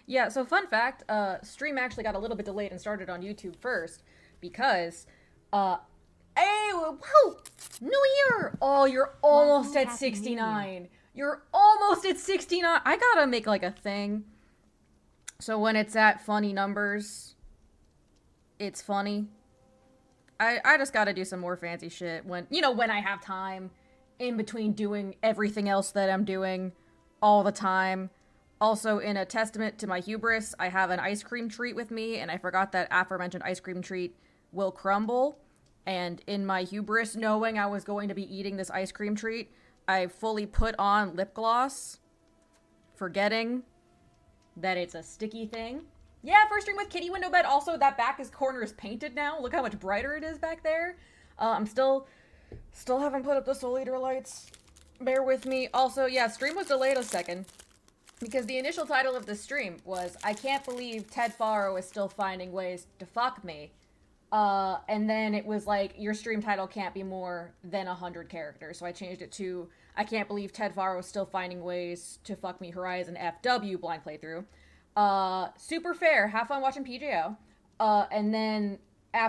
Yeah, so fun fact, stream actually got a little bit delayed and started on YouTube first because, uh, hey, whoa, New Year! Oh, you're almost Wahoo, at Happy New Year. 69. You're almost at 69. I gotta make like a thing. So when it's at funny numbers, it's funny. I just gotta do some more fancy shit when I have time in between doing everything else that I'm doing all the time. Also, in a testament to my hubris, I have an ice cream treat with me, and I forgot that aforementioned ice cream treat will crumble. And in my hubris, knowing I was going to be eating this ice cream treat, I fully put on lip gloss, forgetting that it's a sticky thing. Yeah, first stream with kitty window bed. Also, that back is corner is painted now. Look how much brighter it is back there. I'm still haven't put up the Soul Eater lights. Bear with me. Also, yeah, stream was delayed a second because the initial title of the stream was "I can't believe Ted Faro is still finding ways to fuck me." And then it was like, your stream title can't be more than 100 characters. So I changed it to, I can't believe Ted Faro is still finding ways to fuck me Horizon FW blind playthrough. Super fair, have fun watching PJO. And then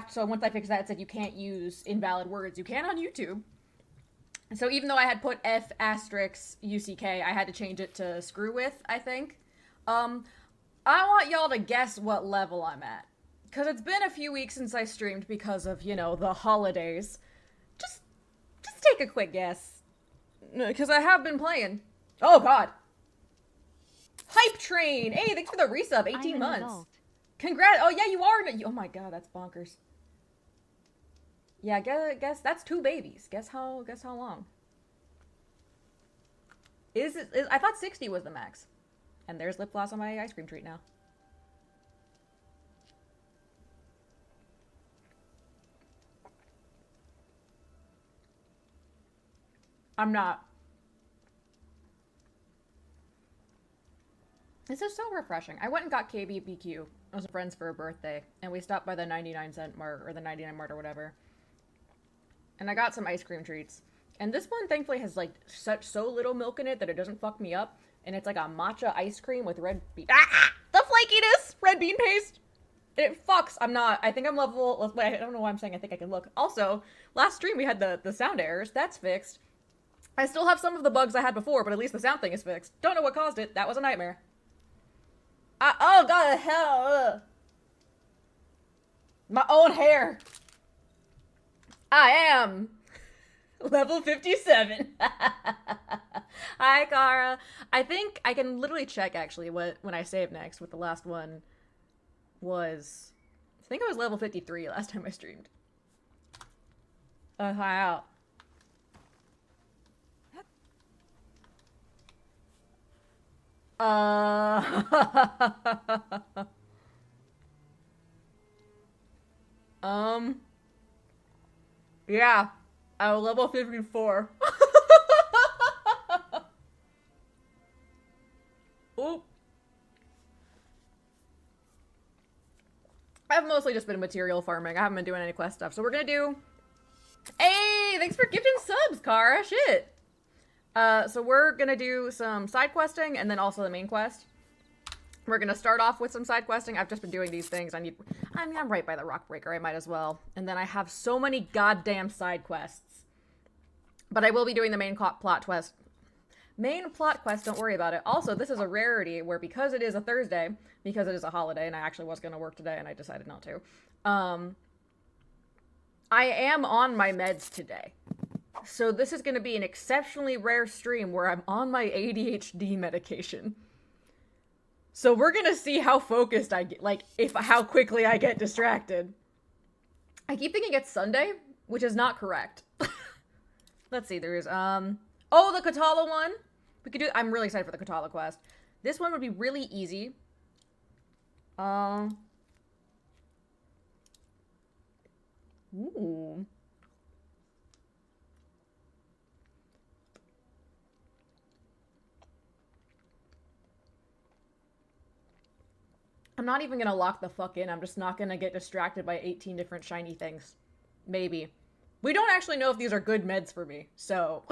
so once I fixed that, it said you can't use invalid words. You can on YouTube. So even though I had put F asterisk UCK, I had to change it to screw with, I think. I want y'all to guess what level I'm at. Because it's been a few weeks since I streamed because of, the holidays. Just, just take a quick guess. Because I have been playing. Oh, God. Hype Train! Hey, thanks for the resub. 18 months. Adult. Congrats. Oh, yeah, you are. Oh, my God, that's bonkers. Yeah, guess that's 2 babies. Guess how long? I thought 60 was the max. And there's lip gloss on my ice cream treat now. I'm not. This is so refreshing. I went and got KBBQ. I was friends for a birthday, and we stopped by the 99-cent mart, or the 99 mart, or whatever. And I got some ice cream treats. And this one, thankfully, has, like, so little milk in it that it doesn't fuck me up. And it's like a matcha ice cream with red bean. The flakiness! Red bean paste! And it fucks. I think I'm level. Wait, I don't know why I'm saying I think I can look. Also, last stream we had the sound errors. That's fixed. I still have some of the bugs I had before, but at least the sound thing is fixed. Don't know what caused it. That was a nightmare. Oh, God, the hell. My own hair. I am level 57. Hi, Kara. I think I can literally check, actually, when I save next, what the last one was. I think I was level 53 last time I streamed. Hi out. Um, yeah, I was level 54. Oop. I've mostly just been material farming. I haven't been doing any quest stuff. So we're gonna do... Hey, thanks for gifting subs, Kara. Shit. So we're gonna do some side questing and then also the main quest. We're gonna start off with some side questing. I've just been doing these things. I'm right by the rock breaker. I might as well. And then I have so many goddamn side quests. But I will be doing the main plot quest. Main plot quest, don't worry about it. Also, this is a rarity where because it is a Thursday, because it is a holiday, and I actually was gonna work today and I decided not to. I am on my meds today. So this is gonna be an exceptionally rare stream where I'm on my ADHD medication. So we're gonna see how focused I get, like, how quickly I get distracted. I keep thinking it's Sunday, which is not correct. Let's see, there's, oh, the Katala one! We could do, I'm really excited for the Katala quest. This one would be really easy. Ooh. I'm not even gonna lock the fuck in. I'm just not gonna get distracted by 18 different shiny things. Maybe. We don't actually know if these are good meds for me, so...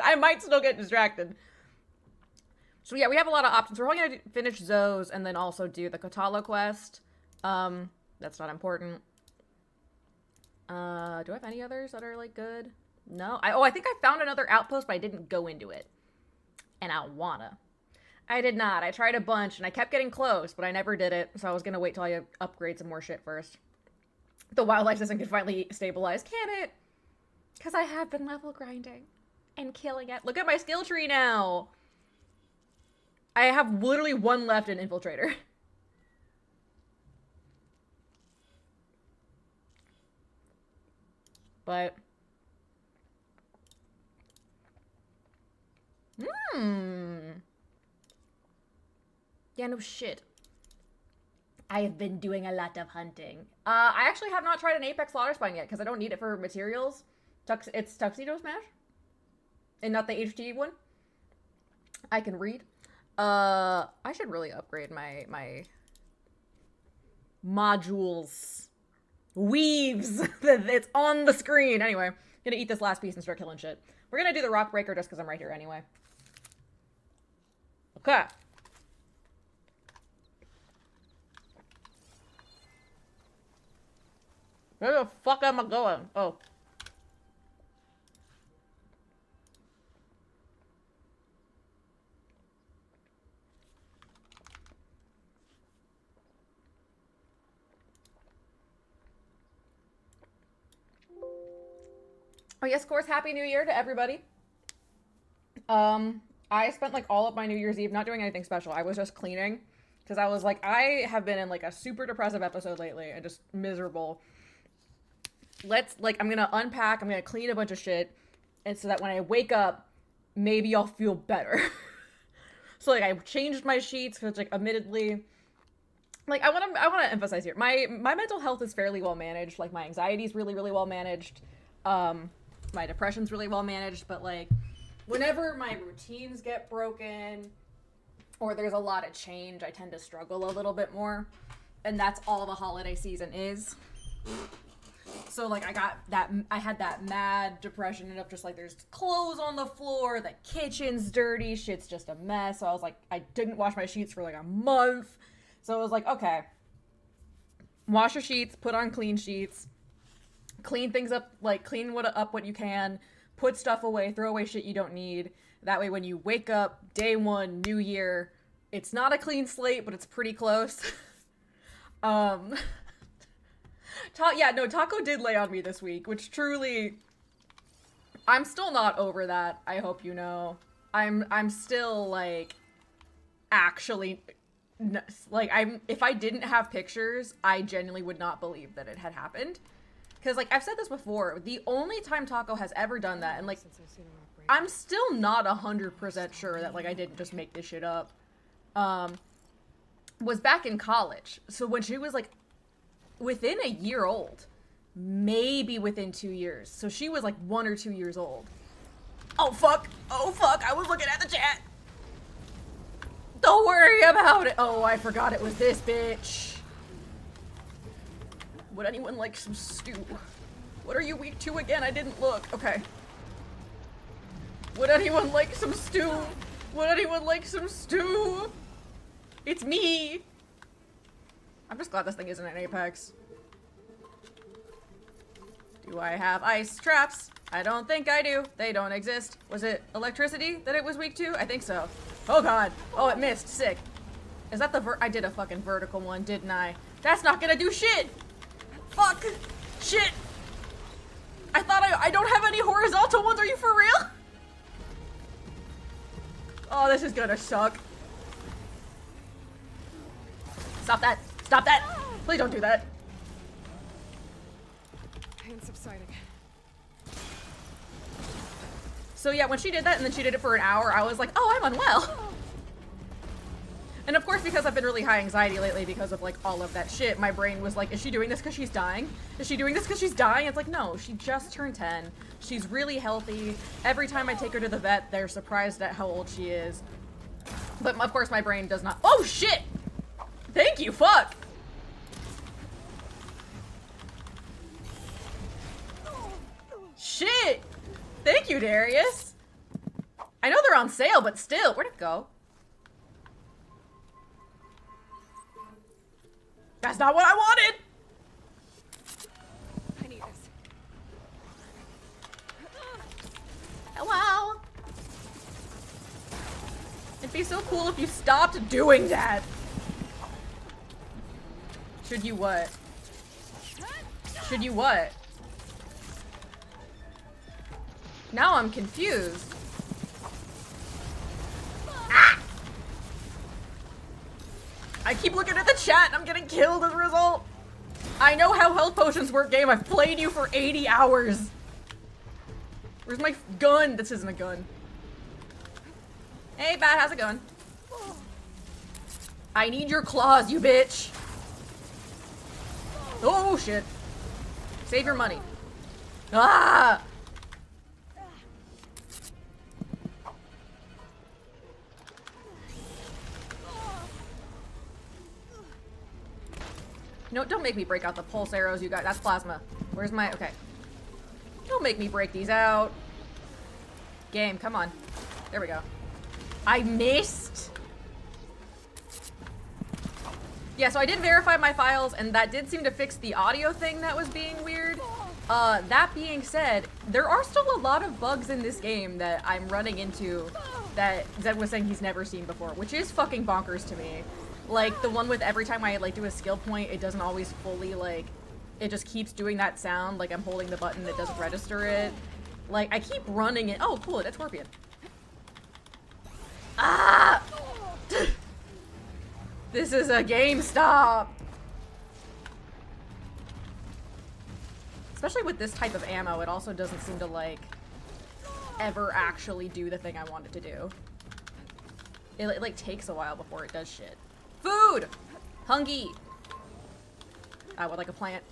I might still get distracted. So yeah, we have a lot of options. We're probably gonna finish Zoe's and then also do the Katala quest. That's not important. Do I have any others that are like good? No. I think I found another outpost, but I didn't go into it. And I wanna. I did not. I tried a bunch and I kept getting close, but I never did it. So I was gonna wait till I upgrade some more shit first. The wildlife system can finally stabilize, can it? Because I have been level grinding and killing it. Look at my skill tree now. I have literally one left in Infiltrator. But... Yeah, no shit. I have been doing a lot of hunting. I actually have not tried an Apex Slaughter Spine yet, because I don't need it for materials. It's Tuxedo Smash? And not the HT one? I can read. I should really upgrade my modules. Weaves! It's on the screen! Anyway, I'm gonna eat this last piece and start killing shit. We're gonna do the Rock Breaker just because I'm right here anyway. Okay. Where the fuck am I going? Oh. Oh yes, of course, Happy New Year to everybody. I spent like all of my New Year's Eve not doing anything special. I was just cleaning. Because I was like, I have been in like a super depressive episode lately and just miserable. I'm gonna unpack, I'm gonna clean a bunch of shit. And so that when I wake up, maybe I'll feel better. So like I changed my sheets because like admittedly, like I want to emphasize here, my mental health is fairly well managed. Like my anxiety is really, really well managed. My depression's really well managed, but like whenever my routines get broken or there's a lot of change, I tend to struggle a little bit more. And that's all the holiday season is. So like I had that mad depression and up just like there's clothes on the floor, the kitchen's dirty, shit's just a mess. So I was like, I didn't wash my sheets for like a month. So I was like, okay, wash your sheets, put on clean sheets, clean things up, like clean up what you can, put stuff away, throw away shit you don't need. That way when you wake up, day one, new year, it's not a clean slate, but it's pretty close. Taco did lay on me this week, which truly, I'm still not over that. I hope you know. I'm still like, actually, like if I didn't have pictures, I genuinely would not believe that it had happened. Because like I've said this before, the only time Taco has ever done that, and like, I'm still not 100% sure that like I didn't just make this shit up, was back in college. So when she was like within a year old, maybe within 2 years. So she was like 1 or 2 years old. Oh fuck, I was looking at the chat. Don't worry about it. Oh, I forgot it was this bitch. Would anyone like some stew? What are you weak to again? I didn't look. Okay. Would anyone like some stew? Would anyone like some stew? It's me. I'm just glad this thing isn't an Apex. Do I have ice traps? I don't think I do. They don't exist. Was it electricity that it was weak to? I think so. Oh god. Oh, it missed. Sick. Is that the I did a fucking vertical one, didn't I? That's not gonna do shit! Fuck! Shit! I thought I don't have any horizontal ones, are you for real? Oh, this is gonna suck. Stop that! Stop that! Please don't do that. Pain subsiding. So yeah, when she did that and then she did it for an hour, I was like, oh, I'm unwell. And of course, because I've been really high anxiety lately because of like all of that shit, my brain was like, is she doing this because she's dying? Is she doing this because she's dying? It's like, no, she just turned 10. She's really healthy. Every time I take her to the vet, they're surprised at how old she is. But of course, my brain does not. Oh shit! Thank you, fuck! Shit! Thank you, Darius! I know they're on sale, but still, where'd it go? That's not what I wanted! I need this. Hello? It'd be so cool if you stopped doing that. Should you what? Should you what? Now I'm confused. Ah! I keep looking at the chat and I'm getting killed as a result. I know how health potions work, game. I've played you for 80 hours. Where's my gun? This isn't a gun. Hey, Bat, how's it going? I need your claws, you bitch. Oh, shit. Save your money. Ah! No, don't make me break out the pulse arrows, you guys. That's plasma. Where's my... Okay. Don't make me break these out. Game, come on. There we go. I missed. Yeah, so I did verify my files, and that did seem to fix the audio thing that was being weird. That being said, there are still a lot of bugs in this game that I'm running into that Zed was saying he's never seen before, which is fucking bonkers to me. Like, the one with every time I, like, do a skill point, it doesn't always fully, like, it just keeps doing that sound, like I'm holding the button, it doesn't register it. Like, I keep running it. Oh, cool, that's Scorpion. Ah! This is a GameStop! Especially with this type of ammo, it also doesn't seem to, like, ever actually do the thing I want it to do. It like, takes a while before it does shit. Food! Hungry! I would like a plant.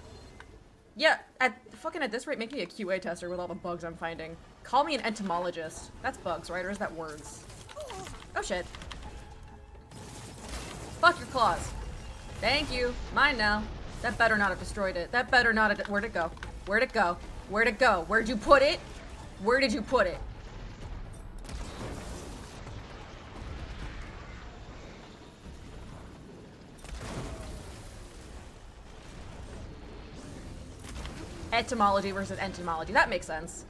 Yeah, at this rate, make me a QA tester with all the bugs I'm finding. Call me an entomologist. That's bugs, right? Or is that words? Oh shit. Fuck your claws. Thank you. Mine now. That better not have destroyed it. That better not have... Where'd it go? Where'd it go? Where'd it go? Where'd you put it? Where did you put it? Etymology versus entomology. That makes sense.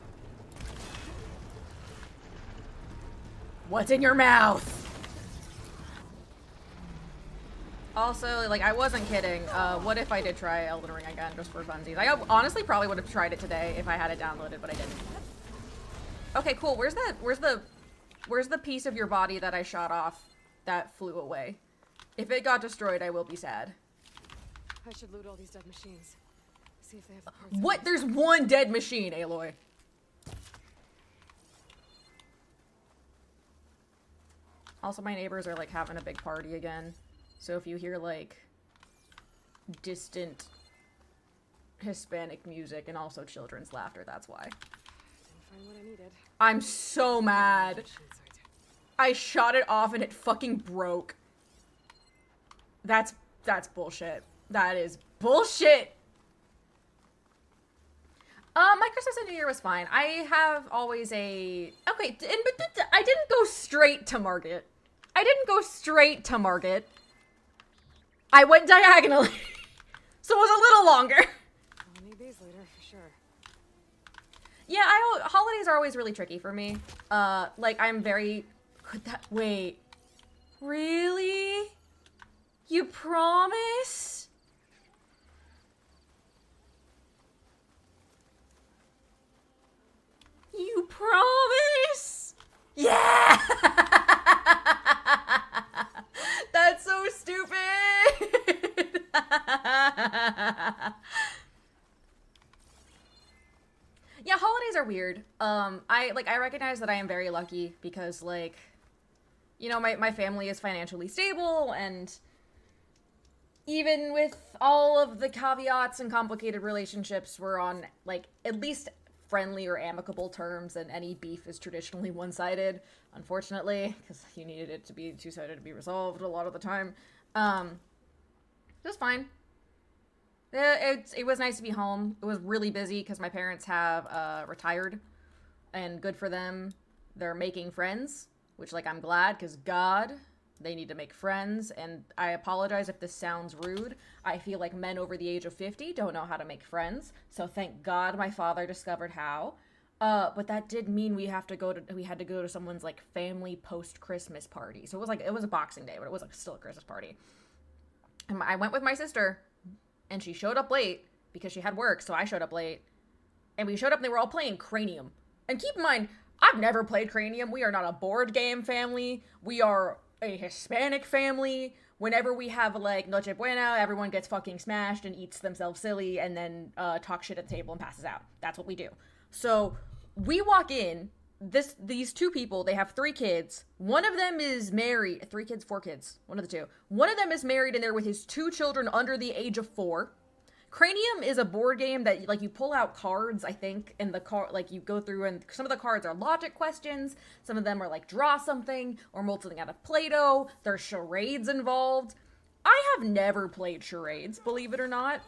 What's in your mouth? Also, like, I wasn't kidding. What if I did try Elden Ring again just for funsies? I honestly probably would have tried it today if I had it downloaded, but I didn't. Okay, cool. Where's the piece of your body that I shot off that flew away? If it got destroyed, I will be sad. I should loot all these dead machines. See if they have the parts. What? There's one dead machine, Aloy. Also, my neighbors are, like, having a big party again. So if you hear, like, distant Hispanic music and also children's laughter, that's why. Didn't find what I needed. I'm so mad. I shot it off and it fucking broke. That's bullshit. That is bullshit. My Christmas and New Year was fine. I have always a... Okay, but I didn't go straight to Market. I didn't go straight to Market. I went diagonally. So it was a little longer. I'll need these later, for sure. Yeah, holidays are always really tricky for me. Like, I'm very... Wait. Really? You promise? You promise? Yeah! That's so stupid! Yeah, holidays are weird. I recognize that I am very lucky because, like, you know, my family is financially stable, and even with all of the caveats and complicated relationships, we're on, like, at least friendly or amicable terms, and any beef is traditionally one-sided, unfortunately, because you needed it to be two-sided to be resolved a lot of the time. It was fine. It was nice to be home. It was really busy because my parents have retired, and good for them. They're making friends, which, like, I'm glad, because God, They need to make friends, and I apologize if this sounds rude. I feel like men over the age of 50 don't know how to make friends, so thank God my father discovered how. But that did mean we had to go to someone's like family post-Christmas party. So it was a Boxing Day, but it was like still a Christmas party. And I went with my sister, and she showed up late because she had work, so I showed up late. And we showed up and they were all playing Cranium. And keep in mind, I've never played Cranium. We are not a board game family. We are a Hispanic family. Whenever we have like Noche Buena, everyone gets fucking smashed and eats themselves silly and then talk shit at the table and passes out. That's what we do. So we walk in, these two people, they have 3 kids. One of them is married. 3 kids, 4 kids. One of the two. One of them is married and they're with his 2 children under the age of 4. Cranium is a board game that, like, you pull out cards, I think, and like, you go through, and some of the cards are logic questions, some of them are, like, draw something, or mold something out of Play-Doh, there's charades involved. I have never played charades, believe it or not.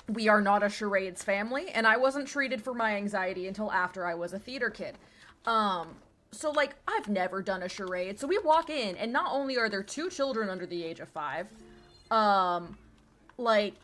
We are not a charades family, and I wasn't treated for my anxiety until after I was a theater kid. So, like, I've never done a charade, so we walk in, and not only are there 2 children under the age of 5, like,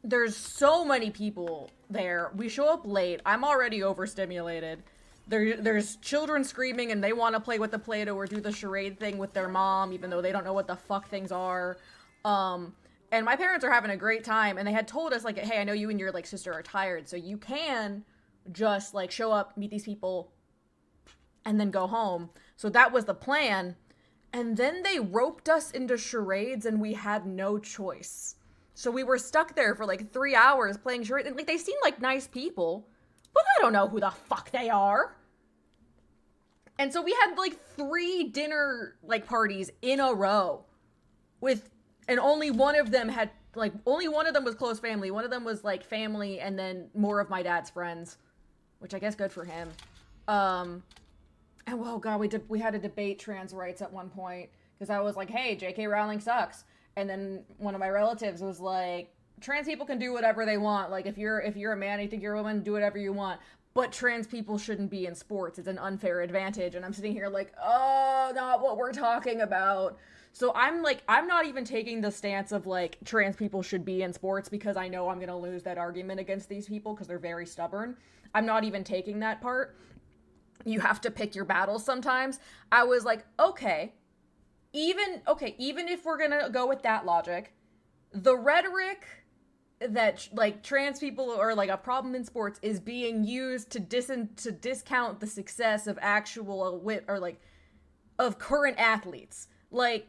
there's so many people there. We show up late. I'm already overstimulated. There's children screaming and they want to play with the Play-Doh or do the charade thing with their mom, even though they don't know what the fuck things are. And my parents are having a great time, and they had told us, like, hey, I know you and your, like, sister are tired, so you can just, like, show up, meet these people, and then go home. So that was the plan. And then they roped us into charades, and we had no choice. So we were stuck there for like 3 hours playing charades. And like, they seem like nice people, but I don't know who the fuck they are. And so we had like 3 dinner like parties in a row and only one of them was close family. One of them was like family and then more of my dad's friends, which I guess good for him. And oh god, we had to debate trans rights at one point because I was like, hey, J.K. Rowling sucks. And then one of my relatives was like, trans people can do whatever they want. Like, if you're a man and you think you're a woman, do whatever you want. But trans people shouldn't be in sports. It's an unfair advantage. And I'm sitting here like, oh, not what we're talking about. So I'm not even taking the stance of like, trans people should be in sports because I know I'm going to lose that argument against these people because they're very stubborn. I'm not even taking that part. You have to pick your battles sometimes. I was like, okay, even if we're gonna go with that logic, the rhetoric that like trans people are like a problem in sports is being used to discount the success of actual or like of current athletes. Like,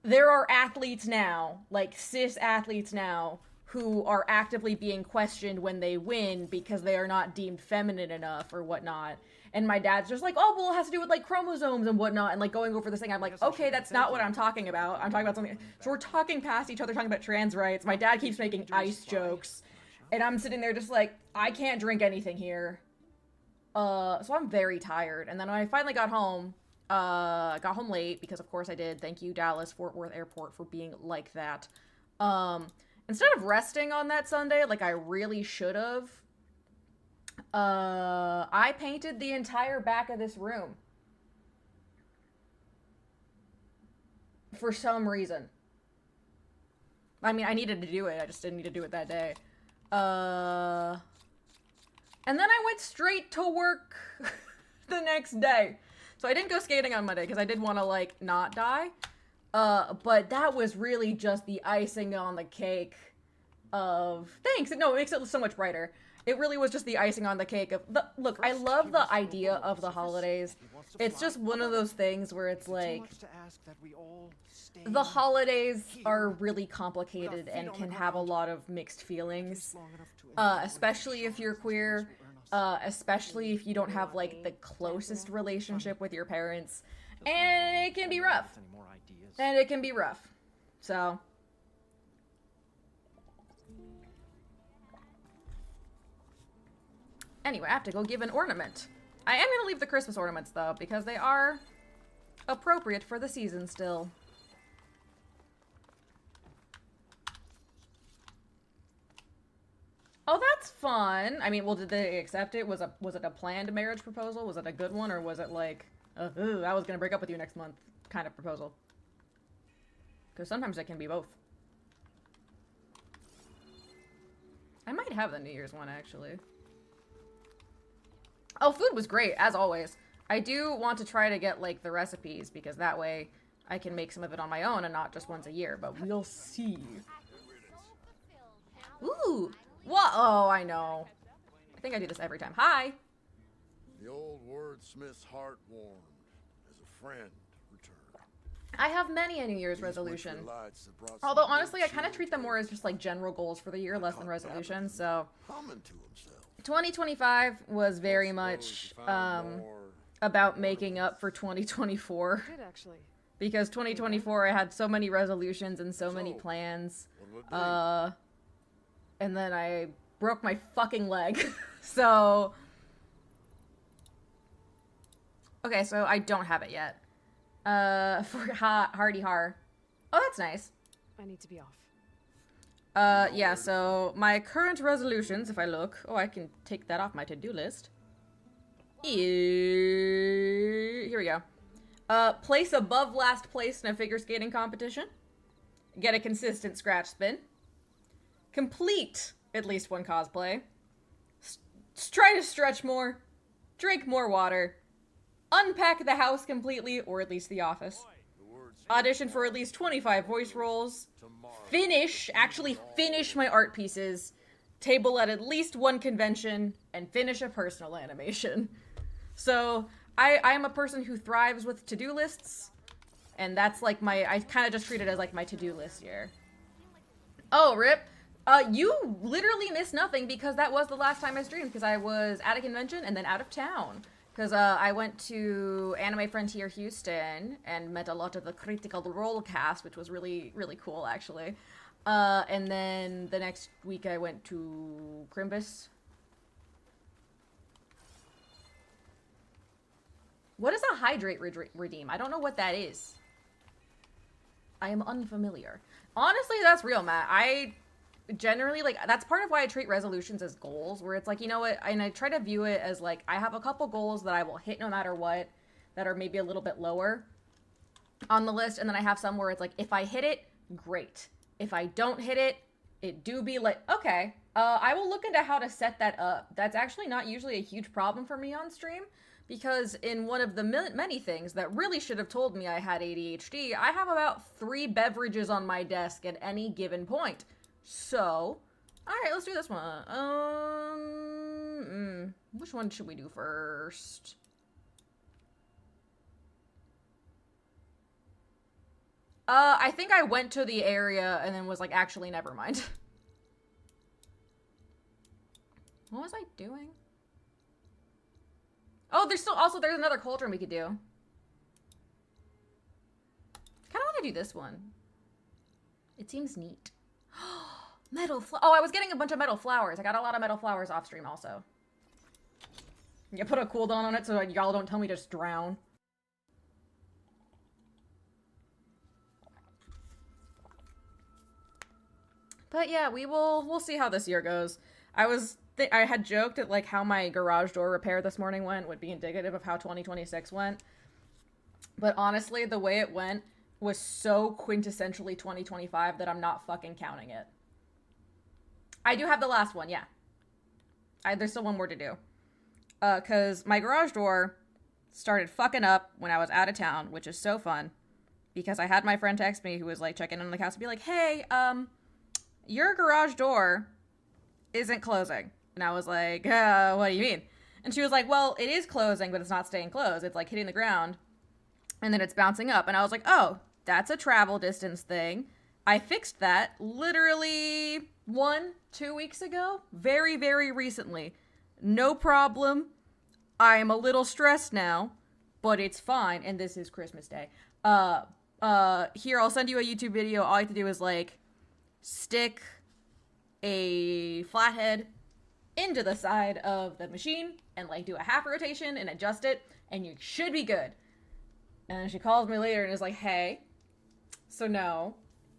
there are athletes now, like cis athletes now, who are actively being questioned when they win because they are not deemed feminine enough or whatnot. And my dad's just like, oh, well, it has to do with, like, chromosomes and whatnot, and, like, going over this thing. I'm like, okay, that's not what I'm talking about. I'm talking about something. So we're talking past each other, talking about trans rights. My dad keeps making ice jokes. And I'm sitting there just like, I can't drink anything here. So I'm very tired. And then when I finally got home late, because of course I did. Thank you, Dallas Fort Worth Airport, for being like that. Instead of resting on that Sunday, like I really should have, I painted the entire back of this room. For some reason. I mean, I needed to do it. I just didn't need to do it that day. And then I went straight to work the next day. So I didn't go skating on Monday because I did want to, like, not die. But that was really just the icing on the cake of... Thanks! No, it makes it so much brighter. It really was just the icing on the cake of... Look, I love the idea of the holidays. It's just one of those things where it's like... The holidays are really complicated and can have a lot of mixed feelings. Especially if you're queer. Especially if you don't have, like, the closest relationship with your parents. And it can be rough. So... Anyway, I have to go give an ornament. I am going to leave the Christmas ornaments, though, because they are appropriate for the season still. Oh, that's fun. I mean, well, did they accept it? Was it a planned marriage proposal? Was it a good one, or was it, like, Ooh, I was gonna break up with you next month kind of proposal. Because sometimes it can be both. I might have the New Year's one, actually. Oh, food was great, as always. I do want to try to get, like, the recipes, because that way I can make some of it on my own and not just once a year, but we'll see. Ooh! What? Oh, I know. I think I do this every time. Hi! The old wordsmith's heart warmed as a friend returned. I have many a New Year's resolution. These wintry lights that brought some Although, good honestly, I kind of cheer treat them more as just, like, general goals for the year, less than Caught resolutions, Babbitt so... humming to himself. 2025 was very Suppose much, you found more about making up for 2024. Good, actually. Because 2024, I had so many resolutions and so many plans. what'll it do? And then I broke my fucking leg. So... Okay, so I don't have it yet. For Hardy Har. Oh, that's nice. I need to be off. Yeah, so my current resolutions, if I look... Oh, I can take that off my to-do list. Here we go. Place above last place in a figure skating competition. Get a consistent scratch spin. Complete at least one cosplay. Try to stretch more. Drink more water. Unpack the house completely, or at least the office. Audition for at least 25 voice roles. Actually finish my art pieces. Table at least one convention. And finish a personal animation. So, I am a person who thrives with to-do lists. And that's like I kind of just treat it as like my to-do list here. Oh, rip. You literally missed nothing because that was the last time I streamed because I was at a convention and then out of town. Because I went to Anime Frontier Houston and met a lot of the Critical Role cast, which was really, really cool, actually. And then the next week I went to Crimbus. What is a Hydrate Redeem? I don't know what that is. I am unfamiliar. Honestly, that's real, Matt. I generally, like, that's part of why I treat resolutions as goals, where it's like, you know what, and I try to view it as, like, I have a couple goals that I will hit no matter what, that are maybe a little bit lower on the list, and then I have some where it's like, if I hit it, great. If I don't hit it, it do be like, okay, I will look into how to set that up. That's actually not usually a huge problem for me on stream, because in one of the many things that really should have told me I had ADHD, I have about 3 beverages on my desk at any given point. So, alright, let's do this one. Which one should we do first? I think I went to the area and then was like, actually, never mind. What was I doing? Oh, there's another cauldron we could do. I kind of want to do this one. It seems neat. Oh, I was getting a bunch of metal flowers. I got a lot of metal flowers off stream also. You put a cooldown on it so y'all don't tell me to just drown. But yeah, we'll see how this year goes. I had joked at like how my garage door repair this morning went would be indicative of how 2026 went. But honestly, the way it went was so quintessentially 2025 that I'm not fucking counting it. I do have the last one, yeah. There's still one more to do. Cause my garage door started fucking up when I was out of town, which is so fun. Because I had my friend text me who was like checking in on the house and be like, hey, your garage door isn't closing. And I was like, what do you mean? And she was like, well, it is closing, but it's not staying closed. It's like hitting the ground and then it's bouncing up. And I was like, oh, that's a travel distance thing. I fixed that literally 1-2 weeks ago. Very, very recently. No problem. I am a little stressed now, but it's fine. And this is Christmas Day. Here, I'll send you a YouTube video. All I have to do is like stick a flathead into the side of the machine and like do a half rotation and adjust it and you should be good. And she calls me later and is like, hey, so no,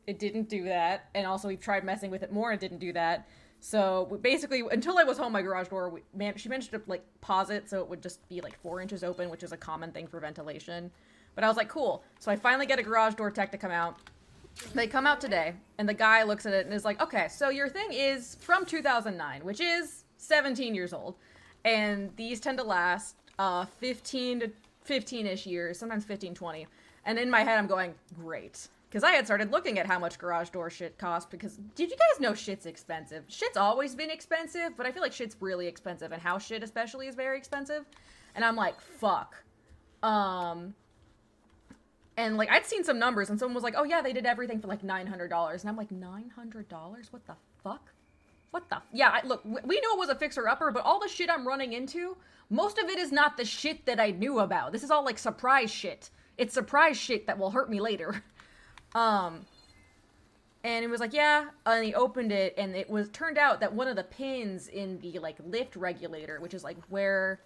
it didn't do that. And also we've tried messing with it more and it didn't do that. So basically, until I was home, my garage door, she managed to like pause it so it would just be like 4 inches open, which is a common thing for ventilation. But I was like, cool. So I finally get a garage door tech to come out. They come out today, and the guy looks at it and is like, okay, so your thing is from 2009, which is 17 years old. And these tend to last 15 to 15-ish years, sometimes 15, 20. And in my head, I'm going, great. Because I had started looking at how much garage door shit cost, because did you guys know shit's expensive? Shit's always been expensive, but I feel like shit's really expensive, and house shit especially is very expensive. And I'm like, fuck. And like, I'd seen some numbers, and someone was like, oh yeah, they did everything for like $900. And I'm like, $900? What the fuck? Yeah, look, we knew it was a fixer-upper, but all the shit I'm running into, most of it is not the shit that I knew about. This is all like surprise shit. It's surprise shit that will hurt me later. And it was like, yeah, and he opened it, and it turned out that one of the pins in the, like, lift regulator, which is, like, where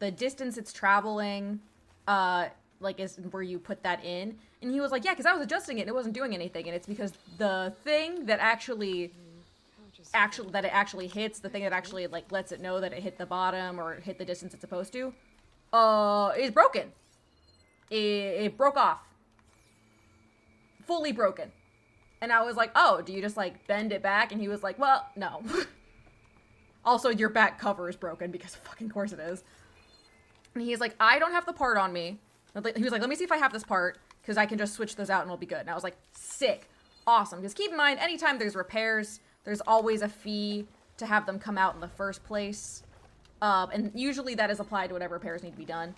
the distance it's traveling, like, is where you put that in, and he was like, yeah, because I was adjusting it, and it wasn't doing anything, and it's because the thing that actually hits, the thing that actually, like, lets it know that it hit the bottom, or hit the distance it's supposed to, is broken. It broke off. Fully broken. And I was like, oh, do you just like bend it back? And he was like, well, no. Also, your back cover is broken because of fucking course it is. And he's like, I don't have the part on me. He was like, let me see if I have this part because I can just switch those out and we'll be good. And I was like, sick. Awesome. Because keep in mind, anytime there's repairs, there's always a fee to have them come out in the first place. And usually that is applied to whatever repairs need to be done.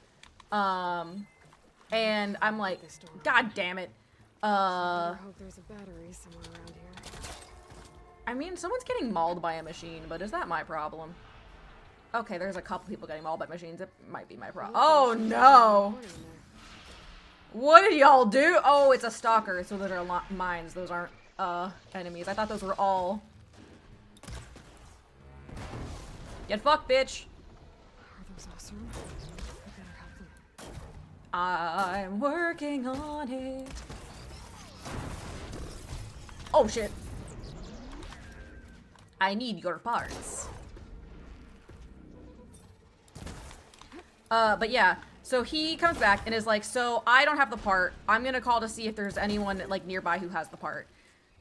And I'm like, god damn it. I hope there's a battery somewhere around here. I mean, someone's getting mauled by a machine, but is that my problem? Okay, there's a couple people getting mauled by machines. It might be my problem. Oh, no! What did y'all do? Oh, it's a stalker, so those are mines. Those aren't, enemies. I thought those were all... Get fucked, bitch! Are those awesome? I better help them. I'm working on it. Oh, shit. I need your parts. But yeah, so he comes back and is like, so I don't have the part. I'm gonna call to see if there's anyone, like, nearby who has the part.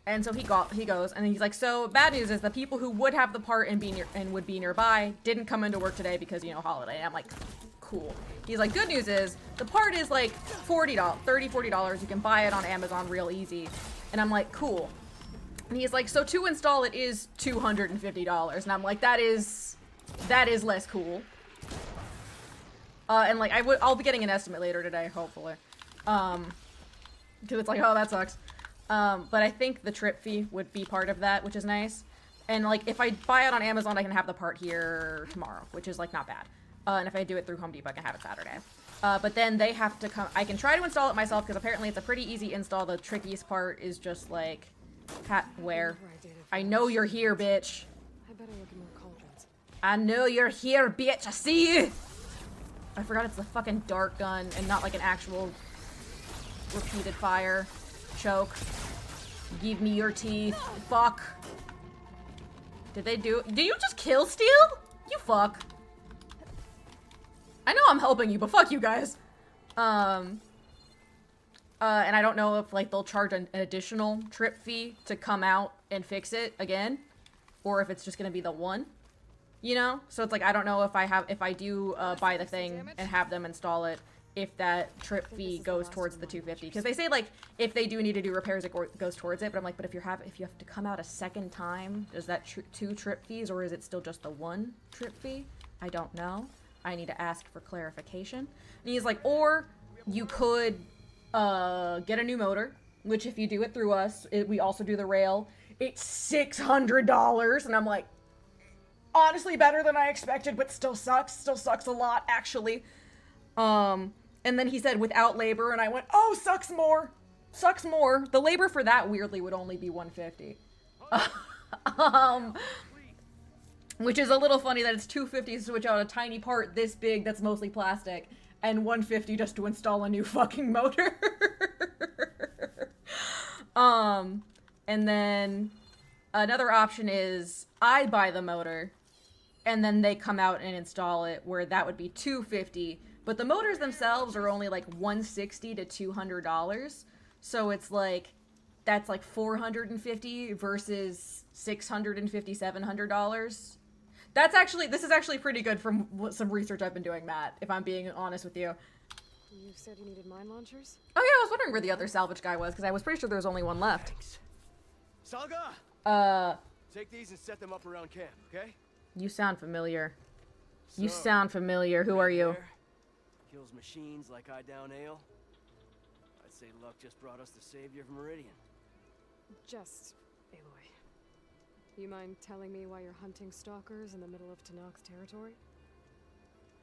And so he goes, and he's like, so bad news is the people who would have the part and would be nearby didn't come into work today because, you know, holiday. And I'm like, cool. He's like, good news is the part is like $40. You can buy it on Amazon real easy. And I'm like, cool. And he's like, so to install it is $250. And I'm like, that is less cool. And like, I'll be getting an estimate later today, hopefully. Because it's like, oh, that sucks. But I think the trip fee would be part of that, which is nice. And like, if I buy it on Amazon, I can have the part here tomorrow, which is like not bad. And if I do it through Home Depot, I can have it Saturday. But then they have to come. I can try to install it myself because apparently it's a pretty easy install. The trickiest part is just like, where? I know you're here, bitch. I better look at more cauldrons. I know you're here, bitch. I see you. I forgot it's the fucking dart gun and not like an actual repeated fire. Choke. Give me your teeth. Fuck. Did you just kill Steel? You fuck. I know I'm helping you, but fuck you guys. And I don't know if like they'll charge an additional trip fee to come out and fix it again, or if it's just gonna be the one, you know? So it's like, I don't know if I do buy the thing and have them install it, if that trip fee goes towards the $250. Because they say like, if they do need to do repairs, it goes towards it, but I'm like, but if you have to come out a second time, is that 2 trip fees, or is it still just the 1 trip fee? I don't know. I need to ask for clarification. And he's like, or you could get a new motor, which if you do it through us, we also do the rail. It's $600, and I'm like, honestly better than I expected, but still sucks. Still sucks a lot, actually. And then he said without labor, and I went, oh, sucks more. Sucks more. The labor for that, weirdly, would only be $150. Which is a little funny that it's $250 to switch out a tiny part this big that's mostly plastic, and $150 just to install a new fucking motor. And then Another option is I buy the motor and then they come out and install it, where that would be $250. But the motors themselves are only like $160 to $200. So it's like, that's like $450 versus $650, $700. This is actually pretty good from some research I've been doing, Matt, if I'm being honest with you. You said you needed mine launchers? Oh yeah, I was wondering where the other salvage guy was, because I was pretty sure there was only one left. Thanks. Salga! Take these and set them up around camp, okay? You sound familiar. You So, sound familiar. Who are you? there, kills machines like I down ale. I'd say luck just brought us the savior of Meridian. Just, Aloy. You mind telling me why you're hunting stalkers in the middle of Tanak's territory?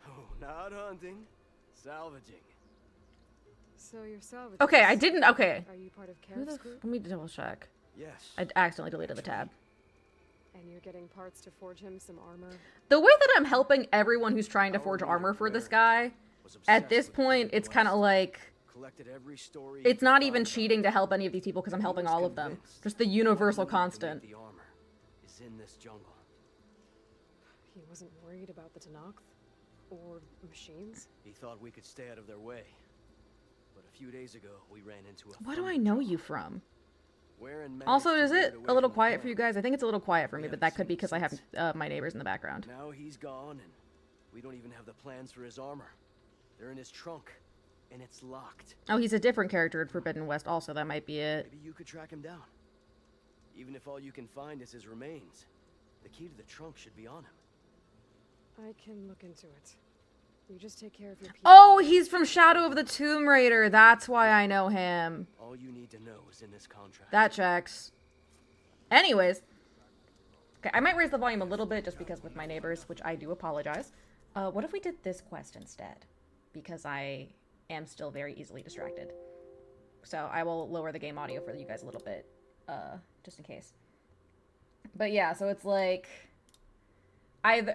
Oh, not hunting. Salvaging. So you're salvaging. Okay, I didn't. Okay. Are you part of Who Carrick's the group? let me double check. Yes. I accidentally deleted the tab. And you're getting parts to forge him some armor? The way that I'm helping everyone who's trying to forge armor for this guy, at this point, it's kind of like, Collected every story it's not even cheating to help any of these people because I'm helping all of them. Just the universal constant. The armor is in this jungle. He wasn't worried about the Tanakh? Or machines? He thought we could stay out of their way. But a few days ago, we ran into a What do I know you from? Warren Also, managed is to it get away a little from the quiet for you camp. guys? I think it's a little quiet for me, We but haven't that could seen be him because I have since. my neighbors in the background. Now he's gone, and we don't even have the plans for his armor. They're in his trunk, and it's locked. Oh, he's a different character in Forbidden West also. That might be it. Maybe you could track him down. Even if all you can find is his remains, the key to the trunk should be on him. I can look into it. You just take care of your people. Oh, he's from Shadow of the Tomb Raider. That's why I know him. All you need to know is in this contract. That checks. Anyways. Okay, I might raise the volume a little bit just because with my neighbors, which I do apologize. What if we did this quest instead? Because I am still very easily distracted. So I will lower the game audio for you guys a little bit, just in case. But yeah, so it's like...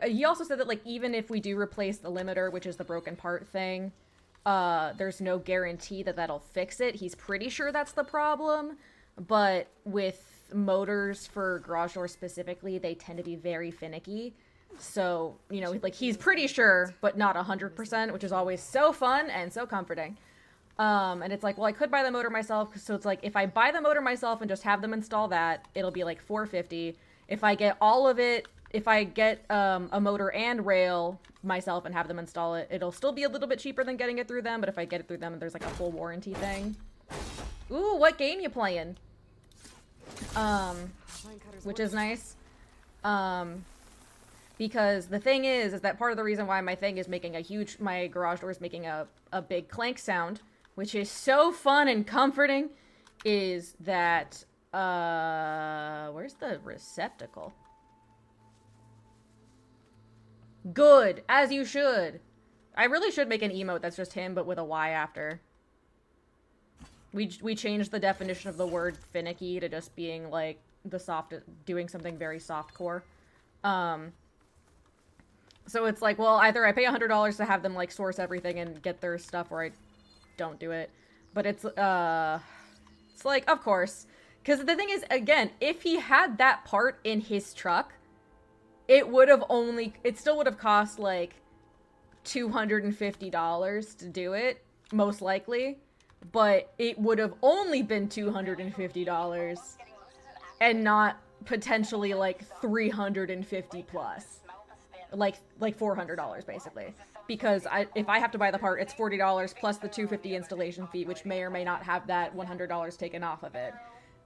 he also said that, like, even if we do replace the limiter, which is the broken part thing, there's no guarantee that that'll fix it. He's pretty sure that's the problem, but with motors for garage doors specifically, they tend to be very finicky. So, you know, like, he's pretty sure, but not 100%, which is always so fun and so comforting. And it's like, well, I could buy the motor myself, so it's like, if I buy the motor myself and just have them install that, it'll be like $450. If I get all of it, if I get a motor and rail myself and have them install it, it'll still be a little bit cheaper than getting it through them, but if I get it through them, there's like a full warranty thing. Ooh, what game you playing? Which is nice. Because the thing is that part of the reason why my thing is making my garage door is making a big clank sound, which is so fun and comforting, is that, where's the receptacle? Good, as you should. I really should make an emote that's just him, but with a Y after. We changed the definition of the word finicky to just being like doing something very softcore. So it's like, well, either I pay $100 to have them like source everything and get their stuff, or I don't do it. But it's like, of course, because the thing is, again, if he had that part in his truck, it still would have cost like $250 to do it, most likely. But it would have only been $250 and not potentially like $350 plus. Like $400 basically. Because if I have to buy the part, it's $40 plus the $250 installation fee, which may or may not have that $100 taken off of it.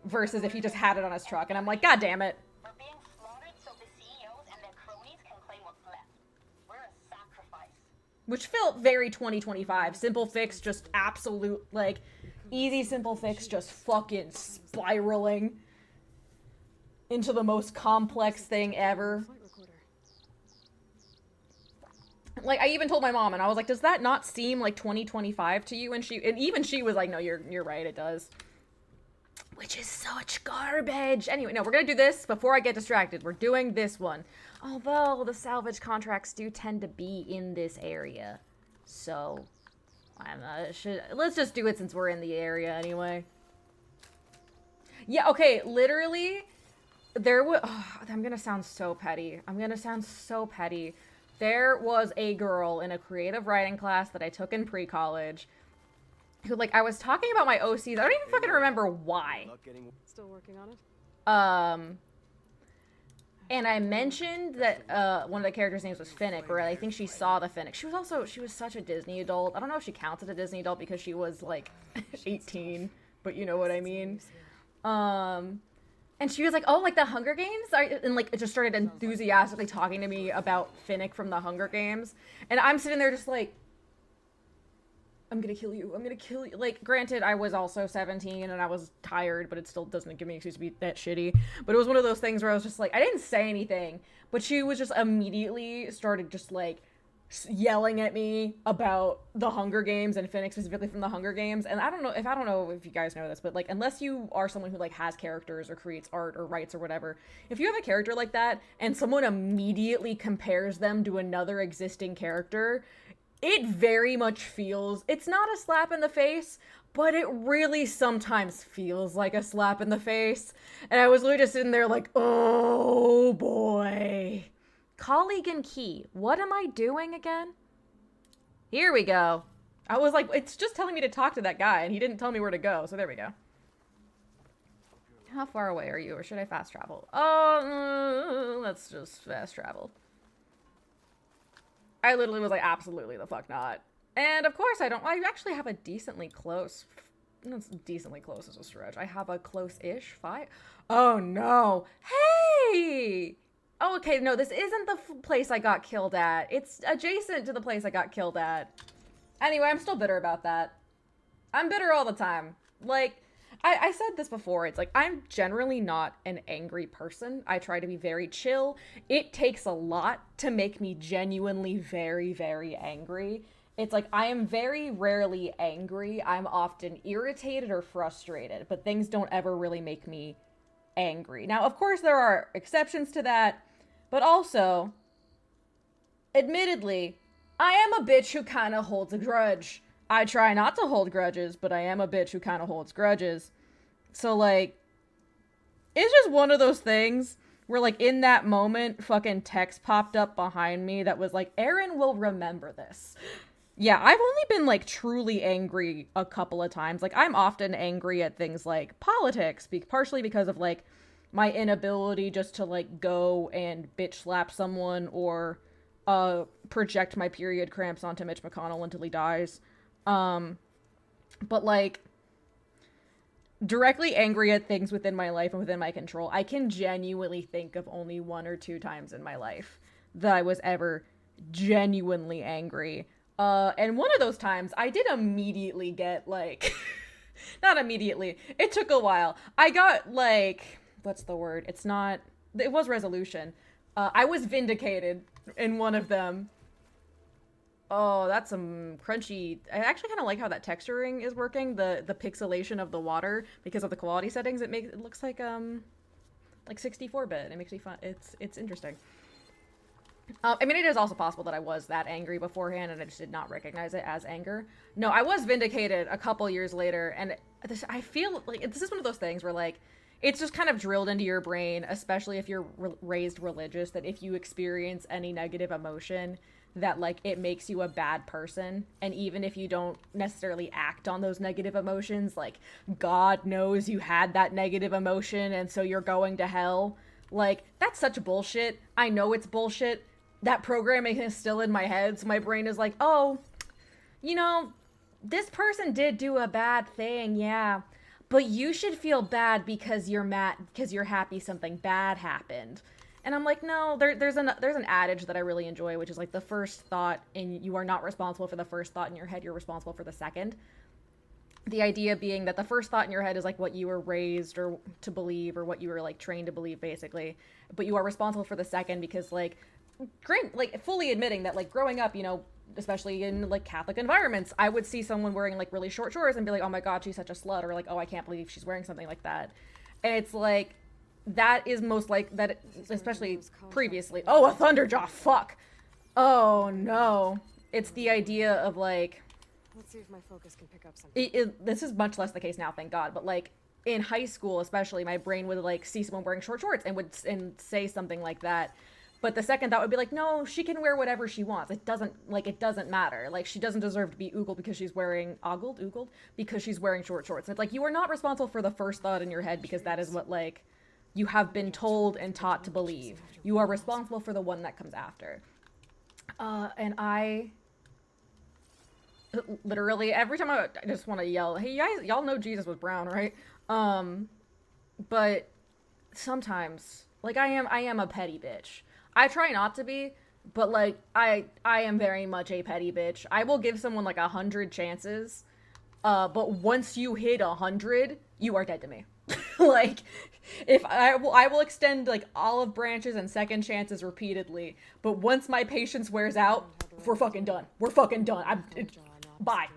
Versus if he just had it on his truck, and I'm like, God damn it. We're being slaughtered so the CEOs and their cronies can claim what's left. We're a sacrifice. Which felt very 2025. Simple fix, just absolute, like, easy simple fix, just fucking spiraling into the most complex thing ever. Flight recorder. Like, I even told my mom, and I was like, does that not seem like 2025 to you? And even she was like, no, you're right, it does. Which is such garbage. Anyway, no, we're gonna do this before I get distracted. We're doing this one. Although the salvage contracts do tend to be in this area. So, let's just do it since we're in the area anyway. Yeah, okay, literally, there was, I'm gonna sound so petty. There was a girl in a creative writing class that I took in pre-college who, like, I was talking about my OCs. I don't even fucking remember why. Still working on it? And I mentioned that one of the characters' names was Finnick, or I think she saw the Finnick. She was such a Disney adult. I don't know if she counts as a Disney adult because she was, like, 18, but you know what I mean. And she was like, oh, like the Hunger Games? And like, it just started enthusiastically talking to me about Finnick from the Hunger Games. And I'm sitting there just like, I'm gonna kill you. Like, granted, I was also 17 and I was tired, but it still doesn't give me an excuse to be that shitty. But it was one of those things where I was just like, I didn't say anything, but she was just immediately started just like yelling at me about the Hunger Games and Finnick specifically from the Hunger Games. And I don't know if you guys know this, but like, unless you are someone who like has characters or creates art or writes or whatever, if you have a character like that and someone immediately compares them to another existing character, it very much feels, it's not a slap in the face, but it really sometimes feels like a slap in the face. And I was literally just sitting there like, oh boy. Colleague and key. What am I doing again? Here we go. I was like, it's just telling me to talk to that guy, and he didn't tell me where to go, so there we go. How far away are you, or should I fast travel? Oh, let's just fast travel. I literally was like, absolutely the fuck not. And of course I actually have a decently close, no, decently close is a stretch. I have a close-ish fight. Oh no. Hey! Oh, okay, no, this isn't the place I got killed at. It's adjacent to the place I got killed at. Anyway, I'm still bitter about that. I'm bitter all the time. Like, I said this before, it's like, I'm generally not an angry person. I try to be very chill. It takes a lot to make me genuinely very, very angry. It's like, I am very rarely angry. I'm often irritated or frustrated, but things don't ever really make me angry. Now, of course, there are exceptions to that, but also, admittedly, I am a bitch who kind of holds a grudge. I try not to hold grudges, but I am a bitch who kind of holds grudges. So, like, it's just one of those things where, like, in that moment, fucking text popped up behind me that was like, Aaron will remember this. Yeah, I've only been, like, truly angry a couple of times. Like, I'm often angry at things like politics, partially because of, like, my inability just to, like, go and bitch slap someone or project my period cramps onto Mitch McConnell until he dies. But, like, directly angry at things within my life and within my control, I can genuinely think of only 1 or 2 times in my life that I was ever genuinely angry. And one of those times, I did immediately get, like, not immediately, it took a while. I got, like, what's the word? It was resolution. I was vindicated in one of them. Oh, that's some crunchy. I actually kind of like how that texturing is working, the pixelation of the water because of the quality settings. It looks like 64-bit. It makes me fun. It's interesting. I mean, it is also possible that I was that angry beforehand and I just did not recognize it as anger. No, I was vindicated a couple years later, and I feel like this is one of those things where, like, it's just kind of drilled into your brain, especially if you're raised religious, that if you experience any negative emotion, that, like, it makes you a bad person. And even if you don't necessarily act on those negative emotions, like, God knows you had that negative emotion and so you're going to hell. Like, that's such bullshit. I know it's bullshit. That programming is still in my head, so my brain is like, oh, you know, this person did do a bad thing, yeah, but you should feel bad because you're mad, because you're happy something bad happened. And I'm like, no, there's an adage that I really enjoy, which is like, the first thought, and you are not responsible for the first thought in your head, you're responsible for the second. The idea being that the first thought in your head is like what you were raised or to believe, or what you were like trained to believe, basically. But you are responsible for the second because, like, fully admitting that, like, growing up, you know, especially in, like, Catholic environments, I would see someone wearing, like, really short shorts and be like, oh my god, she's such a slut, or like, oh, I can't believe she's wearing something like that. And it's like, that is most like that, especially previously. Oh, a Thunderjaw, fuck. Oh no. It's the idea of, like, let's see if my focus can pick up something. this is much less the case now, thank god, but, like, in high school especially, my brain would like see someone wearing short shorts and say something like that. But the second thought would be like, no, she can wear whatever she wants. It doesn't matter. Like, she doesn't deserve to be oogled because she's wearing oogled because she's wearing short shorts. It's like, you are not responsible for the first thought in your head because that is what like you have been told and taught to believe. You are responsible for the one that comes after. And I literally every time I just want to yell, hey, y'all know Jesus was brown, right? But sometimes, like, I am a petty bitch. I try not to be, but like I am very much a petty bitch. I will give someone like 100 chances, but once you hit 100, you are dead to me. Like, if I will extend like olive branches and second chances repeatedly, but once my patience wears out, we're fucking done. We're fucking done. Bye.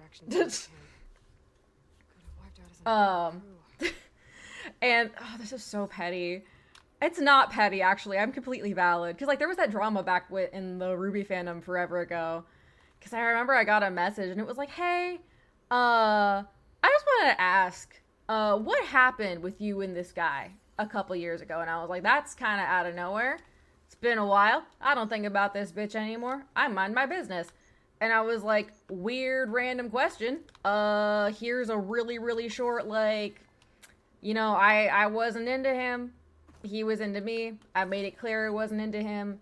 And oh, this is so petty. It's not petty, actually. I'm completely valid. Because, like, there was that drama back in the Ruby fandom forever ago. Because I remember I got a message, and it was like, hey, I just wanted to ask, what happened with you and this guy a couple years ago? And I was like, that's kind of out of nowhere. It's been a while. I don't think about this bitch anymore. I mind my business. And I was like, weird random question. Here's a really, really short, like, you know, I wasn't into him. He was into me. I made it clear I wasn't into him.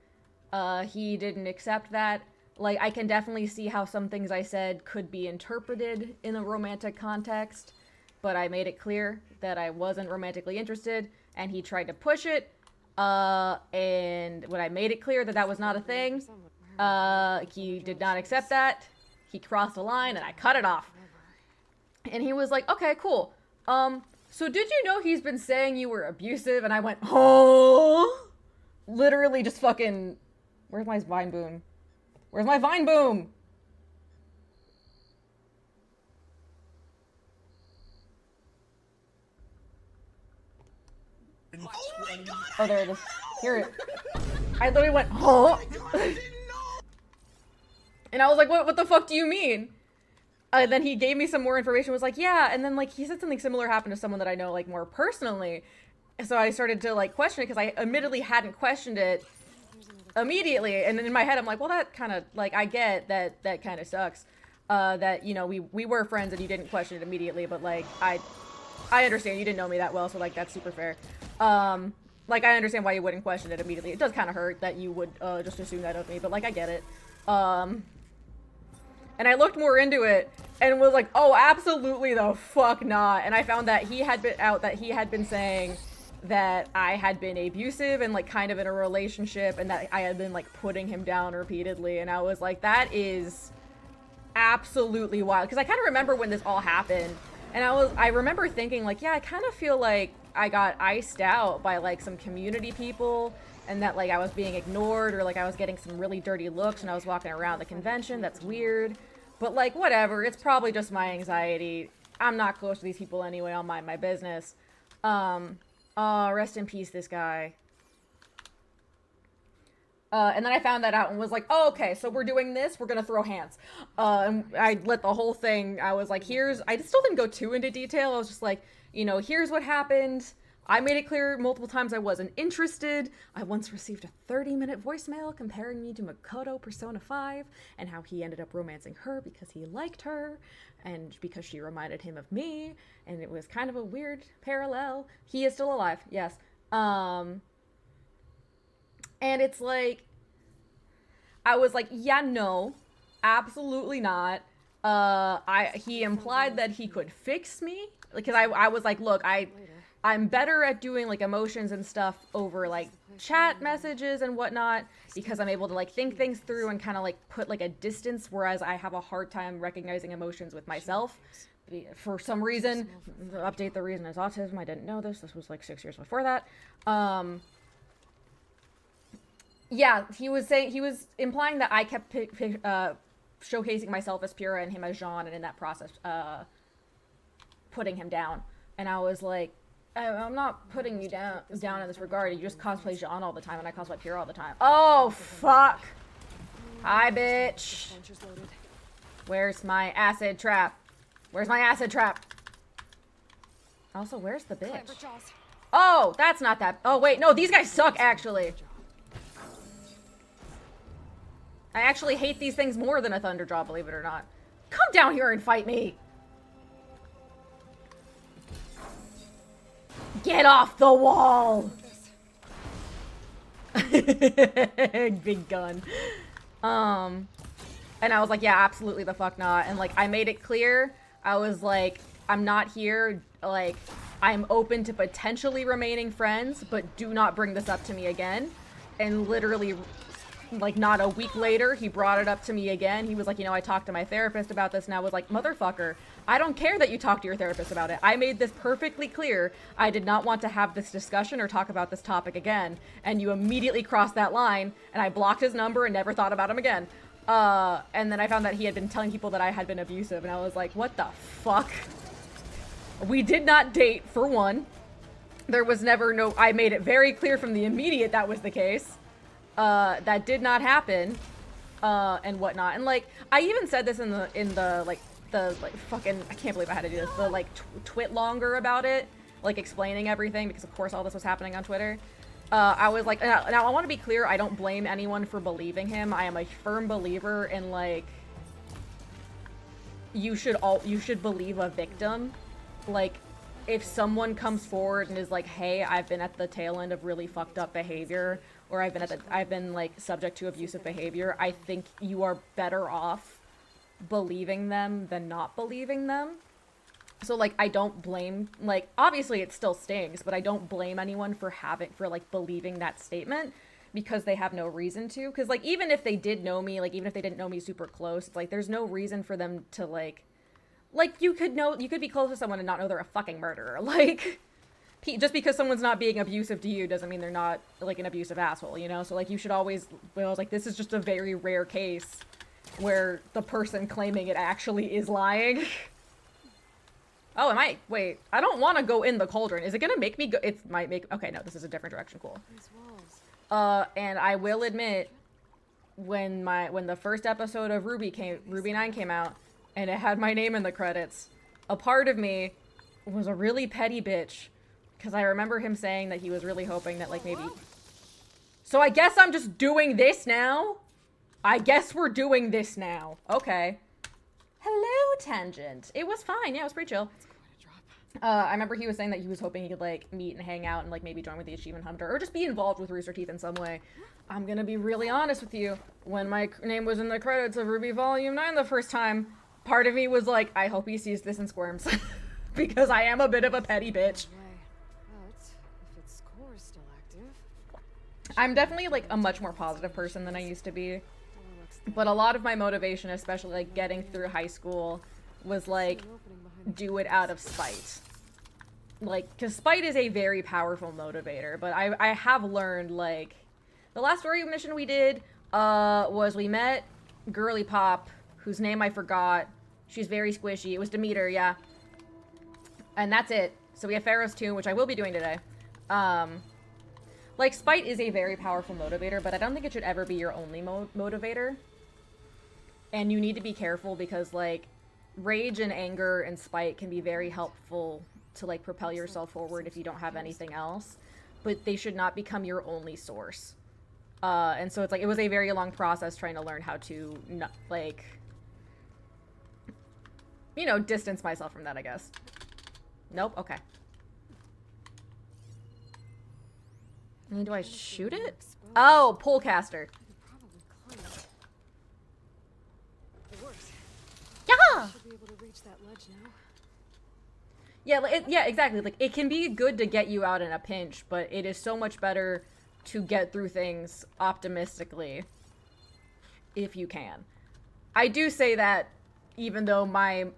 He didn't accept that. Like, I can definitely see how some things I said could be interpreted in a romantic context, but I made it clear that I wasn't romantically interested, and he tried to push it, and when I made it clear that that was not a thing, he did not accept that. He crossed a line, and I cut it off. And he was like, okay, cool. So did you know he's been saying you were abusive? And I went, oh, literally just fucking, where's my vine boom? Where's my vine boom? Oh, there it is. Hear it. I literally went, huh? And I was like, what the fuck do you mean? Then he gave me some more information, was like, yeah, and then, like, he said something similar happened to someone that I know, like, more personally. So I started to, like, question it, because I admittedly hadn't questioned it immediately, and then in my head, I'm like, well, that kind of, like, I get that kind of sucks, that, you know, we were friends and you didn't question it immediately, but, like, I understand you didn't know me that well, so, like, that's super fair. Like, I understand why you wouldn't question it immediately. It does kind of hurt that you would, just assume that of me, but, like, I get it. And I looked more into it and was like, oh, absolutely the fuck not. And I found that he had been saying that I had been abusive and like kind of in a relationship, and that I had been like putting him down repeatedly. And I was like, that is absolutely wild. Because I kind of remember when this all happened, and I remember thinking like, yeah, I kind of feel like I got iced out by like some community people, and that like I was being ignored, or like I was getting some really dirty looks when I was walking around the convention. That's weird. But like, whatever, it's probably just my anxiety. I'm not close to these people anyway, I'll mind my business. Rest in peace, this guy. And then I found that out and was like, oh, okay, so we're doing this, we're gonna throw hands. And I let the whole thing, I was like, I still didn't go too into detail, I was just like, you know, here's what happened. I made it clear multiple times I wasn't interested. I once received a 30-minute voicemail comparing me to Makoto Persona 5 and how he ended up romancing her because he liked her and because she reminded him of me, and it was kind of a weird parallel. He is still alive, yes. And it's like, I was like, yeah, no, absolutely not. He implied that he could fix me, because I was like, look, I'm better at doing like emotions and stuff over like chat messages and whatnot, because I'm able to like think things through and kind of like put like a distance, whereas I have a hard time recognizing emotions with myself. For some reason, update, the reason is autism. I didn't know this. This was like 6 years before that. Yeah, he was implying that I kept showcasing myself as Pyrrha and him as Jean, and in that process, putting him down. And I was like, I'm not putting you down in this regard. You just cosplay Jean all the time, and I cosplay Pyrrha all the time. Oh, fuck. Hi, bitch. Where's my acid trap? Where's my acid trap? Also, where's the bitch? Clamber jaws. Oh, that's not that. Oh, wait. No, these guys suck, actually. I actually hate these things more than a Thunderjaw, believe it or not. Come down here and fight me. Get off the wall. Big gun. And I was like, yeah, absolutely the fuck not. And like, I made it clear. I was like, I'm not here. Like, I'm open to potentially remaining friends, but do not bring this up to me again. And literally, like, not a week later, he brought it up to me again. He was like, you know, I talked to my therapist about this, and I was like, motherfucker, I don't care that you talked to your therapist about it. I made this perfectly clear. I did not want to have this discussion or talk about this topic again. And you immediately crossed that line, and I blocked his number and never thought about him again. And then I found that he had been telling people that I had been abusive, and I was like, what the fuck? We did not date, for one. There was never no... I made it very clear from the immediate that was the case. That did not happen, and whatnot. And, like, I even said this in the fucking... I can't believe I had to do this. The, like, twit longer about it. Like, explaining everything, because, of course, all this was happening on Twitter. I was like... Now, I want to be clear, I don't blame anyone for believing him. I am a firm believer in, like... You should believe a victim. Like, if someone comes forward and is like, hey, I've been at the tail end of really fucked up behavior, or I've been like subject to abusive behavior, I think you are better off believing them than not believing them. So like, I don't blame, like, obviously it still stings, but I don't blame anyone for like believing that statement, because they have no reason to. Because like, even if they did know me, like even if they didn't know me super close, it's like there's no reason for them to like you could be close to someone and not know they're a fucking murderer. Like, just because someone's not being abusive to you doesn't mean they're not, like, an abusive asshole, you know? So, like, you should always, well, I was like, this is just a very rare case where the person claiming it actually is lying. Oh, wait, I don't want to go in the cauldron. Is it gonna make me go, it might make, okay, no, this is a different direction, cool. These walls. And I will admit, when the first episode of Ruby 9 came out, and it had my name in the credits, a part of me was a really petty bitch, because I remember him saying that he was really hoping that, like, maybe... So I guess I'm just doing this now? I guess we're doing this now. Okay. Hello, Tangent. It was fine. Yeah, it was pretty chill. I remember he was saying that he was hoping he could, like, meet and hang out and, like, maybe join with the Achievement Hunter, or just be involved with Rooster Teeth in some way. I'm gonna be really honest with you. When my name was in the credits of Ruby Volume 9 the first time, part of me was like, I hope he sees this and squirms. Because I am a bit of a petty bitch. But if its core is still active, I'm definitely, like, a much more positive person than I used to be. But a lot of my motivation, especially, like, getting through high school, was, like, do it out of spite. Like, because spite is a very powerful motivator. But I have learned, like, the last story mission we did, was we met Girly Pop, whose name I forgot. She's very squishy. It was Demeter, yeah. And that's it. So we have Faro's Tomb, which I will be doing today. Like, spite is a very powerful motivator, but I don't think it should ever be your only motivator. And you need to be careful because, like, rage and anger and spite can be very helpful to, like, propel yourself forward if you don't have anything else. But they should not become your only source. And so it's like, it was a very long process trying to learn how to, like, you know, distance myself from that, I guess. Nope, okay. I mean, do I shoot it? Oh, Polecaster. it works. Yeah! Should be able to reach that ledge now. Yeah, yeah, exactly. Like, it can be good to get you out in a pinch, but it is so much better to get through things optimistically if you can. I do say that even though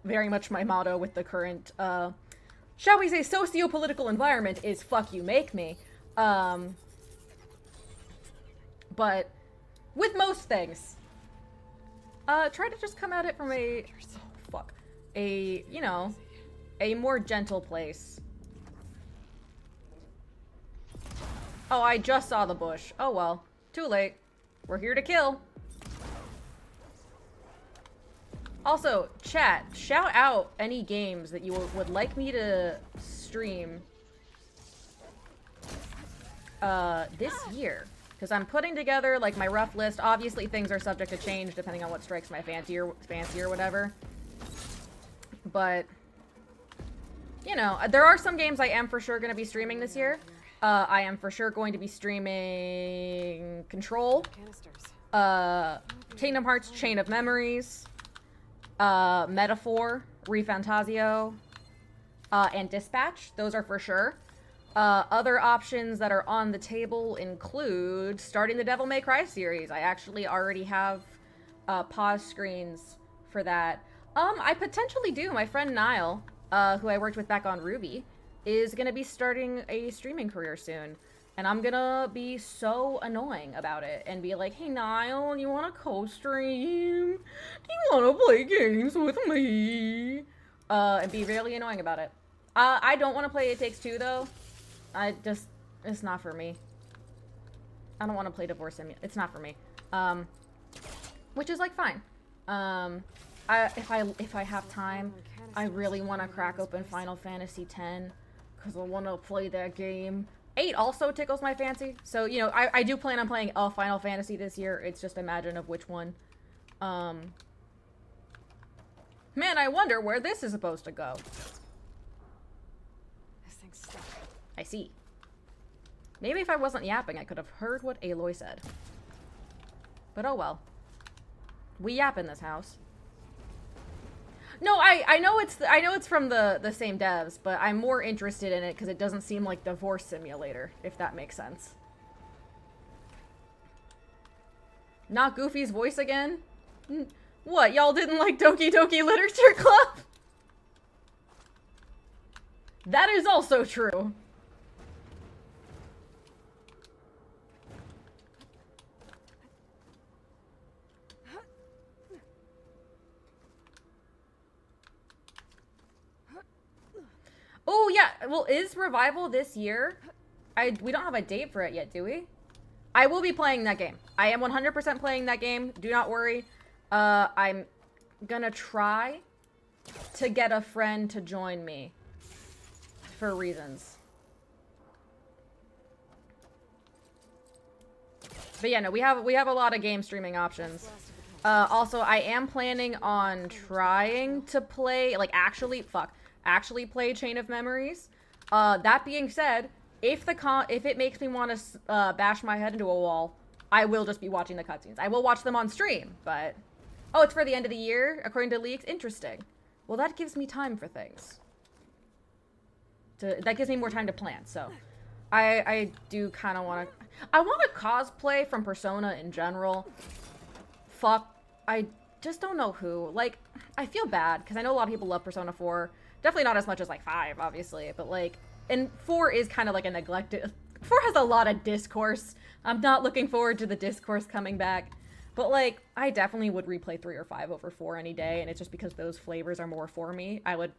very much my motto with the current, shall we say, socio-political environment is fuck you, make me. But with most things, try to just come at it from you know, a more gentle place. Oh, I just saw the bush. Oh well, too late. We're here to kill. Also, chat, shout out any games that you would like me to stream this year. Because I'm putting together, like, my rough list. Obviously, things are subject to change depending on what strikes my fancy or whatever. But, you know, there are some games I am for sure going to be streaming this year. I am for sure going to be streaming Control, Kingdom Hearts Chain of Memories, Metaphor, ReFantazio, and Dispatch. Those are for sure. Other options that are on the table include starting the Devil May Cry series. I actually already have pause screens for that. I potentially do. My friend Niall, who I worked with back on Ruby, is going to be starting a streaming career soon. And I'm going to be so annoying about it and be like, hey, Niall, you want to co-stream? Do you want to play games with me? And be really annoying about it. I don't want to play It Takes Two, though. It's not for me. I don't want to play Divorce Simulator. It's not for me. Which is, like, fine. If I have time, I really want to crack open Final Fantasy X, because I want to play that game. 8 also tickles my fancy. So, you know, I do plan on playing a Final Fantasy this year. It's just a matter of which one. Man, I wonder where this is supposed to go. This thing's stuck. I see. Maybe if I wasn't yapping, I could have heard what Aloy said. But oh well. We yap in this house. No, I know it's from the same devs, but I'm more interested in it because it doesn't seem like Divorce Simulator, if that makes sense. Not Goofy's voice again? What, y'all didn't like Doki Doki Literature Club? That is also true. Oh, yeah. Well, is Revival this year? We don't have a date for it yet, do we? I will be playing that game. I am 100% playing that game. Do not worry. I'm gonna try to get a friend to join me for reasons. But yeah, no, we have a lot of game streaming options. Also, I am planning on trying to play, like, actually play Chain of Memories. That being said, if it makes me want to bash my head into a wall, I will just be watching the cutscenes. I will watch them on stream, but... Oh, it's for the end of the year, according to leaks? Interesting. Well, that gives me time for things. That gives me more time to plan, so... I do kind of want to... I want to cosplay from Persona in general. Fuck. I just don't know who. Like, I feel bad, because I know a lot of people love Persona 4. Definitely not as much as, like, 5, obviously, but, like... And 4 is kind of, like, a neglected... 4 has a lot of discourse. I'm not looking forward to the discourse coming back. But, like, I definitely would replay 3 or 5 over 4 any day, and it's just because those flavors are more for me. I would...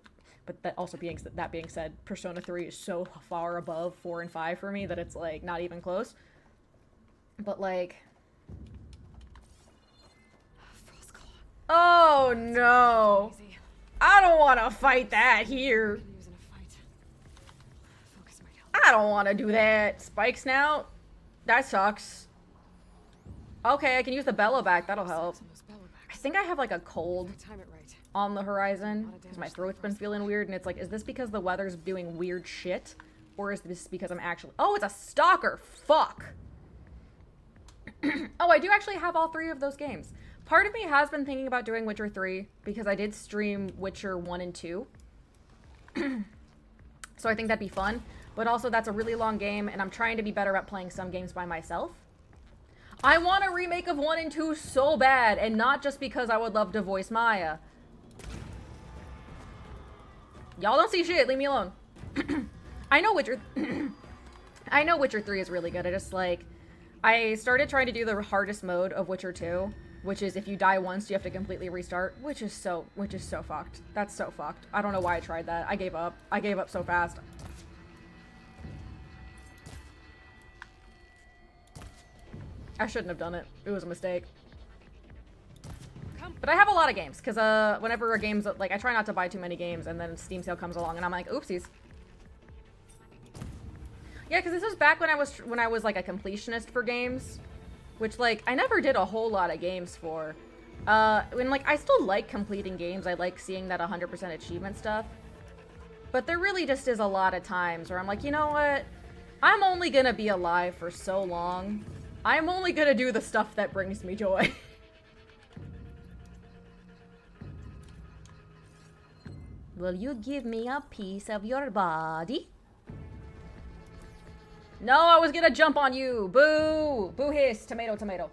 But that being said, Persona 3 is so far above 4 and 5 for me that it's, like, not even close. But, like... Oh, no! I don't want to fight that here! I don't want to do that. Spikes now? That sucks. Okay, I can use the bellow back. That'll help. I think I have, like, a cold on the horizon because my throat's been feeling weird, and it's like, is this because the weather's doing weird shit? Or is this because I'm actually... Oh, it's a stalker! Fuck! Oh, I do actually have all 3 of those games. Part of me has been thinking about doing Witcher 3 because I did stream Witcher 1 and 2. So I think that'd be fun. But also, that's a really long game, and I'm trying to be better at playing some games by myself. I want a remake of 1 and 2 so bad, and not just because I would love to voice Maya. Y'all don't see shit, leave me alone. I know Witcher... I know Witcher 3 is really good. I just, like... I started trying to do the hardest mode of Witcher 2, which is if you die once, you have to completely restart, which is so fucked. That's so fucked. I don't know why I tried that. I gave up. I gave up so fast. I shouldn't have done it. It was a mistake. But I have a lot of games, because whenever a game's, like, I try not to buy too many games, and then Steam sale comes along, and I'm like, oopsies. Yeah, because this was back when I was like a completionist for games, which like I never did a whole lot of games for. When like I still like completing games, I like seeing that 100% achievement stuff. But there really just is a lot of times where I'm like, you know what? I'm only gonna be alive for so long. I'm only gonna do the stuff that brings me joy. Will you give me a piece of your body? No, I was gonna jump on you. Boo! Boo hiss. Tomato, tomato.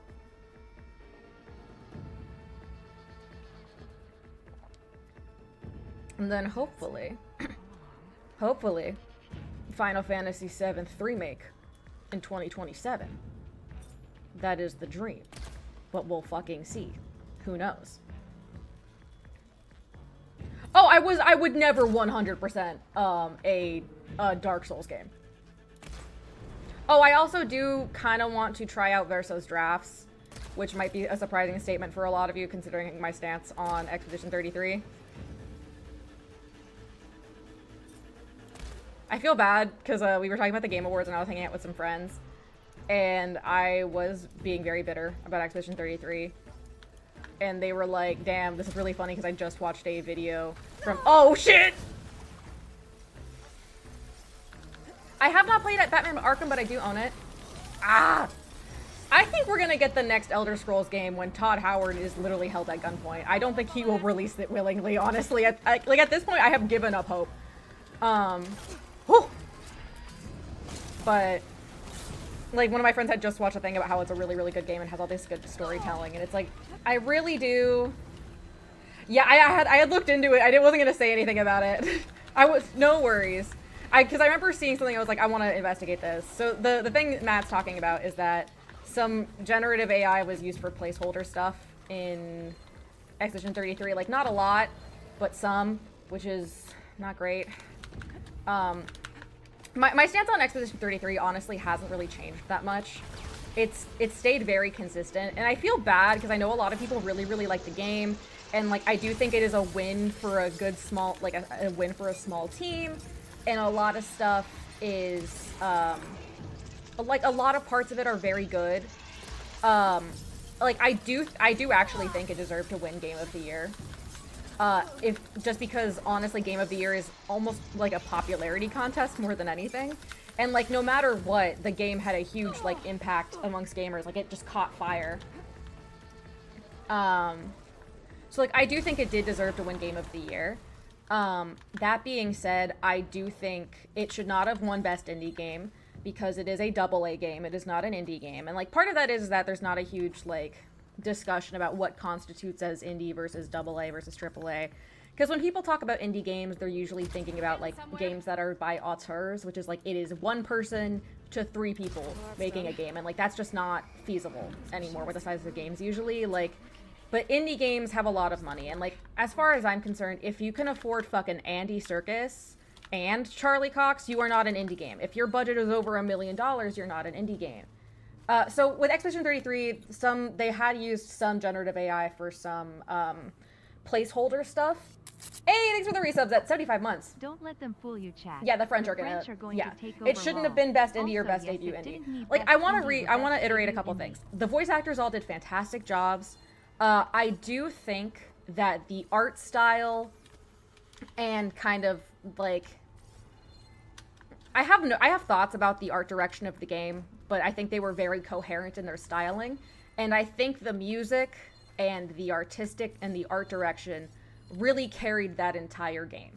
And then hopefully, hopefully, Final Fantasy VII Remake in 2027. That is the dream. But we'll fucking see. Who knows? Oh, I would never 100% a Dark Souls game. Oh, I also do kind of want to try out Verso's Drafts, which might be a surprising statement for a lot of you considering my stance on Expedition 33. I feel bad because we were talking about the Game Awards and I was hanging out with some friends and I was being very bitter about Expedition 33. And they were like, damn, this is really funny because I just watched a video from- Oh, shit! I have not played at Batman Arkham, but I do own it. Ah! I think we're gonna get the next Elder Scrolls game when Todd Howard is literally held at gunpoint. I don't think he will release it willingly, honestly. Like, at this point, I have given up hope. Whew. But, like, one of my friends had just watched a thing about how it's a really, really good game and has all this good storytelling, and it's like, I really do... Yeah, I had looked into it. I wasn't gonna say anything about it. No worries. Because I remember seeing something, I was like, I want to investigate this. So the thing Matt's talking about is that some generative AI was used for placeholder stuff in Expedition 33. Like, not a lot, but some, which is not great. My stance on Expedition 33 honestly hasn't really changed that much. It's stayed very consistent, and I feel bad because I know a lot of people really, really like the game, and like I do think it is a win for a good small, like a win for a small team, and a lot of stuff is like a lot of parts of it are very good. Like I do actually think it deserved to win Game of the Year. Just because honestly Game of the Year is almost like a popularity contest more than anything. And like no matter what, the game had a huge like impact amongst gamers. Like it just caught fire. So like I do think it did deserve to win Game of the Year. That being said, I do think it should not have won Best Indie Game because it is a AA game. It is not an indie game. And like part of that is that there's not a huge like discussion about what constitutes as indie versus AA versus AAA. Because when people talk about indie games, they're usually thinking about like games that are by auteurs, which is like it is one person to 3 people making a game, and like that's just not feasible anymore with the size of the games usually. Like, but indie games have a lot of money, and like as far as I'm concerned, if you can afford fucking Andy Serkis and Charlie Cox, you are not an indie game. If your budget is over $1 million, you're not an indie game. So with Expedition 33, they had used some generative AI for some placeholder stuff. Hey, thanks for the resubs at 75 months. Don't let them fool you, Chad. Yeah, the French are going yeah. to take over It shouldn't have been best indie or best yes, debut it indie. didn't need Like best I want indie to or I want best to iterate a debut couple indie. things. The voice actors all did fantastic jobs. I do think that the art style and kind of like I have thoughts about the art direction of the game, but I think they were very coherent in their styling, and I think the music and the artistic and the art direction really carried that entire game.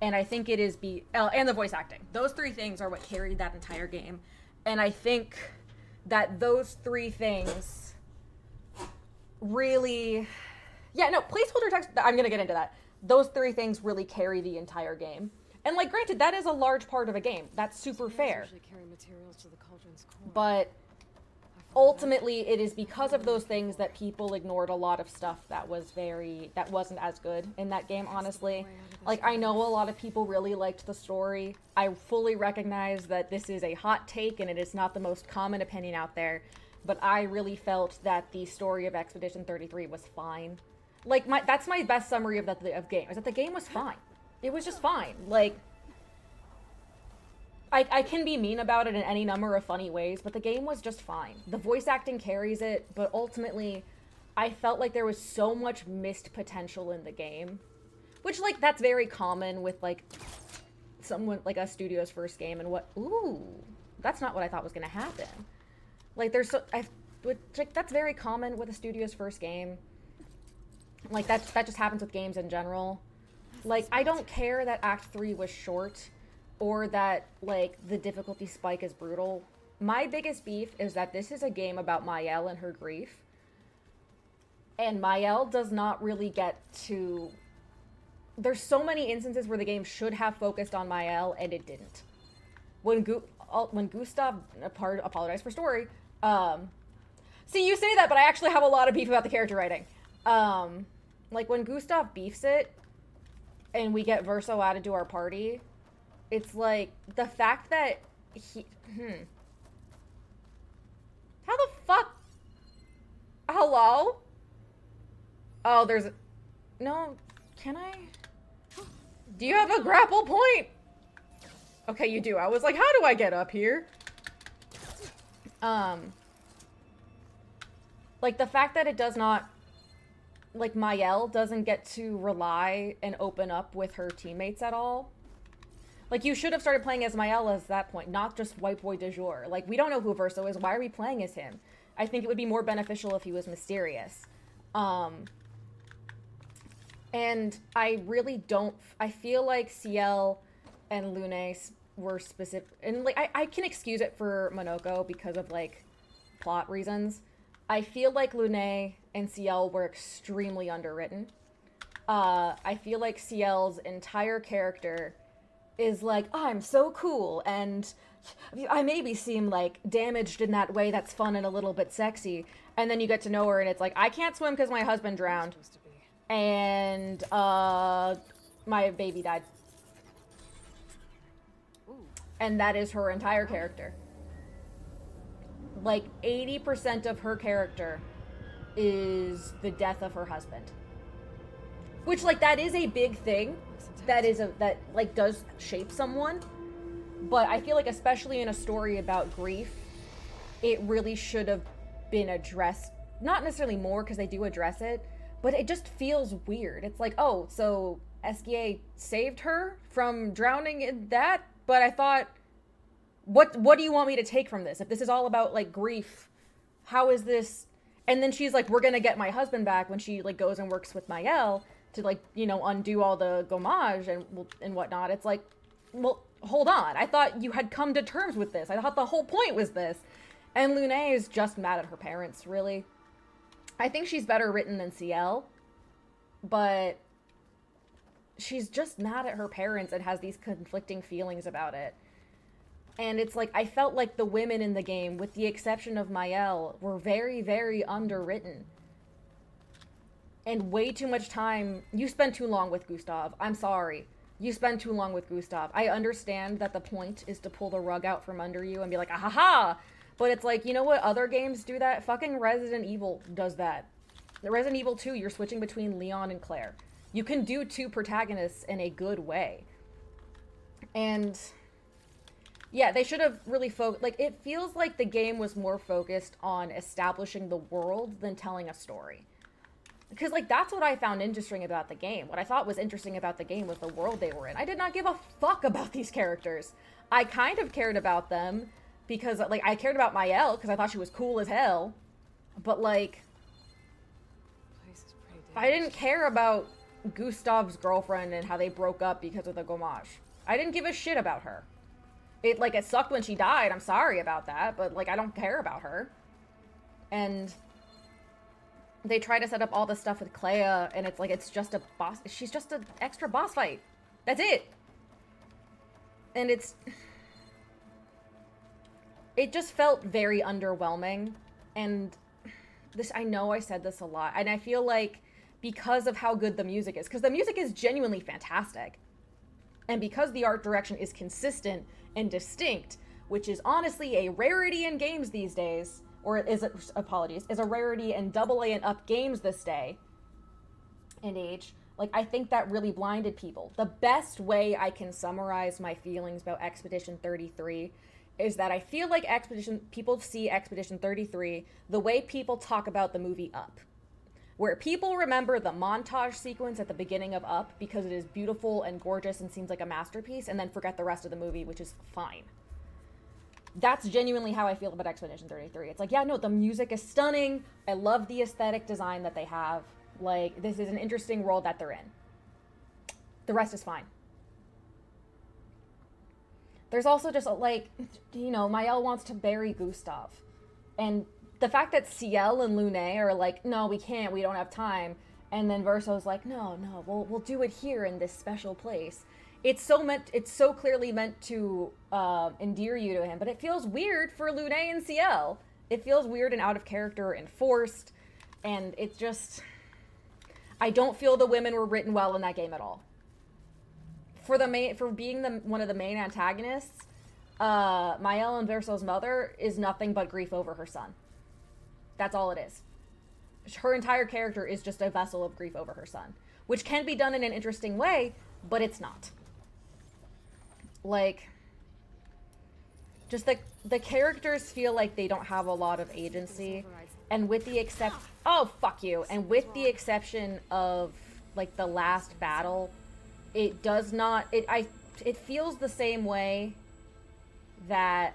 And I think it is and the voice acting. Those 3 things are what carried that entire game. And I think that those 3 things really, yeah, no, placeholder text, I'm gonna get into that. Those 3 things really carry the entire game. And like, granted, that is a large part of a game. That's super fair. Usually carry materials to the cauldron's core. But ultimately, it is because of those things that people ignored a lot of stuff that wasn't as good in that game, honestly. Like, I know a lot of people really liked the story. I fully recognize that this is a hot take and it is not the most common opinion out there, but I really felt that the story of Expedition 33 was fine. Like, that's my best summary of game, is that the game was fine. It was just fine. Like, I can be mean about it in any number of funny ways, but the game was just fine. The voice acting carries it, but ultimately, I felt like there was so much missed potential in the game. Which, like, that's very common with, like, someone, like, a studio's first game, and what, ooh, that's not what I thought was gonna happen. Like, that's very common with a studio's first game. Like, that just happens with games in general. Like, I don't care that Act 3 was short, or that, like, the difficulty spike is brutal. My biggest beef is that this is a game about Mael and her grief. And Mael does not really get to... There's so many instances where the game should have focused on Mael, and it didn't. When Gustav... Apologize for story. See, you say that, but I actually have a lot of beef about the character writing. Like, when Gustav beefs it, and we get Verso added to our party, it's like, the fact that he... How the fuck... Hello? Oh, there's... No, can I... Do you have a grapple point? Okay, you do. I was like, how do I get up here? Like, the fact that it does not... Like, Mael doesn't get to rely and open up with her teammates at all. Like, you should have started playing as Mael at that point, not just White Boy du jour. Like, we don't know who Verso is. Why are we playing as him? I think it would be more beneficial if he was mysterious. And I really don't... I feel like CL and Lune were specific... And, like, I can excuse it for Monoko because of, like, plot reasons. I feel like Lune and CL were extremely underwritten. I feel like CL's entire character is like, oh, I'm so cool, and I maybe seem, like, damaged in that way that's fun and a little bit sexy. And then you get to know her, and it's like, I can't swim because my husband drowned. And, my baby died. And that is her entire character. Like, 80% of her character is the death of her husband. Which, like, that is a big thing. That, like, does shape someone. But I feel like, especially in a story about grief, it really should have been addressed. Not necessarily more, because they do address it. But it just feels weird. It's like, oh, so SGA saved her from drowning in that? But I thought, what do you want me to take from this? If this is all about, like, grief, how is this? And then she's like, we're gonna get my husband back when she, like, goes and works with Mael to, like, you know, undo all the gommage and whatnot. It's like, well, hold on. I thought you had come to terms with this. I thought the whole point was this. And Lune is just mad at her parents, really. I think she's better written than CL, but she's just mad at her parents and has these conflicting feelings about it. And it's like, I felt like the women in the game, with the exception of Mael, were very, very underwritten. And way too much time. You spend too long with Gustav. I'm sorry. You spend too long with Gustav. I understand that the point is to pull the rug out from under you and be like, ah ha ha! But it's like, you know what other games do that? Fucking Resident Evil does that. The Resident Evil 2, you're switching between Leon and Claire. You can do two protagonists in a good way. And yeah, they should have really like, it feels like the game was more focused on establishing the world than telling a story. Because, like, that's what I found interesting about the game. What I thought was interesting about the game was the world they were in. I did not give a fuck about these characters. I kind of cared about them because, like, I cared about Mael because I thought she was cool as hell. But, like, I didn't care about Gustav's girlfriend and how they broke up because of the gommage. I didn't give a shit about her. It sucked when she died. I'm sorry about that, but, like, I don't care about her. And they try to set up all the stuff with Clea, and it's like, it's just a boss. She's just an extra boss fight. That's it. And it just felt very underwhelming. And this, I know I said this a lot, and I feel like because of how good the music is, because the music is genuinely fantastic, and because the art direction is consistent and distinct, which is honestly a rarity in games these days, or is a rarity in AA and up games this day and age. Like, I think that really blinded people. The best way I can summarize my feelings about Expedition 33 is that I feel like people see Expedition 33 the way people talk about the movie Up. Where people remember the montage sequence at the beginning of Up because it is beautiful and gorgeous and seems like a masterpiece, and then forget the rest of the movie, which is fine. That's genuinely how I feel about Expedition 33. It's like, yeah, no, the music is stunning. I love the aesthetic design that they have. Like, this is an interesting world that they're in. The rest is fine. There's also just, like, you know, Mael wants to bury Gustav. And the fact that Ciel and Lune are like, no, we can't, we don't have time. And then Verso's like, no, we'll do it here in this special place. It's so clearly meant to endear you to him, but it feels weird for Lune and Ciel. It feels weird and out of character and forced, and it's just... I don't feel the women were written well in that game at all. For being one of the main antagonists, Mael and Verso's mother is nothing but grief over her son. That's all it is. Her entire character is just a vessel of grief over her son, which can be done in an interesting way, but it's not. Like, just the characters feel like they don't have a lot of agency, and with the exception of, like, the last battle, it does not, it feels the same way that,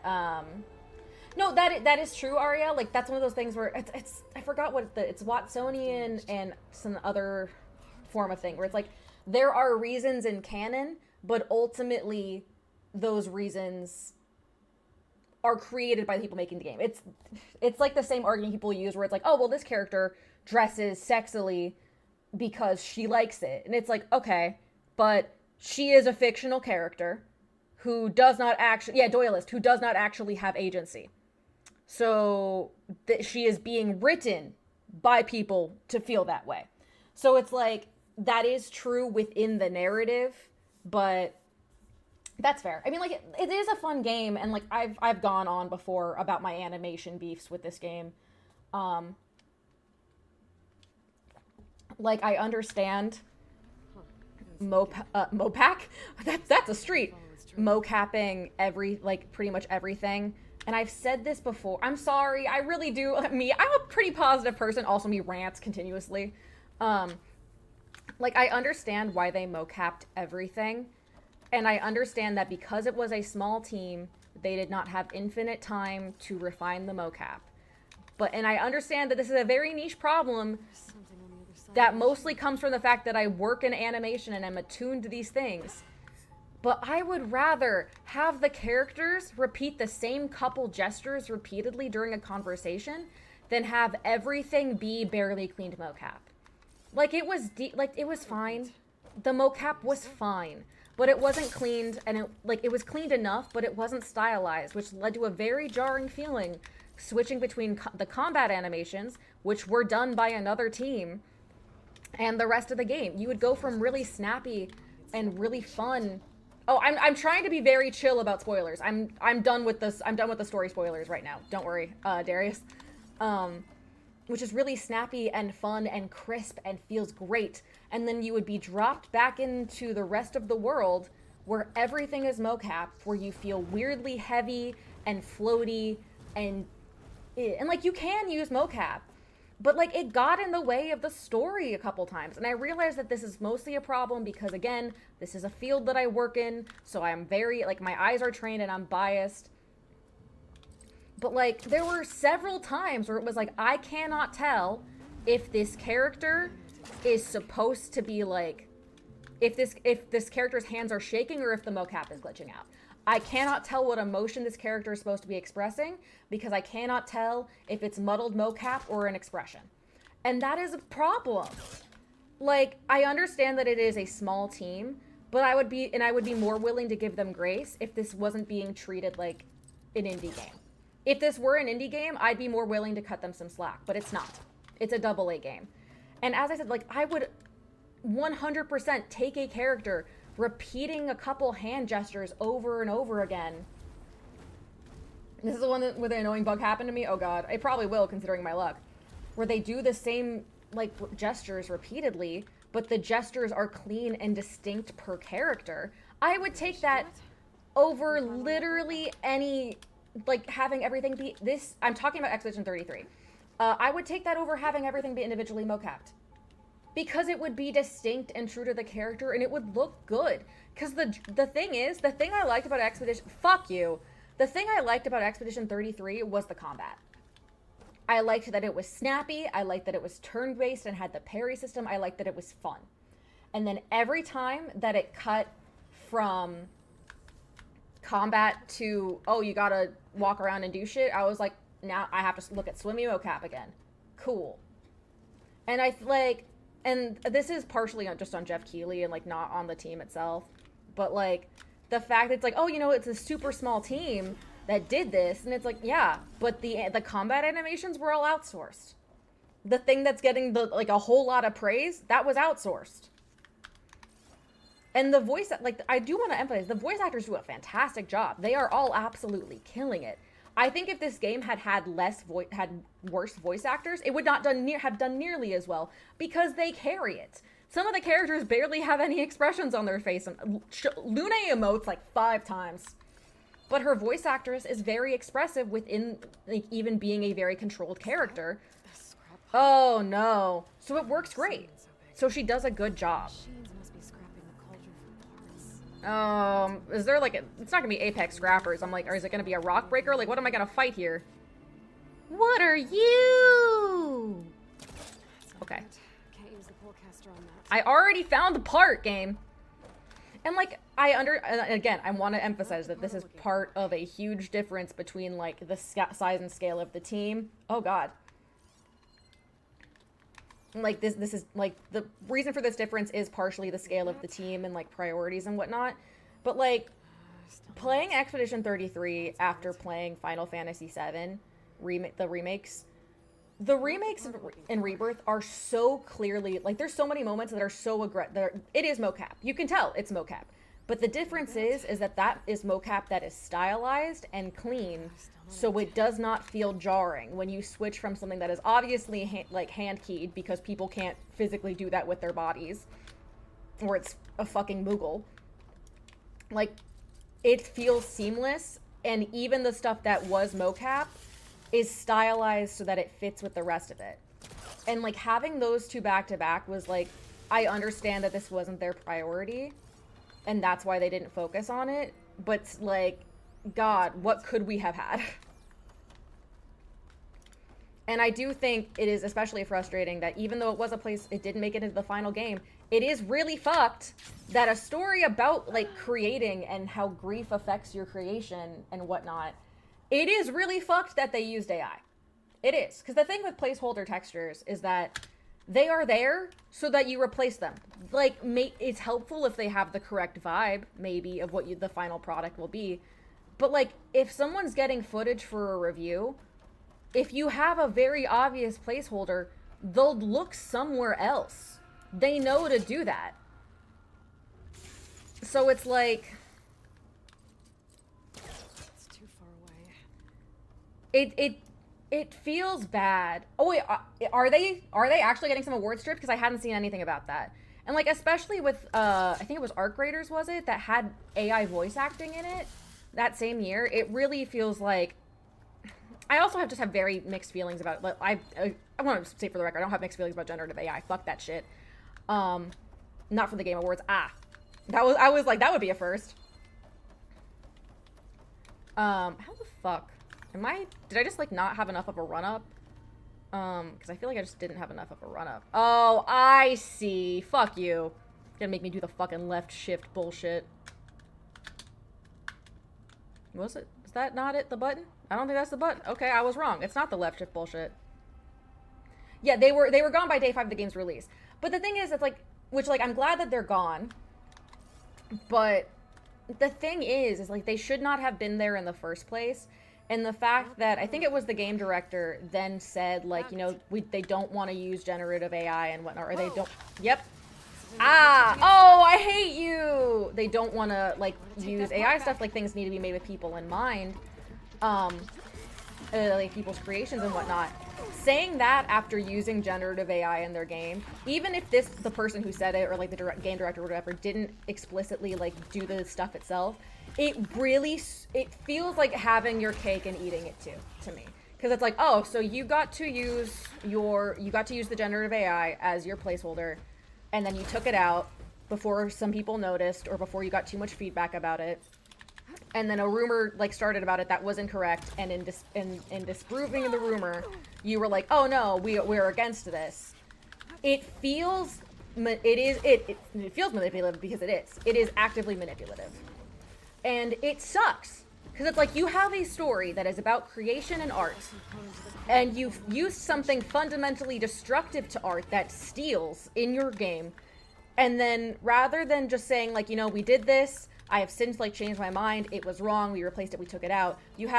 no, that is true, Arya. Like, that's one of those things where it's I forgot what it's Watsonian and some other form of thing, where it's like, there are reasons in canon, but ultimately those reasons are created by the people making the game. It's like the same argument people use where it's like, oh, well, this character dresses sexily because she likes it. And it's like, okay, but she is a fictional character who does not actually, Doyleist, who does not actually have agency. So she is being written by people to feel that way. So it's like, that is true within the narrative, but that's fair. I mean, like, it is a fun game, and, like, I've gone on before about my animation beefs with this game. Like, I understand Mopac? That's a street. Mocapping pretty much everything. And I've said this before. I'm sorry. I really do. I'm a pretty positive person. Also, me rants continuously. Like, I understand why they mocapped everything. And I understand that because it was a small team, they did not have infinite time to refine the mocap. And I understand that this is a very niche problem that mostly comes from the fact that I work in animation and I'm attuned to these things. But I would rather have the characters repeat the same couple gestures repeatedly during a conversation than have everything be barely cleaned mocap. Like, it was fine. The mocap was fine. But it wasn't cleaned, and it was cleaned enough, but it wasn't stylized, which led to a very jarring feeling switching between the combat animations, which were done by another team, and the rest of the game. You would go from really snappy and really fun. Oh, I'm trying to be very chill about spoilers. I'm done with this. I'm done with the story spoilers right now. Don't worry, Darius. Which is really snappy and fun and crisp and feels great. And then you would be dropped back into the rest of the world where everything is mocap, where you feel weirdly heavy and floaty and like, you can use mocap, but, like, it got in the way of the story a couple times. And I realized that this is mostly a problem because, again, this is a field that I work in, so I'm very, like, my eyes are trained and I'm biased. But, like, there were several times where it was like, I cannot tell if this character is supposed to be, like, if this character's hands are shaking or if the mocap is glitching out. I cannot tell what emotion this character is supposed to be expressing because I cannot tell if it's muddled mocap or an expression. And that is a problem. Like, I understand that it is a small team, but I would be more willing to give them grace if this wasn't being treated like an indie game. If this were an indie game, I'd be more willing to cut them some slack, but it's not. It's a AA game. And as I said, like, I would 100% take a character repeating a couple hand gestures over and over again. This is the one where the annoying bug happened to me. Oh god, it probably will, considering my luck. Where they do the same, like, gestures repeatedly, but the gestures are clean and distinct per character, I would take that over literally any, like, having everything be this. I'm talking about Expedition 33. I would take that over having everything be individually mocapped. Because it would be distinct and true to the character, and it would look good. Because the thing is, the thing I liked about Expedition... Fuck you. The thing I liked about Expedition 33 was the combat. I liked that it was snappy. I liked that it was turn-based and had the parry system. I liked that it was fun. And then every time that it cut from combat to, oh, you gotta walk around and do shit, I was like, now I have to look at Swimmy Mocap again. Cool. And I, like... And this is partially just on Jeff Keighley and, like, not on the team itself. But, like, the fact that it's like, oh, you know, it's a super small team that did this. And it's like, yeah, but the combat animations were all outsourced. The thing that's getting, like, a whole lot of praise, that was outsourced. And the voice, like, I do want to emphasize, the voice actors do a fantastic job. They are all absolutely killing it. I think if this game had worse voice actors, it would not have done nearly as well because they carry it. Some of the characters barely have any expressions on their face. And Luna emotes like 5 times, but her voice actress is very expressive within, like, even being a very controlled character. Oh no! So it works great. So she does a good job. Is there like it's not gonna be Apex Scrappers. I'm like, or is it gonna be a Rock Breaker? Like, what am I gonna fight here? What are you? Okay. Can't use the pullcaster on that. I already found the part, game. And like, again, I want to emphasize that this is part of a huge difference between like the size and scale of the team. Oh god. Like this is like the reason for this difference is partially the scale of the team and like priorities and whatnot, but like playing Expedition 33 after playing Final Fantasy VII the remakes in Rebirth are so clearly, like, there's so many moments that are so aggressive. It is mocap, you can tell it's mocap, but the difference is that is mocap that is stylized and clean, so it does not feel jarring when you switch from something that is obviously hand keyed because people can't physically do that with their bodies, or it's a fucking Moogle. Like, it feels seamless, and even the stuff that was mocap is stylized so that it fits with the rest of it. And like having those two back to back was like, I understand that this wasn't their priority, and that's why they didn't focus on it, but like, God, what could we have had? And I do think it is especially frustrating that even though it didn't make it into the final game, it is really fucked that a story about like creating and how grief affects your creation and whatnot, it is really fucked that they used AI. It is. Because the thing with placeholder textures is that they are there so that you replace them. Like, it's helpful if they have the correct vibe, maybe, of what the final product will be. But, like, if someone's getting footage for a review, if you have a very obvious placeholder, they'll look somewhere else. They know to do that. So it's like... It's too far away. It feels bad. Oh wait, are they actually getting some award stripped? Because I hadn't seen anything about that. And like, especially with I think it was Arc Raiders, was it, that had AI voice acting in it that same year. It really feels like. I also have very mixed feelings about it. I want to say for the record, I don't have mixed feelings about generative AI. Fuck that shit. Not for the Game Awards. I was like, that would be a first. How the fuck? Did I just, like, not have enough of a run-up? Because I feel like I just didn't have enough of a run-up. Oh, I see. Fuck you. Gonna make me do the fucking left shift bullshit. Was it? Is that not it, the button? I don't think that's the button. Okay, I was wrong. It's not the left shift bullshit. Yeah, they were gone by day 5 of the game's release. But the thing is, it's like, I'm glad that they're gone. But the thing is like, they should not have been there in the first place. And the fact that, I think it was the game director then said, like, you know, they don't want to use generative AI and whatnot, or they don't, yep. Oh, I hate you! They don't want to, like, use AI stuff, like, things need to be made with people in mind. like people's creations and whatnot. Saying that after using generative AI in their game, even if the person who said it or like the game director or whatever didn't explicitly like do the stuff itself, it feels like having your cake and eating it too to me. Because it's like, oh, so you got to use the generative AI as your placeholder, and then you took it out before some people noticed or before you got too much feedback about it, and then a rumor like started about it that was incorrect, and in disproving the rumor, you were like, oh no, we're against this. It feels manipulative because it is. It is actively manipulative, and it sucks. Because it's like you have a story that is about creation and art, and you've used something fundamentally destructive to art that steals in your game, and then rather than just saying like, you know, we did this, I have since like changed my mind, it was wrong, we replaced it, we took it out, you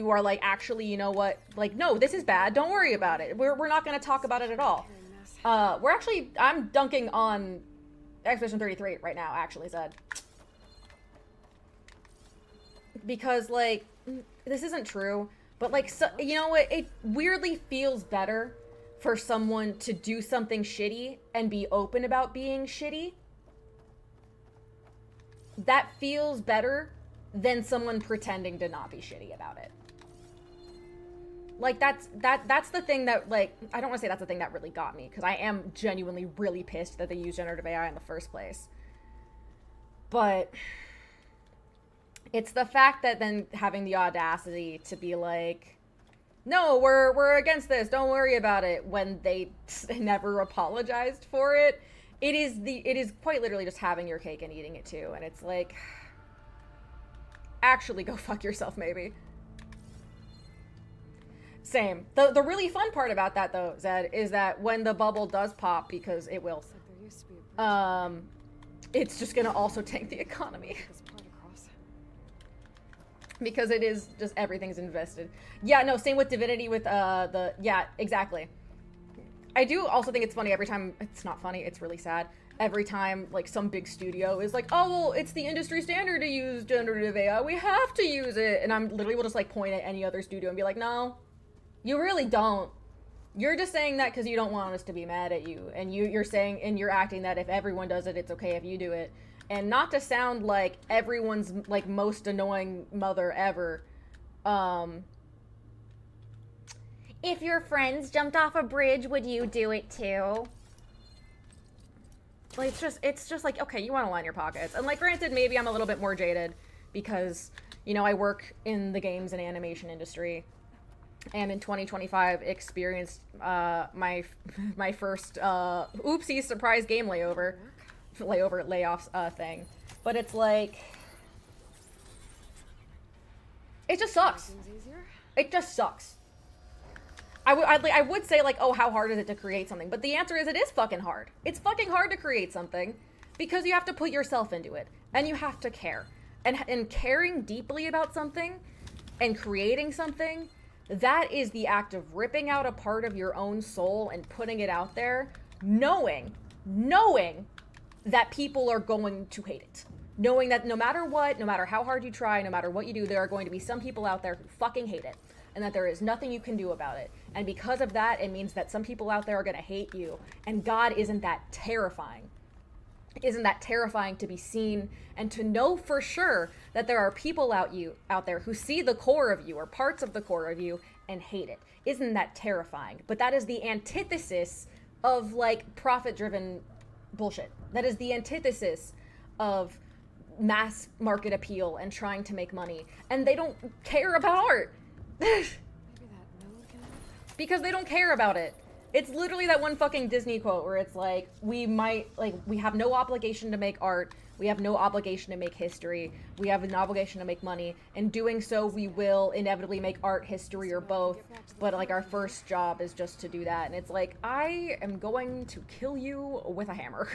are like, actually, you know what, like, no, this is bad, don't worry about it, we're not going to talk about it at all. I'm dunking on Expedition 33 right now, actually, Zed. Because, like, this isn't true, but, like, so, you know what, it weirdly feels better for someone to do something shitty and be open about being shitty. That feels better than someone pretending to not be shitty about it. Like, that's the thing that, like, I don't want to say that's the thing that really got me, because I am genuinely really pissed that they used generative AI in the first place. But it's the fact that then having the audacity to be like, no, we're against this, don't worry about it, when they never apologized for it. It is quite literally just having your cake and eating it too, and it's like, actually go fuck yourself, maybe. Same. The really fun part about that though, Zed, is that when the bubble does pop, because it will, it's just gonna also tank the economy. Because it is just, everything's invested. Yeah, no, same with Divinity with yeah, exactly. I do also think it's funny every time, it's not funny, it's really sad. Every time, like, some big studio is like, oh, well, it's the industry standard to use generative AI, we have to use it. And I'm literally will just, like, point at any other studio and be like, no, you really don't. You're just saying that because you don't want us to be mad at you. And you're saying, and you're acting that if everyone does it, it's okay if you do it. And not to sound like everyone's, like, most annoying mother ever, if your friends jumped off a bridge, would you do it too? Like, it's just like, okay, you want to line your pockets. And, like, granted, maybe I'm a little bit more jaded because, you know, I work in the games and animation industry, and in 2025 experienced my first oopsie surprise game layoffs thing. But it's like, it just sucks. It just sucks. I would say, like, oh, how hard is it to create something? But the answer is, it is fucking hard. It's fucking hard to create something because you have to put yourself into it and you have to care. And caring deeply about something and creating something, that is the act of ripping out a part of your own soul and putting it out there, knowing that people are going to hate it. Knowing that no matter what, no matter how hard you try, no matter what you do, there are going to be some people out there who fucking hate it. And that there is nothing you can do about it. And because of that, it means that some people out there are going to hate you. And God, isn't that terrifying? Isn't that terrifying to be seen and to know for sure that there are people out there who see the core of you or parts of the core of you and hate it? Isn't that terrifying? But that is the antithesis of, like, profit-driven bullshit. That is the antithesis of mass market appeal and trying to make money. And they don't care about art. Because they don't care about it. It's literally that one fucking Disney quote where it's like, we have no obligation to make art, we have no obligation to make history, we have an obligation to make money. In doing so, we will inevitably make art, history, or both, but, like, our first job is just to do that. And it's like, I am going to kill you with a hammer.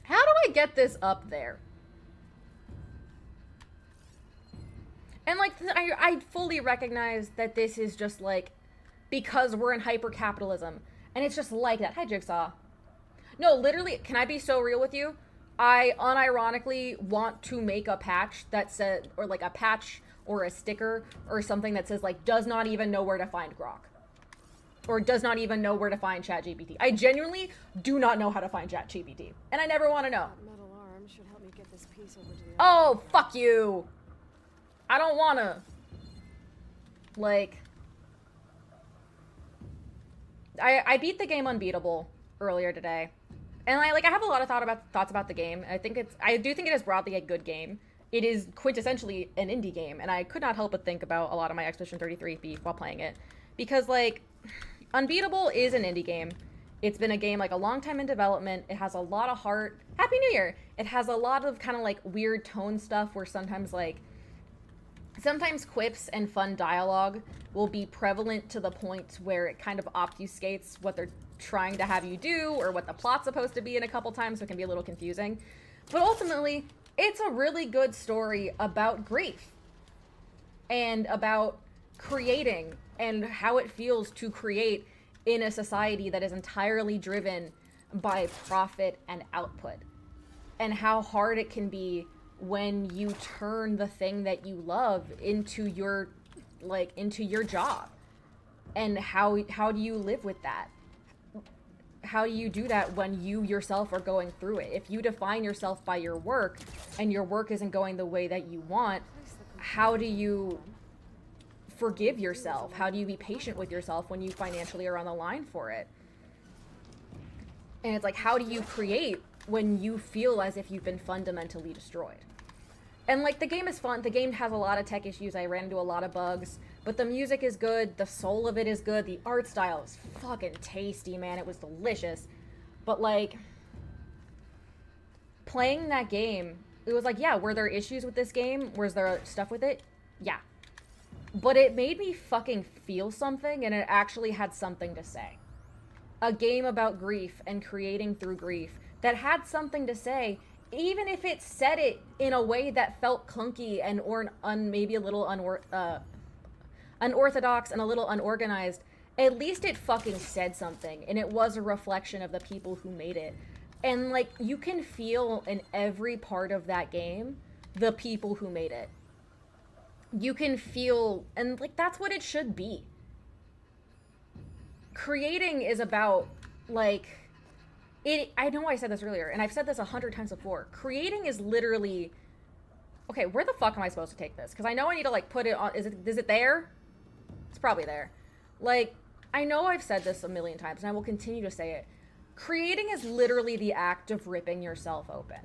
How do I get this up there? And, like, I fully recognize that this is just, like, because we're in hyper-capitalism. And it's just like that. Hi, Jigsaw. No, literally, can I be so real with you? I unironically want to make a patch that said, or, like, a patch or a sticker or something that says like does not even know where to find Grok. Or does not even know where to find ChatGPT. I genuinely do not know how to find ChatGPT. And I never want to know. That metal arm should help me get this piece over to the Oh, fuck you. I don't wanna. Like, I beat the game Unbeatable earlier today. And I have a lot of thoughts about the game. I do think it is broadly a good game. It is quintessentially an indie game, and I could not help but think about a lot of my Expedition 33 beef while playing it. Because, like, Unbeatable is an indie game. It's been a game, like, a long time in development. It has a lot of heart. Happy New Year! It has a lot of kind of, like, weird tone stuff where sometimes quips and fun dialogue will be prevalent to the point where it kind of obfuscates what they're trying to have you do or what the plot's supposed to be in a couple times, so it can be a little confusing. But ultimately, it's a really good story about grief and about creating and how it feels to create in a society that is entirely driven by profit and output, and how hard it can be when you turn the thing that you love into your job. And how do you live with that? How do you do that when you yourself are going through it? If you define yourself by your work and your work isn't going the way that you want, how do you forgive yourself? How do you be patient with yourself when you financially are on the line for it? And it's like, how do you create when you feel as if you've been fundamentally destroyed? And, like, the game is fun. The game has a lot of tech issues. I ran into a lot of bugs. But the music is good. The soul of it is good. The art style is fucking tasty, man. It was delicious. But, like, playing that game, it was like, yeah, were there issues with this game? Was there stuff with it? Yeah. But it made me fucking feel something, and it actually had something to say. A game about grief and creating through grief that had something to say, even if it said it in a way that felt clunky and maybe a little unorthodox and a little unorganized. At least it fucking said something, and it was a reflection of the people who made it. And, like, you can feel in every part of that game the people who made it. You can feel, and, like, that's what it should be. Creating is about, like, I know I said this earlier, and I've said this 100 times before. Creating is literally... Okay, where the fuck am I supposed to take this? Because I know I need to, like, put it on... Is it there? It's probably there. Like, I know I've said this a million times, and I will continue to say it. Creating is literally the act of ripping yourself open.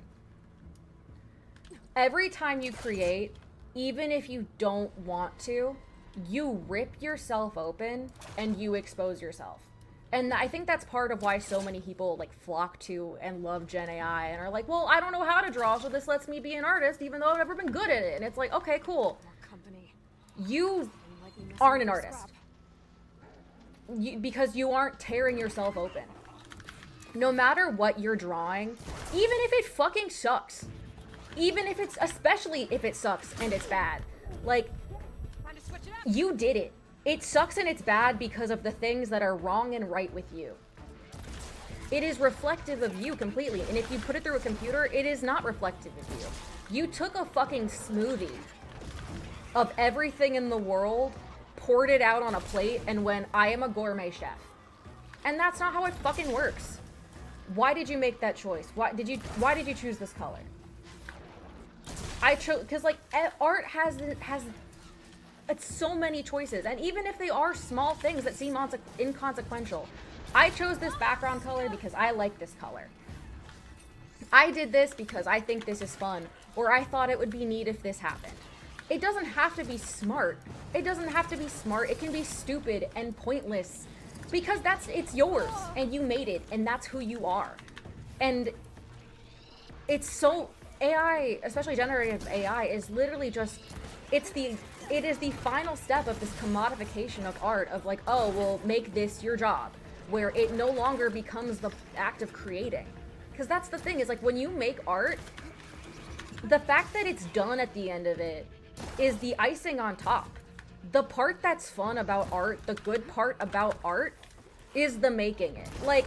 Every time you create, even if you don't want to, you rip yourself open and you expose yourself. And I think that's part of why so many people, like, flock to and love Gen AI and are like, well, I don't know how to draw, so this lets me be an artist even though I've never been good at it. And it's like, okay, cool. You aren't an artist. Because you aren't tearing yourself open. No matter what you're drawing, even if it fucking sucks, especially if it sucks and it's bad, like, you did it. It sucks and it's bad because of the things that are wrong and right with you. It is reflective of you completely, and if you put it through a computer, it is not reflective of you. You took a fucking smoothie of everything in the world, poured it out on a plate, and went, I am a gourmet chef. And that's not how it fucking works. Why did you make that choice? Why did you choose this color? I chose, because, like, art has it's so many choices, and even if they are small things that seem inconsequential, I chose this background color because I like this color. I did this because I think this is fun, or I thought it would be neat if this happened. It doesn't have to be smart. It doesn't have to be smart. It can be stupid and pointless, because it's yours, and you made it, and that's who you are. And it's so... AI, especially generative AI, is literally just... It is the final step of this commodification of art, of like, oh, well, make this your job, where it no longer becomes the act of creating. Because that's the thing, is like, when you make art, the fact that it's done at the end of it is the icing on top. The part that's fun about art, the good part about art, is the making it. Like,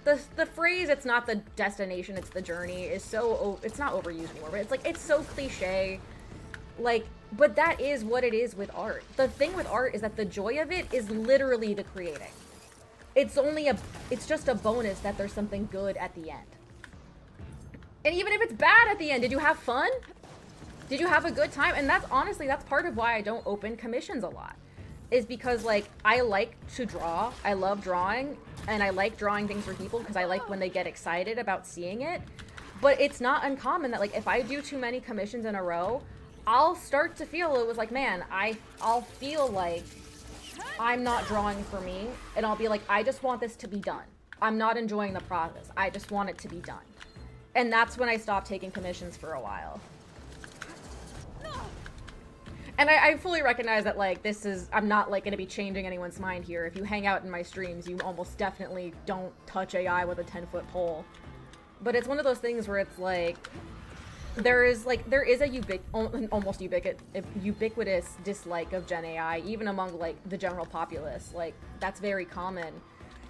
the phrase, it's not the destination, it's the journey, is so, it's not overused anymore, but it's like, it's so cliche. Like, But that is what it is with art. The thing with art is that the joy of it is literally the creating. It's just a bonus that there's something good at the end. And even if it's bad at the end, did you have fun? Did you have a good time? And that's honestly, that's part of why I don't open commissions a lot. Is because, like, I like to draw. I love drawing. And I like drawing things for people because I like when they get excited about seeing it. But it's not uncommon that, like, if I do too many commissions in a row, I'll start to feel it was like, man, I'll feel like I'm not drawing for me. And I'll be like, I just want this to be done. I'm not enjoying the process. I just want it to be done. And that's when I stopped taking commissions for a while. And I fully recognize that, like, I'm not, like, going to be changing anyone's mind here. If you hang out in my streams, you almost definitely don't touch AI with a 10-foot pole. But it's one of those things where it's, like, there is a almost ubiquitous dislike of Gen AI, even among, like, the general populace. Like, that's very common.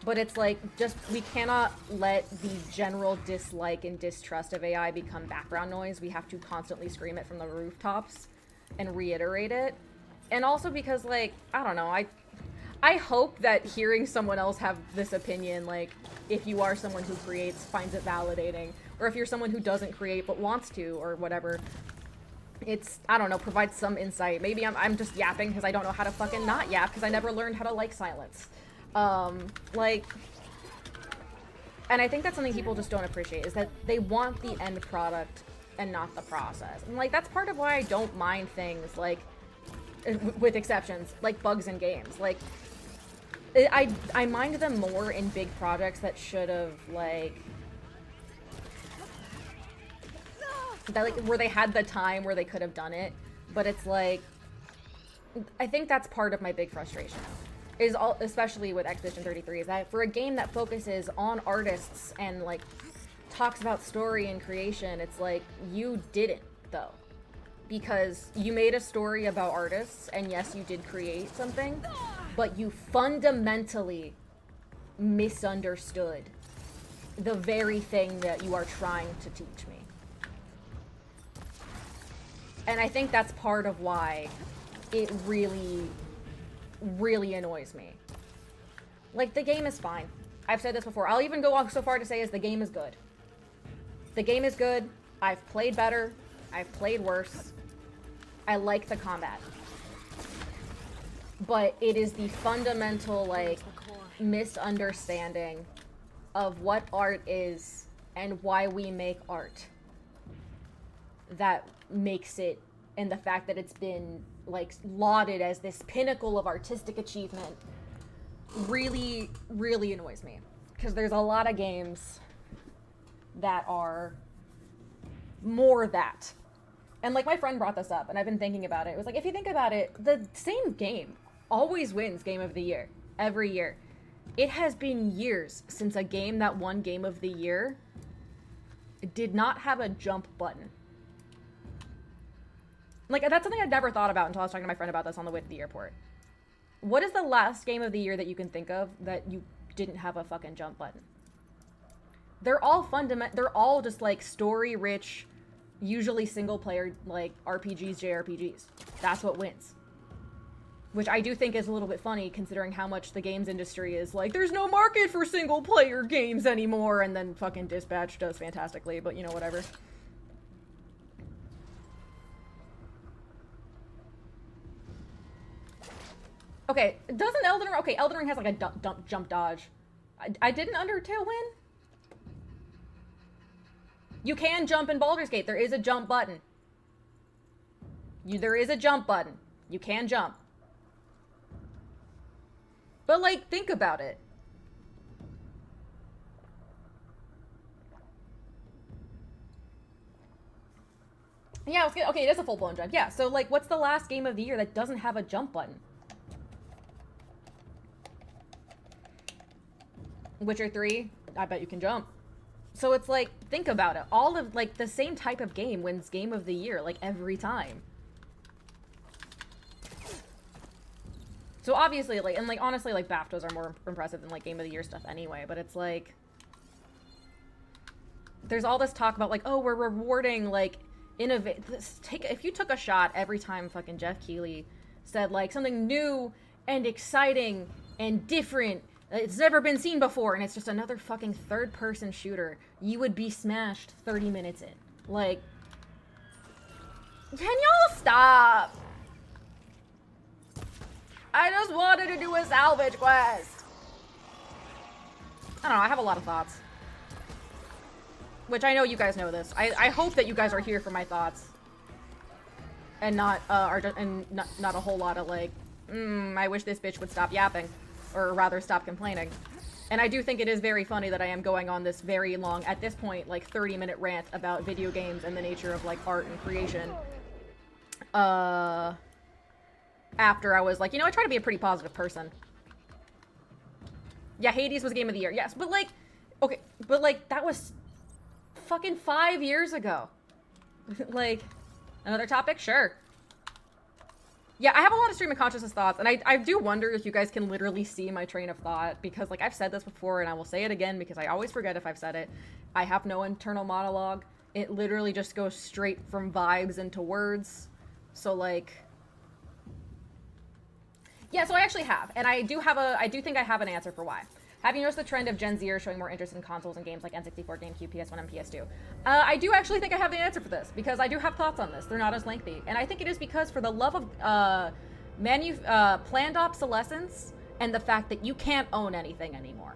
But it's, like, just, we cannot let the general dislike and distrust of AI become background noise. We have to constantly scream it from the rooftops and reiterate it. And also because, like, I don't know, I hope that hearing someone else have this opinion, like, if you are someone who creates, finds it validating, or if you're someone who doesn't create but wants to, or whatever, it's, I don't know, provides some insight. Maybe I'm just yapping because I don't know how to fucking not yap because I never learned how to like silence. Like, and I think that's something people just don't appreciate, is that they want the end product and not the process. And, like, that's part of why I don't mind things, like, with exceptions, like bugs in games. Like, I mind them more in big projects that should have, like, that, like, where they had the time where they could have done it. But it's like, I think that's part of my big frustration. Is all, especially with Expedition 33, is that for a game that focuses on artists and, like, talks about story and creation, it's like, you didn't, though. Because you made a story about artists, and yes, you did create something, but you fundamentally misunderstood the very thing that you are trying to teach me. And I think that's part of why it really, really annoys me. Like, the game is fine. I've said this before. I'll even go so far to say is the game is good. The game is good. I've played better. I've played worse. I like the combat. But it is the fundamental, like, misunderstanding of what art is and why we make art that makes it, and the fact that it's been, like, lauded as this pinnacle of artistic achievement really, really annoys me. Because there's a lot of games that are more that. And, like, my friend brought this up, and I've been thinking about it. It was like, if you think about it, the same game always wins Game of the Year. Every year. It has been years since a game that won Game of the Year did not have a jump button. Like, that's something I'd never thought about until I was talking to my friend about this on the way to the airport. What is the last Game of the Year that you can think of that you didn't have a fucking jump button? They're all they're all just, like, story-rich, usually single-player, like, RPGs, JRPGs. That's what wins. Which I do think is a little bit funny, considering how much the games industry is like, there's no market for single-player games anymore, and then fucking Dispatch does fantastically, but, you know, whatever. Okay, doesn't Elden Ring... Okay, Elden Ring has, like, a jump dodge. I didn't Undertale win? You can jump in Baldur's Gate. There is a jump button. There is a jump button. You can jump. But, like, think about it. Yeah, okay, it is a full-blown jump. Yeah, so, like, what's the last Game of the Year that doesn't have a jump button? Witcher 3, I bet you can jump. So it's like, think about it. All of, like, the same type of game wins Game of the Year, like, every time. So obviously, like, and, like, honestly, like, BAFTAs are more impressive than, like, Game of the Year stuff anyway, but it's like, there's all this talk about, like, oh, we're rewarding, like, innovate. If you took a shot every time fucking Jeff Keighley said like something new and exciting and different, it's never been seen before, and it's just another fucking third-person shooter, you would be smashed 30 minutes in. Like, can y'all stop? I just wanted to do a salvage quest. I don't know, I have a lot of thoughts. Which I know you guys know this. I hope that you guys are here for my thoughts. And not, not a whole lot of like, I wish this bitch would stop yapping. Or rather, stop complaining. And I do think it is very funny that I am going on this very long, at this point, like 30-minute rant about video games and the nature of like art and creation. After I was like, you know, I try to be a pretty positive person. Yeah, Hades was Game of the Year. Yes, but like, okay, but like, that was fucking 5 years ago. Like, another topic? Sure. Yeah, I have a lot of stream of consciousness thoughts, and I do wonder if you guys can literally see my train of thought, because, like, I've said this before, and I will say it again, because I always forget if I've said it. I have no internal monologue. It literally just goes straight from vibes into words. So, like... Yeah, so I actually have, and I do think I have an answer for why. Have you noticed the trend of Gen Zers showing more interest in consoles and games like N64, GameCube, PS1, and PS2? I do actually think I have the answer for this, because I do have thoughts on this. They're not as lengthy. And I think it is because for the love of planned obsolescence and the fact that you can't own anything anymore.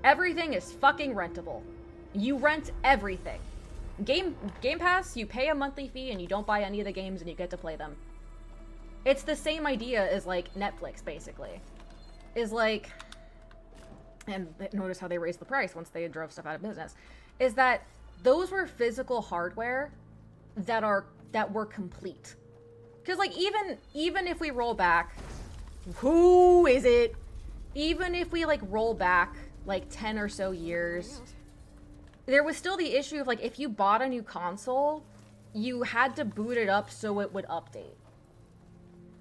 Everything is fucking rentable. You rent everything. Game Pass, you pay a monthly fee and you don't buy any of the games and you get to play them. It's the same idea as, like, Netflix, basically. Is like... And notice how they raised the price once they drove stuff out of business, is that those were physical hardware that were complete. Because, like, even if we roll back, who is it? Even if we, like, roll back, like, 10 or so years, there was still the issue of, like, if you bought a new console, you had to boot it up so it would update.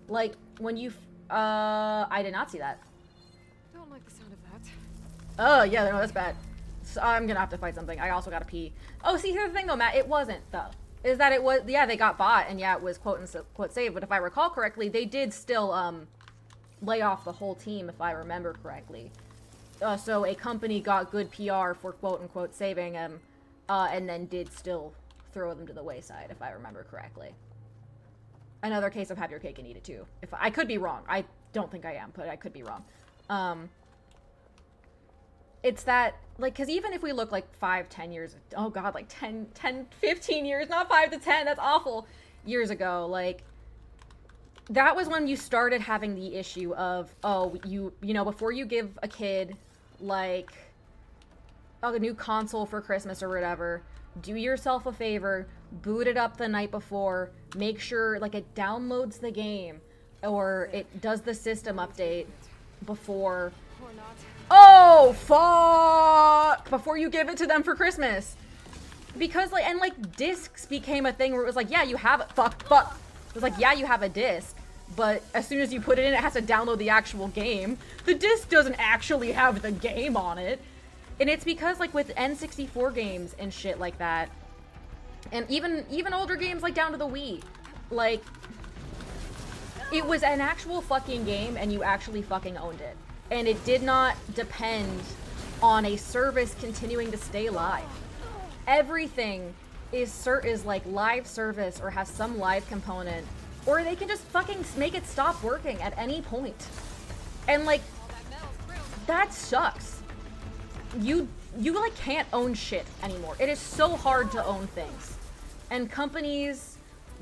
Like, when you, I did not see that. Don't like the sound of that. Oh, yeah, no, that's bad. So I'm gonna have to fight something. I also gotta pee. Oh, see, here's the thing, though, Matt. It wasn't, though. Is that it was, yeah, they got bought, and yeah, it was quote saved, but if I recall correctly, they did still, lay off the whole team, if I remember correctly. So a company got good PR for quote-unquote saving them, and then did still throw them to the wayside, if I remember correctly. Another case of have your cake and eat it, too. I could be wrong. I don't think I am, but I could be wrong. It's that, like, because even if we look, like, 5-10 years, oh god, like 15 years, not 5 to 10, that's awful, years ago, like, that was when you started having the issue of, oh, you know, before you give a kid, like, a new console for Christmas or whatever, do yourself a favor, boot it up the night before, make sure, like, it downloads the game, or it does the system update before... Or not. Oh, fuck! Before you give it to them for Christmas. Because, like, and, like, discs became a thing where it was like, yeah, you have it. Fuck. It was like, yeah, you have a disc, but as soon as you put it in, it has to download the actual game. The disc doesn't actually have the game on it. And it's because, like, with N64 games and shit like that, and even older games, like, down to the Wii, like, it was an actual fucking game, and you actually fucking owned it. And it did not depend on a service continuing to stay live. Everything is like live service or has some live component, or they can just fucking make it stop working at any point. And like, that sucks. You like can't own shit anymore. It is so hard to own things. And companies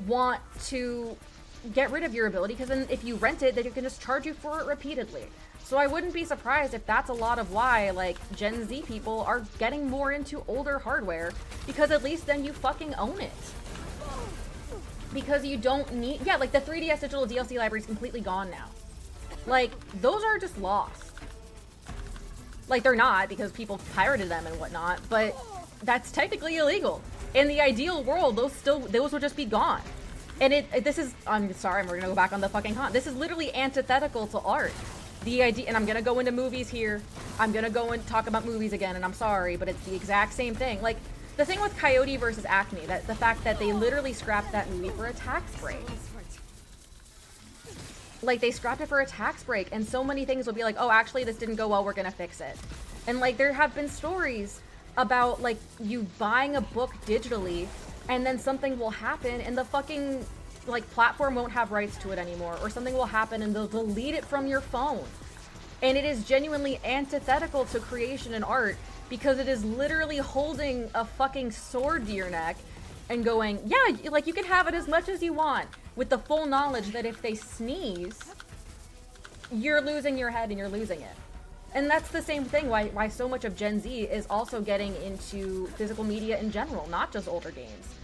want to get rid of your ability, because then if you rent it, they can just charge you for it repeatedly. So I wouldn't be surprised if that's a lot of why, like, Gen Z people are getting more into older hardware, because at least then you fucking own it. Because you don't need... Yeah, like, the 3DS digital DLC library is completely gone now. Like, those are just lost. Like, they're not, because people pirated them and whatnot, but that's technically illegal. In the ideal world, those would just be gone. And this is... I'm sorry, we're gonna go back on the fucking con. This is literally antithetical to art. The idea, and I'm gonna go into movies here. I'm gonna go and talk about movies again, and I'm sorry, but it's the exact same thing. Like, the thing with Coyote versus Acme, that the fact that they literally scrapped that movie for a tax break. Like, they scrapped it for a tax break, and so many things will be like, oh, actually, this didn't go well, we're gonna fix it. And, like, there have been stories about, like, you buying a book digitally, and then something will happen, and the fucking, like, platform won't have rights to it anymore, or something will happen, and they'll delete it from your phone. And it is genuinely antithetical to creation and art, because it is literally holding a fucking sword to your neck, and going, yeah, like, you can have it as much as you want, with the full knowledge that if they sneeze, you're losing your head and you're losing it. And that's the same thing why so much of Gen Z is also getting into physical media in general, not just older games,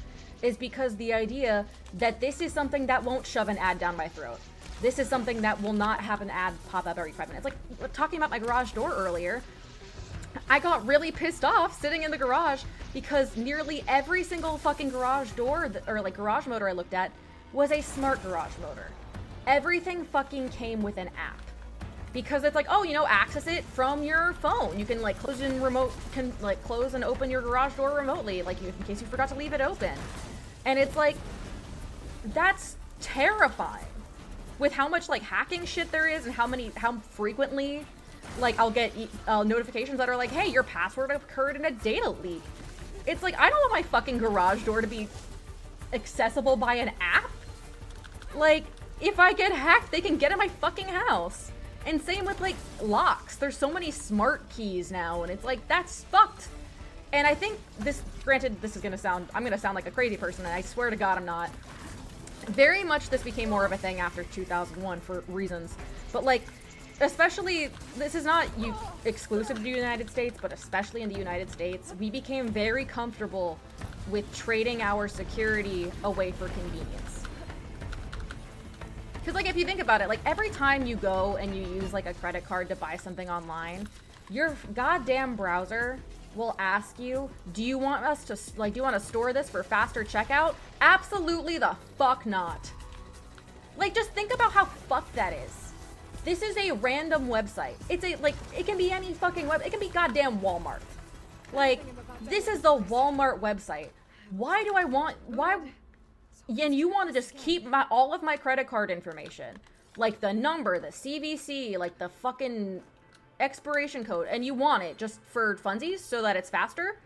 is because the idea that this is something that won't shove an ad down my throat. This is something that will not have an ad pop up every 5 minutes. Like, talking about my garage door earlier, I got really pissed off sitting in the garage because nearly every single fucking garage door, or like garage motor I looked at, was a smart garage motor. Everything fucking came with an app. Because it's like, oh, you know, access it from your phone. You can like close and open your garage door remotely, like in case you forgot to leave it open. And it's like, that's terrifying. With how much like hacking shit there is and how frequently like I'll get notifications that are like, hey, your password occurred in a data leak. It's like, I don't want my fucking garage door to be accessible by an app. Like, if I get hacked, they can get in my fucking house. And same with like locks. There's so many smart keys now, and it's like, that's fucked. And I think this, granted, I'm gonna sound like a crazy person, and I swear to God I'm not. Very much this became more of a thing after 2001 for reasons. But like, especially, this is not exclusive to the United States, but especially in the United States, we became very comfortable with trading our security away for convenience. Because, like, if you think about it, like, every time you go and you use, like, a credit card to buy something online, your goddamn browser will ask you, do you want to store this for faster checkout? Absolutely the fuck not. Like, just think about how fucked that is. This is a random website. It can be any fucking it can be goddamn Walmart. Like, this is the Walmart website. And you want to just keep all of my credit card information, like the number, the CVC, like the fucking expiration code, and you want it just for funsies so that it's faster?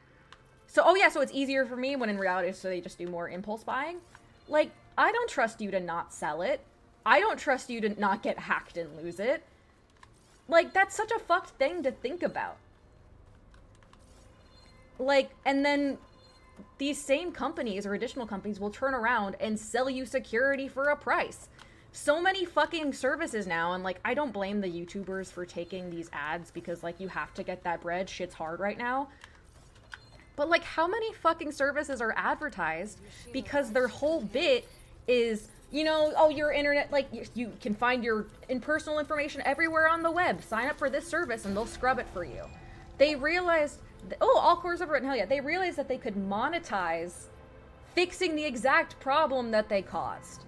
So, oh yeah, so it's easier for me, when in reality, so they just do more impulse buying? Like, I don't trust you to not sell it. I don't trust you to not get hacked and lose it. Like, that's such a fucked thing to think about. Like, and then these same companies or additional companies will turn around and sell you security for a price. So many fucking services now, and like, I don't blame the YouTubers for taking these ads because like, you have to get that bread. Shit's hard right now. But like, how many fucking services are advertised because their whole bit is, you know, oh, your internet, like, you can find your personal information everywhere on the web. Sign up for this service and they'll scrub it for you. They realized, all cores have written, hell yeah. They realized that they could monetize fixing the exact problem that they caused.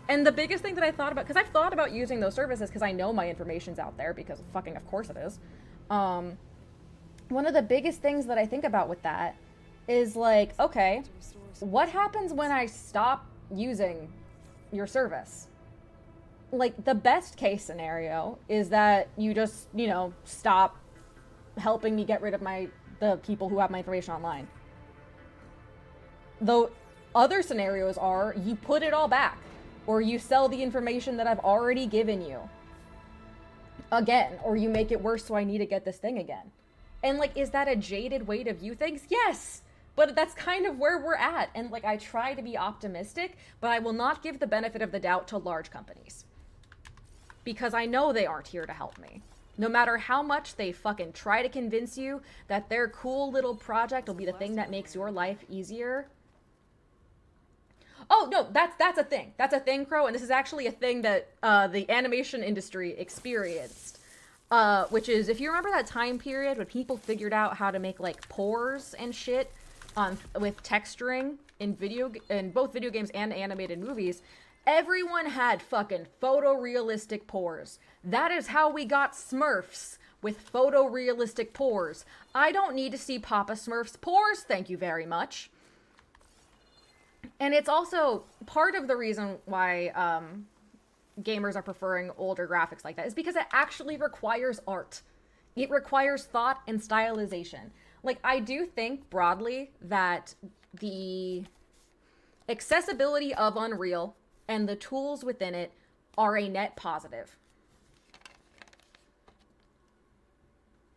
And the biggest thing that I thought about, because I've thought about using those services because I know my information's out there, because fucking of course it is. One of the biggest things that I think about with that is like, okay, what happens when I stop using your service? Like, the best case scenario is that you just, you know, stop helping me get rid of the people who have my information online. Though other scenarios are you put it all back, or you sell the information that I've already given you again, or you make it worse so I need to get this thing again. And like, is that a jaded way to view things? Yes, but that's kind of where we're at. And like, I try to be optimistic, but I will not give the benefit of the doubt to large companies, because I know they aren't here to help me. No matter how much they fucking try to convince you that their cool little project will be the thing that makes your life easier. Oh, no, that's a thing. That's a thing, Crow, and this is actually a thing that the animation industry experienced. Which is, if you remember that time period when people figured out how to make, like, pores and shit with texturing in both video games and animated movies, everyone had fucking photorealistic pores. That is how we got Smurfs with photorealistic pores. I don't need to see Papa Smurf's pores, thank you very much. And it's also part of the reason why gamers are preferring older graphics like that is because it actually requires art. It requires thought and stylization. Like, I do think broadly that the accessibility of Unreal and the tools within it are a net positive.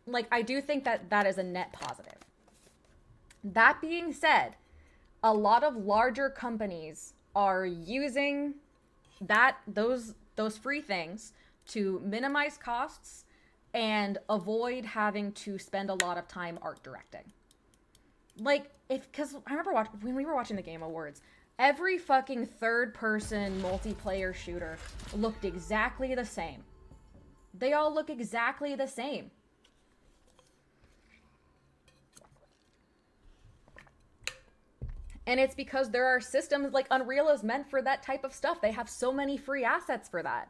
Like, I do think that that is a net positive. That being said, a lot of larger companies are using those free things to minimize costs and avoid having to spend a lot of time art directing. Like, because I remember when we were watching the Game Awards, every fucking third-person multiplayer shooter looked exactly the same. They all look exactly the same. And it's because there are systems, like Unreal is meant for that type of stuff. They have so many free assets for that.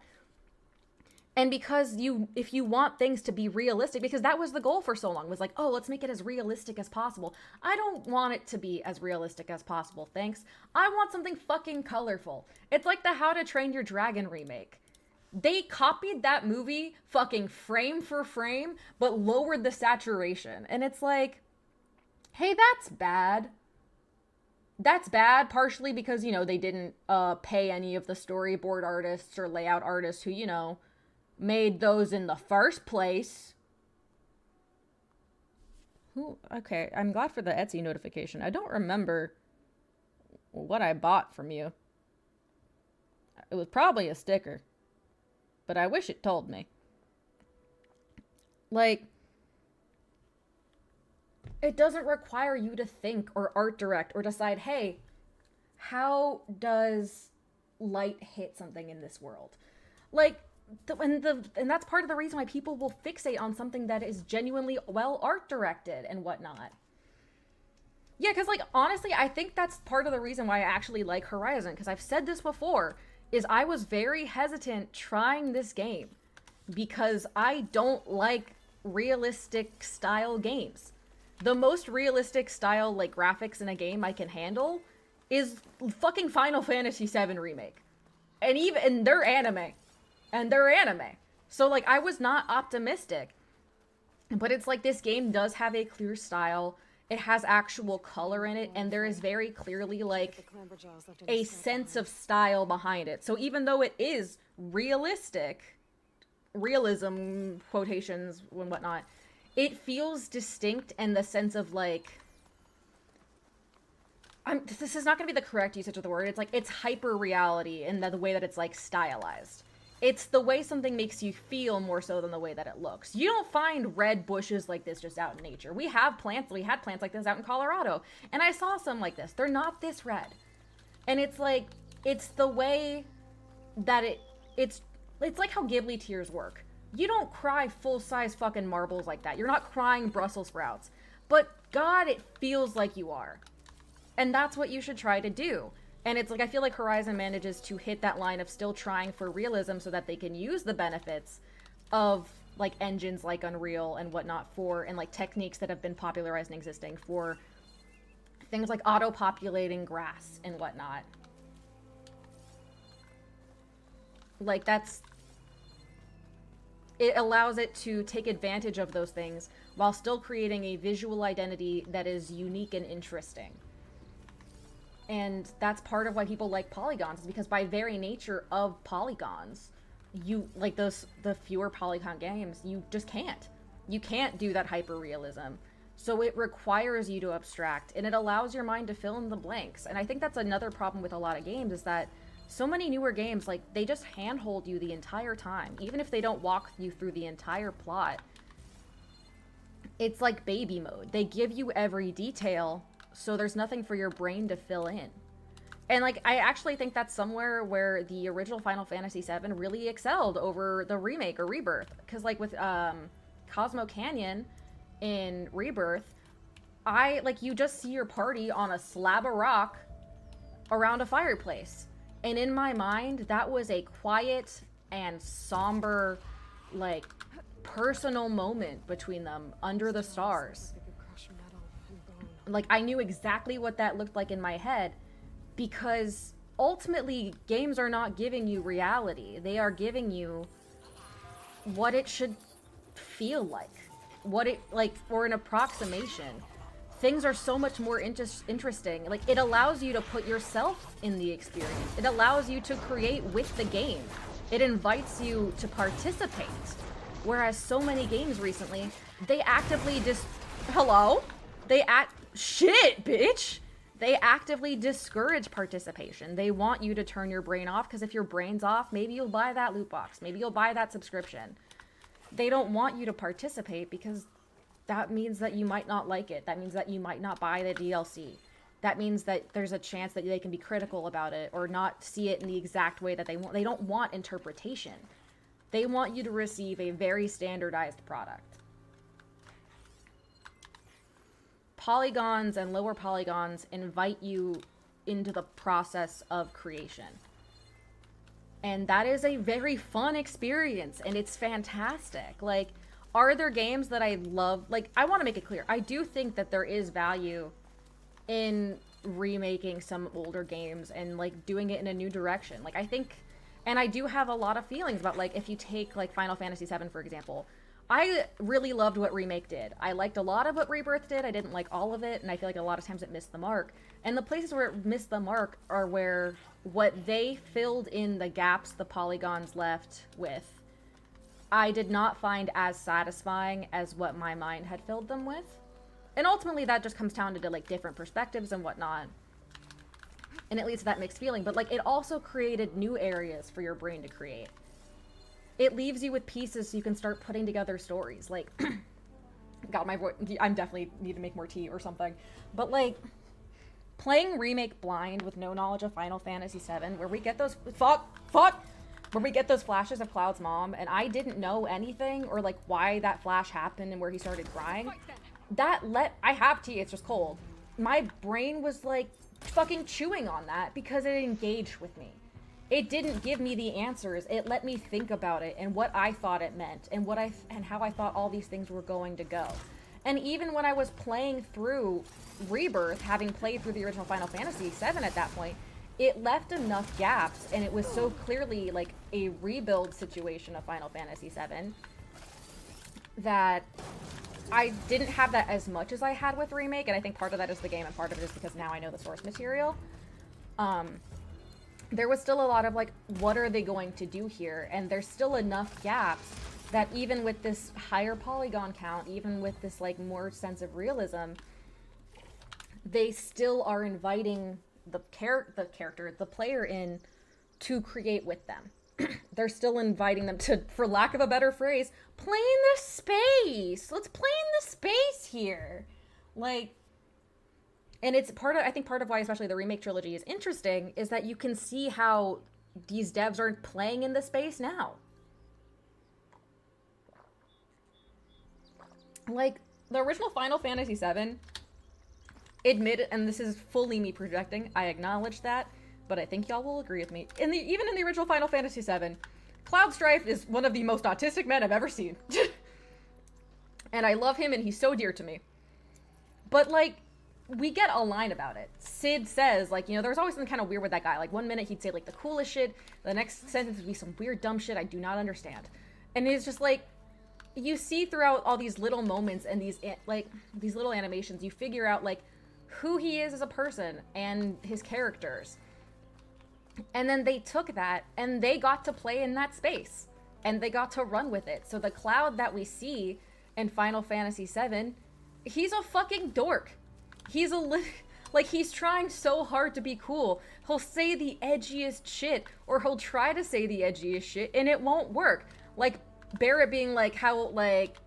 And because if you want things to be realistic, because that was the goal for so long, was like, oh, let's make it as realistic as possible. I don't want it to be as realistic as possible, thanks. I want something fucking colorful. It's like the How to Train Your Dragon remake. They copied that movie fucking frame for frame, but lowered the saturation. And it's like, hey, that's bad. That's bad, partially because, you know, they didn't pay any of the storyboard artists or layout artists who, you know, made those in the first place. Okay, I'm glad for the Etsy notification. I don't remember what I bought from you. It was probably a sticker, but I wish it told me. Like, it doesn't require you to think or art direct or decide, hey, how does light hit something in this world? Like, and that's part of the reason why people will fixate on something that is genuinely well art directed and whatnot. Yeah, because, like, honestly, I think that's part of the reason why I actually like Horizon, because I've said this before, is I was very hesitant trying this game because I don't like realistic style games. The most realistic style, like, graphics in a game I can handle is fucking Final Fantasy VII Remake. And they're anime. So, like, I was not optimistic. But it's like this game does have a clear style. It has actual color in it. And there is very clearly, like, a sense of style behind it. So even though it is realistic, realism, quotations and whatnot, it feels distinct in the sense of, like, this is not going to be the correct usage of the word. It's like, it's hyper reality in the way that it's, like, stylized. It's the way something makes you feel more so than the way that it looks. You don't find red bushes like this just out in nature. We had plants like this out in Colorado, and I saw some like this. They're not this red. And it's like, it's the way that it's like how Ghibli tears work. You don't cry full-size fucking marbles like that. You're not crying Brussels sprouts. But God, it feels like you are. And that's what you should try to do. And it's like, I feel like Horizon manages to hit that line of still trying for realism so that they can use the benefits of, like, engines like Unreal and whatnot and, like, techniques that have been popularized and existing for things like auto-populating grass and whatnot. Like, it allows it to take advantage of those things while still creating a visual identity that is unique and interesting. And that's part of why people like polygons, is because by very nature of polygons, the fewer polygon games, you just can't. You can't do that hyper-realism. So it requires you to abstract, and it allows your mind to fill in the blanks. And I think that's another problem with a lot of games, is that so many newer games, like, they just handhold you the entire time. Even if they don't walk you through the entire plot, it's like baby mode. They give you every detail, so there's nothing for your brain to fill in. And, like, I actually think that's somewhere where the original Final Fantasy VII really excelled over the remake or Rebirth. Because, like, with Cosmo Canyon in Rebirth, you just see your party on a slab of rock around a fireplace. And in my mind, that was a quiet and somber, like, personal moment between them under the stars. They could crush metal and bone. Like, I knew exactly what that looked like in my head, because ultimately games are not giving you reality. They are giving you what it should feel like, what it like, or an approximation. Things are so much more interesting. Like, it allows you to put yourself in the experience. It allows you to create with the game. It invites you to participate. Whereas so many games recently, they actively shit, bitch! They actively discourage participation. They want you to turn your brain off, because if your brain's off, maybe you'll buy that loot box. Maybe you'll buy that subscription. They don't want you to participate, because that means that you might not like it. That means that you might not buy the DLC. That means that there's a chance that they can be critical about it or not see it in the exact way that they want. They don't want interpretation. They want you to receive a very standardized product. Polygons and lower polygons invite you into the process of creation. And that is a very fun experience, and it's fantastic. Like, are there games that I love? Like, I want to make it clear, I do think that there is value in remaking some older games and, like, doing it in a new direction. Like, I think, and I do have a lot of feelings about, like, if you take, like, Final Fantasy VII, for example, I really loved what Remake did. I liked a lot of what Rebirth did. I didn't like all of it, and I feel like a lot of times it missed the mark. And the places where it missed the mark are where what they filled in the gaps the polygons left with, I did not find as satisfying as what my mind had filled them with. And ultimately that just comes down to, like, different perspectives and whatnot. And it leads to that mixed feeling. But, like, it also created new areas for your brain to create. It leaves you with pieces so you can start putting together stories. Like, God, my voice, I'm definitely need to make more tea or something. But, like, playing Remake blind with no knowledge of Final Fantasy VII, where we get those, where we get those flashes of Cloud's mom, and I didn't know anything, or, like, why that flash happened and where he started crying. I have tea, it's just cold. My brain was, like, fucking chewing on that because it engaged with me. It didn't give me the answers. It let me think about it and what I thought it meant and and how I thought all these things were going to go. And even when I was playing through Rebirth, having played through the original Final Fantasy VII at that point, it left enough gaps, and it was so clearly like a rebuild situation of Final Fantasy VII that I didn't have that as much as I had with Remake, and I think part of that is the game and part of it is because now I know the source material. There was still a lot of, like, what are they going to do here? And there's still enough gaps that even with this higher polygon count, even with this, like, more sense of realism, they still are inviting the player in to create with them. They're still inviting them to, for lack of a better phrase, play in the space. Let's play in the space here. Like, and it's I think part of why especially the Remake trilogy is interesting is that you can see how these devs are playing in the space now. Like, the original Final Fantasy VII, and this is fully me projecting, I acknowledge that, but I think y'all will agree with me. Even in the original Final Fantasy VII, Cloud Strife is one of the most autistic men I've ever seen. And I love him and he's so dear to me. But, like, we get a line about it. Sid says, like, you know, there was always something kind of weird with that guy. Like, one minute he'd say, like, the coolest shit. The next sentence would be some weird, dumb shit I do not understand. And it's just, like, you see throughout all these little moments and these little animations, you figure out, like, who he is as a person and his characters. And then they took that and they got to play in that space. And they got to run with it. So the Cloud that we see in Final Fantasy VII, he's a fucking dork. He's he's trying so hard to be cool. He'll say the edgiest shit, or he'll try to say the edgiest shit, and it won't work. Like, Barrett being like,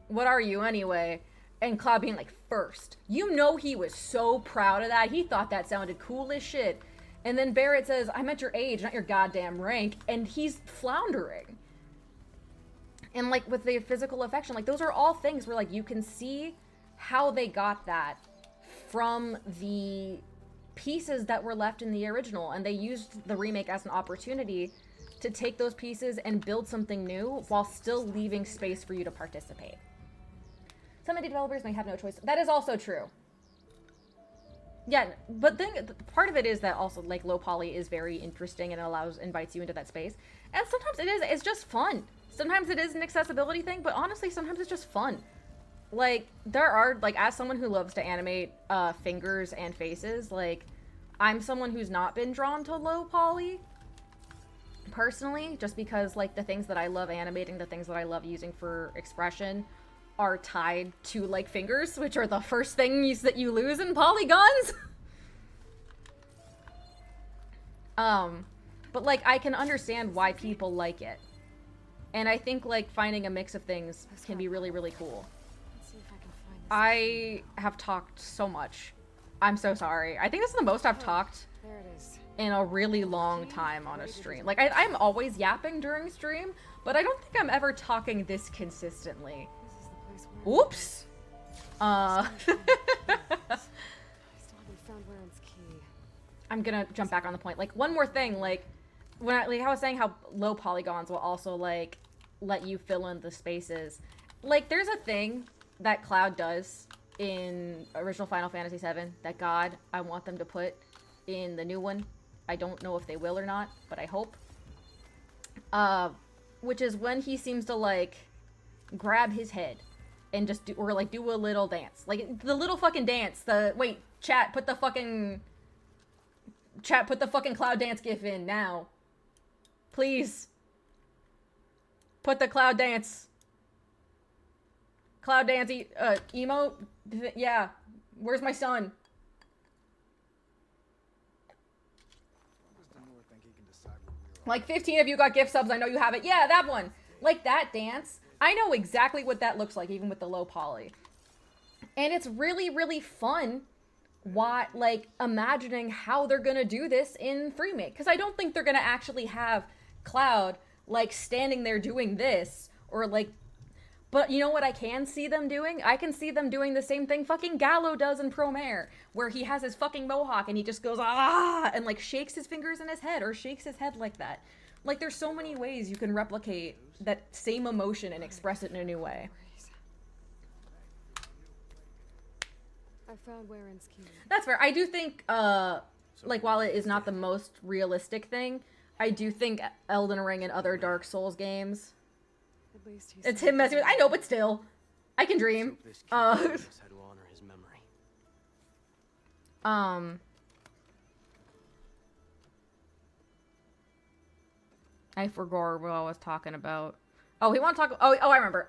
what are you anyway? And Cloud being like, first. You know he was so proud of that. He thought that sounded cool as shit. And then Barrett says, I meant your age, not your goddamn rank. And he's floundering. And, like, with the physical affection, like, those are all things where, like, you can see how they got that from the pieces that were left in the original, and they used the remake as an opportunity to take those pieces and build something new while still leaving space for you to participate. Some indie developers may have no choice. That is also true. Yeah, but then part of it is that also like low poly is very interesting and it invites you into that space. And sometimes it's just fun. Sometimes it is an accessibility thing, but honestly, sometimes it's just fun. Like, there are, like, as someone who loves to animate fingers and faces, like, I'm someone who's not been drawn to low poly, personally, just because, like, the things that I love animating, the things that I love using for expression are tied to, like, fingers, which are the first things that you lose in polygons. But, like, I can understand why people like it. And I think, like, finding a mix of things can be really, really cool. I have talked so much. I'm so sorry. I think this is the most I've talked in a really long time on a stream. Like, I'm always yapping during stream, but I don't think I'm ever talking this consistently. Oops! I'm gonna jump back on the point. Like, one more thing, like, when I was saying how low polygons will also, like, let you fill in the spaces. Like, there's a thing that Cloud does in original Final Fantasy VII that I want them to put in the new one. I don't know if they will or not, but I hope. Which is when he seems to, like, grab his head and just do a little dance. Like, the little fucking dance. Wait, chat, put the fucking Cloud dance gif in now. Please. Put the Cloud dance. Cloud dance emote? Yeah. Where's my son? Like 15 of you got gift subs. I know you have it. Yeah, that one. Like that dance. I know exactly what that looks like, even with the low poly. And it's really, really fun like imagining how they're gonna do this in Freemake. Because I don't think they're gonna actually have Cloud like standing there doing this or like. But you know what I can see them doing? I can see them doing the same thing fucking Gallo does in Promare, where he has his fucking mohawk and he just goes, ah, and like shakes his fingers in his head or shakes his head like that. Like, there's so many ways you can replicate that same emotion and express it in a new way. I found Waren's key. That's fair. I do think, like, while it is not the most realistic thing, I do think Elden Ring and other Dark Souls games, it's him messing with. I know, but still, I can dream. I forgot what I was talking about. Oh, he want to talk. Oh, I remember.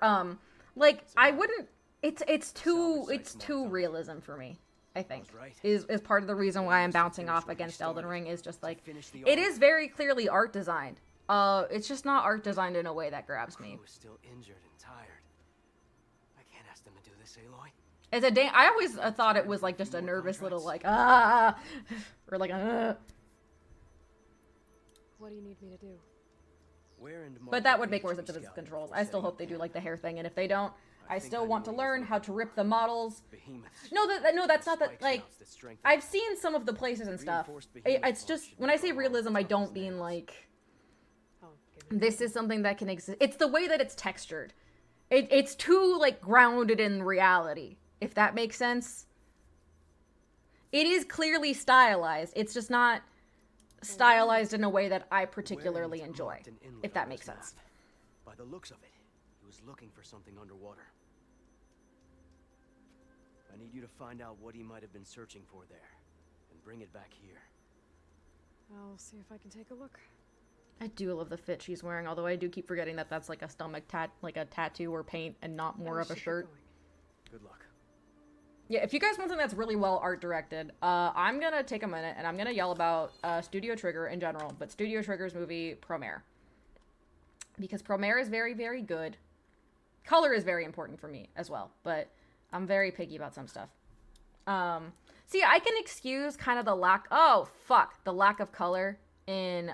Like I wouldn't. It's too realism for me. I think is part of the reason why I'm bouncing off against Elden Ring is just like it is very clearly art designed. It's just not art designed in a way that grabs me. Still injured and tired. I can't ask them to do this, Aloy. It's I always thought it was like just a nervous little like or like What do you need me to do? But that would make more sense if it's controls. I still hope they do like the hair thing, and if they don't, I still want to learn how to rip the models. No, that's not that. Like, I've seen some of the places and stuff. It's just when I say realism, I don't mean like this is something that can exist. It's the way that it's textured. It's too like grounded in reality, if that makes sense. It is clearly stylized. It's just not stylized in a way that I particularly enjoy, if that makes sense. By the looks of it, he was looking for something underwater. I need you to find out what he might have been searching for there, and bring it back here. I'll see if I can take a look. I do love the fit she's wearing, although I do keep forgetting that that's like a stomach like a tattoo or paint and not more of a shirt. Good luck. Yeah, if you guys want something that's really well art directed, I'm gonna take a minute and I'm gonna yell about Studio Trigger in general, but Studio Trigger's movie Promare. Because Promare is very, very good. Color is very important for me as well, but I'm very picky about some stuff. See, I can excuse kind of the lack of color in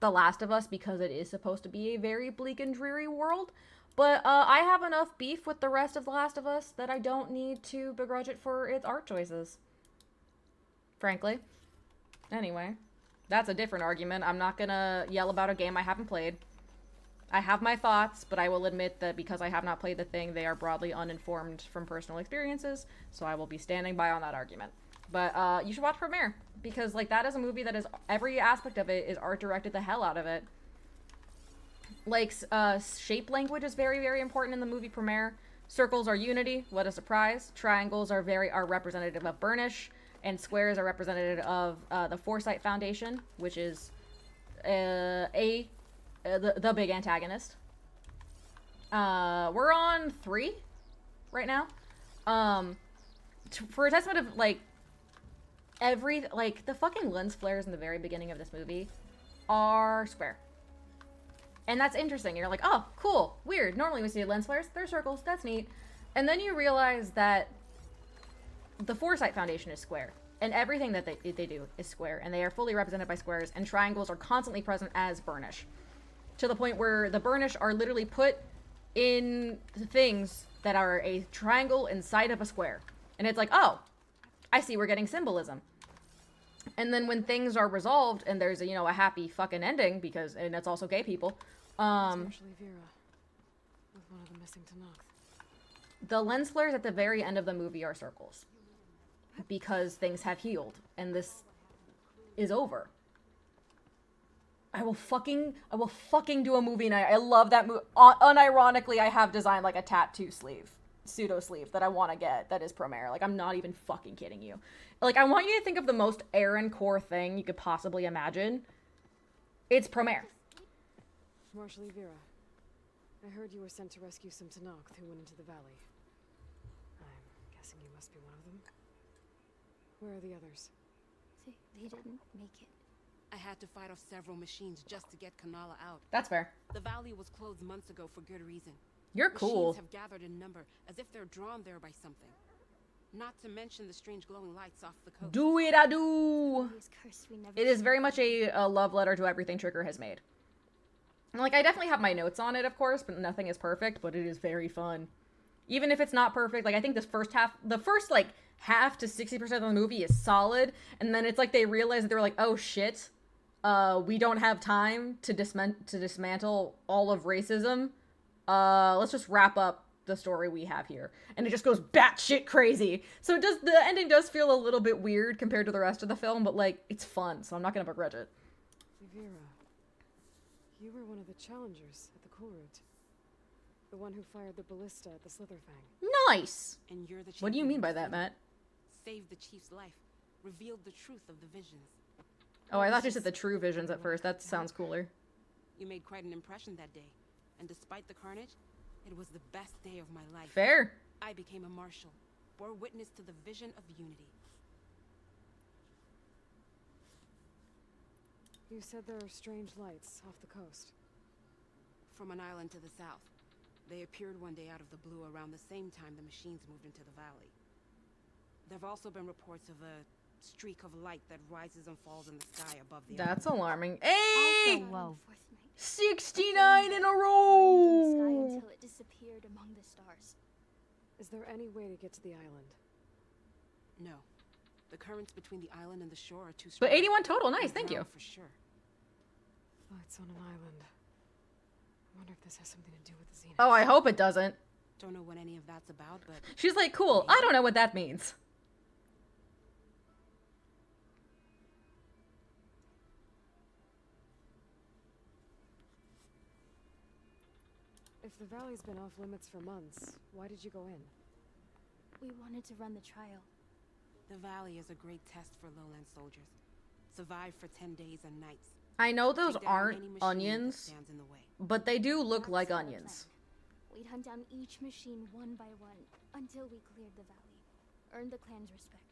The Last of Us because it is supposed to be a very bleak and dreary world. But I have enough beef with the rest of The Last of Us that I don't need to begrudge it for its art choices. Frankly. Anyway. That's a different argument. I'm not gonna yell about a game I haven't played. I have my thoughts, but I will admit that because I have not played the thing, they are broadly uninformed from personal experiences, so I will be standing by on that argument. But you should watch Premiere, because like that is a movie that is, every aspect of it is art directed the hell out of it. Like, shape language is very, very important in the movie Premiere. Circles are unity, what a surprise. Triangles are representative of Burnish, and squares are representative of the Foresight Foundation, which is the big antagonist. We're on 3 right now. For a testament of like the fucking lens flares in the very beginning of this movie are square. And that's interesting. You're like, oh, cool, weird. Normally we see lens flares, they're circles, that's neat. And then you realize that the Foresight Foundation is square. And everything that they do is square. And they are fully represented by squares. And triangles are constantly present as Burnish. To the point where the Burnish are literally put in things that are a triangle inside of a square. And it's like, oh, I see we're getting symbolism. And then when things are resolved and there's a, a happy fucking ending, and it's also gay people, Especially Vera, with one of the missing Tanakh. the lens flares at the very end of the movie are circles. Because things have healed. And this is over. I will fucking do a movie night. I love that movie. Unironically, I have designed like a tattoo sleeve. Pseudo sleeve that I want to get that is Premiere. Like, I'm not even fucking kidding you. Like, I want you to think of the most Aaron core thing you could possibly imagine. It's Premiere. Marshal Vera, I heard you were sent to rescue some Tanakh who went into the valley. I'm guessing you must be one of them. Where are the others? They didn't make it. I had to fight off several machines just to get Kanala out. That's fair. The valley was closed months ago for good reason. You're cool. Machines have gathered in number, as if they're drawn there by something. Not to mention the strange glowing lights off the coast. Do it, I do. He was cursed, we never It is saw very him. much a love letter to everything Trigger has made. And, like, I definitely have my notes on it, of course, but nothing is perfect, but it is very fun. Even if it's not perfect, like, I think the first, like, half to 60% of the movie is solid, and then it's like they realize that they were like, oh shit, we don't have time to dismantle all of racism. Let's just wrap up the story we have here. And it just goes batshit crazy. So the ending does feel a little bit weird compared to the rest of the film, but, like, it's fun, so I'm not gonna begrudge it. Vera, you were one of the challengers at the cool route. The one who fired the ballista at the Slitherfang. Nice! And you're the What do you champion mean by of that, freedom. Matt? Saved the chief's life, revealed the truth of the visions. Oh, I thought you said the true visions at first. That sounds cooler. You made quite an impression that day, and despite the carnage, it was the best day of my life. Fair. I became a marshal, bore witness to the vision of unity. You said there are strange lights off the coast. From an island to the south. They appeared one day out of the blue around the same time the machines moved into the valley. There have also been reports of a streak of light that rises and falls in the sky above the That's island. alarming. Hey! Also, Whoa. fourth night. 69 in a The sky row! until it disappeared among the stars. Is there any way to get to the island? No. The currents between the island and the shore are too strong. But 81 total. Nice, We'll thank you. drown For sure. Lights on an island. I wonder if this has something to do with the Zenith. Oh, I hope it doesn't. Don't know what any of that's about, but She's like, cool. I don't know what that means. If the valley's been off limits for months, why did you go in? We wanted to run the trial. the valley is a great test for lowland soldiers. Survive for 10 days and nights. I know those Take down aren't any machine that onions, stands in the way. but they do look That's like the onions. plan. We'd hunt down each machine one by one until we cleared the valley, earned the clan's respect.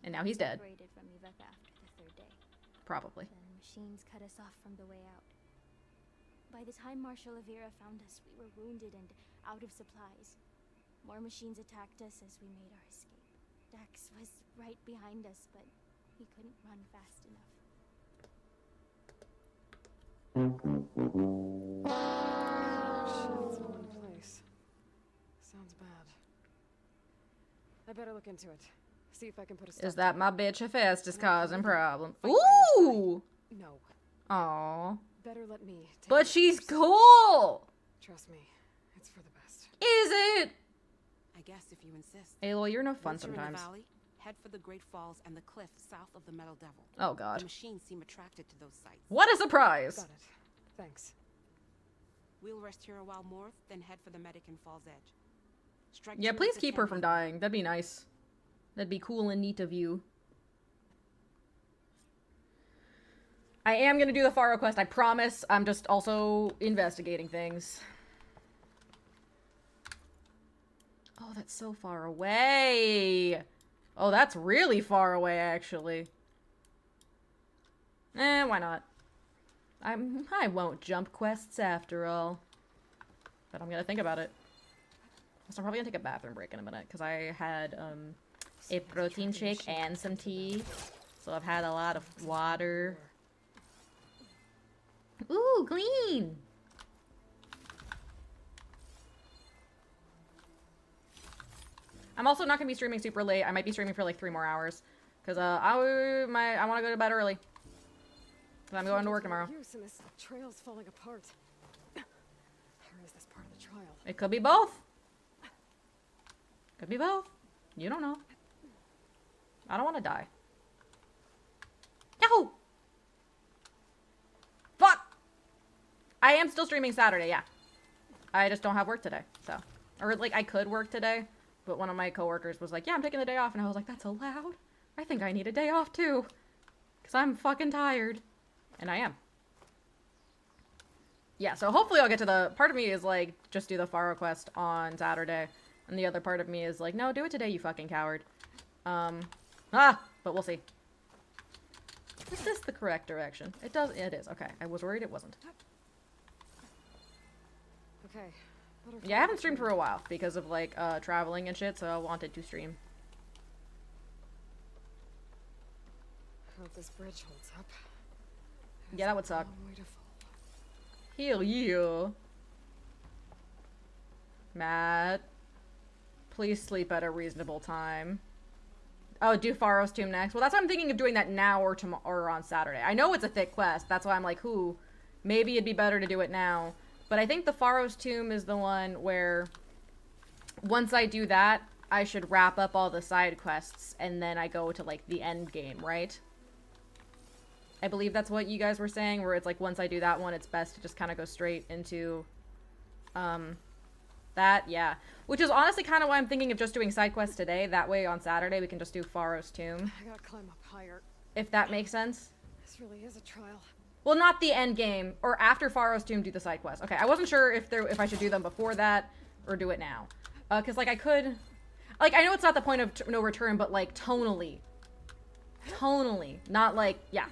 And now he's dead. Separated from Iveka after the third day. Probably. The machines cut us off from the way out. By the time Marshal Avira found us, we were wounded and out of supplies. More machines attacked us as we made our escape. Dax was right behind us, but he couldn't run fast enough. Machines in one place. Sounds bad. I better look into it. See if I can put a stop Is to that it. my bitch Hephaestus causing problems? Fight by your side. Ooh! No. Aw. Better let me take But it she's first. cool! Trust me, it's for the best. Is it? I guess if you insist. Aloy, you're no fun Once you're in the sometimes. valley, head for the Great Falls and the cliff south of the Metal Devil. Oh The god. machines seem attracted to those sites. What a surprise! Got it. Thanks. We'll rest here a while more, then head for the medic in Falls Edge. Strike Yeah, two please with the keep her from 10 dying. That'd be nice. That'd be cool and neat of you. I am gonna do the Faro quest, I promise. I'm just also investigating things. Oh, that's so far away. Oh, that's really far away, actually. Why not? I won't jump quests after all. But I'm gonna think about it. So I'm probably gonna take a bathroom break in a minute, because I had, a protein shake and some tea. So I've had a lot of water. Ooh, clean! I'm also not gonna be streaming super late. I might be streaming for like 3 more hours. Because, I want to go to bed early. Because I'm going to work tomorrow. Use and this trail's falling apart. Or is this part of the trial? It could be both. Could be both. You don't know. I don't want to die. Yahoo! Fuck! I am still streaming Saturday, yeah. I just don't have work today, so. Or, like, I could work today, but one of my coworkers was like, yeah, I'm taking the day off, and I was like, that's allowed? I think I need a day off, too. Because I'm fucking tired. And I am. Yeah, so hopefully I'll get to the... Part of me is, like, just do the Faro quest on Saturday. And the other part of me is like, no, do it today, you fucking coward. But we'll see. Is this the correct direction? It is. Okay, I was worried it wasn't. Okay. Yeah, I haven't streamed for a while because of, like, traveling and shit, so I wanted to stream. Hope this bridge holds up. Yeah, that would suck. Long way to fall. Hell yeah. Matt. Please sleep at a reasonable time. Oh, do Faro's Tomb next. Well, that's why I'm thinking of doing that now or tomorrow or on Saturday. I know it's a thick quest. That's why I'm like, maybe it'd be better to do it now. But I think the Faro's Tomb is the one where once I do that, I should wrap up all the side quests and then I go to, like, the end game, right? I believe that's what you guys were saying, where it's like once I do that one, it's best to just kind of go straight into that, yeah. Which is honestly kind of why I'm thinking of just doing side quests today. That way on Saturday we can just do Faro's Tomb. I gotta climb up higher. If that makes sense. This really is a trial. Well, not the end game, or after Faro's Tomb do the side quest. Okay, I wasn't sure if I should do them before that or do it now. Because, like, I could... Like, I know it's not the point of no return, but, like, tonally. Tonally. Not, like, yeah.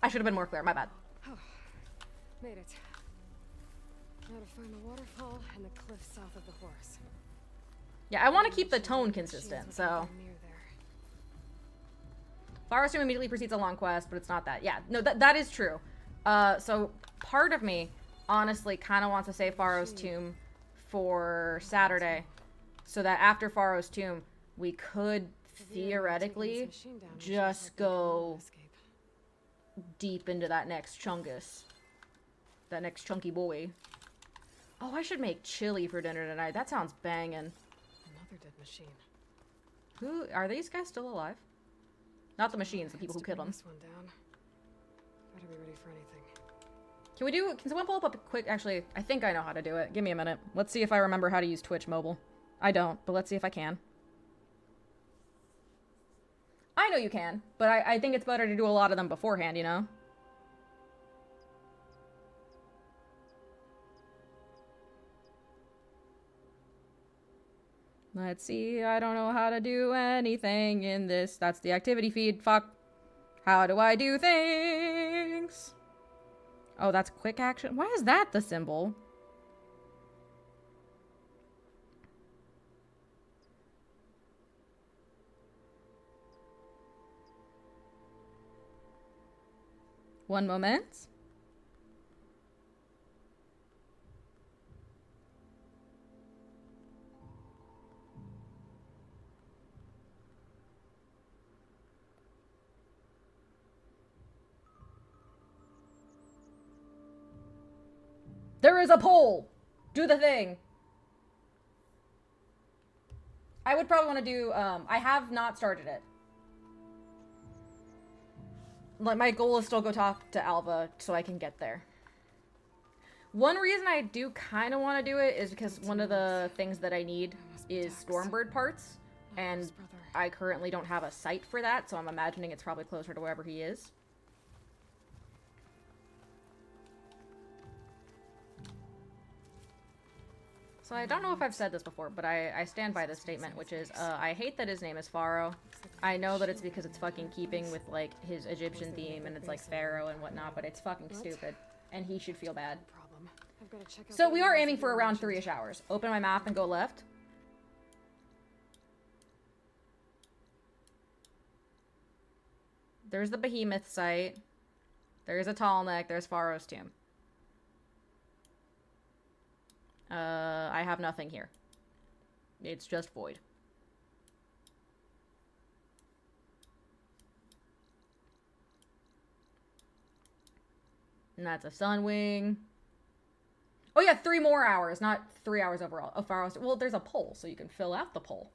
I should have been more clear. My bad. Oh, made it. Now to find the waterfall and the cliff south of the horse. Yeah, I want to keep the tone consistent, so... Near there. Faro's Tomb immediately precedes a long quest, but it's not that. Yeah, no, that is true. So part of me, honestly, kind of wants to save Faro's Tomb for Saturday, so that after Faro's Tomb, we could theoretically just go deep into that next chungus. That next chunky boy. Oh, I should make chili for dinner tonight. That sounds banging. Another dead machine. Who are these guys still alive? Not the machines, the people who killed them. This one down. Better be ready for anything. Can someone pull up a quick, actually, I think I know how to do it. Give me a minute. Let's see if I remember how to use Twitch mobile. I don't, but let's see if I can. I know you can, but I think it's better to do a lot of them beforehand, you know? Let's see, I don't know how to do anything in this. That's the activity feed, fuck. How do I do things? Oh, that's quick action? Why is that the symbol? One moment. There is a poll! Do the thing! I would probably want to do, I have not started it. Like, my goal is still go talk to Alva so I can get there. One reason I do kind of want to do it is because one of the things that I need is Stormbird parts. And I currently don't have a site for that, so I'm imagining it's probably closer to wherever he is. So I don't know if I've said this before, but I stand by this statement, which is, I hate that his name is Faro. I know that it's because it's fucking keeping with, like, his Egyptian theme, and it's, like, Pharaoh and whatnot, but it's fucking stupid. And he should feel bad. So we are aiming for around 3-ish hours. Open my map and go left. There's the Behemoth site. There's a tall neck. There's Faro's tomb. I have nothing here. It's just void. And that's a Sunwing. Oh yeah, 3 more hours, not 3 hours overall. Oh, Faro's. Well, there's a poll, so you can fill out the poll.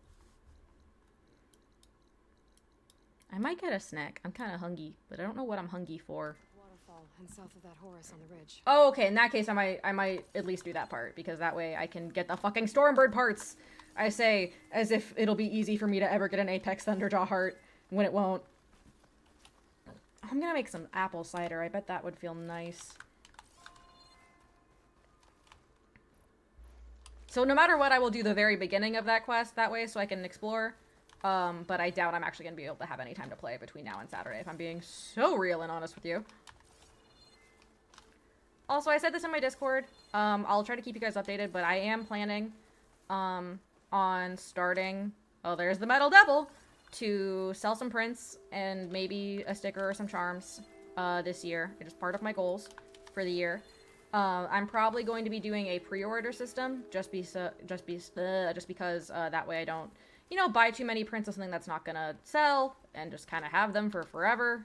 I might get a snack. I'm kind of hungry, but I don't know what I'm hungry for. Waterfall and south of that Horus on the ridge. Oh, okay. In that case, I might at least do that part, because that way I can get the fucking Stormbird parts. I say, as if it'll be easy for me to ever get an Apex Thunderjaw heart, when it won't. I'm gonna make some apple cider. I bet that would feel nice. So no matter what, I will do the very beginning of that quest that way so I can explore. But I doubt I'm actually going to be able to have any time to play between now and Saturday, if I'm being so real and honest with you. Also, I said this in my Discord. I'll try to keep you guys updated, but I am planning on starting... Oh, there's the Metal Devil! To sell some prints and maybe a sticker or some charms this year. It is part of my goals for the year. I'm probably going to be doing a pre-order system just because that way I don't, you know, buy too many prints of something that's not gonna sell and just kind of have them for forever.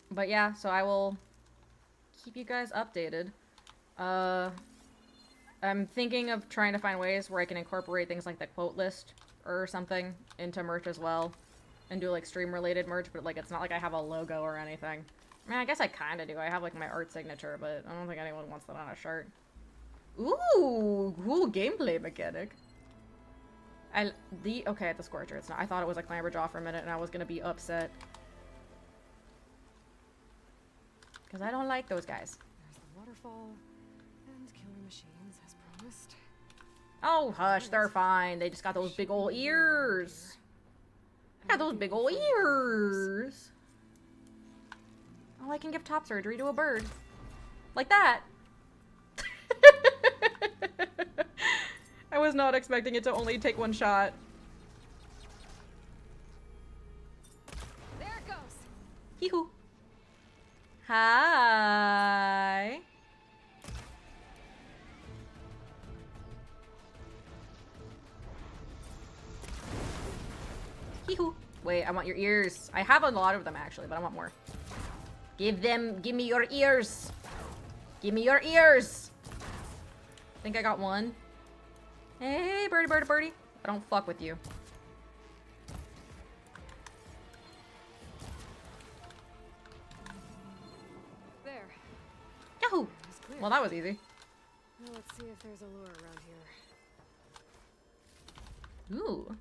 But yeah, so I will keep you guys updated. I'm thinking of trying to find ways where I can incorporate things like the quote list or something into merch as well. And do, like, stream-related merch, but, like, it's not like I have a logo or anything. I mean, I guess I kind of do. I have, like, my art signature, but I don't think anyone wants that on a shirt. Ooh, cool gameplay mechanic. Okay, the Scorcher, it's not. I thought it was a Clamberjaw for a minute, and I was gonna be upset. Because I don't like those guys. There's the waterfall and killer machines, as promised. Oh, hush, they're fine. They just got those big ol' ears. Got those big ol' ears. Oh, I can give top surgery to a bird. Like that. I was not expecting it to only take 1 shot. There it goes. Hee-hoo. Hi. Hee-hoo. Wait, I want your ears. I have a lot of them, actually, but I want more. Give me your ears. Give me your ears. I think I got one. Hey, birdie, birdie, birdie. I don't fuck with you. There. Yahoo! It's clear. Well, that was easy. Now let's see if there's a lure around here. Ooh.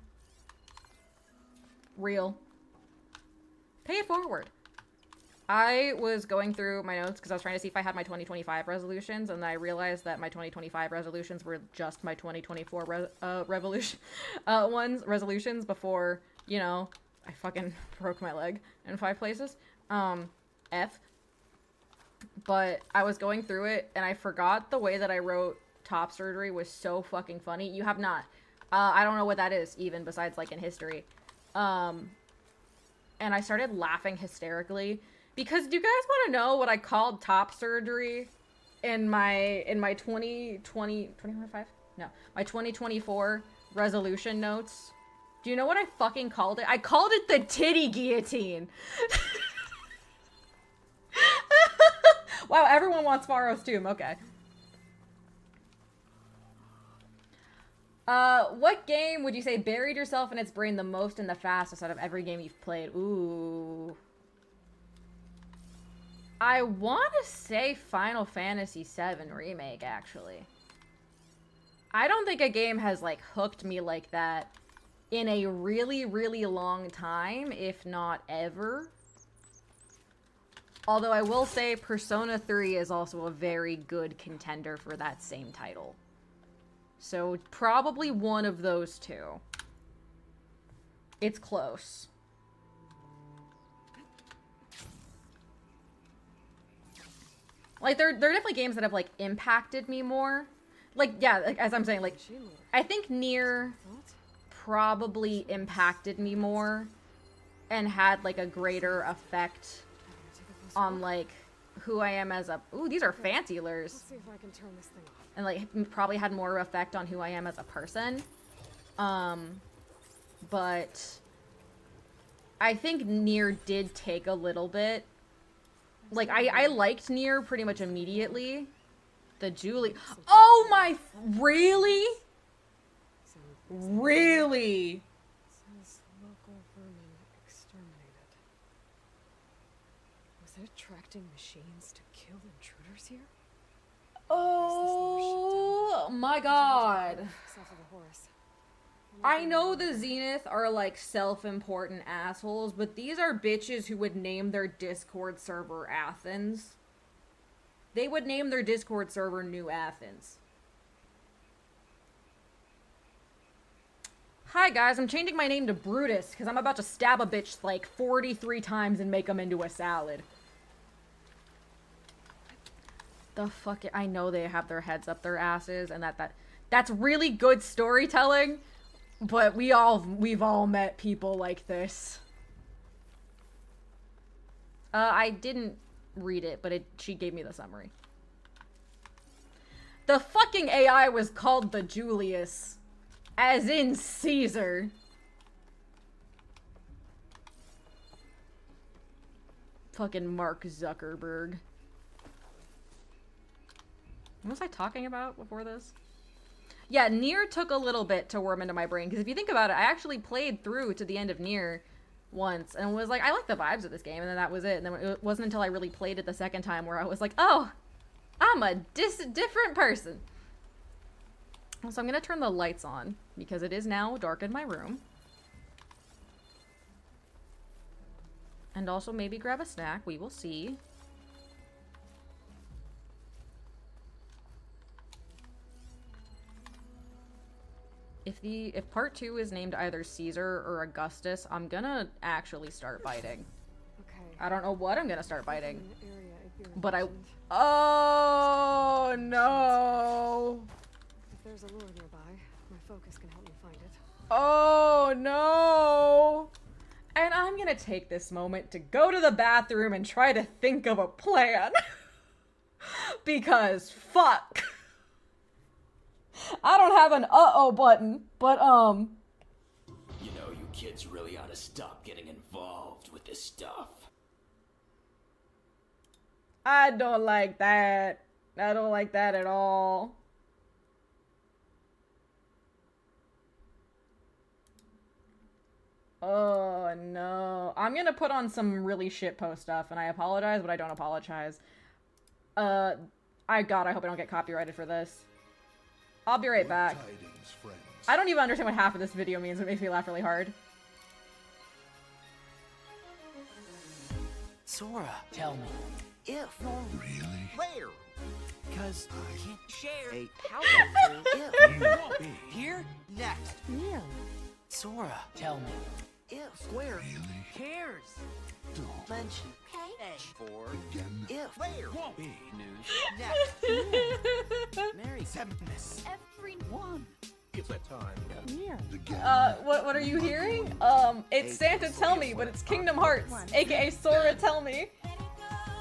Real. Pay it forward. I was going through my notes because I was trying to see if I had my 2025 resolutions, and I realized that my 2025 resolutions were just my 2024 resolutions before, you know, I fucking broke my leg in 5 places. F. But I was going through it, and I forgot the way that I wrote top surgery was so fucking funny. You have not. I don't know what that is, even, besides, like, in history. And I started laughing hysterically. Because do you guys want to know what I called top surgery in my 2025? No, my 2024 resolution notes? Do you know what I fucking called it? I called it the titty guillotine. Wow, everyone wants Faro's tomb. Okay. What game would you say buried yourself in its brain the most and the fastest out of every game you've played? Ooh. I want to say Final Fantasy VII Remake, actually. I don't think a game has, like, hooked me like that in a really, really long time, if not ever. Although I will say Persona 3 is also a very good contender for that same title. So probably one of those two. It's close. Like, there are definitely games that have, like, impacted me more. Like, yeah, like, as I'm saying, like, I think Nier probably impacted me more and had, like, a greater effect on, like, who I am as a... Ooh, these are fancy lures. Let's see if I can turn this thing off. And, like, probably had more effect on who I am as a person. But I think Nier did take a little bit. Like, I liked Nier pretty much immediately. The Julie... Oh my... Really? Really? Says local vermin exterminated. Was it attracting machines to kill intruders here? Oh my god. South of the Horus. I know the Zenith are like self-important assholes, but these are bitches who would name their Discord server Athens. They would name their Discord server New Athens. Hi guys, I'm changing my name to Brutus because I'm about to stab a bitch like 43 times and make them into a salad. The fuck, I know they have their heads up their asses and that's really good storytelling, but we've all met people like this. I didn't read it, but she gave me the summary. The fucking AI was called the Julius, as in Caesar. Fucking Mark Zuckerberg. What was I talking about before this? Yeah, Nier took a little bit to worm into my brain, because if you think about it, I actually played through to the end of Nier once, and was like, I like the vibes of this game, and then that was it. And then it wasn't until I really played it the second time where I was like, oh, I'm a different person. So I'm gonna turn the lights on, because it is now dark in my room. And also maybe grab a snack, we will see. If part 2 is named either Caesar or Augustus, I'm gonna actually start biting. Okay. I don't know what I'm gonna start biting. An area Iberian But I... mentioned. Oh, no! If there's a lure nearby, my focus can help me find it. Oh, no! And I'm gonna take this moment to go to the bathroom and try to think of a plan. Because, fuck! I don't have an uh-oh button, but, You know, you kids really ought to stop getting involved with this stuff. I don't like that. I don't like that at all. Oh, no. I'm gonna put on some really shitpost stuff, and I apologize, but I don't apologize. God, I hope I don't get copyrighted for this. I'll be right back. Tidings, friends. I don't even understand what half of this video means. It makes me laugh really hard. Sora, Tell me. if. Really? Where? Because I can't share a How if. You won't be. Here, next. Near. Sora. Tell me. If. Square. Really? Cares. Don't. Mention. Okay. For. Again. If. Where? Won't be. News. Next. Mary. Septimus. Everyone. Give that time. Near. Again. What are you hearing? It's Santa Tell Me, but it's Kingdom Hearts, aka Sora Tell Me.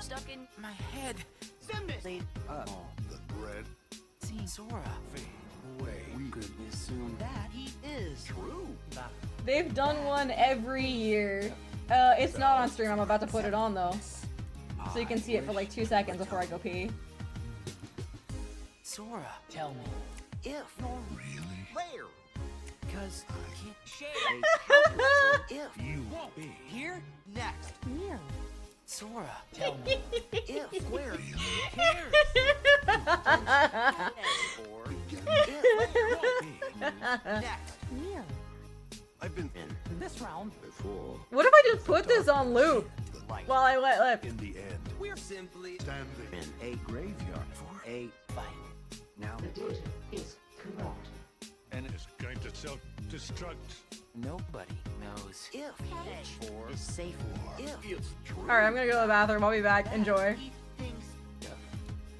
Stuck in My head. Septimus. The bread. See, Sora. Fade away. We Could assume that he is True. They've done one every year. It's not on stream, I'm about to put it on though. So you can see it for like 2 seconds before I go pee. Sora, tell me. If. Really? Where? Because I can't share. If. You Won't be here next. Yeah. Sora, tell me. If. Where? really? Cares? Or. Again? If. Where? Won't be next. Yeah. I've been In this round. before. What if I just put this on loop The light. while I let lip? In the end, We're simply standing in a graveyard for a fight. Now and it's going to self-destruct. nobody knows if or is safe or if It's true. Alright, I'm gonna go to the bathroom. I'll be back. Enjoy. he thinks of.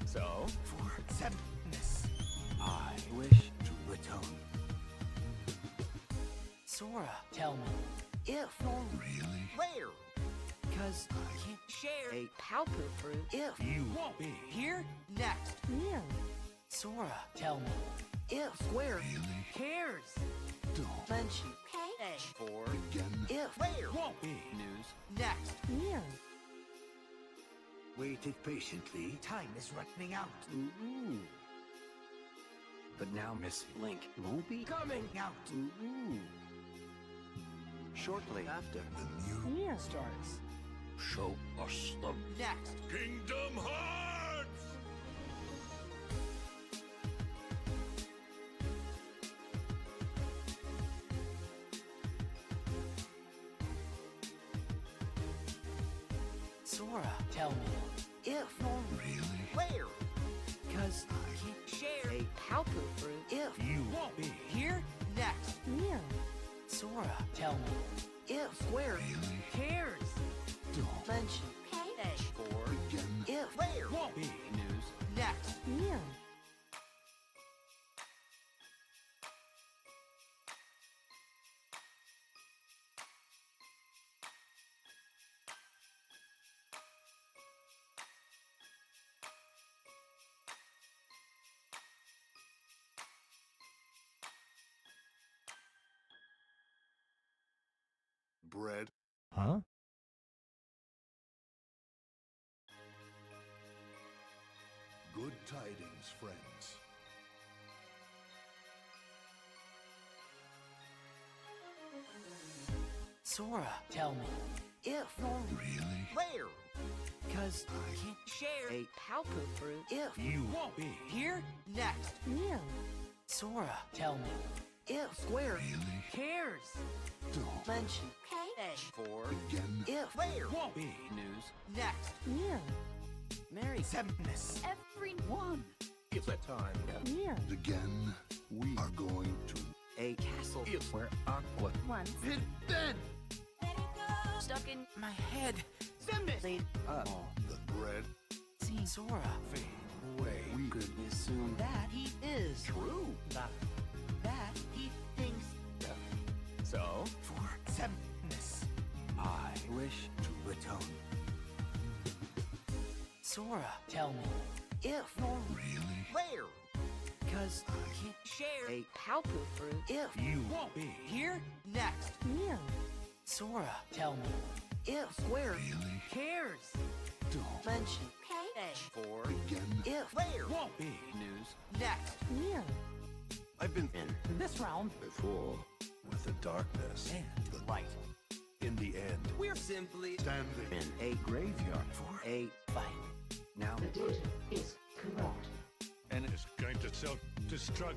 So for acceptance, I wish to atone. Sora, tell me if Really? where? Because I can't share a palpable fruit if You won't be here next. Yeah. Sora, tell me if where really? cares Don't. mention for Again? if where won't be news next. Yeah. Waited patiently. Time is running out. Ooh. But now Miss Link won't be Coming out. Ooh. Shortly after The new Yeah. Starts show us the next. Kingdom Hearts! Sora, tell me if Really? where? Because I can't share a palpable fruit if You won't be here next. Yeah. Sora, tell me if where really? cares Don't. mention for Again? if where won't be news next. Yeah. Bread? Huh? Good tidings, friends. Sora, tell me if Really? where? Because I can't share a palpable fruit if You won't be here next. Yeah. Sora, tell me if where really? cares Don't. mention for Again? if where won't be news next. Yeah. Merry Christmas, everyone. It's that time. Yeah. Again? We are going to A castle It's where Aqua Once. hit then. stuck in my head. They the bread see Sora fade away. We could assume that he is true. That he thinks of. So for acceptance, I wish to atone. Sora, tell me if really? where? Because I can't share a palpable fruit if You won't be here next. Yeah. Sora, tell me if where really? cares Don't. mention for Again? if where won't be news next. Yeah. I've been In this round before with the darkness and the light, in the end. we're simply Standing in a graveyard for a fight. Now and it's going to self-destruct.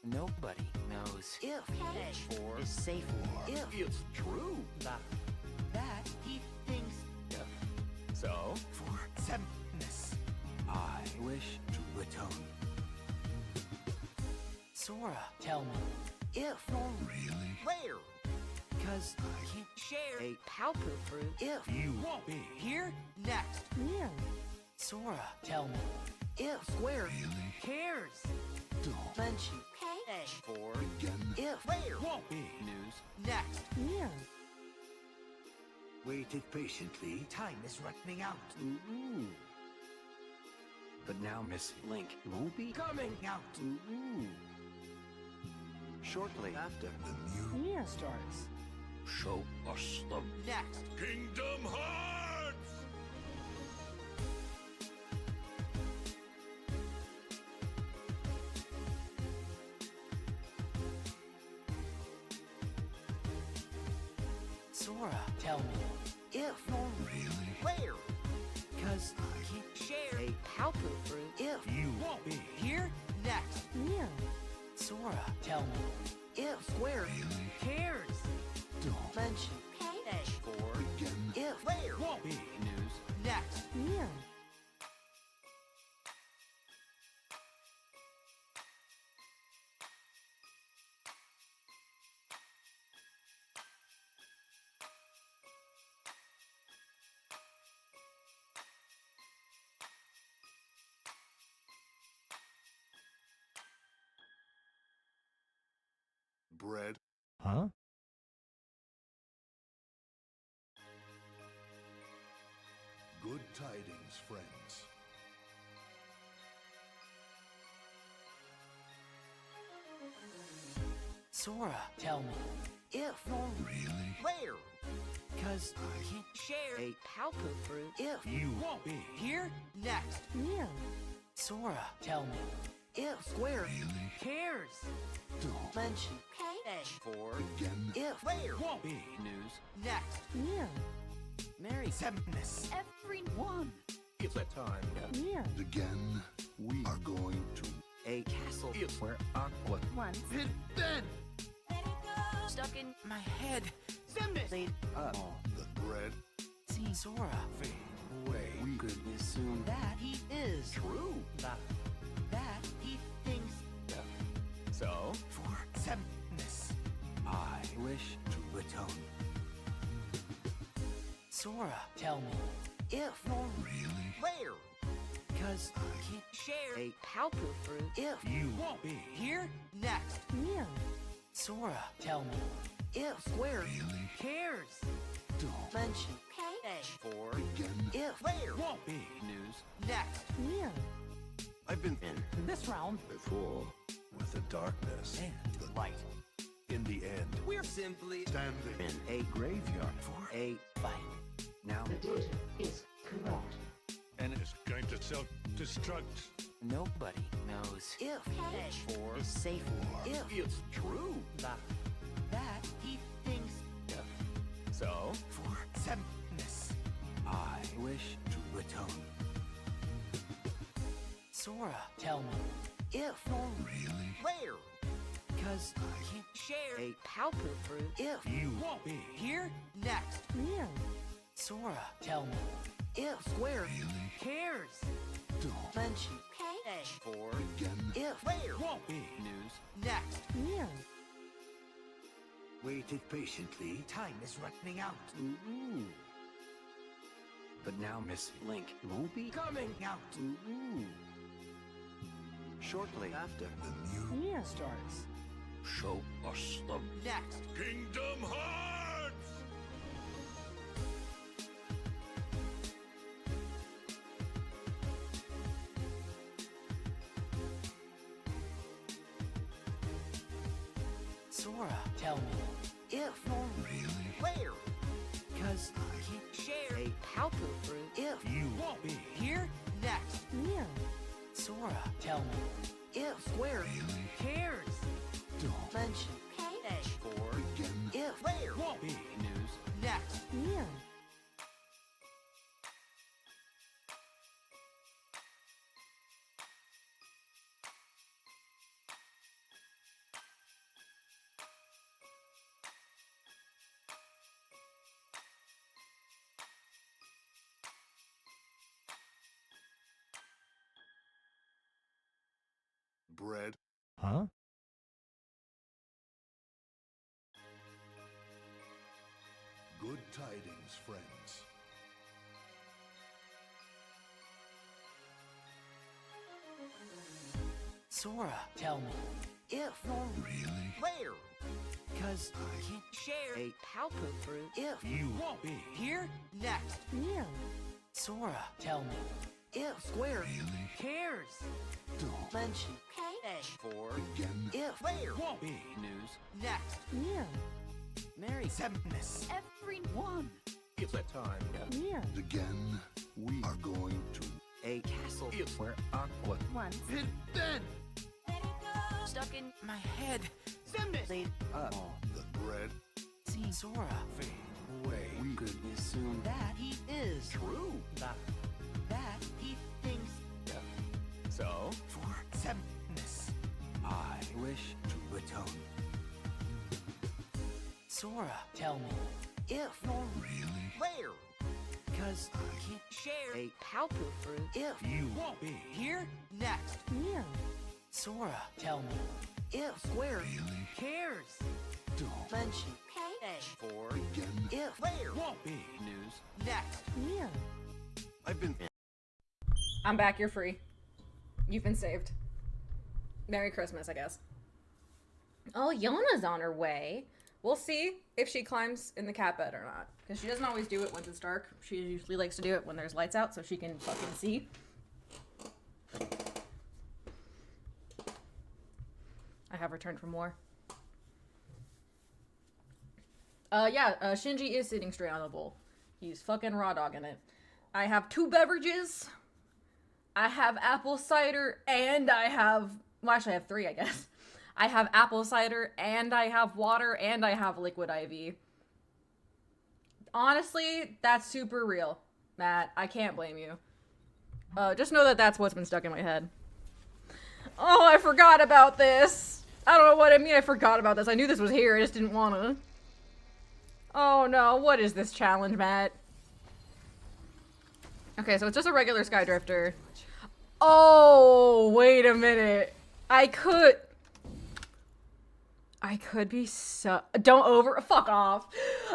nobody knows if or is safe or if It's true. that he thinks of. So for acceptance, I wish to atone. Sora, tell me if Really? where? Because I can't share a palpable fruit if You won't be here next. Yeah. Sora, tell me if where really? cares Don't. mention for Again? if where won't be news next. Yeah. Waited patiently. Time is running out. Ooh. But now Miss Link won't be Coming out. Ooh. Shortly after The new Yeah. Starts show us the next. Kingdom Hearts! Sora, tell me. If. Really? Where? Cause I can't share a palpable fruit if you won't be here next. Really? Sora, tell me. If Square Really? cares. Don't. Mention Okay. for Again? if where won't be news next. Really? Bread? Huh? Good tidings, friends. Sora, tell me. If Really? where? Cause I can't share a palpable fruit if you won't be here next. Really? Sora, tell me. If Square Really? cares. Don't. Mention Okay. for Again? if where won't be news next. Really? Merry Christmas, everyone. It's that time. Really? Again? We are going to. A castle is where Aqua Once. hit then. Stuck in my head. Laid up. The bread? See Sora fade away. We could assume that he is true. That he thinks. So, for sadness, I wish to atone. Sora, tell me. If Really? where? Cause I can't share a palpable fruit if you won't be here next. Really? Sora, tell me. If Square Really? cares. Don't. Mention Okay. for Again? if where won't be news next. Really? I've been In this round before with the darkness. and the light, In the end, we're simply Standing. in a graveyard for a fight. Now and it's going to self-destruct. nobody knows if for is safe. If it's true that he thinks. So for sadness, I wish to atone. Sora, tell me. If Really? where? Cause I can't share a palpable fruit if you won't be here next. Really? Sora, tell me. If Square Really? cares. Don't. Mention Okay. for Again? if where won't be news next. Really? Waited patiently. Time is running out. Ooh. But now Miss Link won't be Coming out. Ooh. Shortly after, The new. Really? Starts show us the next. Kingdom Hearts! Sora, tell me. If Really? where? Cause I can't share a palpable fruit if you won't be here next. Really? Sora, tell me. If Square Really? cares. Don't. Mention Okay. for Again? if where won't be news next. Really? Bread? Huh? Good tidings, friends. Sora, tell me. If Really? where? Cause I can't share a palpable fruit if you won't be here next. Really? Sora, tell me. If Square Really? cares. Don't. Mention Okay. for Again? if where won't be news next. Really? Merry Christmas, everyone. It's that time. Really? Again? We are going to. A castle is where Aqua Once. hit then. Stuck in my head. Laid up. The bread? See Sora fade way we could assume That he is true. That he thinks of. So, for acceptance, I wish to atone. Sora, Tell me. if you're Really? where? Because I can't share a Palpoo fruit. if You won't be here next. Neil. Sora, Tell me. if Square Really? cares. Don't Mention Okay. A for again. if where won't be news. next. Neil. I've been I'm back, you're free. You've been saved. Merry Christmas, I guess. Oh, Yona's on her way. We'll see if she climbs in the cat bed or not. Because she doesn't always do it when it's dark. She usually likes to do it when there's lights out so she can fucking see. I have returned from war. Shinji is sitting straight on the bowl. He's fucking raw dogging it. I have 2 beverages. I have apple cider and I have... Well, actually I have 3, I guess. I have apple cider and I have water and I have liquid IV. Honestly, that's super real, Matt. I can't blame you. Just know that that's what's been stuck in my head. Oh, I forgot about this. I don't know what I mean. I forgot about this. I knew this was here. I just didn't want to. Oh no, what is this challenge, Matt? Okay, so it's just a regular Skydrifter. Oh, wait a minute. I could be so... Don't fuck off.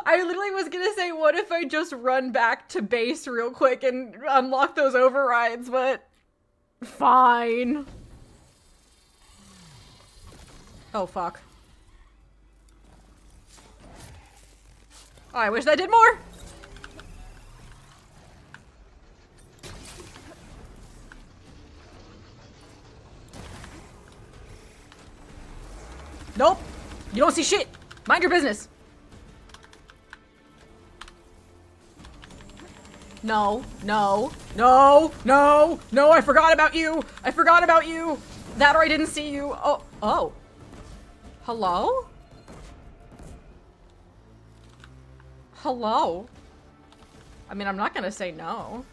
I literally was gonna say, what if I just run back to base real quick and unlock those overrides, but... Fine. Oh, fuck. Oh, I wish I did more! Nope! You don't see shit! Mind your business! No, no, no, no, no, I forgot about you! I forgot about you! That or I didn't see you. Oh, oh. Hello? Hello? I mean, I'm not gonna say no.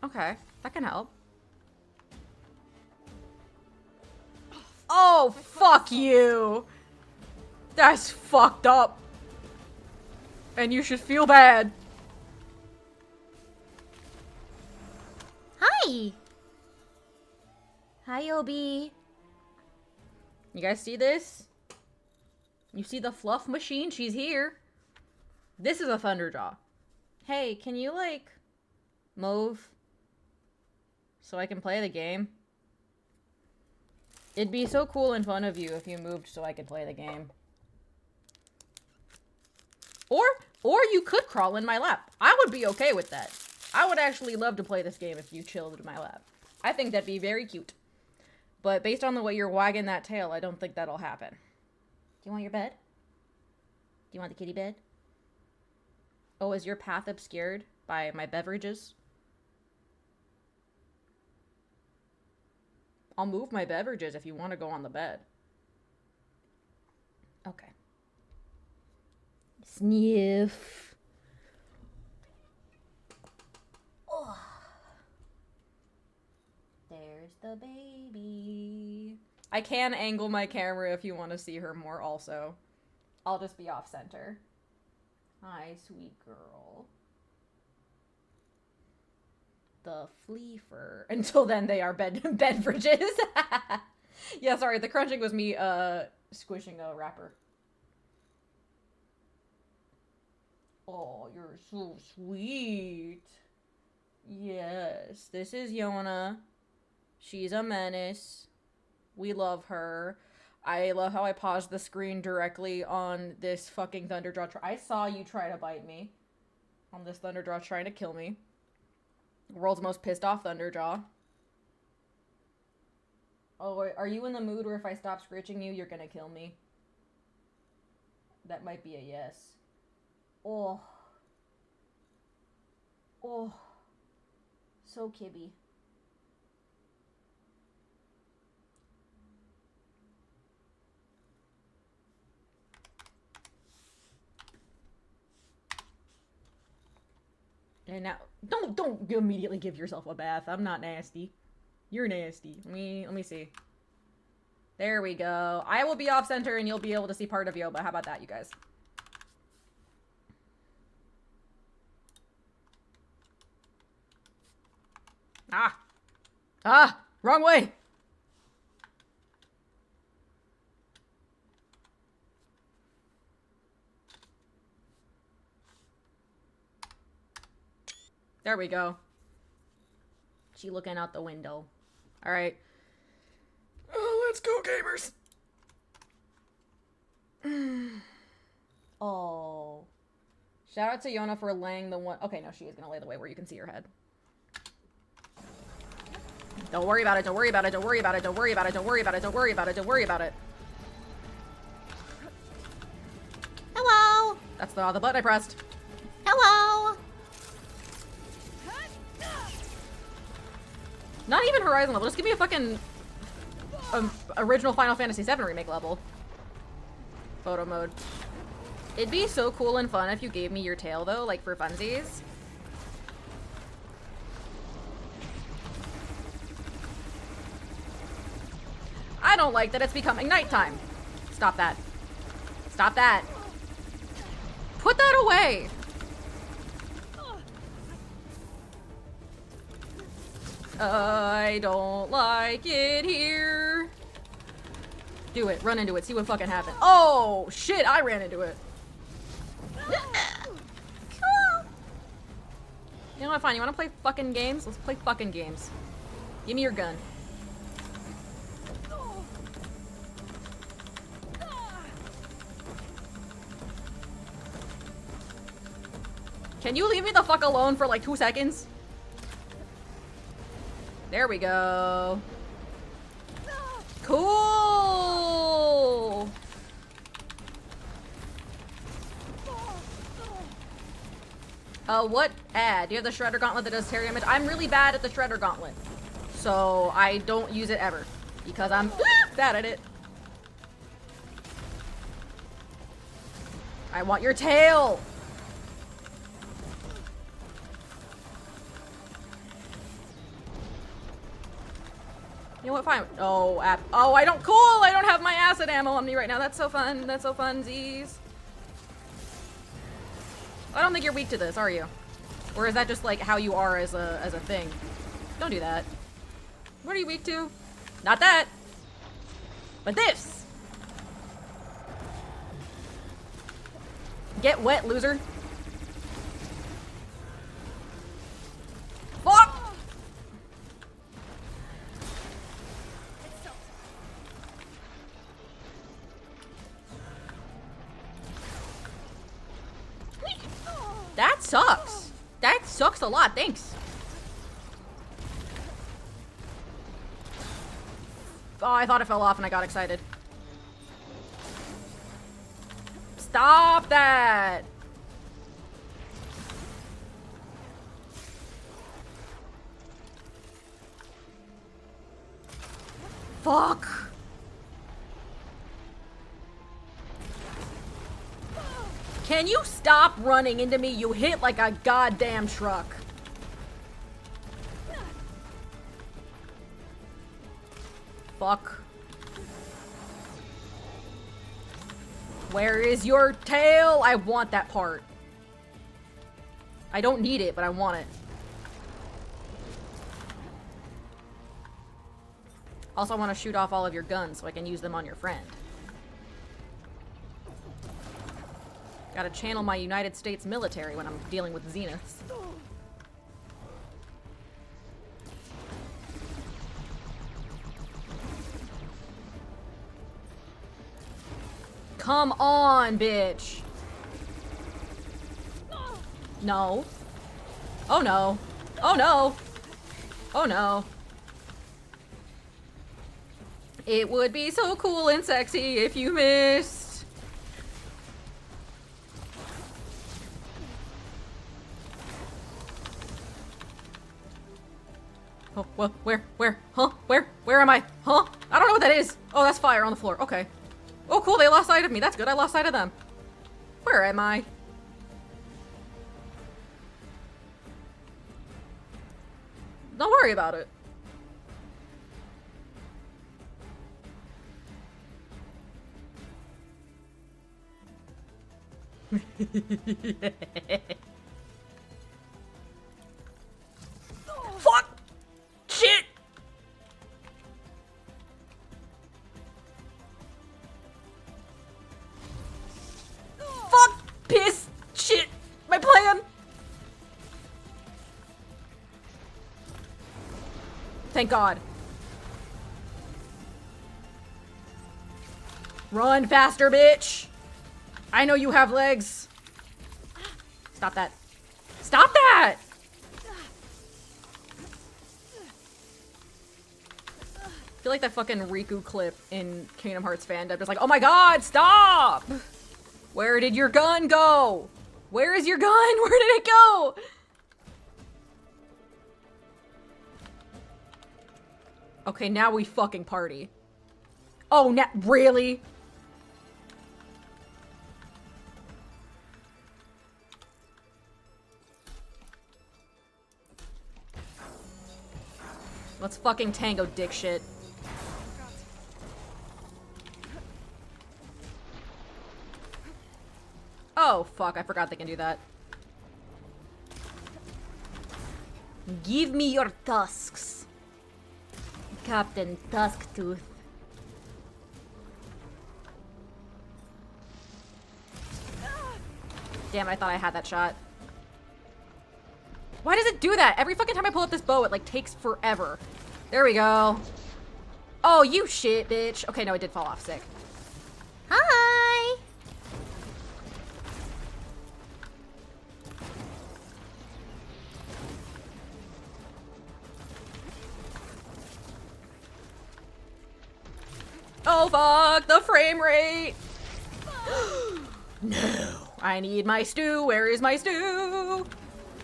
Okay, that can help. Oh, fuck you! That's fucked up. And you should feel bad. Hi! Hi, Obi. You guys see this? You see the fluff machine? She's here. This is a Thunderjaw. Hey, can you, like, move? So I can play the game? It'd be so cool and fun of you if you moved so I could play the game. Or you could crawl in my lap. I would be okay with that. I would actually love to play this game if you chilled in my lap. I think that'd be very cute. But based on the way you're wagging that tail, I don't think that'll happen. Do you want your bed? Do you want the kitty bed? Oh, is your path obscured by my beverages? I'll move my beverages if you want to go on the bed. Okay. Sniff. Oh. There's the baby. I can angle my camera if you want to see her more also. I'll just be off center. Hi, sweet girl. The fleefer. Until then, they are beverages. Yeah, sorry, the crunching was me squishing a wrapper. Oh, you're so sweet. Yes, this is Yona. She's a menace. We love her. I love how I paused the screen directly on this fucking Thunderjaw. I saw you try to bite me. On this Thunderjaw trying to kill me. World's most pissed off Thunderjaw. Oh, are you in the mood where if I stop scritching you, you're gonna kill me? That might be a yes. Oh. Oh. So kibby. And now, don't immediately give yourself a bath. I'm not nasty. You're nasty. Let me see. There we go. I will be off center and you'll be able to see part of Yoba. How about that, you guys? Ah! Wrong way! There we go. She looking out the window. Alright. Oh, let's go, gamers! Oh. Shout out to Yona for laying the one... Okay, no, she is gonna lay the way where you can see her head. Don't worry about it, don't worry about it, don't worry about it, don't worry about it, don't worry about it, don't worry about it, don't worry about it. Hello! That's the button I pressed. Hello! Not even Horizon level, just give me a fucking original Final Fantasy VII Remake level. Photo mode. It'd be so cool and fun if you gave me your tail though, like for funsies. I don't like that it's becoming nighttime. Stop that. Stop that. Put that away. I don't like it here. Do it. Run into it. See what fucking happens. Oh, shit. I ran into it. You know what? Fine. You want to play fucking games? Let's play fucking games. Give me your gun. Can you leave me the fuck alone for like 2 seconds? There we go. Cool! What ad? Do you have the Shredder Gauntlet that does tear damage? I'm really bad at the Shredder Gauntlet. So I don't use it ever. Because I'm bad at it. I want your tail! You know what? Fine. Oh, oh, I don't. Cool! I don't have my acid ammo on me right now. That's so fun. That's so funsies. I don't think you're weak to this, are you? Or is that just like how you are as a thing? Don't do that. What are you weak to? Not that. But this. Get wet, loser. Fuck! That sucks. That sucks a lot. Thanks. Oh, I thought it fell off and I got excited. Stop that. Fuck. Can you stop running into me? You hit like a goddamn truck. Fuck. Where is your tail? I want that part. I don't need it, but I want it. Also, I want to shoot off all of your guns so I can use them on your friend. Gotta channel my United States military when I'm dealing with Zeniths. Come on, bitch! No. Oh no. Oh no! Oh no. It would be so cool and sexy if you missed. Oh, well, where? Huh? Where am I? Huh? I don't know what that is. Oh, that's fire on the floor. Okay. Oh, cool, they lost sight of me. That's good, I lost sight of them. Where am I? Don't worry about it. Fuck! Shit! Fuck! Piss! Shit! My plan! Thank God. Run faster, bitch! I know you have legs. Stop that. Stop that! I feel like that fucking Riku clip in Kingdom Hearts fandom. Just like, oh my God, stop! Where did your gun go? Where is your gun? Where did it go? Okay, now we fucking party. Oh, really? Let's fucking tango, dick shit. Oh, fuck, I forgot they can do that. Give me your tusks, Captain Tusktooth. Damn, I thought I had that shot. Why does it do that? Every fucking time I pull up this bow, it like takes forever. There we go. Oh, you shit, bitch. Okay, no, it did fall off. Sick. Hi! Oh, fuck! The frame rate! No! I need my stew. Where is my stew?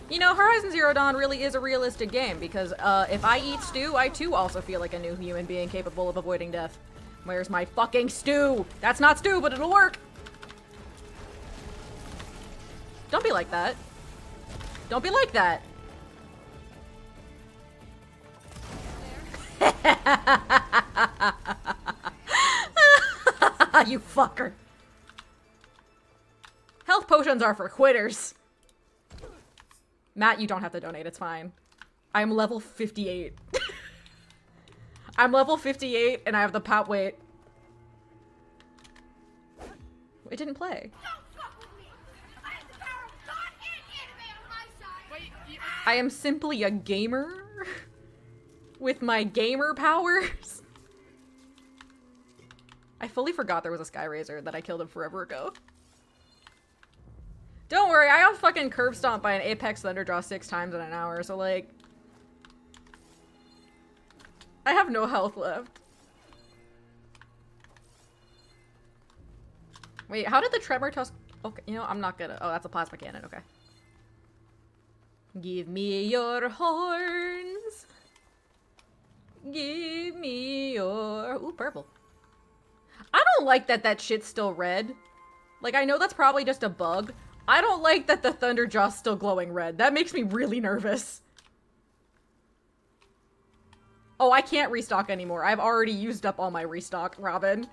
You know, Horizon Zero Dawn really is a realistic game because if I eat stew, I too also feel like a new human being capable of avoiding death. Where's my fucking stew? That's not stew, but it'll work. Don't be like that. Don't be like that. You fucker. Health potions are for quitters. Matt, you don't have to donate, it's fine. I'm level 58. I'm level 58 and I have the pot wait. It didn't play. I am simply a gamer with my gamer powers. I fully forgot there was a Skyrazor that I killed him forever ago. Don't worry, I got fucking curb stomped by an Apex Thunderdraw 6 times in an hour, so like... I have no health left. Wait, how did the Tremor Tusk... Okay, you know, I'm not gonna... Oh, that's a plasma cannon, okay. Give me your horns. Give me your... Ooh, purple. I don't like that that shit's still red. Like, I know that's probably just a bug. I don't like that the Thunderjaw's still glowing red. That makes me really nervous. Oh, I can't restock anymore. I've already used up all my restock, Robin.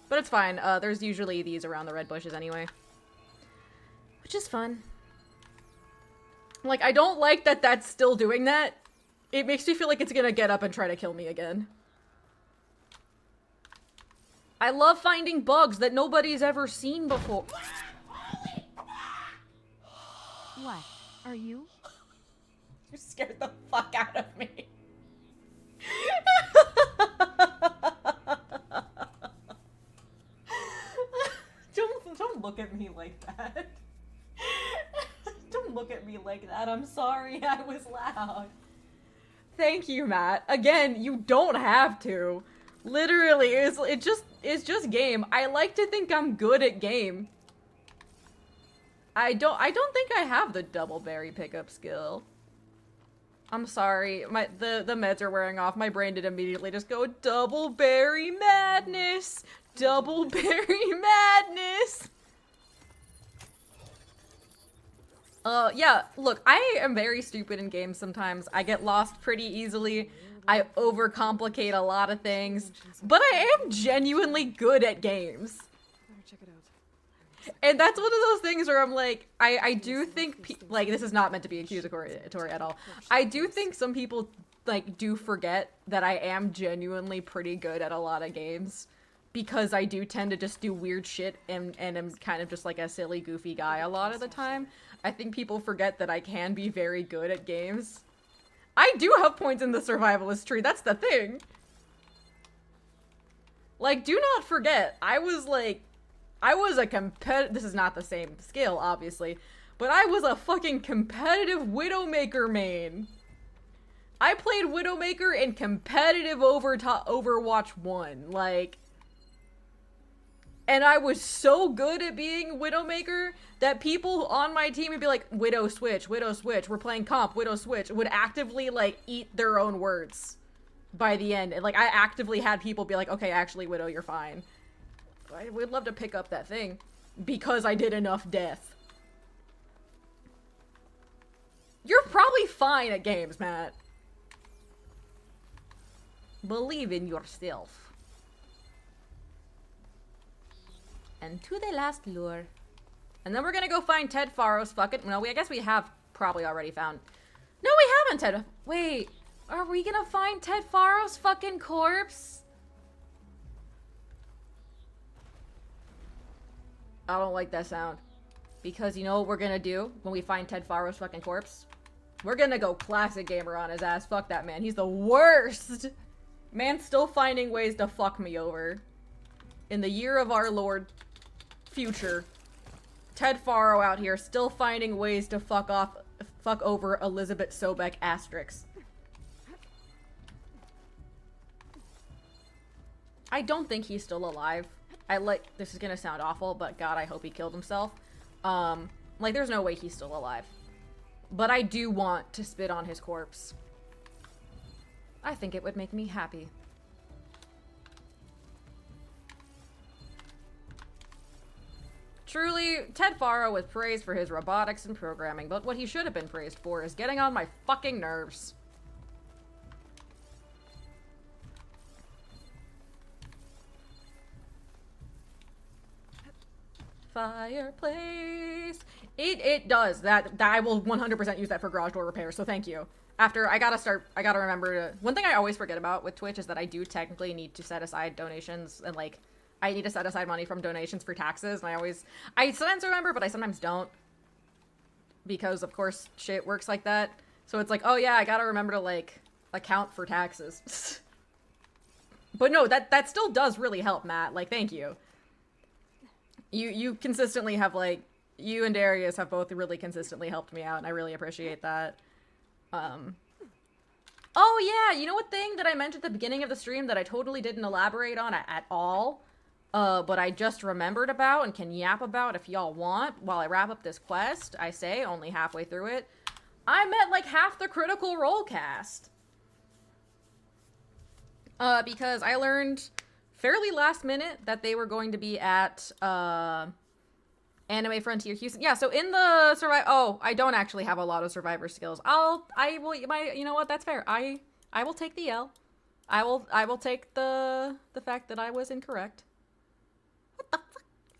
But it's fine. There's usually these around the red bushes anyway. Which is fun. Like, I don't like that that's still doing that. It makes me feel like it's gonna get up and try to kill me again. I love finding bugs that nobody's ever seen before. What? Are you? You scared the fuck out of me. Don't look at me like that. Don't look at me like that. I'm sorry, I was loud. Thank you, Matt. Again, you don't have to. Literally, it's just game. I like to think I'm good at game. I don't think I have the double berry pickup skill. I'm sorry. The meds are wearing off. My brain did immediately just go double berry madness. Double berry madness. Yeah, look, I am very stupid in games sometimes. I get lost pretty easily. I overcomplicate a lot of things. But I am genuinely good at games. Better check it out. And that's one of those things where I'm like, I do think, like, this is not meant to be accusatory at all. I do think some people, like, do forget that I am genuinely pretty good at a lot of games. Because I do tend to just do weird shit and am kind of just like a silly, goofy guy a lot of the time. I think people forget that I can be very good at games. I do have points in the survivalist tree, that's the thing! Like, do not forget, I was a this is not the same scale, obviously, but I was a fucking competitive Widowmaker main. I played Widowmaker in competitive Overwatch 1, like... And I was so good at being Widowmaker that people on my team would be like, Widow switch, we're playing comp, Widow switch, would actively, like, eat their own words by the end. And, like, I actively had people be like, okay, actually, Widow, you're fine. I would love to pick up that thing because I did enough death. You're probably fine at games, Matt. Believe in yourself. And to the last lure. And then we're gonna go find Ted Faro's fucking... No, I guess we have probably already found... No, we haven't, Ted... Wait. Are we gonna find Ted Faro's fucking corpse? I don't like that sound. Because you know what we're gonna do when we find Ted Faro's fucking corpse? We're gonna go classic gamer on his ass. Fuck that man. He's the worst! Man's still finding ways to fuck me over. In the year of our Lord... future, Ted Faro out here still finding ways to fuck over Elizabeth Sobek asterisk. I don't think he's still alive. This is gonna sound awful, but God, I hope he killed himself. Like, there's no way he's still alive. But I do want to spit on his corpse. I think it would make me happy. Truly, Ted Faro was praised for his robotics and programming, but what he should have been praised for is getting on my fucking nerves. Fireplace. It does. That I will 100% use that for garage door repair, so thank you. After, I gotta remember to... One thing I always forget about with Twitch is that I do technically need to set aside donations and, like, I need to set aside money from donations for taxes, and I sometimes remember, but I sometimes don't. Because, of course, shit works like that. So it's like, oh yeah, I gotta remember to, like, account for taxes. But no, that still does really help, Matt. Like, thank you. You consistently have, like, you and Darius have both really consistently helped me out, and I really appreciate that. Oh yeah, you know what thing that I mentioned at the beginning of the stream that I totally didn't elaborate on at all? But I just remembered about and can yap about if y'all want while I wrap up this quest. I say, only halfway through it. I met like half the Critical Role cast. Because I learned fairly last minute that they were going to be at, Anime Frontier Houston. Yeah, so in the I don't actually have a lot of Survivor skills. You know what, that's fair. I will take the L. I will take the fact that I was incorrect. What the fuck?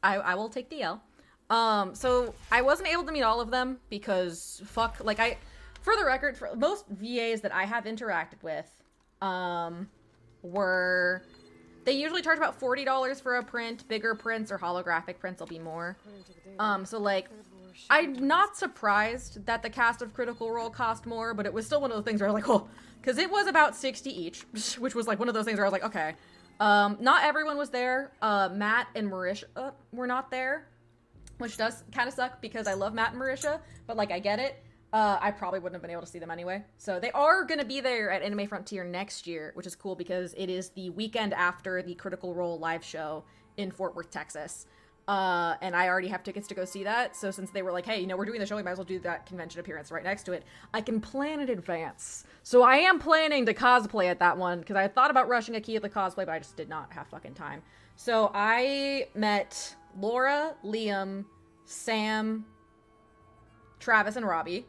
I will take the L. So I wasn't able to meet all of them because for the record, for most VAs that I have interacted with, they usually charge about $40 for a print. Bigger prints or holographic prints will be more. So like, I'm not surprised that the cast of Critical Role cost more, but it was still one of those things where I was like, oh, because it was about 60 each, which was like one of those things where I was like, okay. Not everyone was there. Matt and Marisha were not there, which does kind of suck because I love Matt and Marisha, but like, I get it. I probably wouldn't have been able to see them anyway. So they are going to be there at Anime Frontier next year, which is cool because it is the weekend after the Critical Role live show in Fort Worth, Texas. And I already have tickets to go see that. So since they were like, hey, you know, we're doing the show, we might as well do that convention appearance right next to it. I can plan in advance. So I am planning to cosplay at that one because I thought about rushing a key at the cosplay, but I just did not have fucking time. So I met Laura, Liam, Sam, Travis and Robbie,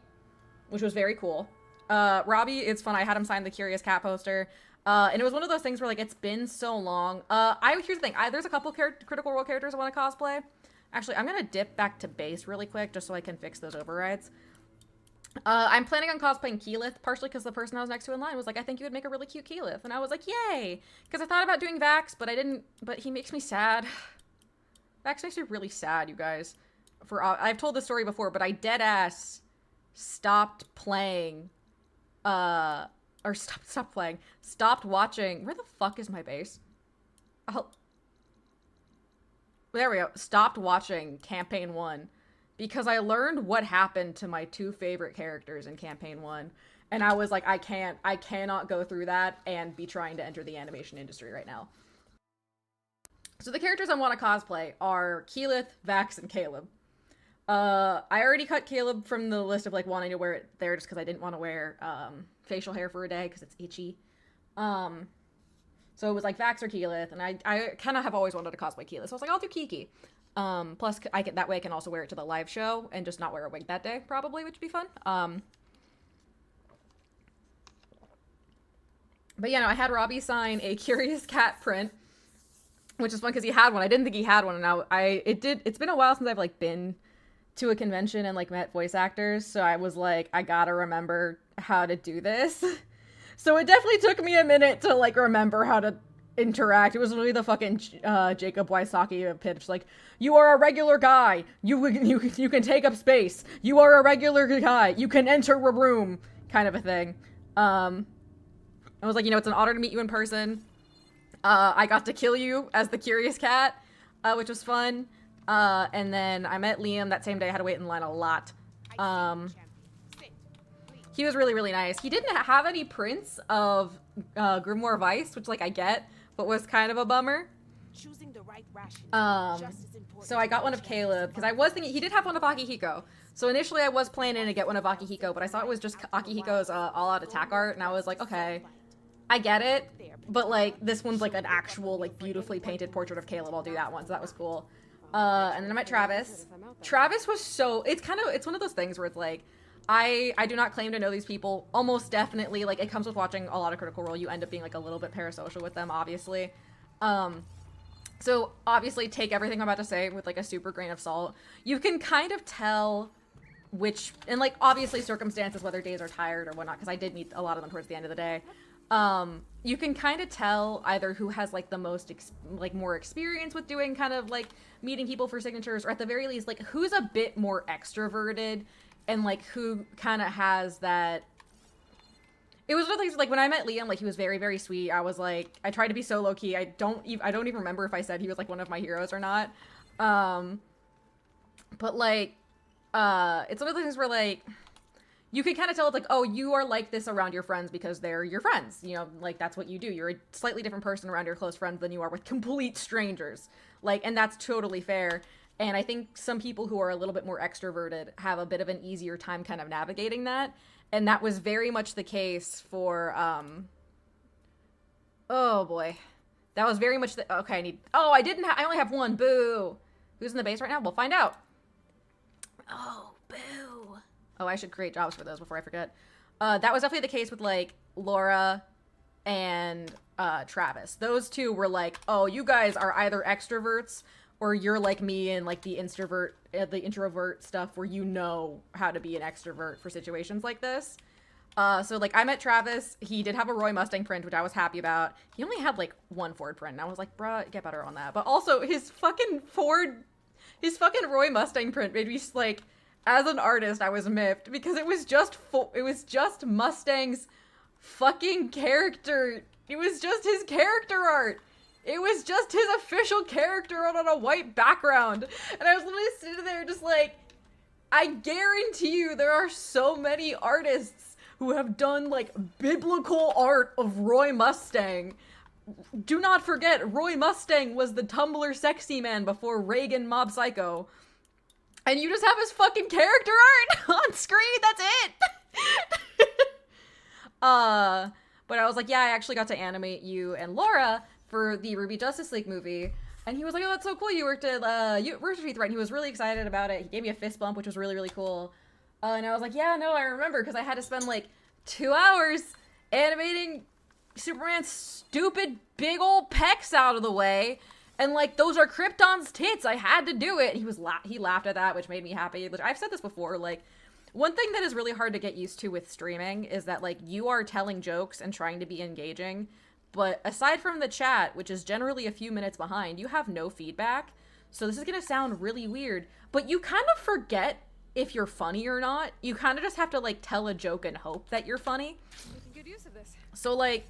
which was very cool. Robbie, it's fun. I had him sign the Curious Cat poster. And it was one of those things where, like, it's been so long. Here's the thing. There's a couple Critical Role characters I want to cosplay. Actually, I'm gonna dip back to base really quick just so I can fix those overrides. I'm planning on cosplaying Keyleth, partially because the person I was next to in line was like, I think you would make a really cute Keyleth. And I was like, yay! Because I thought about doing Vax, but I didn't, but he makes me sad. Vax makes me really sad, you guys. I've told this story before, but I deadass stopped playing, stopped watching. Where the fuck is my base? Oh. There we go. Stopped watching Campaign 1 because I learned what happened to my 2 favorite characters in Campaign 1. And I was like, I cannot go through that and be trying to enter the animation industry right now. So the characters I want to cosplay are Keyleth, Vax, and Caleb. I already cut Caleb from the list of, like, wanting to wear it there just because I didn't want to wear facial hair for a day because it's itchy. So it was like Vax or Keyleth, and I kind of have always wanted to cosplay Keyleth, so I was like, I'll do Kiki. Plus, that way I can also wear it to the live show and just not wear a wig that day, probably, which would be fun. But yeah, no, I had Robbie sign a Curious Cat print, which is fun because he had one. I didn't think he had one, and now it's been a while since I've, like, been to a convention and, like, met voice actors, so I was like, I gotta remember how to do this. So it definitely took me a minute to, like, remember how to interact. It was literally the fucking Jacob Wysocki pitch, like, you are a regular guy, you can take up space, you are a regular guy, you can enter a room, kind of a thing. I was like, you know, it's an honor to meet you in person. I got to kill you as the Curious Cat, which was fun. And then I met Liam that same day. I had to wait in line a lot. He was really, really nice. He didn't have any prints of Grimoire Vice, which, like, I get, but was kind of a bummer. Choosing the right ration, so I got one of Caleb, because I was thinking, he did have one of Akihiko. So initially I was planning to get one of Akihiko, but I saw it was just Akihiko's all-out attack art, and I was like, okay, I get it, but, like, this one's, like, an actual, like, beautifully painted portrait of Caleb. I'll do that one, so that was cool. And then I met Travis. Travis was so, it's one of those things where it's like, I do not claim to know these people. Almost definitely, like, it comes with watching a lot of Critical Role. You end up being, like, a little bit parasocial with them, obviously. So obviously take everything I'm about to say with, like, a super grain of salt. You can kind of tell which, and, like, obviously circumstances, whether days are tired or whatnot, because I did meet a lot of them towards the end of the day. You can kind of tell either who has, like, the most, more experience with doing kind of, like, meeting people for signatures, or at the very least, like, who's a bit more extroverted, and, like, who kind of has that. It was one of the things, like, when I met Liam, like, he was very, very sweet. I was like, I tried to be so low-key. I don't even remember if I said he was, like, one of my heroes or not. But, like, it's one of the things where, like, you can kind of tell it's like, oh, you are like this around your friends because they're your friends. You know, like, that's what you do. You're a slightly different person around your close friends than you are with complete strangers. Like, and that's totally fair. And I think some people who are a little bit more extroverted have a bit of an easier time kind of navigating that. And that was very much the case for, oh boy. That was very much the, okay, I only have one, boo. Who's in the base right now? We'll find out. Oh, boo. Oh, I should create jobs for those before I forget. That was definitely the case with, like, Laura and Travis. Those two were like, oh, you guys are either extroverts or you're like me and, like, the introvert stuff where you know how to be an extrovert for situations like this. So, like, I met Travis. He did have a Roy Mustang print, which I was happy about. He only had, like, one Ford print, and I was like, bruh, get better on that. But also, his fucking Roy Mustang print made me, like, as an artist, I was miffed because it was just Mustang's fucking character. It was just his character art. It was just his official character art on a white background. And I was literally sitting there just like, I guarantee you there are so many artists who have done, like, biblical art of Roy Mustang. Do not forget, Roy Mustang was the Tumblr sexy man before Reagan Mob Psycho. And you just have his fucking character art on screen, that's it! But I was like, yeah, I actually got to animate you and Laura for the Ruby Justice League movie. And he was like, oh, that's so cool, you worked at Rooster Teeth, right? And he was really excited about it. He gave me a fist bump, which was really, really cool. And I was like, yeah, no, I remember, because I had to spend like 2 hours animating Superman's stupid big old pecs out of the way. And like, those are Krypton's tits. I had to do it. He laughed at that, which made me happy. Which I've said this before, like, one thing that is really hard to get used to with streaming is that like you are telling jokes and trying to be engaging, but aside from the chat, which is generally a few minutes behind, you have no feedback. So this is gonna sound really weird, but you kind of forget if you're funny or not. You kind of just have to like tell a joke and hope that you're funny. Making good use of this. So like,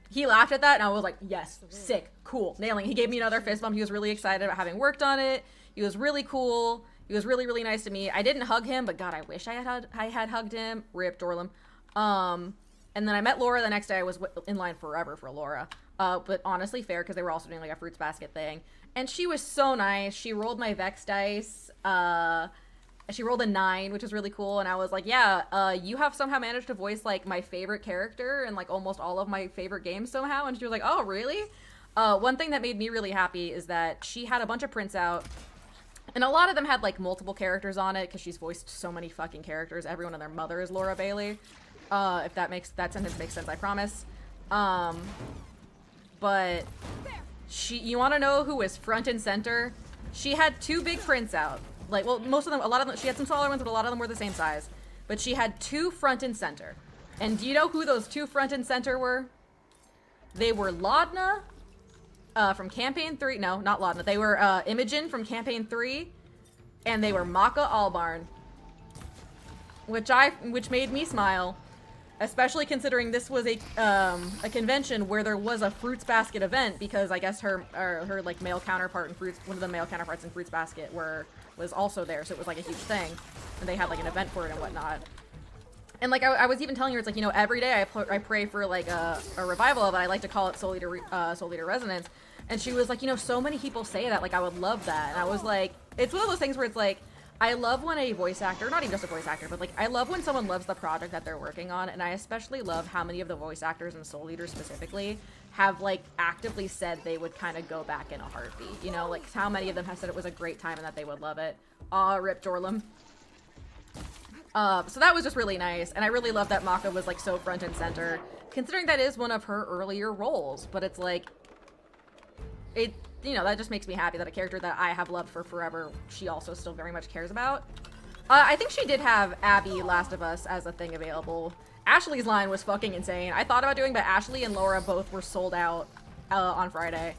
he laughed at that and I was like, yes, sick, cool, nailing. He gave me another fist bump. He was really excited about having worked on it. He was really cool. He was really, really nice to me. I didn't hug him, but God, I wish I had hugged him. Rip Dorlum. And then I met Laura the next day. I was in line forever for Laura. But honestly, fair, because they were also doing like a fruits basket thing. And she was so nice. She rolled my Vex dice. She rolled a 9, which was really cool. And I was like, yeah, you have somehow managed to voice like my favorite character in like almost all of my favorite games somehow. And she was like, oh, really? One thing that made me really happy is that she had a bunch of prints out. And a lot of them had like multiple characters on it because she's voiced so many fucking characters. Everyone and their mother is Laura Bailey. If that sentence makes sense, I promise. But you want to know who was front and center? She had 2 big prints out. Like, well, most of them, a lot of them, she had some smaller ones, but a lot of them were the same size. But she had 2 front and center. And do you know who those 2 front and center were? They were Laudna from Campaign 3. No, not Laudna. They were Imogen from Campaign 3. And they were Maka Albarn. Which made me smile. Especially considering this was a convention where there was a Fruits Basket event, because I guess her like male counterpart in Fruits, one of the male counterparts in Fruits Basket was also there, so it was like a huge thing, and they had like an event for it and whatnot. And like I was even telling her, it's like, you know, every day I pray for like a revival of it. I like to call it Soul Eater Resonance, and she was like, you know, so many people say that, like I would love that, and I was like, it's one of those things where it's like, I love when a voice actor, not even just a voice actor, but like I love when someone loves the project that they're working on, and I especially love how many of the voice actors in Soul Eater specifically have like actively said they would kind of go back in a heartbeat, you know, like how many of them have said it was a great time and that they would love it. Rip Dorlum. So that was just really nice, and I really love that Maka was like so front and center, considering that is one of her earlier roles, but it's like, you know, that just makes me happy that a character that I have loved for forever, she also still very much cares about. I think she did have Abby Last of Us as a thing available. Ashley's line was fucking insane. I thought about doing, but Ashley and Laura both were sold out on Friday,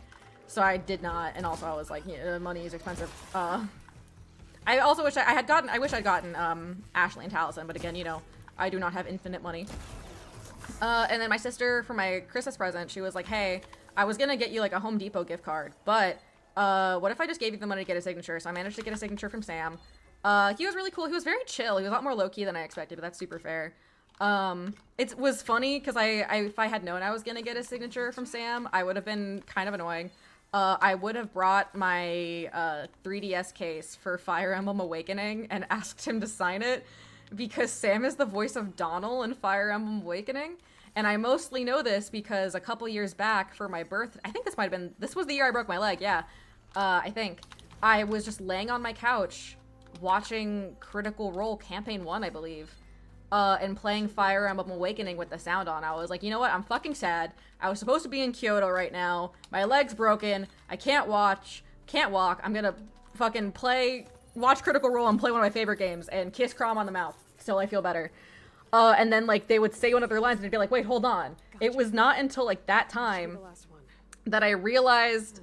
so I did not. And also I was like, yeah, money is expensive. I also wish I'd gotten Ashley and Taliesin, but again, you know, I do not have infinite money. And then my sister, for my Christmas present, she was like, hey, I was gonna get you like a Home Depot gift card, but what if I just gave you the money to get a signature? So I managed to get a signature from Sam. He was really cool. He was very chill. He was a lot more low-key than I expected, but that's super fair. It was funny because if I had known I was gonna get a signature from Sam, I would have been kind of annoying. I would have brought my 3DS case for Fire Emblem Awakening and asked him to sign it, because Sam is the voice of Donal in Fire Emblem Awakening. And I mostly know this because a couple years back for my birth, I think this was the year I broke my leg, yeah. I think. I was just laying on my couch watching Critical Role Campaign 1, I believe, and playing Fire Emblem Awakening with the sound on. I was like, you know what, I'm fucking sad. I was supposed to be in Kyoto right now. My leg's broken. I can't walk. I'm gonna fucking watch Critical Role and play one of my favorite games and kiss Crom on the mouth till I feel better. And then, like, they would say one of their lines and they'd be like, wait, hold on. Gotcha. It was not until, like, that time that I realized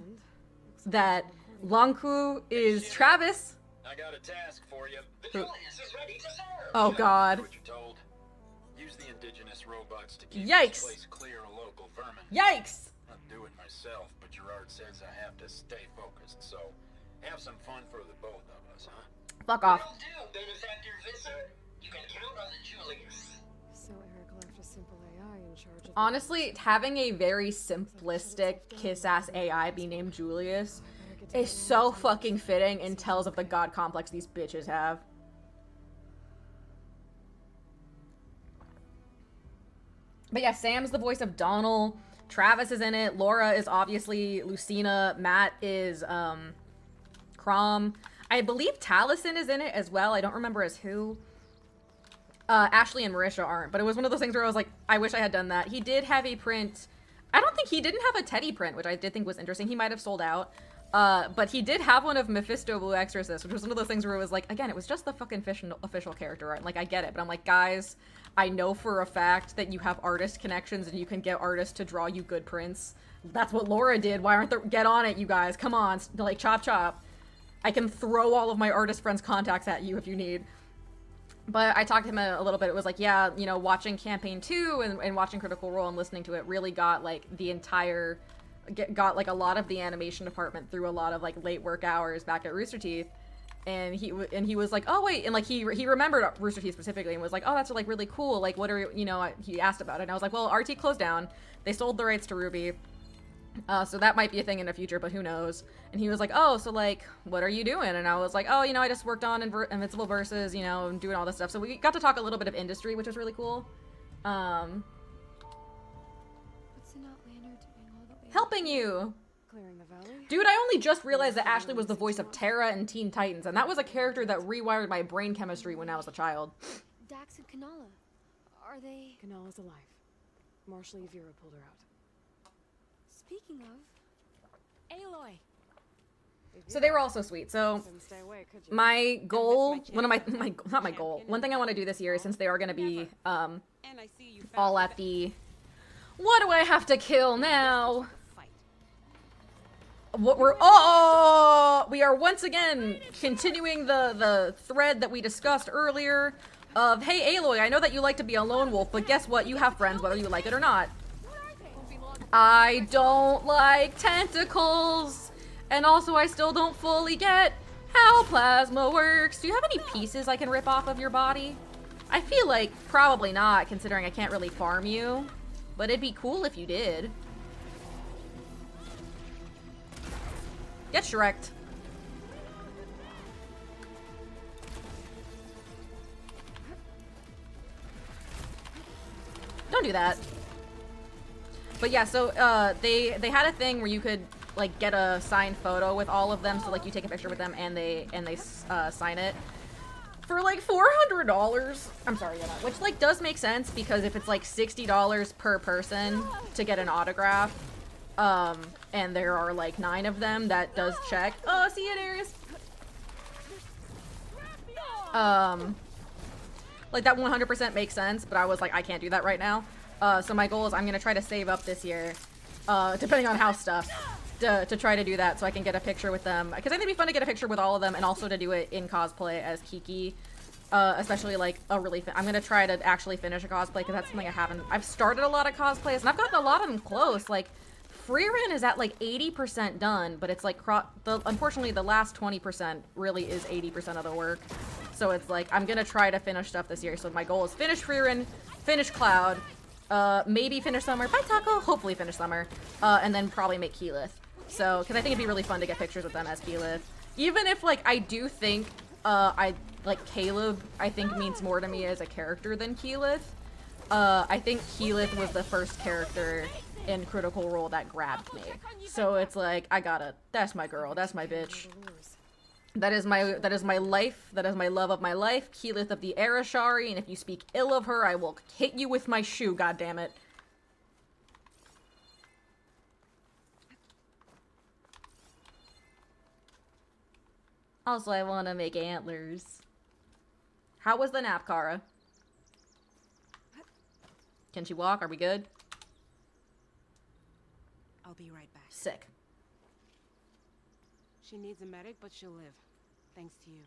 that Lonku is Travis. I got a task for you. The Julius is ready to serve. Oh, God. What you're told. Use the indigenous robots to keep Yikes. this place clear of local vermin. Yikes! I'll do it myself, but Gerard says I have to stay focused, so have some fun for the both of us, huh? Fuck off. Will do, Benefactor Visser. You can count on the Julius. So Eric left a simple AI in charge of Honestly, having a very simplistic kiss-ass AI be named Julius is so fucking fitting and tells of the god complex these bitches have. But yeah, Sam's the voice of Donal. Travis is in it. Laura is obviously Lucina. Matt is Crom. I believe Taliesin is in it as well. I don't remember as who. Ashley and Marisha aren't, but it was one of those things where I was like, I wish I had done that. He did have a print. I don't think he didn't have a Teddy print, which I did think was interesting. He might have sold out. But he did have one of Mephisto Blue Exorcist, which was one of those things where it was like, again, it was just the fucking official character art. Like, I get it, but I'm like, guys, I know for a fact that you have artist connections and you can get artists to draw you good prints. That's what Laura did. Why aren't there? Get on it, you guys. Come on. Like, chop chop. I can throw all of my artist friends' contacts at you if you need. But I talked to him a little bit. It was like, yeah, you know, watching Campaign 2 and watching Critical Role and listening to it really got, like, the entire... got, like, a lot of the animation department through a lot of, like, late work hours back at Rooster Teeth. And he was like, oh, wait. And, like, he remembered Rooster Teeth specifically and was like, oh, that's, like, really cool. Like, what are, you know, he asked about it. And I was like, well, RT closed down. They sold the rights to Ruby. So that might be a thing in the future, but who knows? And he was like, oh, so, like, what are you doing? And I was like, oh, you know, I just worked on Invincible Versus, you know, and doing all this stuff. So we got to talk a little bit of industry, which was really cool. What's an outlander doing all the way Helping you! Clearing the valley? Dude, I only just realized that Ashley was the voice of Terra in Teen Titans, and that was a character that rewired my brain chemistry when I was a child. Dax and Kanala, are they... Kanala's alive. Marshall Vera pulled her out. Speaking of... Aloy! So they were all so sweet. So Couldn't stay away, could you? my goal, one of my not my goal, one thing I want to do this year, since they are going to be And I see you all at the... What do I have to kill now? What we are once again continuing the thread that we discussed earlier of, hey Aloy, I know that you like to be a lone wolf, but guess what? You have friends whether you like it or not. I don't like tentacles, and also I still don't fully get how plasma works. Do you have any pieces I can rip off of your body? I feel like probably not, considering I can't really farm you, but it'd be cool if you did. Get Shrek'd. Don't do that. But yeah, so they had a thing where you could like get a signed photo with all of them, so like you take a picture with them and they sign it for like $400. I'm sorry, yeah, which like does make sense because if it's like $60 per person to get an autograph, and there are like 9 of them, that does check. Oh, see it, Aries. Like that 100% makes sense, but I was like, I can't do that right now. So my goal is I'm gonna try to save up this year, depending on house stuff, to try to do that so I can get a picture with them. Because I think it'd be fun to get a picture with all of them and also to do it in cosplay as Kiki. Especially like a really, I'm gonna try to actually finish a cosplay because that's something I haven't. I've started a lot of cosplays and I've gotten a lot of them close. Like Freeran is at like 80% done, but it's like unfortunately the last 20% really is 80% of the work. So it's like I'm gonna try to finish stuff this year. So my goal is finish Freeran, finish Cloud, maybe finish Summer. Bye Taco. Hopefully finish Summer, and then probably make Keyleth. So because I think it'd be really fun to get pictures with them as Keyleth. Even if like I do think I like Caleb, I think means more to me as a character than Keyleth. I think Keyleth was the first character in Critical Role that grabbed me. So it's like I gotta. That's my girl. That's my bitch. That is my life. That is my love of my life. Keyleth of the Arashari, and if you speak ill of her, I will hit you with my shoe. God damn it. Also, I want to make antlers. How was the nap, Kara? Can she walk? Are we good? I'll be right back. Sick. She needs a medic, but she'll live. Thanks to you.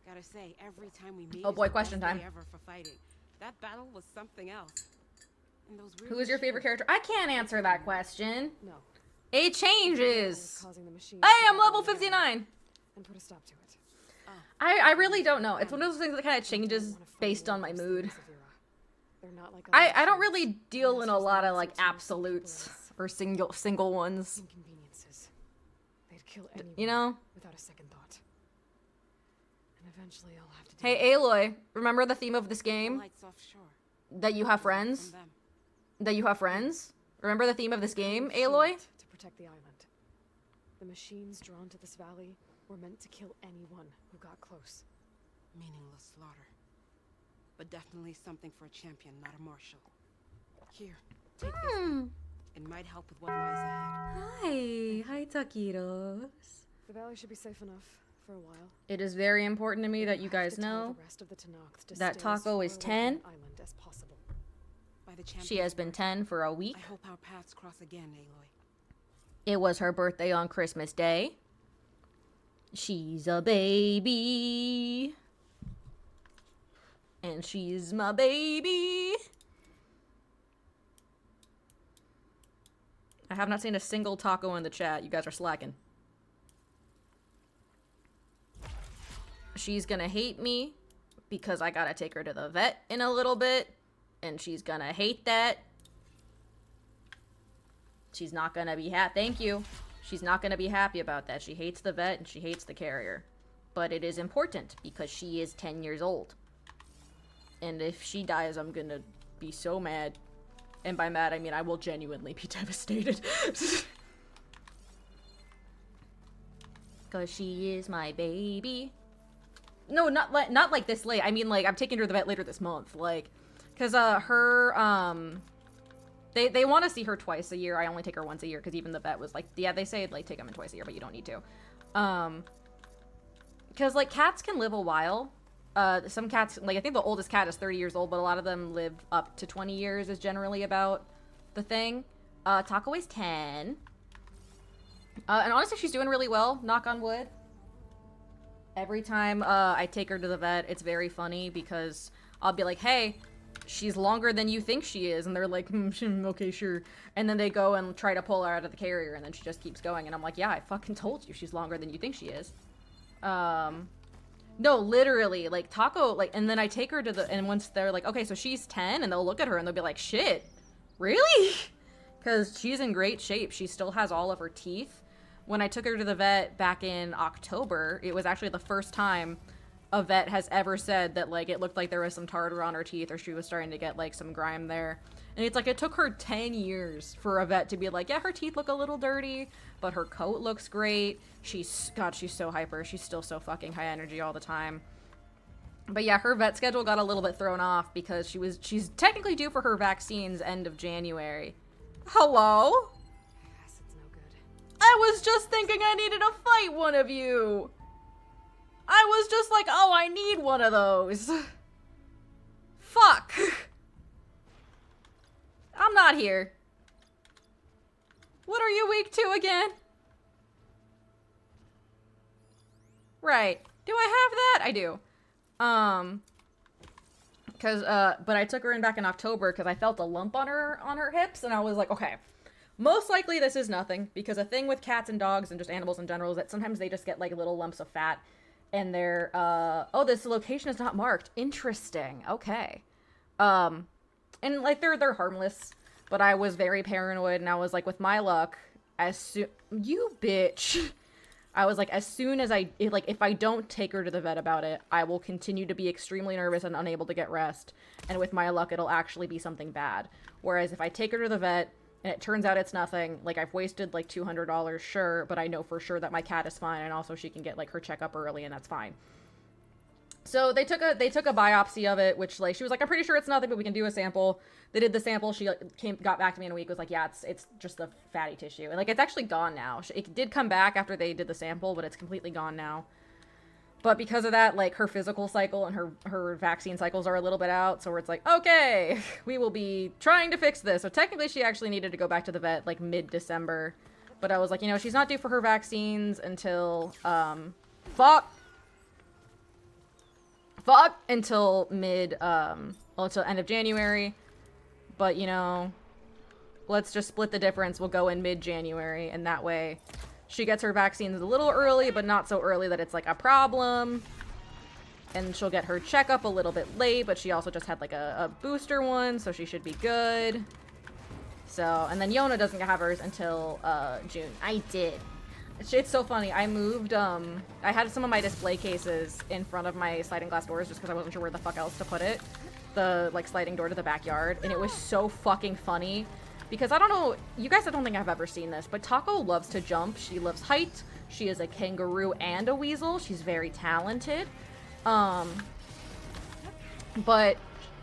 Gotta say, every time we meet, Oh boy, is the question best time. day ever for fighting. That battle was something else. And those Who is your favorite character? I can't answer that question. No. It changes. Causing the machine Hey, I'm level 59. And put a stop to it. I really don't know. It's one of those things that kind of changes based on my mood. They're not like I don't really deal in a lot of like absolutes or single ones. Inconveniences. They'd kill anyone, You know? without a second thought. And eventually I'll have to do Hey, Aloy, remember the theme of this game? lights offshore. That you have friends? From them. That you have friends? Remember the theme of this game, Shield Aloy? to protect the island. The machines drawn to this valley were meant to kill anyone who got close. Meaningless slaughter. but definitely something for a champion, not a marshal. Here, take this. It might help with what lies ahead. Hi taquitos. The valley should be safe enough for a while. It is very important to me that you guys know The rest of the Tenakth to that stay as Taco far is away 10. from the island as possible. By the She champion's has been word, 10 for a week. I hope our paths cross again, Aloy. It was her birthday on Christmas Day. She's a baby. And she's my baby. I have not seen a single taco in the chat. You guys are slacking. She's gonna hate me because I gotta take her to the vet in a little bit. And she's gonna hate that. She's not gonna be happy. Thank you. She's not gonna be happy about that. She hates the vet and she hates the carrier. But it is important because she is 10 years old. And if she dies, I'm gonna be so mad. And by mad, I mean I will genuinely be devastated. Because she is my baby. No, not like this late. I mean, like, I'm taking her to the vet later this month. Like, because they want to see her twice a year. I only take her once a year because even the vet was like, yeah, they say, like, take them in twice a year, but you don't need to. Because, like, cats can live a while. Some cats, like, I think the oldest cat is 30 years old, but a lot of them live up to 20 years is generally about the thing. Taco weighs 10. And honestly, she's doing really well, knock on wood. Every time I take her to the vet, it's very funny because I'll be like, hey, she's longer than you think she is. And they're like, okay, sure. And then they go and try to pull her out of the carrier, and then she just keeps going. And I'm like, yeah, I fucking told you she's longer than you think she is. No, literally, like, Taco, like, and then I take her to the, and once they're like, okay, so she's 10, and they'll look at her and they'll be like, shit, really? Because she's in great shape. She still has all of her teeth. When I took her to the vet back in October, it was actually the first time a vet has ever said that, like, it looked like there was some tartar on her teeth or she was starting to get, like, some grime there. And it's like, it took her 10 years for a vet to be like, yeah, her teeth look a little dirty, but her coat looks great. God, she's so hyper. She's still so fucking high energy all the time. But yeah, her vet schedule got a little bit thrown off because she's technically due for her vaccines end of January. Hello? Yes, it's no good. I was just thinking I needed to fight one of you. I was just like, oh, I need one of those. Fuck. I'm not here. What are you weak to again? Right. Do I have that? I do. But I took her in back in October because I felt a lump on her hips, and I was like, okay, most likely this is nothing, because a thing with cats and dogs and just animals in general is that sometimes they just get like little lumps of fat, and they're, oh, this location is not marked. Interesting. Okay. And like they're harmless, but I was very paranoid, and I was like, with my luck, you bitch. I was like, as soon as if I don't take her to the vet about it, I will continue to be extremely nervous and unable to get rest. And with my luck, it'll actually be something bad. Whereas if I take her to the vet and it turns out it's nothing, like, I've wasted like $200, sure, but I know for sure that my cat is fine, and also she can get like her checkup early, and that's fine. So they took a biopsy of it, which, like, she was like, I'm pretty sure it's nothing, but we can do a sample. They did the sample. She got back to me in a week, was like, yeah, it's just the fatty tissue. And, like, it's actually gone now. It did come back after they did the sample, but it's completely gone now. But because of that, like, her physical cycle and her vaccine cycles are a little bit out. So it's like, okay, we will be trying to fix this. So technically she actually needed to go back to the vet, like, mid-December. But I was like, you know, she's not due for her vaccines until, until until end of January. But, you know, let's just split the difference. We'll go in mid-January, and that way she gets her vaccines a little early, but not so early that it's like a problem. And she'll get her checkup a little bit late, but she also just had like a booster one, so she should be good. So, and then Yona doesn't have hers until June. I did. It's so funny. I moved, I had some of my display cases in front of my sliding glass doors just because I wasn't sure where the fuck else to put it. The, like, sliding door to the backyard. And it was so fucking funny. Because I don't know, you guys, I don't think I've ever seen this, but Taco loves to jump. She loves height. She is a kangaroo and a weasel. She's very talented. But,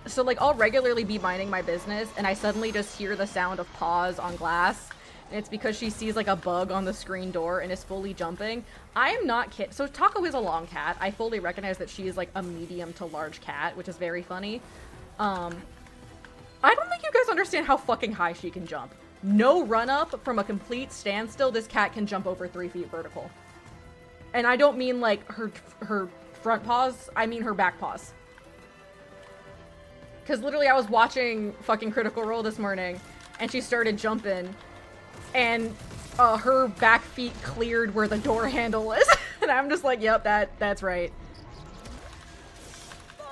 so, like, I'll regularly be minding my business, and I suddenly just hear the sound of paws on glass. And it's because she sees, like, a bug on the screen door and is fully jumping. I am not kidding. So, Taco is a long cat. I fully recognize that she is, like, a medium to large cat, which is very funny. I don't think you guys understand how fucking high she can jump. No run-up from a complete standstill, this cat can jump over 3 feet vertical. And I don't mean, like, her front paws. I mean her back paws. Because literally I was watching fucking Critical Role this morning, and she started jumping, and her back feet cleared where the door handle is. And I'm just like, yep, that's right.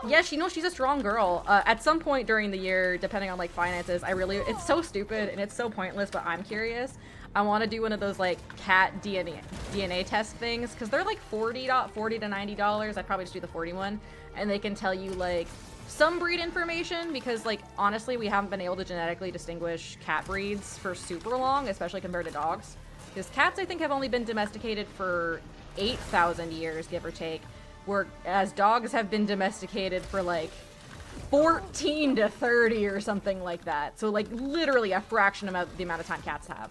Yeah, she's a strong girl. At some point during the year, depending on, like, finances, it's so stupid and it's so pointless, but I'm curious. I want to do one of those, like, cat DNA test things, because they're, like, $40 to $90. I'd probably just do the 40 one, and they can tell you, like, some breed information, because, like, honestly, we haven't been able to genetically distinguish cat breeds for super long, especially compared to dogs. Because cats, I think, have only been domesticated for 8,000 years, give or take, whereas dogs have been domesticated for, like, 14 to 30 or something like that. So, like, literally a fraction of the amount of time cats have.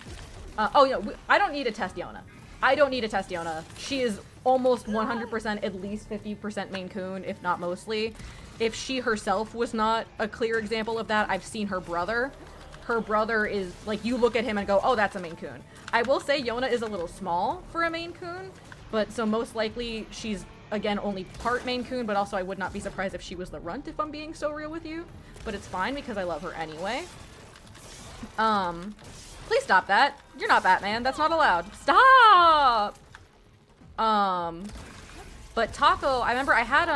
Oh, yeah, I don't need to test Yona. I don't need to test Yona. She is almost 100%, at least 50% Maine Coon, if not mostly. If she herself was not a clear example of that, I've seen her brother. Her brother is, like, you look at him and go, oh, that's a Maine Coon. I will say Yona is a little small for a Maine Coon, but so most likely she's, again, only part Maine Coon, but also I would not be surprised if she was the runt, if I'm being so real with you. But it's fine because I love her anyway. Please stop that. You're not Batman. That's not allowed. Stop! But Taco, I remember I had,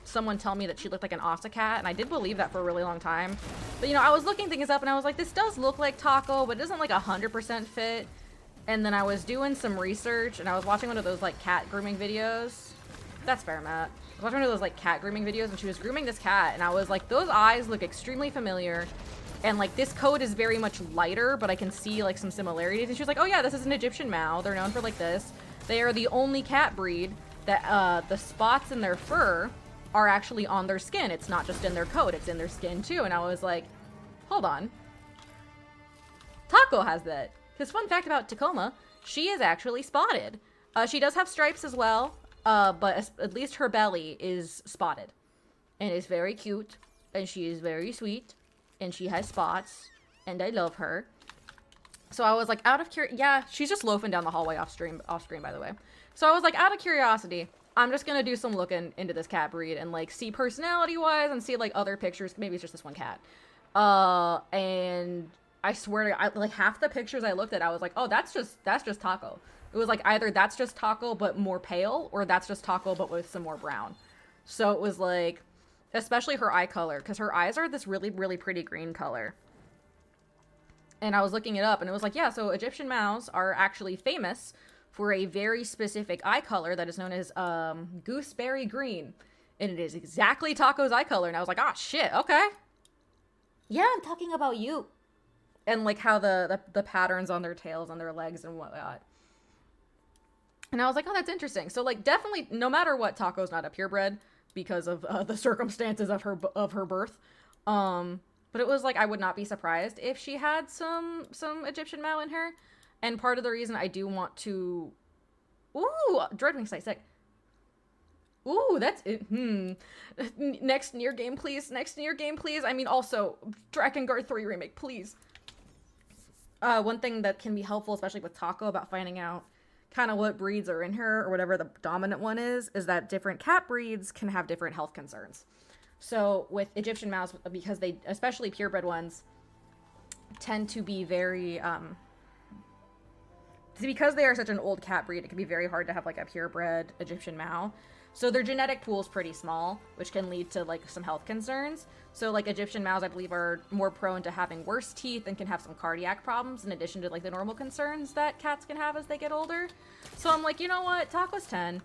someone tell me that she looked like an Asa cat, and I did believe that for a really long time. But, you know, I was looking things up, and I was like, this does look like Taco, but it doesn't, like, 100% fit. And then I was doing some research, and I was watching one of those, like, cat grooming videos. That's fair, Matt. I was watching one of those, like, cat grooming videos, and she was grooming this cat, and I was like, those eyes look extremely familiar. And, like, this coat is very much lighter, but I can see, like, some similarities. And she was like, oh, yeah, this is an Egyptian Mau. They're known for, like, this. They are the only cat breed that, the spots in their fur are actually on their skin. It's not just in their coat. It's in their skin, too. And I was like, hold on. Taco has that. Because fun fact about Tacoma, she is actually spotted. She does have stripes as well, but at least her belly is spotted. And is very cute, and she is very sweet, and she has spots, and I love her. So I was like, out of yeah, she's just loafing down the hallway off screen, by the way. So I was like, out of curiosity, I'm just gonna do some looking into this cat breed and, like, see personality-wise and see, like, other pictures. Maybe it's just this one cat. And I swear to God, like, half the pictures I looked at, I was like, oh, that's just Taco. It was like either that's just Taco but more pale, or that's just Taco but with some more brown. So it was like, especially her eye color, because her eyes are this really, really pretty green color. And I was looking it up, and it was like, yeah, so Egyptian Maus are actually famous for a very specific eye color that is known as gooseberry green. And it is exactly Taco's eye color. And I was like, ah, shit, okay. Yeah, I'm talking about you. And, like, how the patterns on their tails, on their legs, and whatnot. And I was like, oh, that's interesting. So, like, definitely, no matter what, Taco's not a purebred because of the circumstances of her birth. But it was like, I would not be surprised if she had some Egyptian Mau in her. And part of the reason I do want to... Ooh, Dreadwing Sight sick. Ooh, that's it. Next Nier game, please. Next Nier game, please. I mean, also, Drakengard 3 remake, please. One thing that can be helpful, especially with Taco, about finding out kind of what breeds are in her, or whatever the dominant one is that different cat breeds can have different health concerns. So with Egyptian Maus, because they, especially purebred ones, tend to be very, because they are such an old cat breed, it can be very hard to have, like, a purebred Egyptian Mau. So their genetic pool is pretty small, which can lead to, like, some health concerns. So, like, Egyptian Maus, I believe, are more prone to having worse teeth and can have some cardiac problems in addition to, like, the normal concerns that cats can have as they get older. So I'm like, you know what? Taco's 10.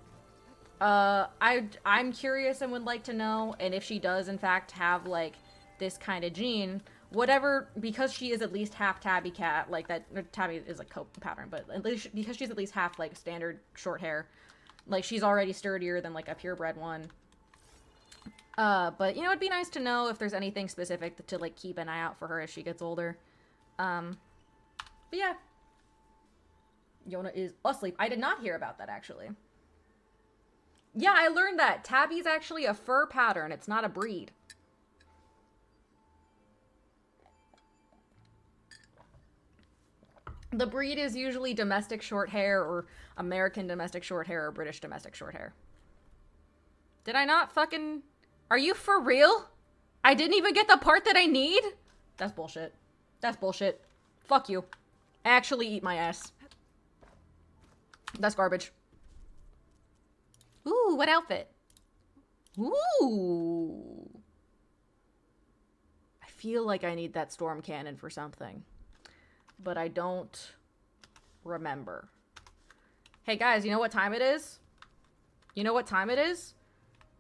I'm curious and would like to know, and if she does, in fact, have, like, this kind of gene, whatever, because she is at least half tabby cat, like, that, tabby is a coat pattern, but at least, because she's at least half, like, standard short hair, like, she's already sturdier than, like, a purebred one. But, you know, it'd be nice to know if there's anything specific to like, keep an eye out for her as she gets older. But yeah. Yona is asleep. I did not hear about that, actually. Yeah, I learned that. Tabby's actually a fur pattern. It's not a breed. The breed is usually domestic short hair or American domestic short hair or British domestic short hair. Did I not fucking... Are you for real? I didn't even get the part that I need? That's bullshit. That's bullshit. Fuck you. Actually eat my ass. That's garbage. Ooh, what outfit? Ooh. I feel like I need that storm cannon for something. But I don't remember. Hey guys, you know what time it is? You know what time it is?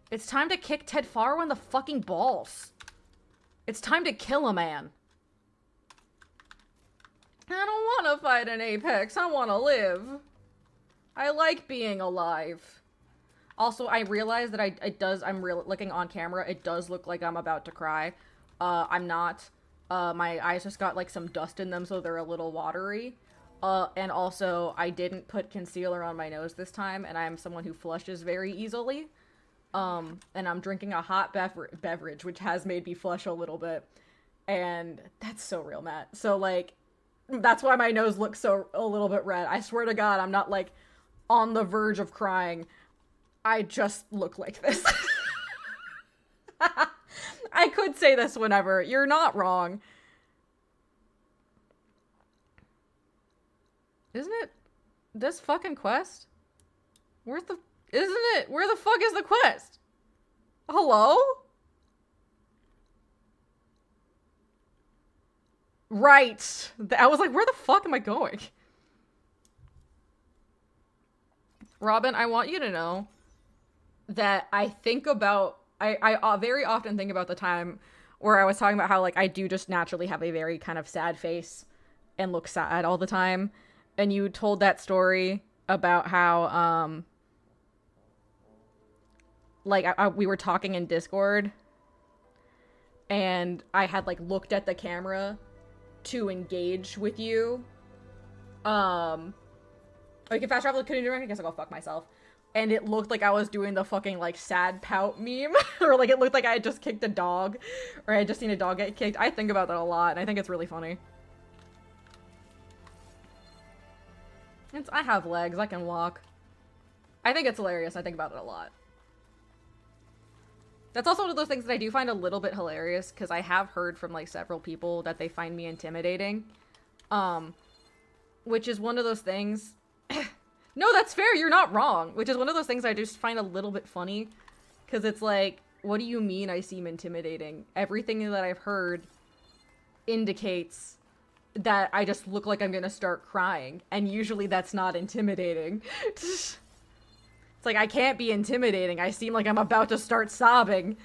It's time to kick Ted Faro in the fucking balls. It's time to kill a man. I don't want to fight in Apex. I want to live. I like being alive. Also, I realize that I'm looking on camera. It does look like I'm about to cry. I'm not. My eyes just got like some dust in them, so they're a little watery. And also, I didn't put concealer on my nose this time, and I'm someone who flushes very easily. And I'm drinking a hot beverage, which has made me flush a little bit. And that's so real, Matt. So, like, that's why my nose looks a little bit red. I swear to God, I'm not, like, on the verge of crying. I just look like this. I could say this whenever. You're not wrong. Isn't it this fucking quest? Where's the... Isn't it? Where the fuck is the quest? Hello? Right. I was like, where the fuck am I going? Robin, I want you to know that I think about... I very often think about the time where I was talking about how, like, I do just naturally have a very kind of sad face and look sad all the time. And you told that story about how, like, we were talking in Discord, and I had, like, looked at the camera to engage with you. Like, if fast travel couldn't do it, I guess I'll go fuck myself. And it looked like I was doing the fucking, like, sad pout meme. Or, like, it looked like I had just kicked a dog. Or I had just seen a dog get kicked. I think about that a lot, and I think it's really funny. I have legs. I can walk. I think it's hilarious. I think about it a lot. That's also one of those things that I do find a little bit hilarious, because I have heard from, like, several people that they find me intimidating. Which is one of those things... No, that's fair, you're not wrong. Which is one of those things I just find a little bit funny. Because it's like, what do you mean I seem intimidating? Everything that I've heard indicates that I just look like I'm gonna start crying. And usually that's not intimidating. It's like, I can't be intimidating. I seem like I'm about to start sobbing.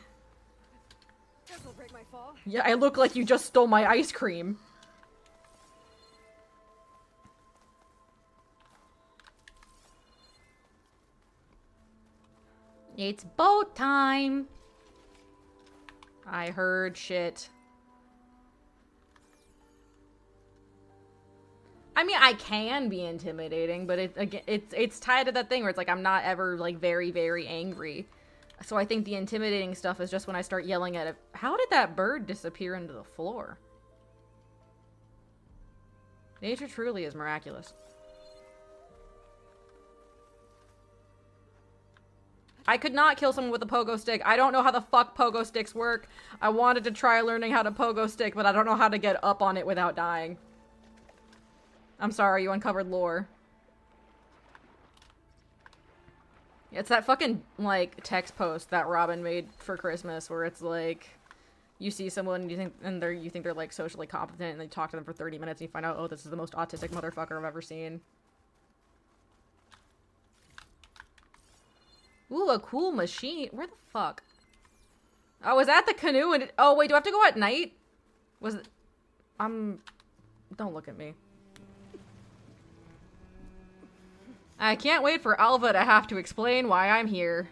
Guess I'll break my fall. Yeah, I look like you just stole my ice cream. It's boat time. I heard shit. I mean, I can be intimidating, but it's tied to that thing where it's like I'm not ever like very, very angry. So I think the intimidating stuff is just when I start yelling at it. How did that bird disappear into the floor? Nature truly is miraculous. I could not kill someone with a pogo stick. I don't know how the fuck pogo sticks work. I wanted to try learning how to pogo stick, but I don't know how to get up on it without dying. I'm sorry, you uncovered lore. It's that fucking, like, text post that Robin made for Christmas where it's like, you see someone and you think they're like socially competent and they talk to them for 30 minutes and you find out, oh, this is the most autistic motherfucker I've ever seen. Ooh, a cool machine. Where the fuck? I was at the canoe and oh wait, do I have to go at night? Was it... Don't look at me. I can't wait for Alva to have to explain why I'm here.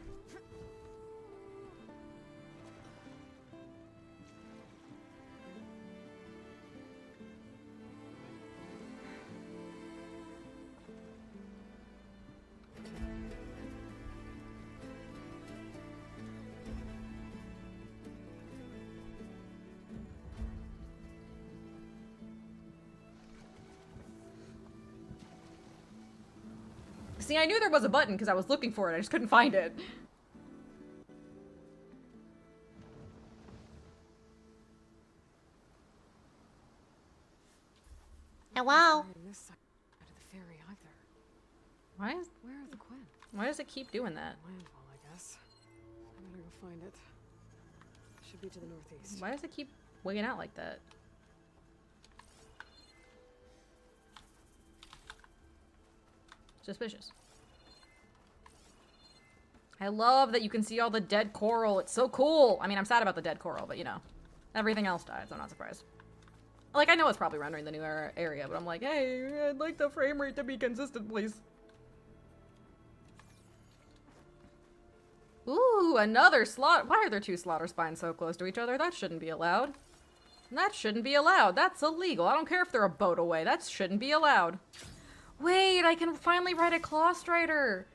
See, I knew there was a button because I was looking for it. I just couldn't find it. Hello? This side of the ferry either. Why is... Where are the Quinn? Why does it keep doing that? Landfall, I guess. I better go find it. Should be to the northeast. Why does it keep wigging out like that? Suspicious. I love that you can see all the dead coral. It's so cool. I mean, I'm sad about the dead coral, but you know, everything else died, so I'm not surprised. Like, I know it's probably rendering the new area, but I'm like, hey, I'd like the frame rate to be consistent, please. Ooh, another slot. Why are there two slaughter spines so close to each other? That shouldn't be allowed. That shouldn't be allowed. That's illegal. I don't care if they're a boat away. That shouldn't be allowed. Wait, I can finally ride a claw strider.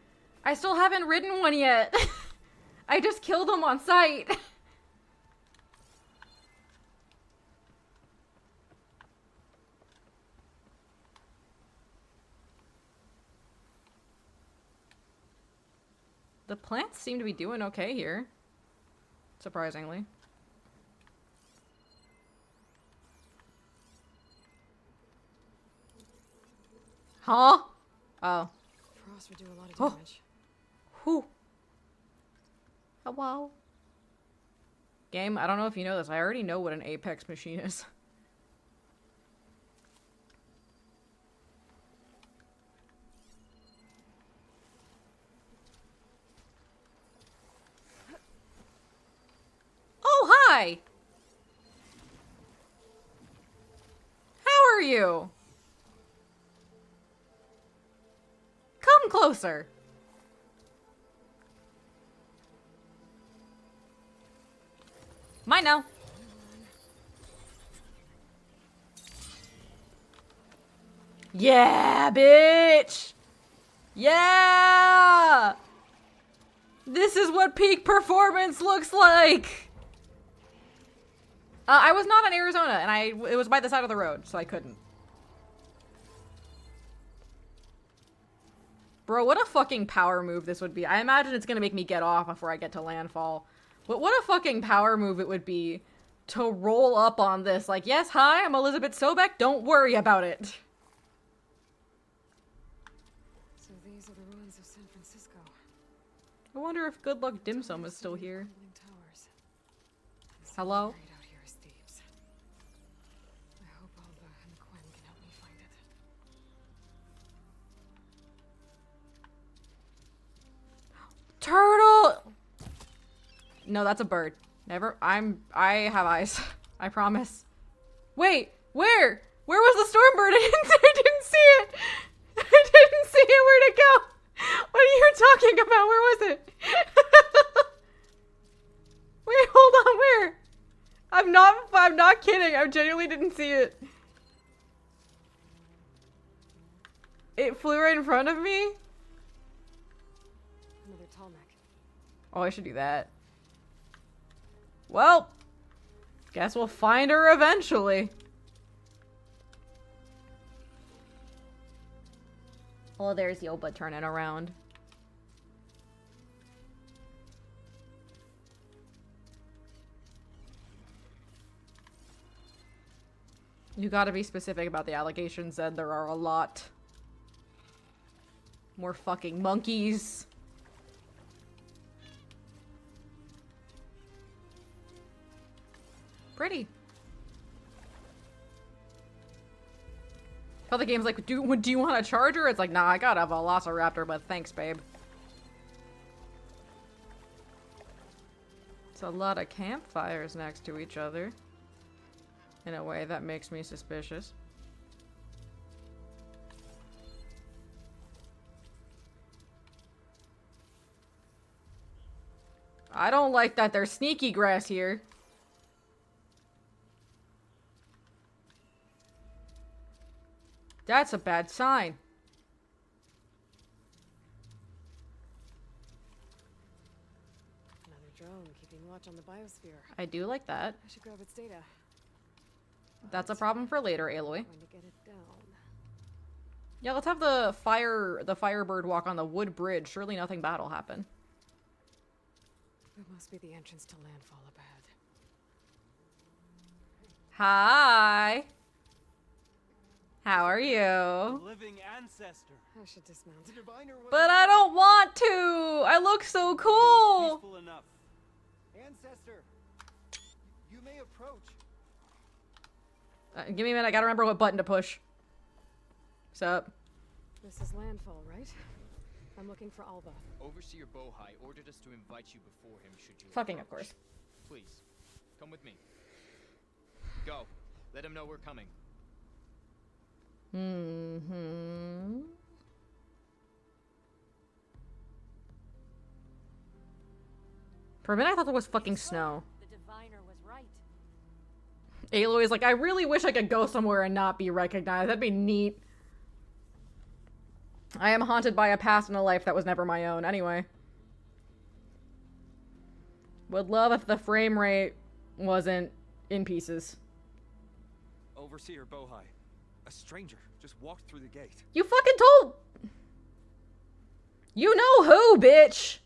I still haven't ridden one yet. I just killed them on sight. The plants seem to be doing okay here. Surprisingly. Huh? Oh. Frost would do a lot of Oh. damage. Whew. Hello? Game, I don't know if you know this. I already know what an Apex machine is. Oh, hi! How are you? Come closer. Mine now. Yeah, bitch! Yeah! This is what peak performance looks like! I was not in Arizona, and it was by the side of the road, so I couldn't. Bro, what a fucking power move this would be. I imagine it's gonna make me get off before I get to landfall. But what a fucking power move it would be to roll up on this. Like, yes, hi, I'm Elizabeth Sobek. Don't worry about it. So these are the ruins of San Francisco. I wonder if Good Luck Dim Sum is still here. Crumbling towers. This Hello? buried out here is Thebes. I hope Alba and Quinn can help me find it. Turtle! No, that's a bird. Never. I have eyes. I promise. Wait, where? Where was the storm bird? I didn't see it. I didn't see it. Where'd it go? What are you talking about? Where was it? Wait, hold on. Where? I'm not kidding. I genuinely didn't see it. It flew right in front of me. Another tall neck. Oh, I should do that. Well, guess we'll find her eventually. Oh, there's Yoba turning around. You gotta be specific about the allegations, Zed. There are a lot. More fucking monkeys. Pretty. How the game's like, do you want a charger? It's like, nah, I gotta have a Velociraptor, but thanks, babe. It's a lot of campfires next to each other. In a way that makes me suspicious. I don't like that there's sneaky grass here. That's a bad sign. Another drone keeping watch on the biosphere. I do like that. I should grab its data. That's a problem for later, Aloy. Going to get it down. Yeah, let's have the Firebird walk on the wood bridge. Surely nothing bad will happen. That must be the entrance to landfall up ahead. Hi. How are you? Living ancestor. I should dismount. But I don't want to. I look so cool. Peaceful enough. Ancestor, you may approach. Give me a minute. I gotta remember what button to push. What's up? This is landfall, right? I'm looking for Alva. Overseer Bohai ordered us to invite you before him should you Fucking, of approach. course. Please, come with me. Go. Let him know we're coming. Mm-hmm. For a minute, I thought there was fucking snow. The diviner was right. Aloy's like, I really wish I could go somewhere and not be recognized. That'd be neat. I am haunted by a past and a life that was never my own. Anyway. Would love if the frame rate wasn't in pieces. Overseer Bohai. A stranger just walked through the gate. You fucking told... You know who, bitch!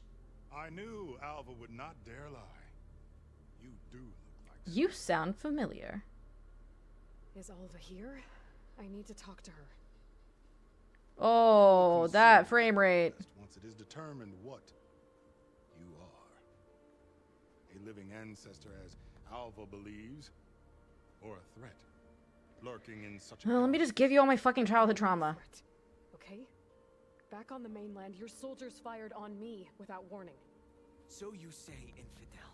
I knew Alva would not dare lie. You do look like You sound familiar. Is Alva here? I need to talk to her. Oh, that frame rate. once it is determined what you are. A living ancestor, as Alva believes, or a threat lurking in such a Well, let me just give you all my fucking childhood trauma. Okay? Back on the mainland, your soldiers fired on me without warning. So you say, infidel.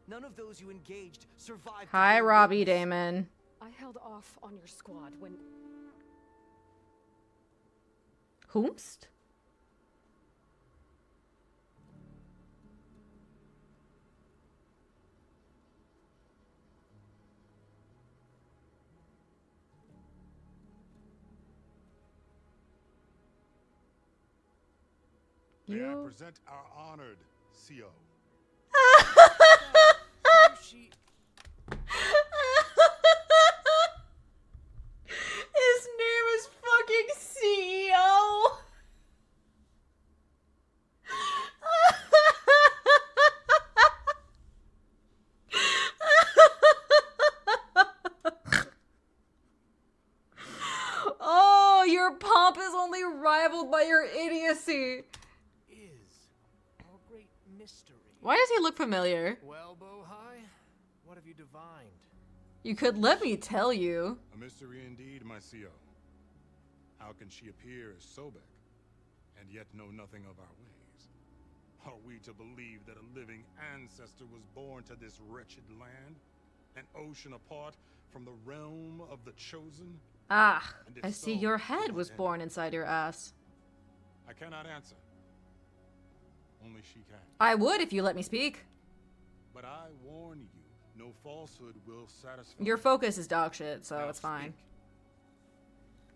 None of those you engaged survived. Hi, Robbie Damon. I held off on your squad when... Whomst? May I present our honored CO. His name is fucking CEO. Oh, your pomp is only rivaled by your idiocy. Is our great mystery. Why does he look familiar? Well, Bohai, what have you divined? You could let me tell you. A mystery indeed, my CO. How can she appear as Sobek, and yet know nothing of our ways? Are we to believe that a living ancestor was born to this wretched land? An ocean apart from the realm of the chosen? Ah, And if I see so, your head to was what born inside your ass. I cannot answer. Only she can. I would if you let me speak. But I warn you, no falsehood will satisfy. Your focus is dog shit, so Now it's fine. speak.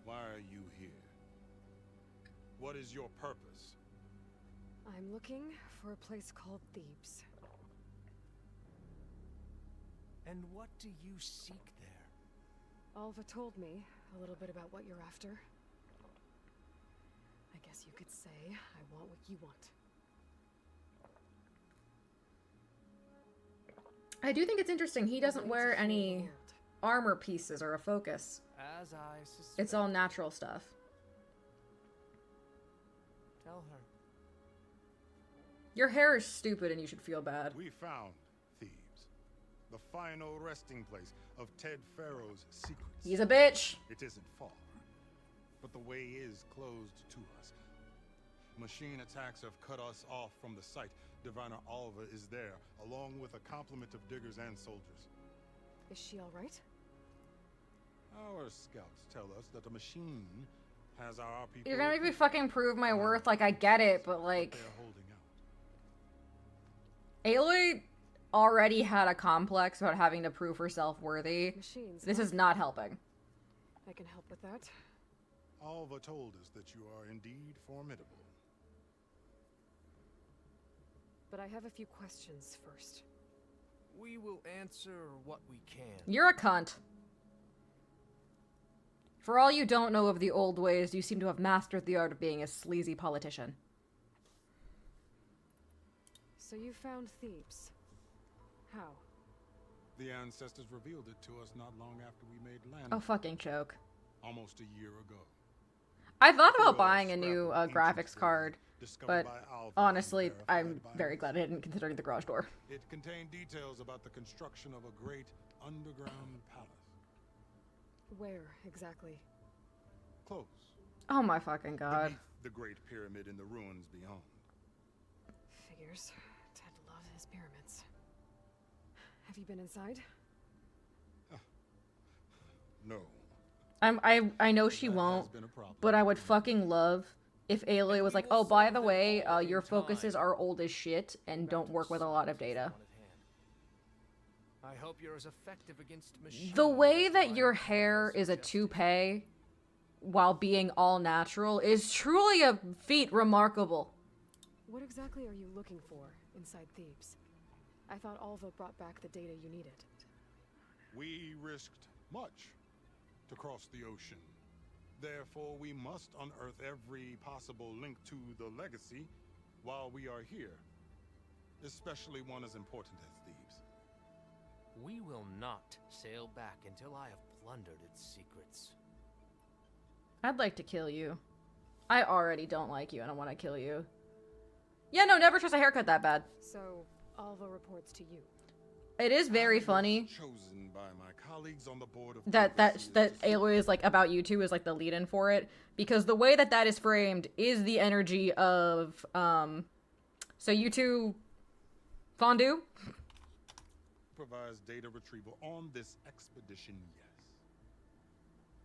Why are you here? What is your purpose? I'm looking for a place called Thebes. And what do you seek there? Alva told me a little bit about what you're after. I guess you could say I want what you want. I do think it's interesting. He doesn't wear any armor pieces or a focus. As I suspect. It's all natural stuff. Tell her. Your hair is stupid and you should feel bad. We found Thebes, the final resting place of Ted Faro's secrets. He's a bitch. It isn't far, but the way is closed to us. Machine attacks have cut us off from the site. Diviner Alva is there, along with a complement of diggers and soldiers. Is she all right? Our scouts tell us that the machine has our people. You're gonna make me fucking prove my worth. Like, I get it, but like... They're holding out. Aloy already had a complex about having to prove herself worthy. Machines. This huh? is not helping. I can help with that. Alva told us that you are indeed formidable. But I have a few questions first. We will answer what we can. You're a cunt. For all you don't know of the old ways, you seem to have mastered the art of being a sleazy politician. So you found Thebes. How? The ancestors revealed it to us not long after we made land. Oh, fucking choke. Almost a year ago. I thought about buying a new graphics card, but honestly, I'm very glad I didn't, considering the garage door. It contained details about the construction of a great underground palace. Where, exactly? Close. Oh my fucking god. Beneath the Great Pyramid in the ruins beyond. Figures. Ted loves his pyramids. Have you been inside? No. I know she won't, but I would fucking love if Aloy was like, oh, by the way, your focuses are old as shit and don't work with a lot of data. I hope you're as effective against machines. The way that your hair is a toupee while being all natural is truly a feat remarkable. What exactly are you looking for inside Thebes? I thought Alva brought back the data you needed. We risked much to cross the ocean. Therefore, we must unearth every possible link to the legacy while we are here, especially one as important as Thebes. We will not sail back until I have plundered its secrets. I'd like to kill you. I already don't like you and I want to kill you. Yeah, no, never trust a haircut that bad. So, Alva reports to you. It is very funny chosen by my colleagues on the board of that Aloy is like about you two is like the lead-in for it, because the way that that is framed is the energy of so you two fondue provides data retrieval on this expedition, yes.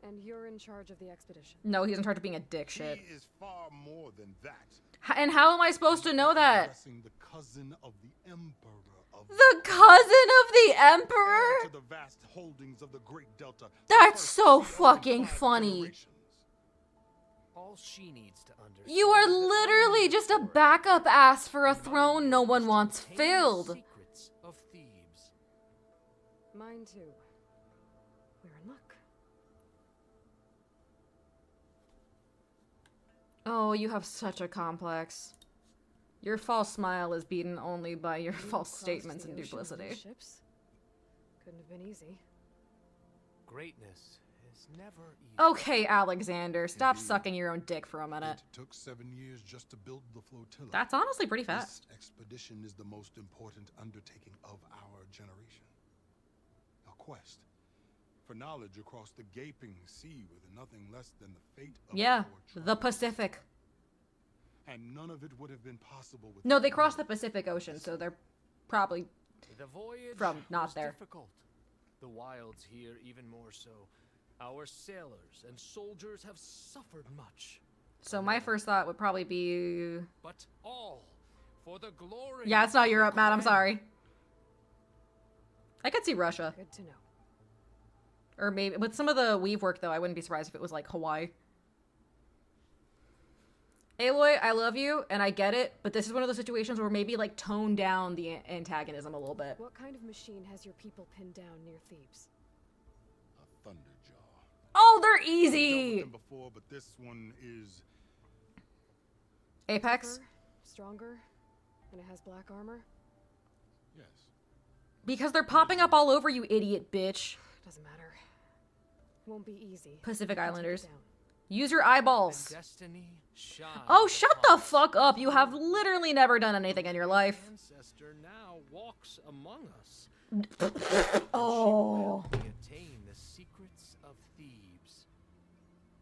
And you're in charge of the expedition? No, he's in charge of being a dick shit. He is far more than that. And how am I supposed to know that? The cousin of the Emperor of the cousin of the Emperor? To the vast holdings of the Great Delta. That's so fucking funny. All she needs to understand. You are literally just a backup ass for a throne no one wants filled. Secrets of Thebes. Mine too. We're in luck. Oh, you have such a complex. Your false smile is beaten only by your false statements and duplicity. Ships. Couldn't have been easy. Greatness is never easy. Okay, Alexander, stop sucking your own dick for a minute. It took 7 years just to build the flotilla. That's honestly pretty fast. This expedition is the most important undertaking of our generation. A quest for knowledge across the gaping sea with nothing less than the fate of the Pacific. And none of it would have been possible with No, they crossed the Pacific Ocean, so they're probably the voyage from not was there. Difficult. The wilds here even more so. Our sailors and soldiers have suffered much. So my first thought would probably be... But all for the glory. Yeah, it's not Europe, Matt, I'm sorry. I could see Russia. Good to know. Or maybe, with some of the weave work, though, I wouldn't be surprised if it was, like, Hawaii. Aloy, I love you, and I get it, but this is one of those situations where maybe, like, tone down the antagonism a little bit. What kind of machine has your people pinned down near Thebes? A thunderjaw. Oh, they're easy! I've dealt with them before, but this one is... Apex? Tougher, stronger, and it has black armor? Yes. Because they're popping up all over you, idiot bitch. Doesn't matter. Won't be easy. Pacific Islanders. Use your eyeballs. Destiny shines. Oh, shut the fuck up. You have literally never done anything in your life. Ancestor now walks among us. Oh. We attain the secrets of Thebes.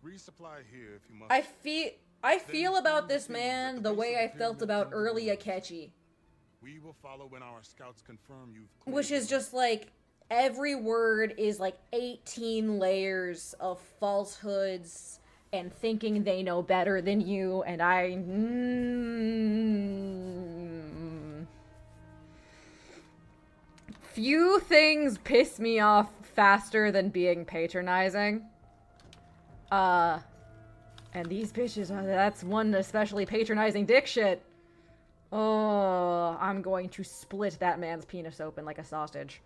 Resupply here if you must. I feel about this man the way I felt about early Akechi. We will follow when our scouts confirm you've Which is just like every word is like 18 layers of falsehoods and thinking they know better than you, and few things piss me off faster than being patronizing. And these bitches, that's one especially patronizing dick shit. Oh, I'm going to split that man's penis open like a sausage.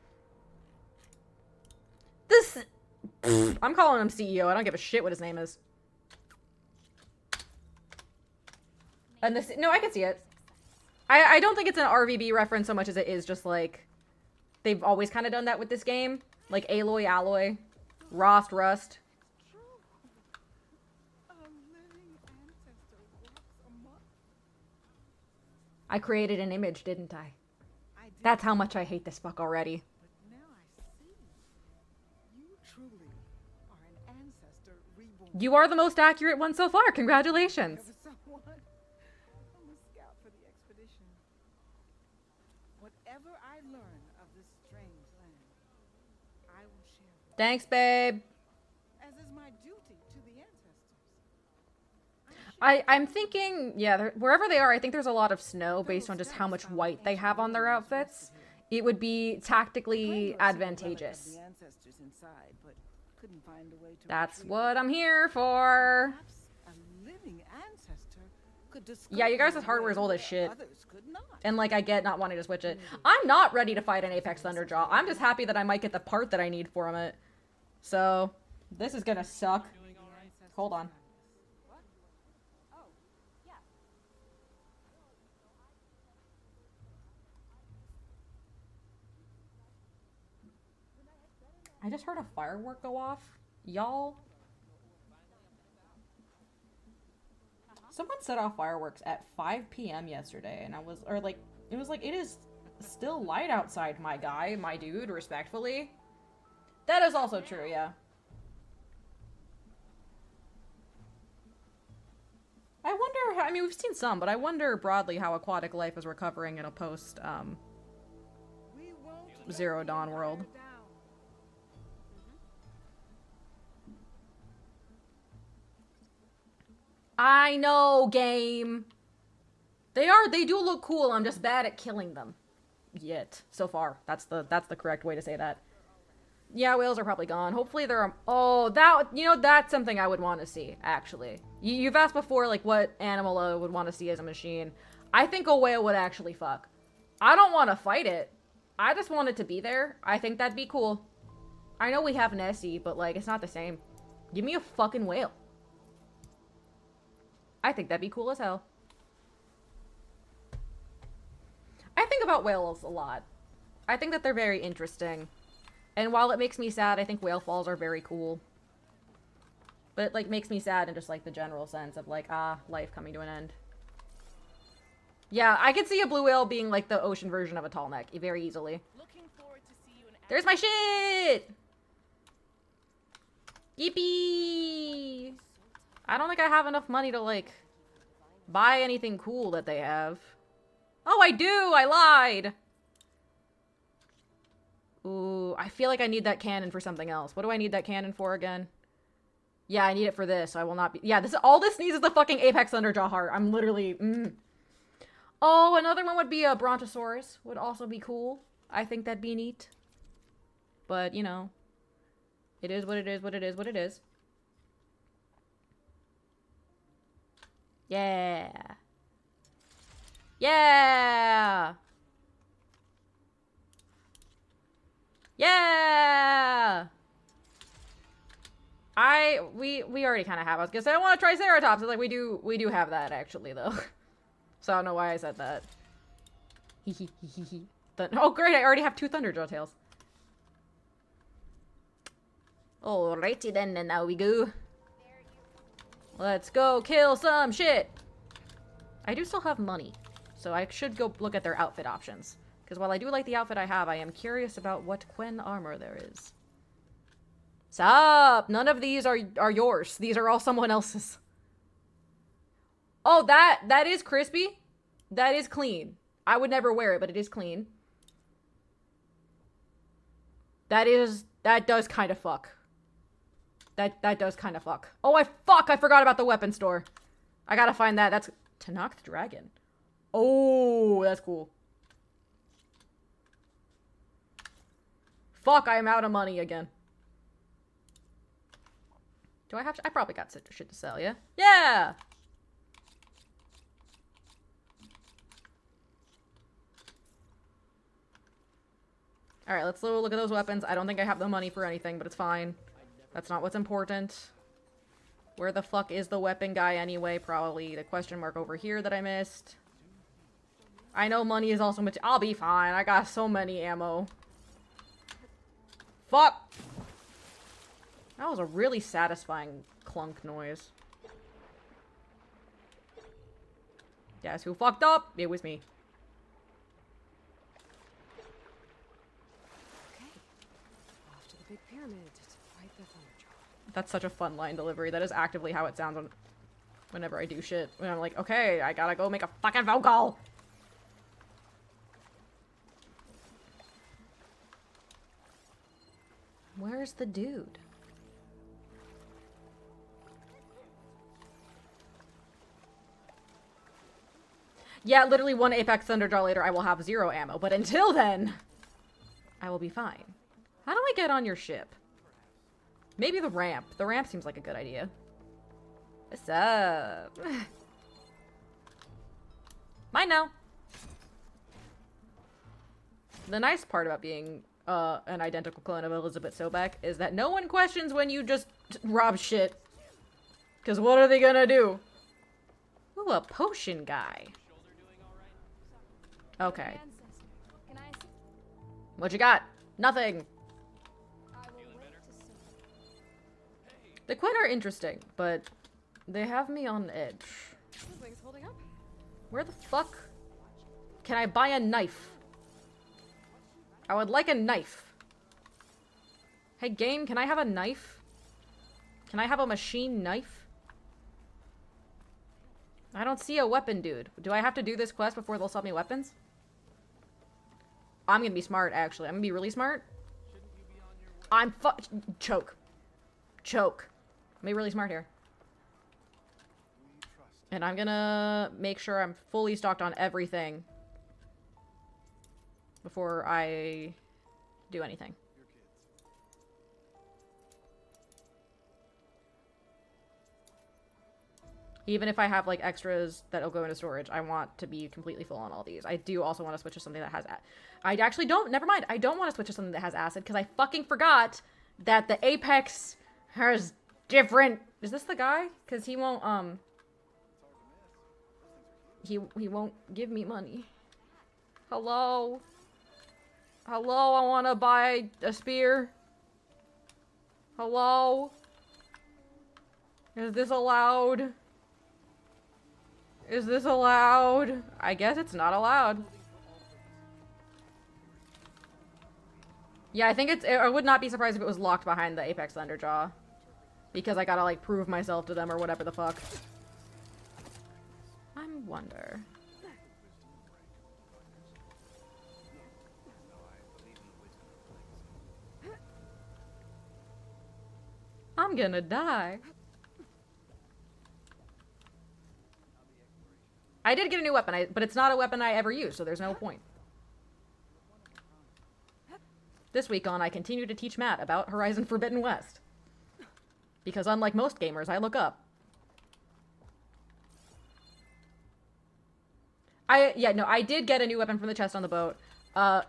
I'm calling him CEO. I don't give a shit what his name is. And this, no, I can see it. I don't think it's an RVB reference so much as it is just like, they've always kind of done that with this game. Like Aloy, Alloy, Rost, Rust. I created an image, didn't I? That's how much I hate this fuck already. You are the most accurate one so far. Congratulations. Thanks, babe. As is my duty to the ancestors. I'm thinking, yeah, wherever they are, I think there's a lot of snow based on just how much white they have on their outfits. It would be tactically advantageous. That's what I'm here for. Yeah, you guys' hardware is old as shit. And, like, I get not wanting to switch it. I'm not ready to fight an Apex Thunderjaw. I'm just happy that I might get the part that I need from it. So, this is gonna suck. Hold on. I just heard a firework go off. Y'all. Someone set off fireworks at 5 p.m. yesterday, and I was, or like, it was like, it is still light outside, my guy, my dude, respectfully. That is also true, yeah. I wonder how, I mean, we've seen some, but I wonder broadly how aquatic life is recovering in a post, Zero Dawn world. I know, game. They do look cool. I'm just bad at killing them. Yet. So far. That's the correct way to say that. Yeah, whales are probably gone. Hopefully there are, oh, that, you know, that's something I would want to see, actually. You've asked before, like, what animal I would want to see as a machine. I think a whale would actually fuck. I don't want to fight it. I just want it to be there. I think that'd be cool. I know we have Nessie, but, like, it's not the same. Give me a fucking whale. I think that'd be cool as hell. I think about whales a lot. I think that they're very interesting. And while it makes me sad, I think whale falls are very cool. But it, like, makes me sad in just, like, the general sense of, like, life coming to an end. Yeah, I could see a blue whale being, like, the ocean version of a tall neck very easily. There's my shit! Yippee! I don't think I have enough money to, like, buy anything cool that they have. Oh, I do! I lied! Ooh, I feel like I need that cannon for something else. What do I need that cannon for again? Yeah, I need it for this, so I will not be- yeah, all this needs is the fucking Apex Thunderjaw heart. I'm literally- Oh, another one would be a Brontosaurus. Would also be cool. I think that'd be neat. But, you know. It is what it is, what it is, what it is. Yeah. Yeah! Yeah! We already kind of have. I was gonna say I want a Triceratops. It's like we do have that actually though. So I don't know why I said that. Oh great! I already have 2 Thunderjaw tails. Alrighty then, and now we go. Let's go kill some shit. I do still have money, so I should go look at their outfit options. Because while I do like the outfit I have, I am curious about what Quen armor there is. Sup? None of these are yours. These are all someone else's. Oh, that is crispy. That is clean. I would never wear it, but it is clean. That does kind of fuck. That does kind of fuck. Oh, I forgot about the weapon store. I gotta find that. That's Tanakh the Dragon. Oh, that's cool. Fuck, I am out of money again. Do I have to? I probably got shit to sell, yeah? Yeah! Alright, let's look at those weapons. I don't think I have the money for anything, but it's fine. That's not what's important. Where the fuck is the weapon guy anyway? Probably the question mark over here that I missed. I know money is also much. I'll be fine. I got so many ammo. Fuck! That was a really satisfying clunk noise. Guess who fucked up? It was me. Okay. Off to the big pyramid to fight the Thunderjaw. That's such a fun line delivery. That is actively how it sounds whenever I do shit. When I'm like, okay, I gotta go make a fucking phone call. Where's the dude? Yeah, literally one Apex Thunderjaw later, I will have 0 ammo. But until then, I will be fine. How do I get on your ship? Maybe the ramp. The ramp seems like a good idea. What's up? Mine now. The nice part about being an identical clone of Elizabeth Sobek is that no one questions when you just rob shit. Because what are they gonna do? Ooh, a potion guy. Okay. What you got? Nothing. The Quinn are interesting, but they have me on edge. Holding up? Where the fuck? Can I buy a knife? I would like a knife. Hey game, can I have a knife? Can I have a machine knife? I don't see a weapon, dude. Do I have to do this quest before they'll sell me weapons? I'm gonna be smart, actually. I'm gonna be really smart. Choke. Choke. I'm gonna be really smart here. And I'm gonna make sure I'm fully stocked on everything before I do anything. Even if I have, like, extras that'll go into storage, I want to be completely full on all these. I do also want to switch to something that has... I actually don't... Never mind. I don't want to switch to something that has acid, because I fucking forgot that the Apex has different... Is this the guy? Because he won't, He won't give me money. Hello? Hello, I want to buy a spear. Hello? Is this allowed? Is this allowed? I guess it's not allowed. Yeah, I think I would not be surprised if it was locked behind the Apex Thunderjaw. Because I gotta, like, prove myself to them or whatever the fuck. I wonder. I'm gonna die. I did get a new weapon, but it's not a weapon I ever use, so there's no point. This week on, I continue to teach Matt about Horizon Forbidden West. Because unlike most gamers, I look up. I did get a new weapon from the chest on the boat.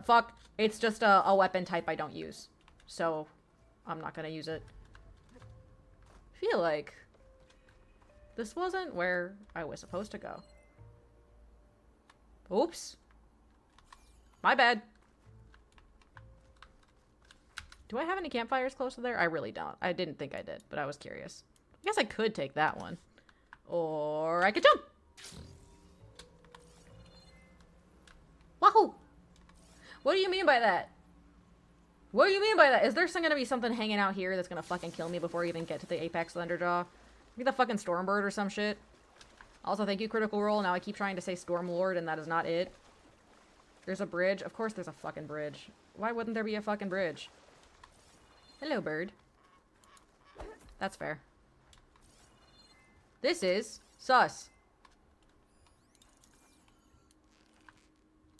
Fuck, it's just a weapon type I don't use. So, I'm not gonna use it. I feel like this wasn't where I was supposed to go. Oops. My bad. Do I have any campfires close to there? I really don't. I didn't think I did, but I was curious. I guess I could take that one. Or I could jump! Wahoo! What do you mean by that? What do you mean by that? Is there gonna be something hanging out here that's gonna fucking kill me before I even get to the Apex Thunderjaw? Maybe the fucking Stormbird or some shit? Also, thank you, Critical Role. Now I keep trying to say Stormlord, and that is not it. There's a bridge. Of course there's a fucking bridge. Why wouldn't there be a fucking bridge? Hello, bird. That's fair. This is sus.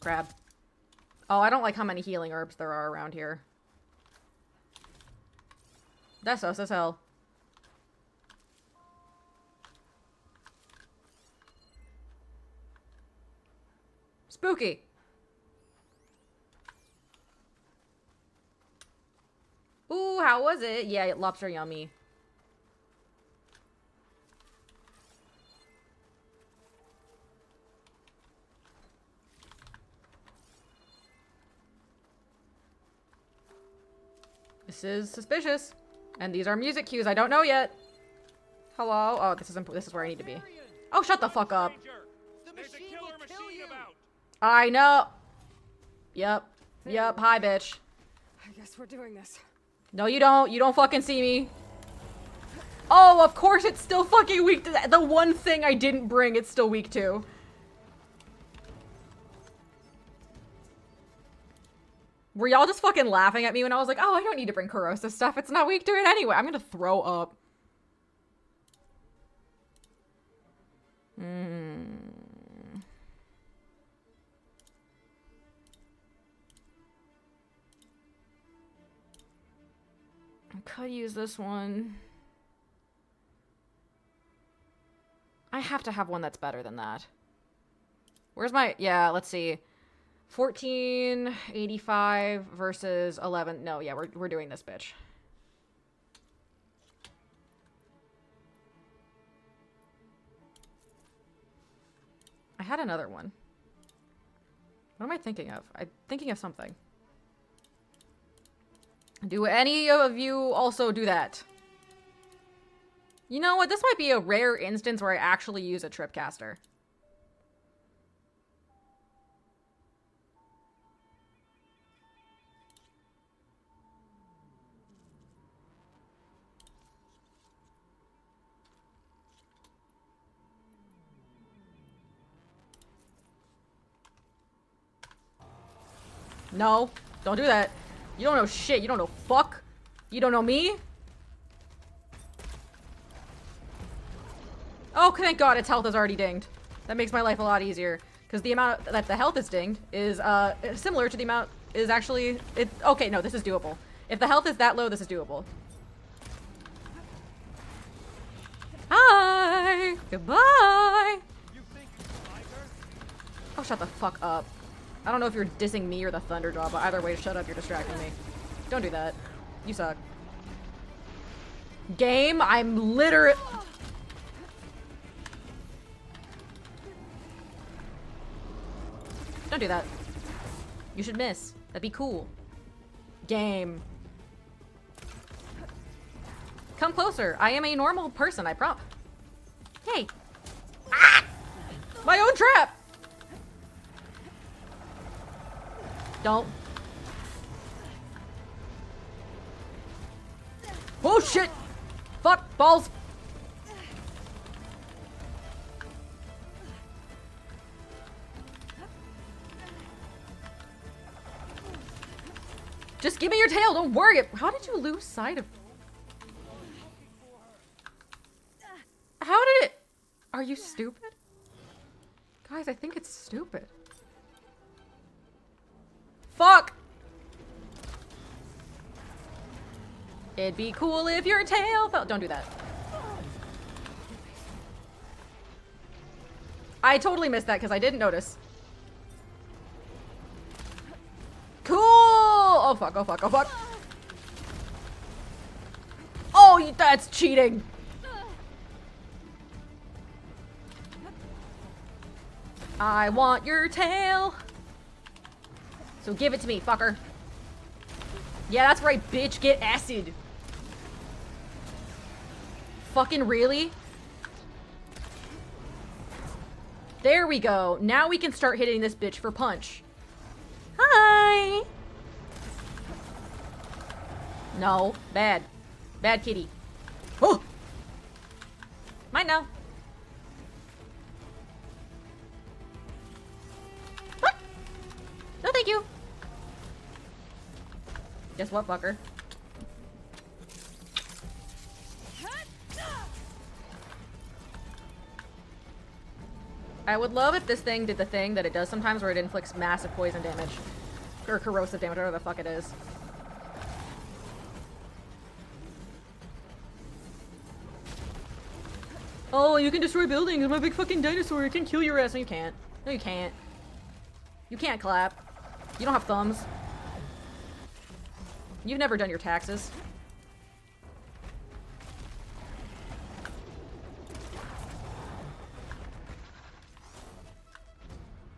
Crab. Oh, I don't like how many healing herbs there are around here. That's sus as hell. Spooky. Ooh, how was it? Yeah, lobster yummy. This is suspicious. And these are music cues. I don't know yet. Hello? Oh, this is where I need to be. Oh, shut the fuck up. I know. Yep. Yep. Hi, bitch. I guess we're doing this. No, you don't. You don't fucking see me. Oh, of course it's still fucking weak to that. The one thing I didn't bring, it's still weak to. Were y'all just fucking laughing at me when I was like, oh, I don't need to bring corrosive stuff. It's not weak to it anyway. I'm gonna throw up. I could use this one. I have to have one that's better than that. Where's my... Yeah, let's see. 1485 versus 11. No, yeah, we're doing this bitch. I had another one. What am I thinking of? I'm thinking of something. Do any of you also do that? You know what? This might be a rare instance where I actually use a tripcaster. No, don't do that. You don't know shit. You don't know fuck. You don't know me. Oh, thank God its health is already dinged. That makes my life a lot easier. Because the amount that the health is dinged is similar to the amount is actually... Okay, no, this is doable. If the health is that low, this is doable. Hi! Goodbye! Oh, shut the fuck up. I don't know if you're dissing me or the thunder draw, but either way, shut up, you're distracting me. Don't do that. You suck. Game, I'm literally... Don't do that. You should miss. That'd be cool. Game. Come closer. I am a normal person, I prom- Hey! Ah! My own trap! Don't. Oh shit! Fuck! Balls! Just give me your tail, don't worry. How did you lose sight of... How did it... Are you stupid? Guys, I think it's stupid. Fuck! It'd be cool if your tail fell... Don't do that. I totally missed that because I didn't notice. Cool! Oh fuck, oh fuck, oh fuck. Oh, that's cheating. I want your tail. So give it to me, fucker. Yeah, that's right, bitch. Get acid. Fucking really? There we go. Now we can start hitting this bitch for punch. Hi! No. Bad. Bad kitty. Oh! Mine now. What? No, thank you. Guess what, fucker? I would love if this thing did the thing that it does sometimes where it inflicts massive poison damage. Or corrosive damage, whatever the fuck it is. Oh, you can destroy buildings. I'm a big fucking dinosaur. I can kill your ass. No, you can't. No, you can't. You can't clap. You don't have thumbs. You've never done your taxes.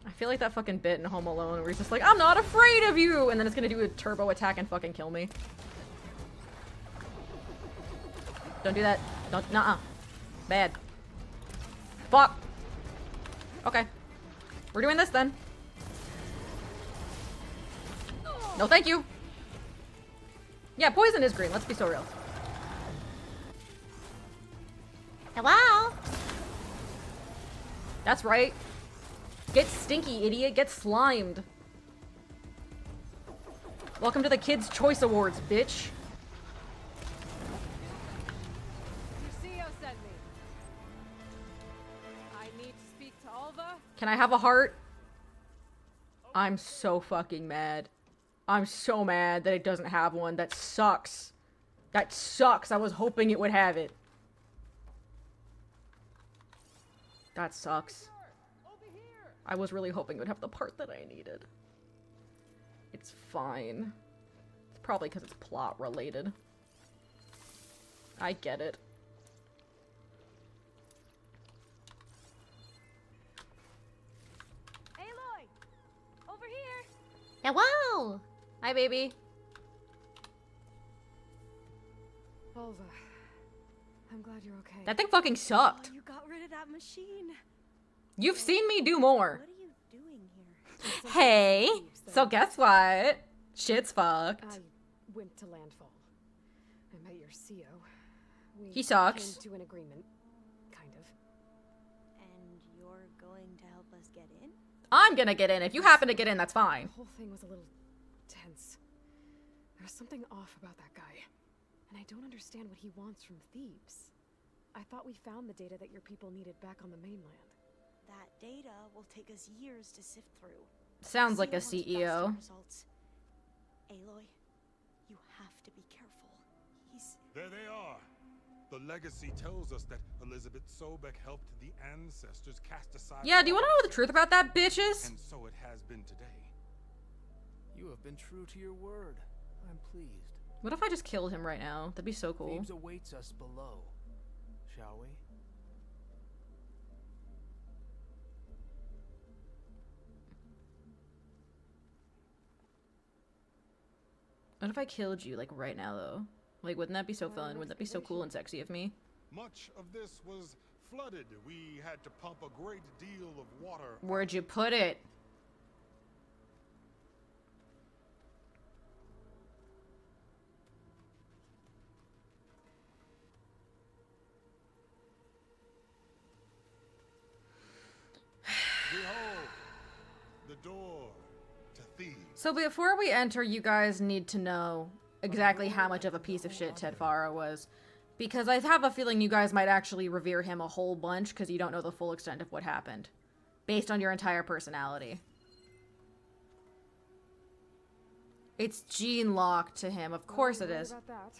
I feel like that fucking bit in Home Alone where he's just like, I'm not afraid of you! And then it's gonna do a turbo attack and fucking kill me. Don't do that. Don't, nuh-uh. Bad. Fuck! Okay. We're doing this then. No thank you! Yeah, poison is green, let's be so real. Hello? That's right. Get stinky, idiot. Get slimed. Welcome to the Kids' Choice Awards, bitch. Lucio sent me. I need to speak to Alva. Can I have a heart? I'm so fucking mad. I'm so mad that it doesn't have one. That sucks. That sucks. I was hoping it would have it. That sucks. I was really hoping it would have the part that I needed. It's fine. It's probably because it's plot related. I get it. Aloy! Over here! Hello! Hi, baby. Alva, I'm glad you're okay. That thing fucking sucked. Oh, you got rid of that machine. You've seen me do more. What are you doing here? Hey, so guess what? Shit's fucked. I went to landfall. I met your CO. He sucks. Came to an agreement, kind of. And you're going to help us get in? I'm gonna get in. If you happen to get in, that's fine. The whole thing was a little tense. There was something off about that guy. And I don't understand what he wants from Thebes. I thought we found the data that your people needed back on the mainland. That data will take us years to sift through. Sounds like a CEO wants CEO. faster results. Aloy, you have to be careful. He's... There they are. The legacy tells us that Elizabeth Sobek helped the ancestors cast aside... Yeah, do you want to know the truth about that, bitches? And so it has been today. You have been true to your word. I'm pleased. What if I just killed him right now? That'd be so cool. Thebes awaits us below. Shall we? What if I killed you, like, right now, though? Like, wouldn't that be so fun? Wouldn't that be so cool and sexy of me? Much of this was flooded. We had to pump a great deal of water. Where'd you put it? Behold, the door to Thebes. So before we enter, you guys need to know exactly how much of a piece of shit Ted Faro was. Because I have a feeling you guys might actually revere him a whole bunch because you don't know the full extent of what happened. Based on your entire personality. It's gene locked to him. Of course it is. About that.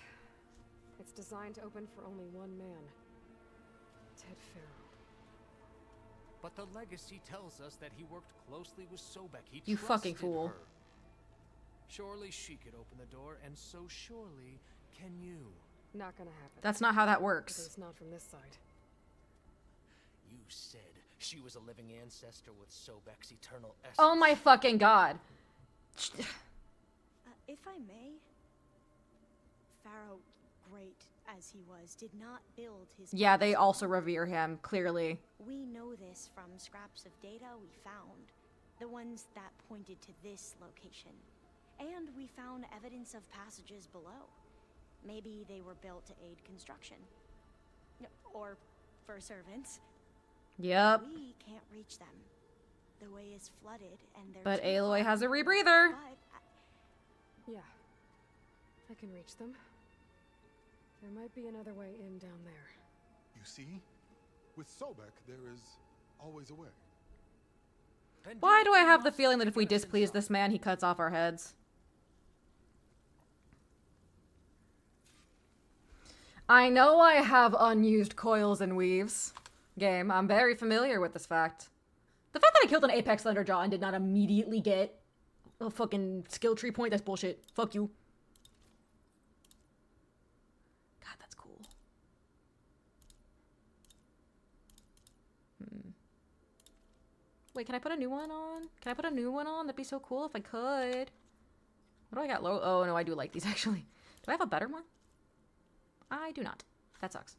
It's designed to open for only one man. Ted Faro. But the legacy tells us that he worked closely with Sobek. He You fucking trusted fool. her. Surely she could open the door, and so surely can you. Not gonna happen. That's not how that works. It's not from this side. You said she was a living ancestor with Sobek's eternal essence. Oh my fucking god. If I may, Faro, great as he was, did not build his... Yeah, they also revere him, clearly. We know this from scraps of data we found. The ones that pointed to this location. And we found evidence of passages below. Maybe they were built to aid construction. Or for servants. Yep. We can't reach them. The way is flooded and they're... But too Aloy far. has a rebreather. Yeah. I can reach them. There might be another way in down there. You see? With Sobek, there is always a way. Why do I have the feeling that if we displease this man, he cuts off our heads? I know I have unused coils and weaves. Game, I'm very familiar with this fact. The fact that I killed an Apex Thunderjaw and did not immediately get a fucking skill tree point, that's bullshit. Fuck you. Wait, can I put a new one on? Can I put a new one on? That'd be so cool if I could. What do I got low? Oh, no, I do like these, actually. Do I have a better one? I do not. That sucks.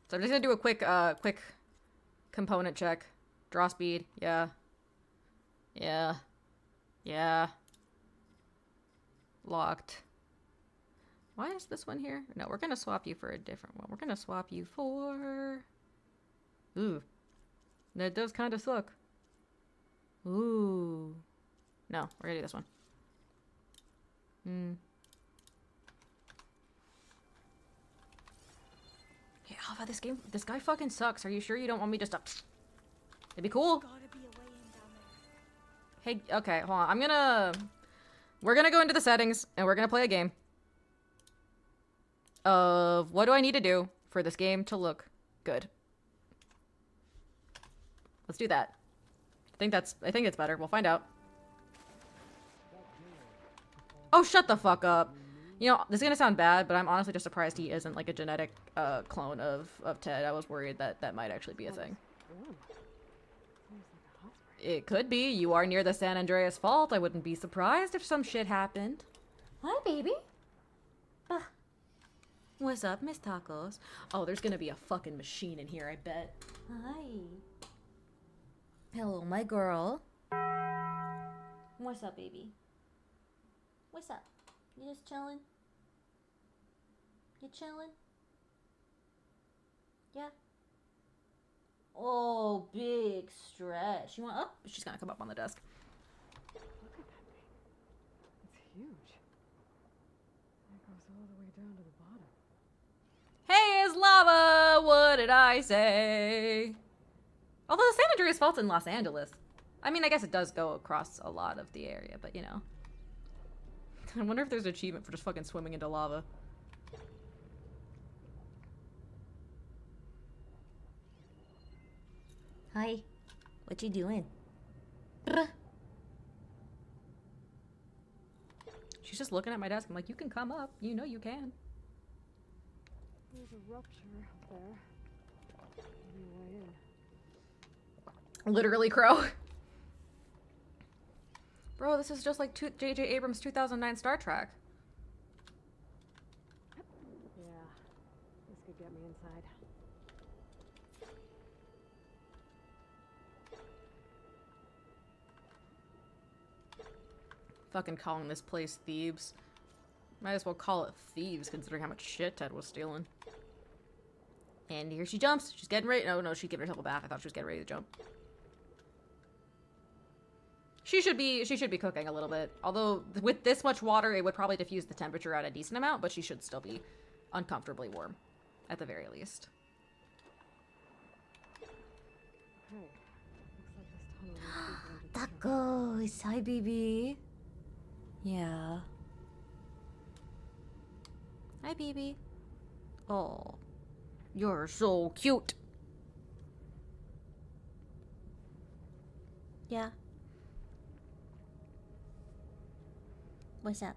So I'm just gonna do a quick component check. Draw speed. Yeah. Yeah. Yeah. Locked. Why is this one here? No, we're gonna swap you for a different one. We're gonna swap you for... Ooh. That does kind of suck. Ooh. No, we're gonna do this one. Hey, Alpha, this guy fucking sucks. Are you sure you don't want me just to... It'd be cool. Hey, okay, hold on. We're gonna go into the settings, and we're gonna play a game. Of what do I need to do for this game to look good? Let's do that. I think it's better. We'll find out. Oh, shut the fuck up. You know, this is gonna sound bad, but I'm honestly just surprised he isn't like a genetic clone of Ted. I was worried that might actually be a thing. It could be. You are near the San Andreas Fault. I wouldn't be surprised if some shit happened. Hi, baby. What's up, Miss Tacos? Oh, there's gonna be a fucking machine in here, I bet. Hi. Hello, my girl. What's up, baby? What's up? You just chilling? You chilling? Yeah? Oh, big stretch. You want up? She's gonna come up on the desk. Look at that thing. It's huge. It goes all the way down to the bottom. Hey, it's lava! What did I say? Although the San Andreas Fault's in Los Angeles. I mean, I guess it does go across a lot of the area, but you know. I wonder if there's an achievement for just fucking swimming into lava. Hi. What you doing? Brr. She's just looking at my desk. I'm like, you can come up. You know you can. There's a rupture up there. Maybe a way in. Literally, Crow. Bro, this is just like J.J. Abrams' 2009 Star Trek. Yeah, this could get me inside. Fucking calling this place Thebes. Might as well call it Thieves, considering how much shit Ted was stealing. And here she jumps. She's getting ready. No, she's giving herself a bath. I thought she was getting ready to jump. She should be cooking a little bit. Although, with this much water, it would probably diffuse the temperature at a decent amount, but she should still be uncomfortably warm. At the very least. Okay. Looks like this tunnel leads deeper into the Tacos! Hi, baby. Yeah. Hi, baby. Oh. You're so cute. Yeah. What's up?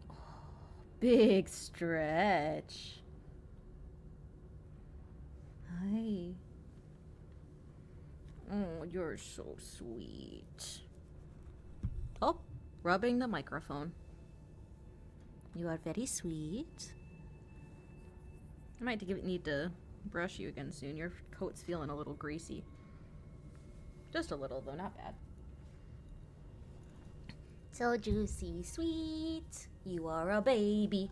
Oh, big stretch. Hi. Oh, you're so sweet. Oh, rubbing the microphone. You are very sweet. I might need to brush you again soon. Your coat's feeling a little greasy. Just a little, though, not bad. So juicy, sweet. You are a baby.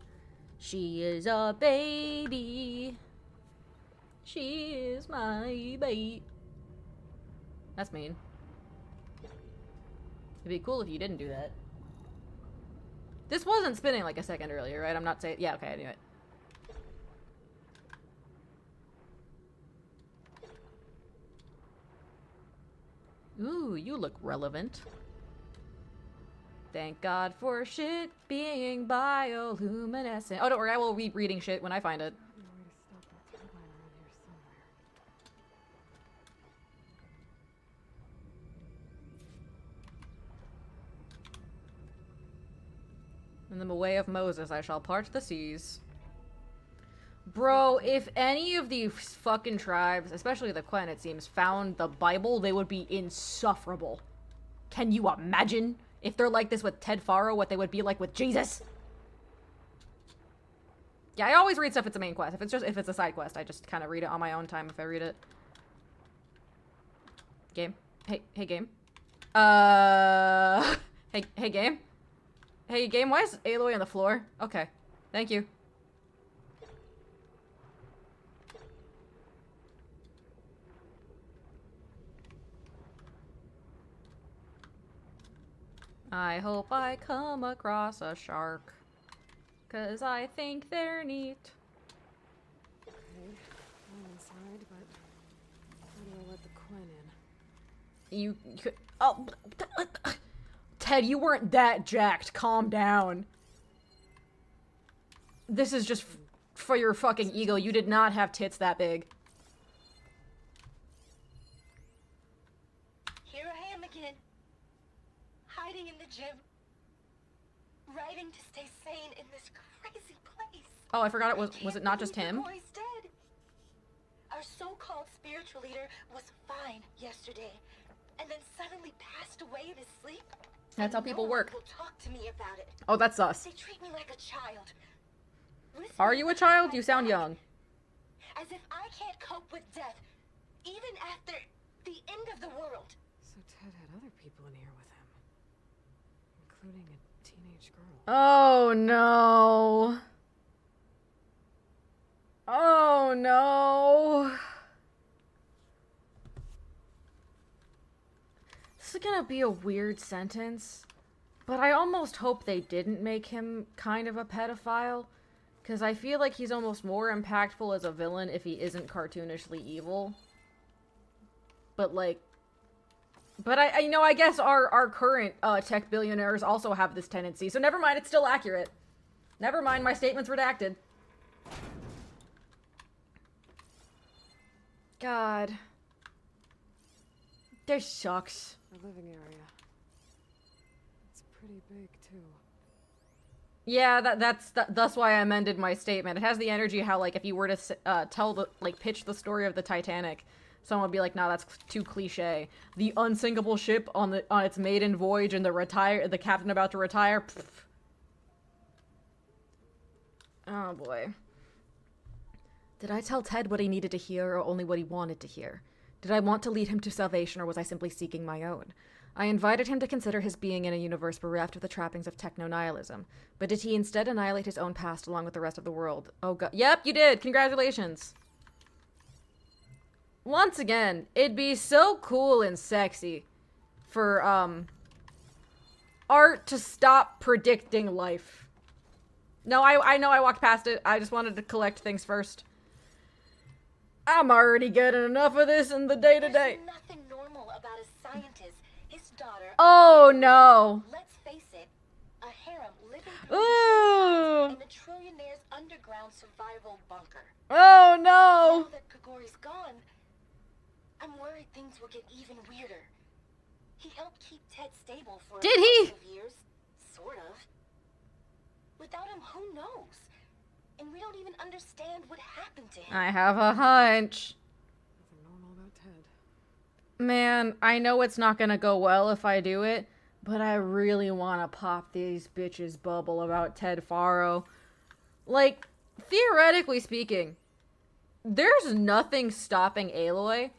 She is a baby. She is my babe. That's mean. It'd be cool if you didn't do that. This wasn't spinning like a second earlier, right? I'm not saying... Yeah, okay, I knew it. Ooh, you look relevant. Thank God for shit being bioluminescent. Oh, don't worry, I will be reading shit when I find it. In the way of Moses, I shall part the seas. Bro, if any of these fucking tribes, especially the Quen, it seems, found the Bible, they would be insufferable. Can you imagine if they're like this with Ted Faro, what they would be like with Jesus? Yeah, I always read stuff if it's a main quest. If it's a side quest, I just kind of read it on my own time if I read it. Game. Hey, game. Hey, game. Hey, game, why is Aloy on the floor? Okay. Thank you. I hope I come across a shark. 'Cause I think they're neat. Okay, I'm inside, but how do I let the Quen in? You could. Oh. Ted, you weren't that jacked. Calm down. This is just for your fucking ego. You did not have tits that big. Here I am again. Hiding in the gym. Writing to stay sane in this crazy place. Oh, I forgot it was it not just him? Boy's dead. Our so-called spiritual leader was fine yesterday, and then suddenly passed away in his sleep. That's how people work. Will talk to me about it. Oh, that's us. They treat me like a child. Are you a child? You sound young. As if I can't cope with death, even after the end of the world. So Ted had other people in here with him, including a teenage girl. Oh no. Oh no. This is gonna be a weird sentence, but I almost hope they didn't make him kind of a pedophile, because I feel like he's almost more impactful as a villain if he isn't cartoonishly evil. But like, I you know, I guess our current tech billionaires also have this tendency, so never mind, it's still accurate. Never mind, my statement's redacted. God. This sucks. The living area. It's pretty big, too. Yeah, that's why I amended my statement. It has the energy how, like, if you were to pitch the story of the Titanic, someone would be like, "Nah, that's too cliche." The unsinkable ship on its maiden voyage and the captain about to retire. Pfft. Oh boy. Did I tell Ted what he needed to hear, or only what he wanted to hear? Did I want to lead him to salvation, or was I simply seeking my own? I invited him to consider his being in a universe bereft of the trappings of techno-nihilism. But did he instead annihilate his own past along with the rest of the world? Oh god. Yep, you did! Congratulations! Once again, it'd be so cool and sexy for, art to stop predicting life. No, I know I walked past it. I just wanted to collect things first. I'm already getting enough of this in the day-to-day. There's nothing normal about a scientist, his daughter. Oh no. Let's face it, a harem living Ooh. in the trillionaire's underground survival bunker. Oh no. Now that Kagori's gone, I'm worried things will get even weirder. He helped keep Ted stable for Did a he? couple of years, sort of. Without him, who knows? And we don't even understand what happened to him. I have a hunch. Nothing normal about Ted. Man, I know it's not gonna go well if I do it, but I really want to pop these bitches bubble about Ted Faro. Like, theoretically speaking, there's nothing stopping Aloy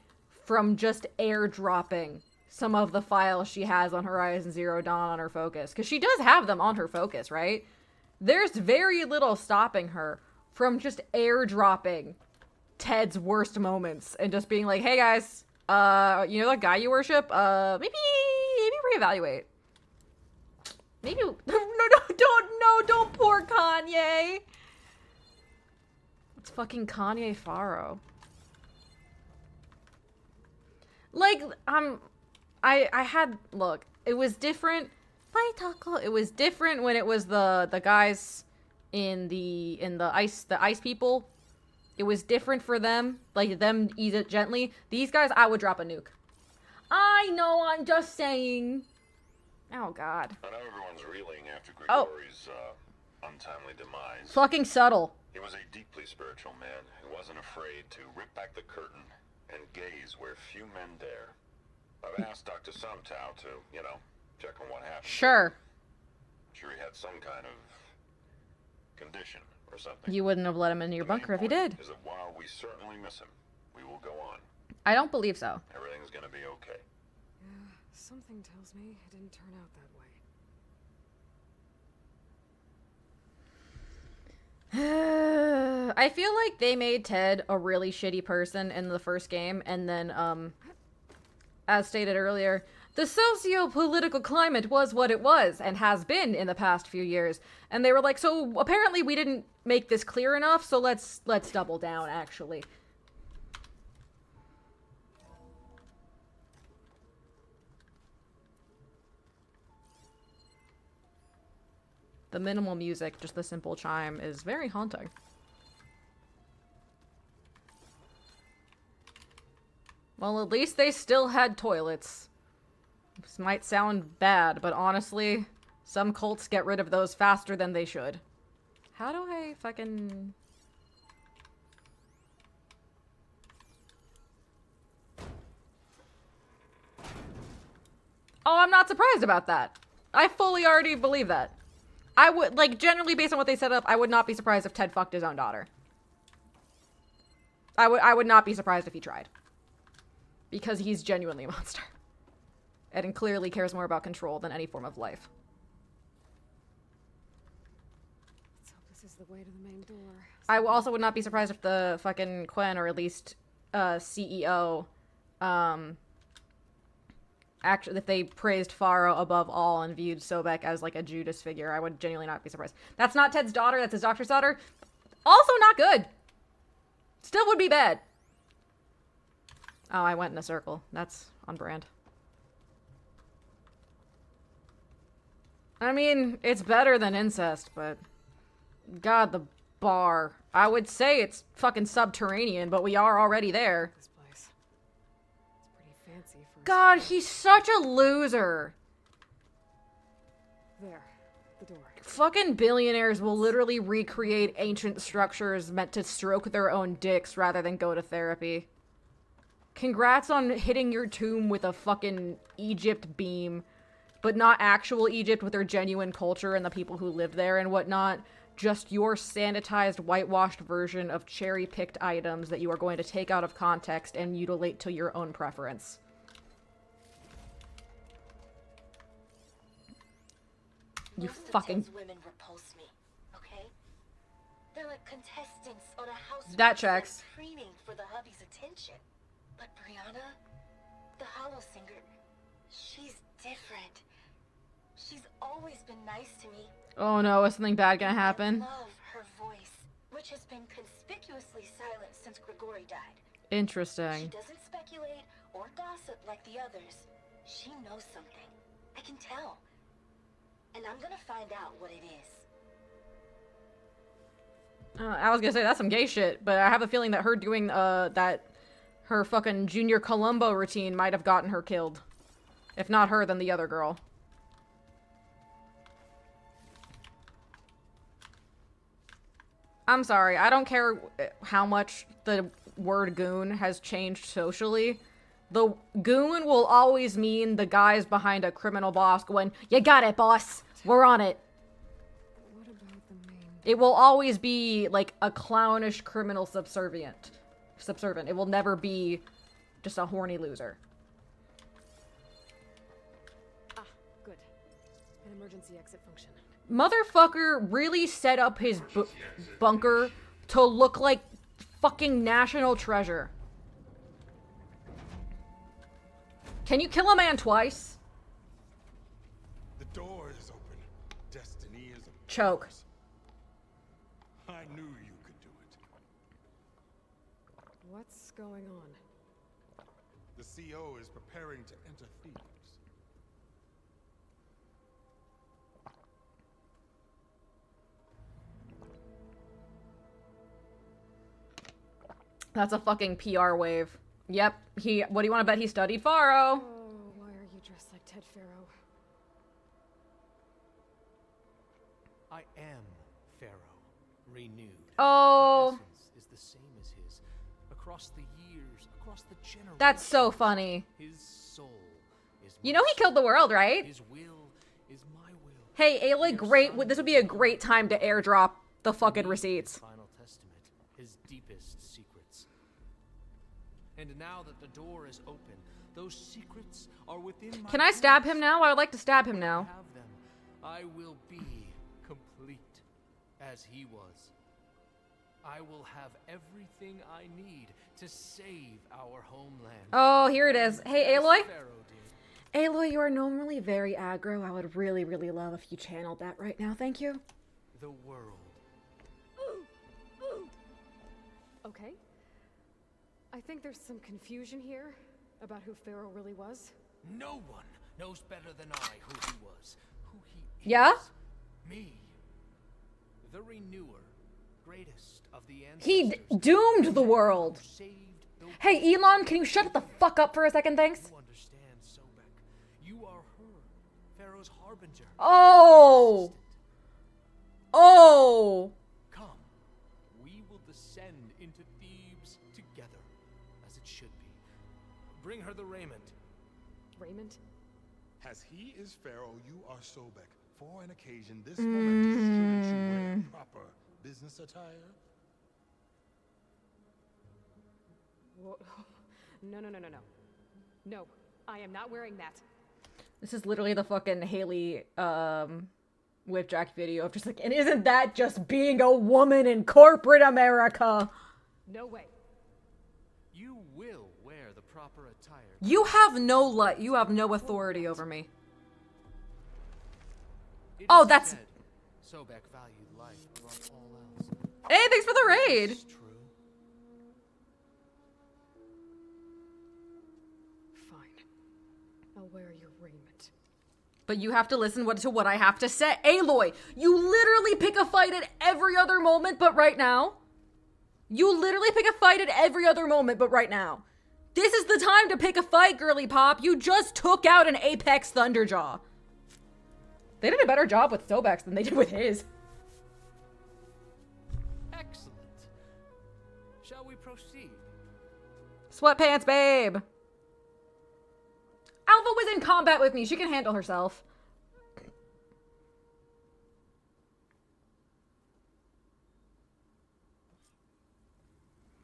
from just airdropping some of the files she has on Horizon Zero Dawn on her focus. Because she does have them on her focus, right? There's very little stopping her from just airdropping Ted's worst moments and just being like, hey guys, you know that guy you worship? Maybe reevaluate. Maybe, don't poor Kanye. It's fucking Kanye Faro. Like, I had, look, it was different. Bye, Taco. It was different when it was the guys in the ice people. It was different for them. Like, them ease it gently. These guys, I would drop a nuke. I know, I'm just saying. Oh, God. I know everyone's reeling after Oh. Grigori's untimely demise. Fucking subtle. He was a deeply spiritual man who wasn't afraid to rip back the curtain and gaze where few men dare. I've asked Dr. Sumtow to, check on what happened. Sure. I'm sure he had some kind of condition or something. You wouldn't have let him into your bunker if he did. Is that while we certainly miss him, we will go on. I don't believe so. Everything's gonna be okay. Yeah, something tells me it didn't turn out that way. I feel like they made Ted a really shitty person in the first game, and then, as stated earlier, the socio-political climate was what it was, and has been in the past few years. And they were like, so apparently we didn't make this clear enough, so let's double down, actually. The minimal music, just the simple chime, is very haunting. Well, at least they still had toilets. This might sound bad, but honestly, some cults get rid of those faster than they should. How do I fucking... Oh, I'm not surprised about that. I fully already believe that. I would, like, generally based on what they set up, I would not be surprised if Ted fucked his own daughter. I would not be surprised if he tried. Because he's genuinely a monster. And clearly cares more about control than any form of life. Let's hope this is the way to the main door. I also would not be surprised if the fucking Quen, or at least CEO, actually, if they praised Faro above all and viewed Sobek as like a Judas figure. I would genuinely not be surprised. That's not Ted's daughter, that's his doctor's daughter. Also not good. Still would be bad. Oh, I went in a circle. That's on brand. I mean, it's better than incest, but... God, the bar. I would say it's fucking subterranean, but we are already there. This place. It's pretty fancy for... God, he's such a loser. There. The door. Fucking billionaires will literally recreate ancient structures meant to stroke their own dicks rather than go to therapy. Congrats on hitting your tomb with a fucking Egypt beam, but not actual Egypt with their genuine culture and the people who live there and whatnot. Just your sanitized, whitewashed version of cherry-picked items that you are going to take out of context and mutilate to your own preference. You Most fucking... of Ted's women repulse me, okay? They're like contestants on a house That checks. preening for the hubby's attention. But Brianna, the hollow singer, she's different. She's always been nice to me. Oh no, is something bad gonna happen? I love her voice, which has been conspicuously silent since Grigori died. Interesting. She doesn't speculate or gossip like the others. She knows something. I can tell. And I'm gonna find out what it is. I was gonna say, that's some gay shit, but I have a feeling that her doing, her fucking Junior Columbo routine might have gotten her killed. If not her, then the other girl. I'm sorry, I don't care how much the word goon has changed socially. The goon will always mean the guys behind a criminal boss going, "You got it, boss! We're on it!" What about the main... It will always be, like, a clownish criminal subservient. It will never be just a horny loser. Ah, good. An emergency exit function. Motherfucker really set up his bunker to look like fucking national treasure. Can you kill a man twice? The door is open. Destiny is a Choke. I knew you could do it. What's going on? The CO is preparing to enter Thebes. That's a fucking PR wave. Yep, what do you want to bet he studied Faro? Oh, why are you dressed like Ted Faro? I am Faro, renewed. Oh, essence is the same as his. Across the years, across the generations. that's so funny. His soul is You know he killed the world, right? His will is my will. Hey, Aloy, great. This would be a great time to airdrop the fucking receipts. Final testament, his deepest secrets. And now that the door is open, those secrets are within my Can I stab grasp. him now? I would like to stab him now. Have them. I will be complete as he was. I will have everything I need to save our homeland. Oh, here it is. Hey, As Aloy. Faro did. Aloy, you are normally very aggro. I would really, really love if you channeled that right now. Thank you. The world. Okay. I think there's some confusion here about who Faro really was. No one knows better than I who he was. Who he is. Yeah? Me. The renewer. Greatest of the He ancestors. doomed the world. Who saved the Hey, Elon, can you shut the fuck up for a second, thanks? You understand, Sobek. You are her. Pharaoh's harbinger. Oh! Oh! Come. We will descend into Thebes together, as it should be. Bring her the raiment. Raymond? As he is Pharaoh, you are Sobek. For an occasion this momentous, shouldn't you wear proper business attire? Whoa. No. No, I am not wearing that. This is literally the fucking Haley, Whipjack video of just like, and isn't that just being a woman in corporate America? No way. You will wear the proper attire. You have no authority over me. It Oh, is that's... said Sobek valued life above all else. Hey, thanks for the raid! It's true. Fine. I'll wear your raiment. But you have to listen to what I have to say. Aloy, you literally pick a fight at every other moment but right now. You literally pick a fight at every other moment but right now. This is the time to pick a fight, girly pop. You just took out an Apex Thunderjaw. They did a better job with Sobek's than they did with his. Excellent. Shall we proceed? Sweatpants, babe. Alpha was in combat with me. She can handle herself.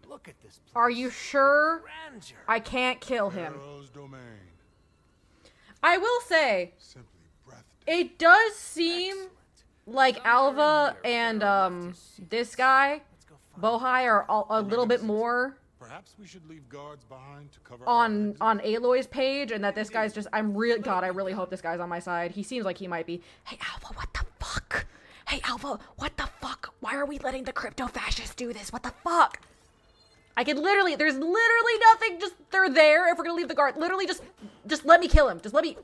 Look at this place. Are you sure? Grandeur. I can't kill him. Pharaoh's domain. I will say, Simply breathtaking. it does seem like Alva and this guy, Bohai, are a little bit more Perhaps we should leave guards behind to cover on Aloy's page, and that this guy's just, I really hope this guy's on my side. He seems like he might be. Hey Alva, what the fuck? Hey Alva, what the fuck? Why are we letting the crypto fascists do this? What the fuck? There's literally nothing, just, they're there if we're gonna leave the guard. Literally just let me kill him. Just let me,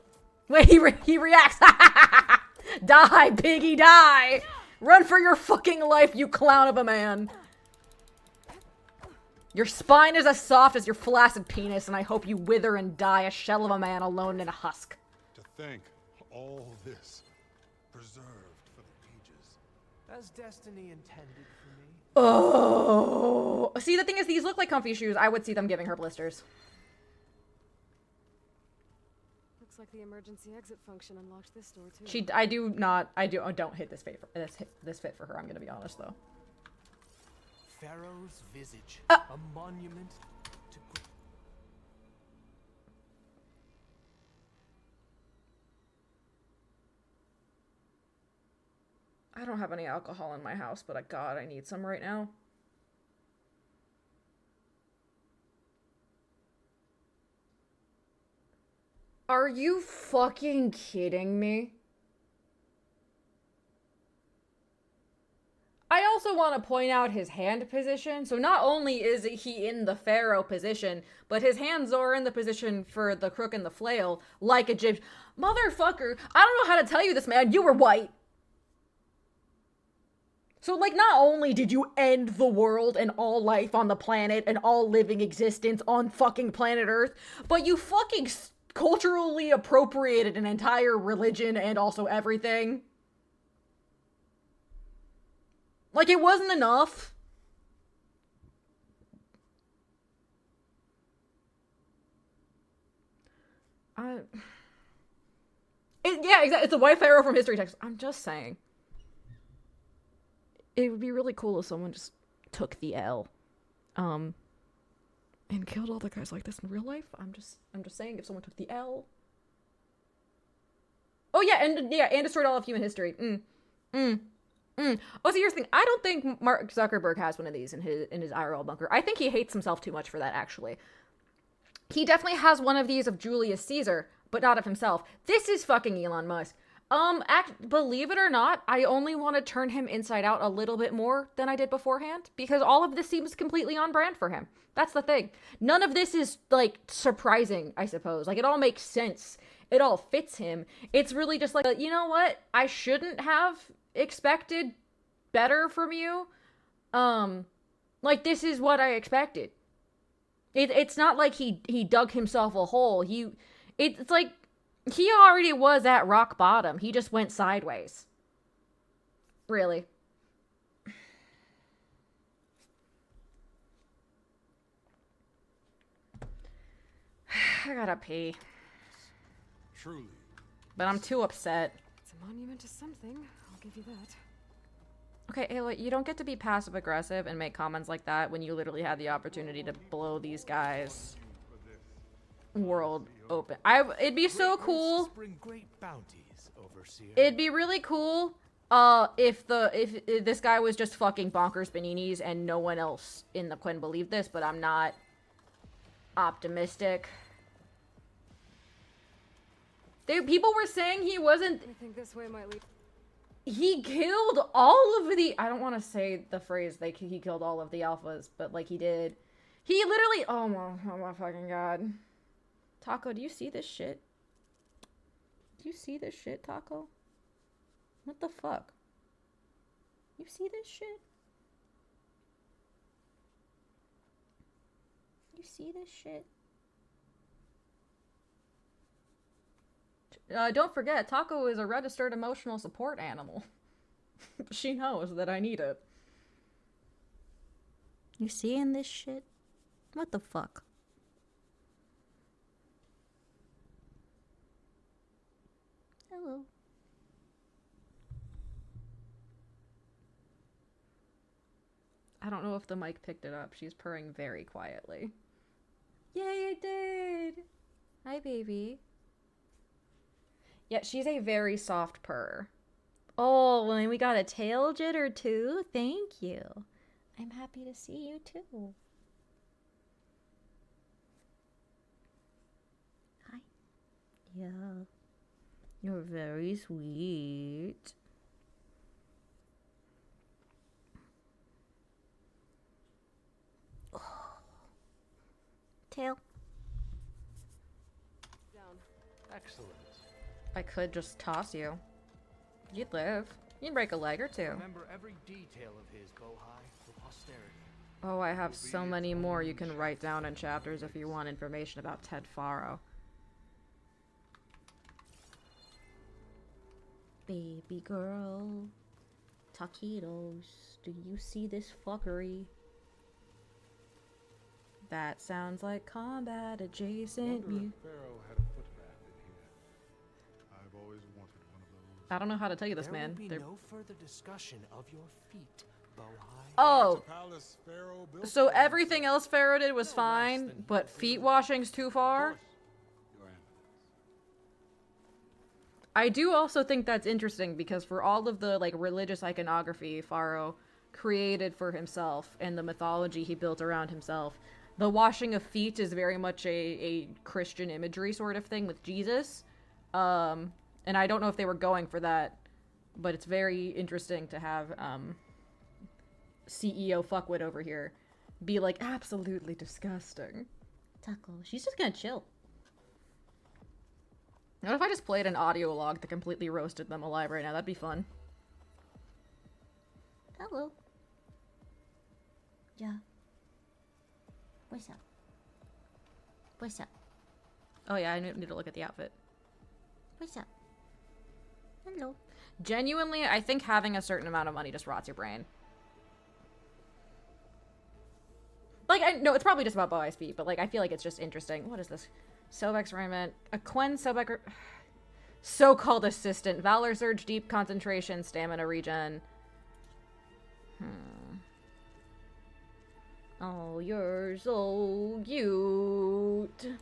wait, he reacts. Die, piggy, die. Run for your fucking life, you clown of a man. Your spine is as soft as your flaccid penis, and I hope you wither and die a shell of a man alone in a husk. To think all this preserved for the ages. As destiny intended for me. Oh, see, the thing is, these look like comfy shoes. I would see them giving her blisters. Looks like the emergency exit function unlocked this door too. Don't hit this fit for her. I'm gonna be honest though. Pharaoh's visage, a monument to. I don't have any alcohol in my house, but God, I need some right now. Are you fucking kidding me? I also want to point out his hand position. So not only is he in the Pharaoh position, but his hands are in the position for the crook and the flail, like Egypt. Motherfucker, I don't know how to tell you this, man. You were white. So, like, not only did you end the world and all life on the planet and all living existence on fucking planet Earth, but you fucking culturally appropriated an entire religion and also everything. Like, it wasn't enough. Yeah, exactly. It's a white Faro from history text. I'm just saying. It would be really cool if someone just took the L. And killed all the guys like this in real life. I'm just saying, if someone took the L. Oh yeah, and destroyed all of human history. Oh, so here's the thing. I don't think Mark Zuckerberg has one of these in his IRL bunker. I think he hates himself too much for that, actually. He definitely has one of these of Julius Caesar, but not of himself. This is fucking Elon Musk. Believe it or not, I only want to turn him inside out a little bit more than I did beforehand, because all of this seems completely on brand for him. That's the thing. None of this is, like, surprising, I suppose. Like, it all makes sense. It all fits him. It's really just like, you know what? I shouldn't have expected better from you. Like, this is what I expected. It's not like he dug himself a hole. It's like he already was at rock bottom. He just went sideways. Really. I gotta pee. Truly. But I'm too upset. It's a monument to something, I'll give you that. Okay, Ayla, you don't get to be passive-aggressive and make comments like that when you literally had the opportunity to blow these guys' world open. It'd be so cool. It'd be really cool if this guy was just fucking bonkers baninis and no one else in the Quinn believed this, but I'm not optimistic. People were saying he wasn't. I think this way might lead. He killed all of the. I don't want to say the phrase like he killed all of the alphas, but like he did. He literally. Oh my fucking god. Taco, do you see this shit? Do you see this shit, Taco? What the fuck? You see this shit? You see this shit? Don't forget, Taco is a registered emotional support animal. She knows that I need it. You seeing this shit? What the fuck? Hello. I don't know if the mic picked it up. She's purring very quietly. Yay, it did! Hi, baby. Yeah, she's a very soft purr. Oh, and we got a tail jitter too. Thank you. I'm happy to see you too. Hi. Yeah. You're very sweet. Oh. Tail. Down. Excellent. I could just toss you. You'd live. You'd break a leg or two. Remember every detail of his Bohai for posterity. Oh, I have so many more you can write down in chapters if you want information about Ted Faro. Baby girl. Taquitos. Do you see this fuckery? That sounds like combat adjacent me. I don't know how to tell you this, man. There will be no further discussion of your feet, Bohai. Oh, so everything else Faro did was fine, but feet washing's too far? I do also think that's interesting because for all of the like religious iconography Faro created for himself and the mythology he built around himself, the washing of feet is very much a Christian imagery sort of thing with Jesus. And I don't know if they were going for that, but it's very interesting to have CEO Fuckwit over here be like, absolutely disgusting. Taco, she's just gonna chill. What if I just played an audio log that completely roasted them alive right now? That'd be fun. Hello. Yeah. What's up? What's up? Oh yeah, I need to look at the outfit. What's up? Hello. Genuinely, I think having a certain amount of money just rots your brain. Like, like, I know it's probably just about bow ice feet, but like, I feel like it's just interesting. What is this? Sobek's Riment. A Quen Sobek... So-called assistant. Valor Surge, Deep Concentration, Stamina Regen. Oh, you're so cute.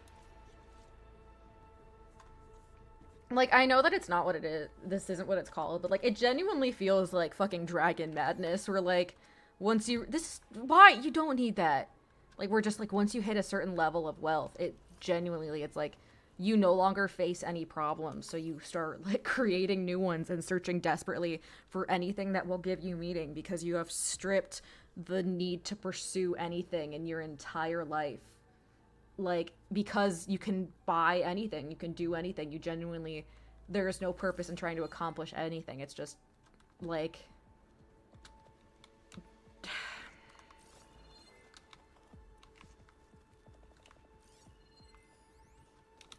Like, I know that it's not what it is. This isn't what it's called, but like, it genuinely feels like fucking Dragon Madness, where like, once you... Why? You don't need that. Like, we're just like, once you hit a certain level of wealth, it genuinely, it's like, you no longer face any problems, so you start like creating new ones and searching desperately for anything that will give you meaning, because you have stripped the need to pursue anything in your entire life. Like, because you can buy anything, you can do anything, you genuinely, there is no purpose in trying to accomplish anything. It's just like...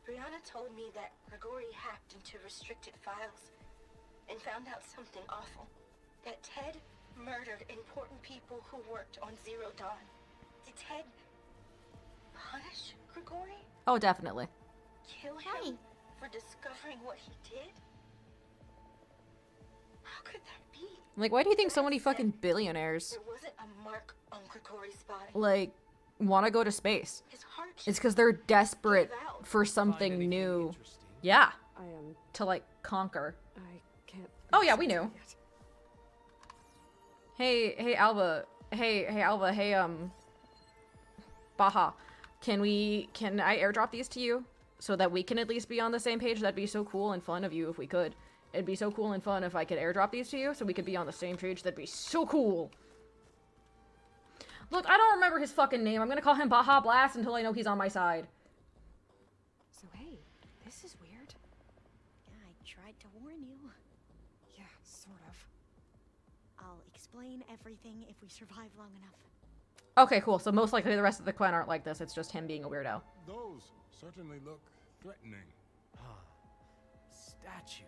Brianna told me that Grigori hacked into restricted files and found out something awful. That Ted murdered important people who worked on Zero Dawn. Did Ted punish Grigori? Oh, definitely. Kill him for discovering what he did? How could that be? Like, why do you think so many fucking billionaires, There wasn't a mark on Grigori's body. like, want to go to space? It's because they're desperate for something new. Yeah. I am... To, like, conquer. I can't... Oh, yeah, we knew. Hey, Alva. Hey, Alva. Hey, Baha. Can I airdrop these to you? So that we can at least be on the same page? That'd be so cool and fun of you if we could. It'd be so cool and fun if I could airdrop these to you so we could be on the same page. That'd be so cool. Look, I don't remember his fucking name. I'm gonna call him Baja Blast until I know he's on my side. So hey, this is weird. Yeah, I tried to warn you. Yeah, sort of. I'll explain everything if we survive long enough. Okay, cool. So most likely the rest of the Quen aren't like this. It's just him being a weirdo. Those certainly look threatening. Statues.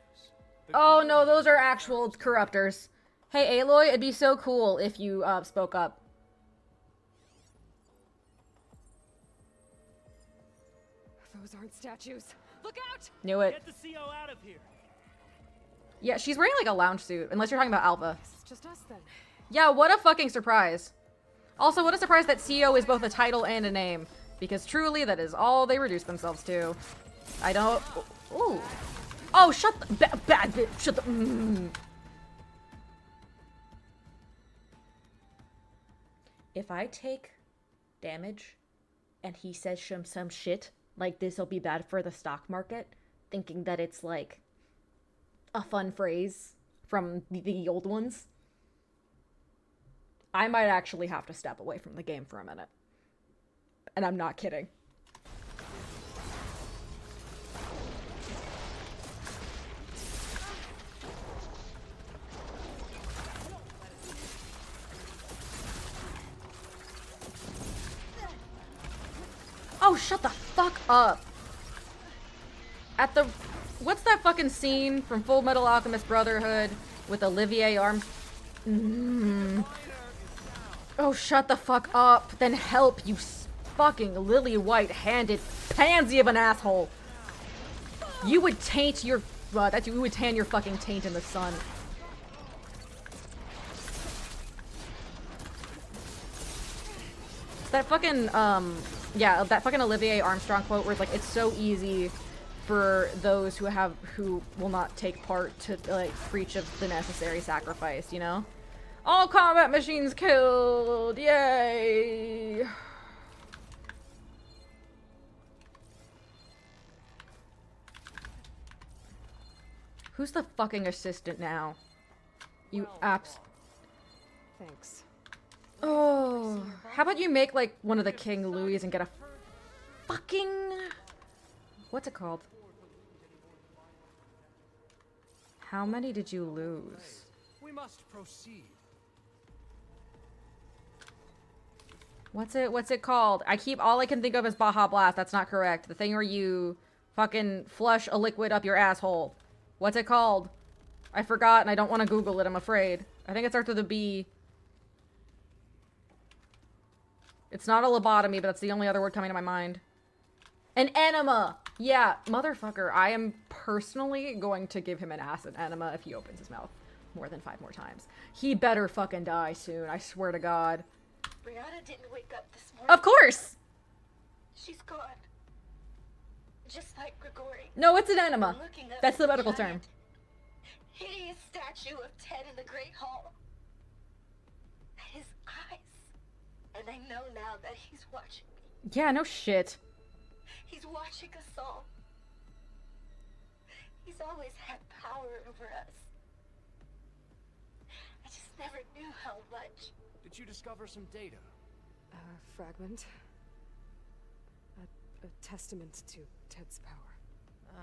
Oh no, those are actual corruptors. Hey, Aloy, it'd be so cool if you spoke up. Those aren't statues. Look out! Knew it. Get the CO out of here. Yeah, she's wearing like a lounge suit, unless you're talking about Alpha. It's just us then. Yeah, what a fucking surprise. Also, what a surprise that CO is both a title and a name. Because truly, that is all they reduce themselves to. I don't... Ooh. Oh, shut the... Bad bitch. Shut the... If I take damage and he says some shit, like this'll be bad for the stock market, thinking that it's like a fun phrase from the old ones, I might actually have to step away from the game for a minute. And I'm not kidding. Oh, shut the fuck up. At the... What's that fucking scene from Full Metal Alchemist Brotherhood with Olivier Arms... Oh, shut the fuck up. Then help, you fucking lily white-handed pansy of an asshole. You would taint your... you would tan your fucking taint in the sun. That fucking, yeah, that fucking Olivier Armstrong quote where it's like, it's so easy for those who will not take part to, like, preach of the necessary sacrifice, you know? All combat machines killed! Yay! Who's the fucking assistant now? You apps. Thanks. Oh, how about you make like one of the King Louis and get a fucking... What's it called? How many did you lose? We must proceed. What's it called? All I can think of is Baja Blast. That's not correct. The thing where you fucking flush a liquid up your asshole. What's it called? I forgot and I don't want to Google it, I'm afraid. I think it starts with a B. It's not a lobotomy, but that's the only other word coming to my mind. An enema! Yeah, motherfucker, I am personally going to give him an acid enema if he opens his mouth more than 5 more times. He better fucking die soon, I swear to God. Brianna didn't wake up this morning. Of course! She's gone. Just like Grigori. No, it's an enema. That's the medical term. Hideous statue of Ted in the Great Hall. His eyes. And I know now that he's watching me. Yeah, no shit. He's watching us all. He's always had power over us. I just never knew how much. Did you discover some data? A fragment. A testament to Ted's power. Ah.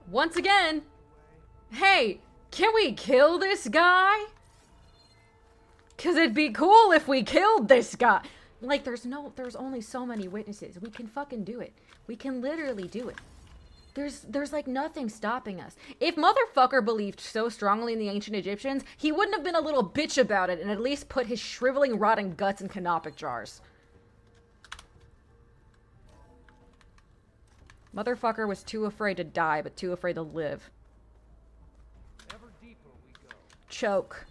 Once again, hey, can we kill this guy? Cause it'd be cool if we killed this guy. Like, there's only so many witnesses. We can fucking do it. We can literally do it. There's like nothing stopping us. If motherfucker believed so strongly in the ancient Egyptians, he wouldn't have been a little bitch about it and at least put his shriveling, rotting guts in canopic jars. Motherfucker was too afraid to die, but too afraid to live. Ever deeper we go. Choke.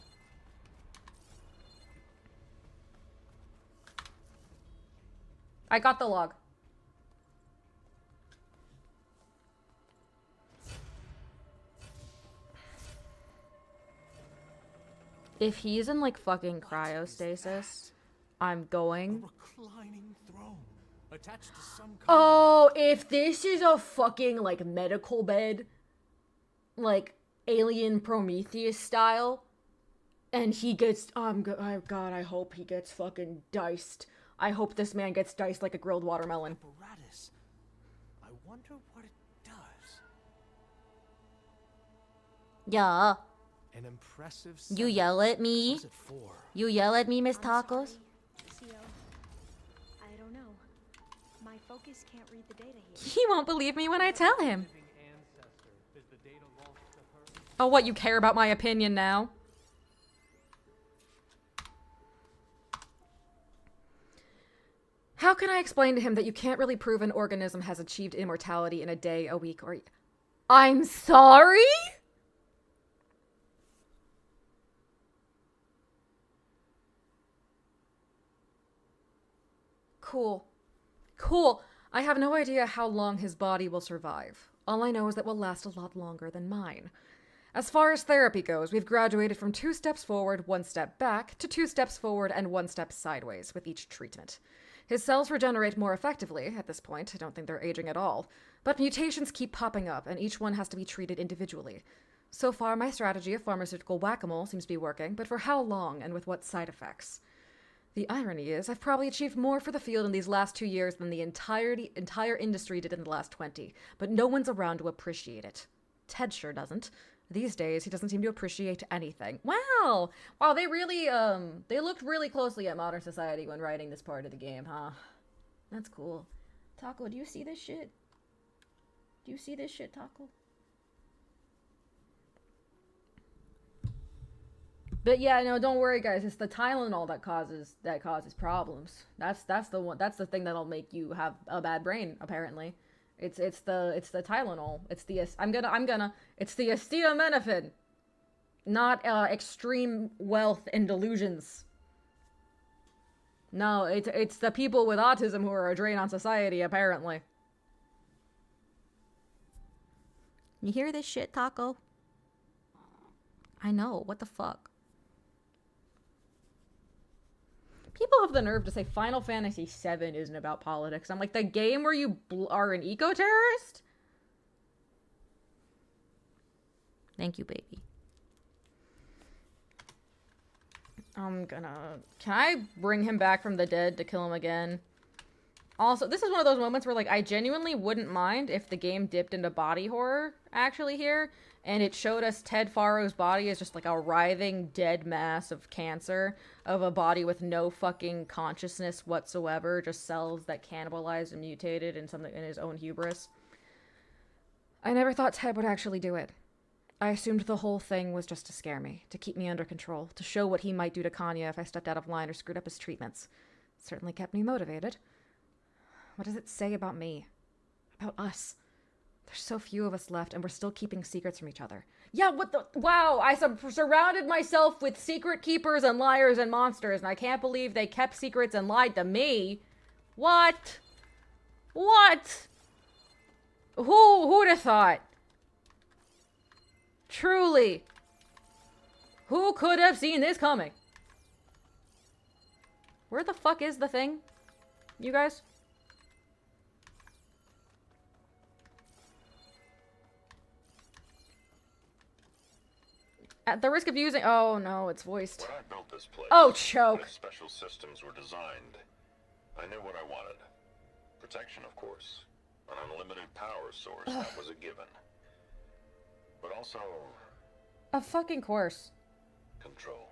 I got the log. If he's in like fucking cryostasis, I'm going. A reclining throne attached to some kind Oh, if this is a fucking like medical bed, like Alien Prometheus style, and he gets God, I hope he gets fucking diced. I hope this man gets diced like a grilled watermelon. apparatus. I wonder what it does. Yeah. An impressive. You yell at me? What's it for? You yell at me, Miss Tacos? CO. I don't know. My focus can't read the data here. He won't believe me when I tell him. Oh, what, you care about my opinion now? How can I explain to him that you can't really prove an organism has achieved immortality in a day, a week, or... I'm sorry? Cool. Cool. I have no idea how long his body will survive. All I know is that it will last a lot longer than mine. As far as therapy goes, we've graduated from 2 steps forward, 1 step back, to 2 steps forward and 1 step sideways with each treatment. His cells regenerate more effectively at this point. I don't think they're aging at all. But mutations keep popping up, and each one has to be treated individually. So far, my strategy of pharmaceutical whack-a-mole seems to be working, but for how long and with what side effects? The irony is, I've probably achieved more for the field in these last 2 years than the entire industry did in the last 20, but no one's around to appreciate it. Ted sure doesn't. These days, he doesn't seem to appreciate anything. Wow! Wow, they really, they looked really closely at modern society when writing this part of the game, huh? That's cool. Taco, do you see this shit? Do you see this shit, Taco? But yeah, no, don't worry, guys. It's the Tylenol that causes problems. That's the thing that'll make you have a bad brain, apparently. It's the Tylenol. It's the acetaminophen, not extreme wealth and delusions. No, it's the people with autism who are a drain on society, apparently. You hear this shit, Taco? I know. What the fuck? People have the nerve to say Final Fantasy VII isn't about politics. I'm like, the game where you are an eco-terrorist? Thank you, baby. Can I bring him back from the dead to kill him again? Also, this is one of those moments where, like, I genuinely wouldn't mind if the game dipped into body horror, actually, here, and it showed us Ted Faro's body as just, like, a writhing dead mass of cancer, of a body with no fucking consciousness whatsoever, just cells that cannibalized and mutated in something in his own hubris. I never thought Ted would actually do it. I assumed the whole thing was just to scare me, to keep me under control, to show what he might do to Kanya if I stepped out of line or screwed up his treatments. It certainly kept me motivated. What does it say about me? About us? There's so few of us left, and we're still keeping secrets from each other. Yeah, what the— wow, I surrounded myself with secret keepers and liars and monsters, and I can't believe they kept secrets and lied to me. What? What? Who'd have thought? Truly. Who could have seen this coming? Where the fuck is the thing? You guys? At the risk of using— oh no, it's voiced. When I built this place, oh, choke. when special systems were designed, I knew what I wanted. Protection, of course. An unlimited power source, that was a given. But also... a fucking course. Control.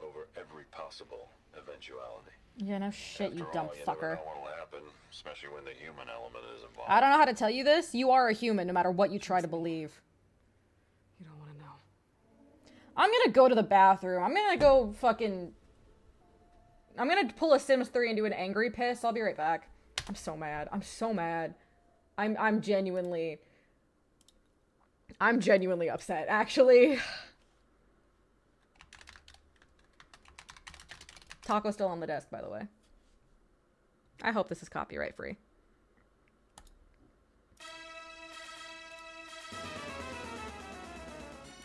Over every possible eventuality. Yeah, no shit, you dumb you fucker. never know what'll happen, especially when the human element is involved. I don't know how to tell you this. You are a human, no matter what you try to believe. You don't want to know. I'm gonna go to the bathroom. I'm gonna go fucking... I'm gonna pull a Sims 3 and do an angry piss. I'll be right back. I'm so mad. I'm so mad. I'm genuinely upset, actually. Taco's still on the desk, by the way. I hope this is copyright free.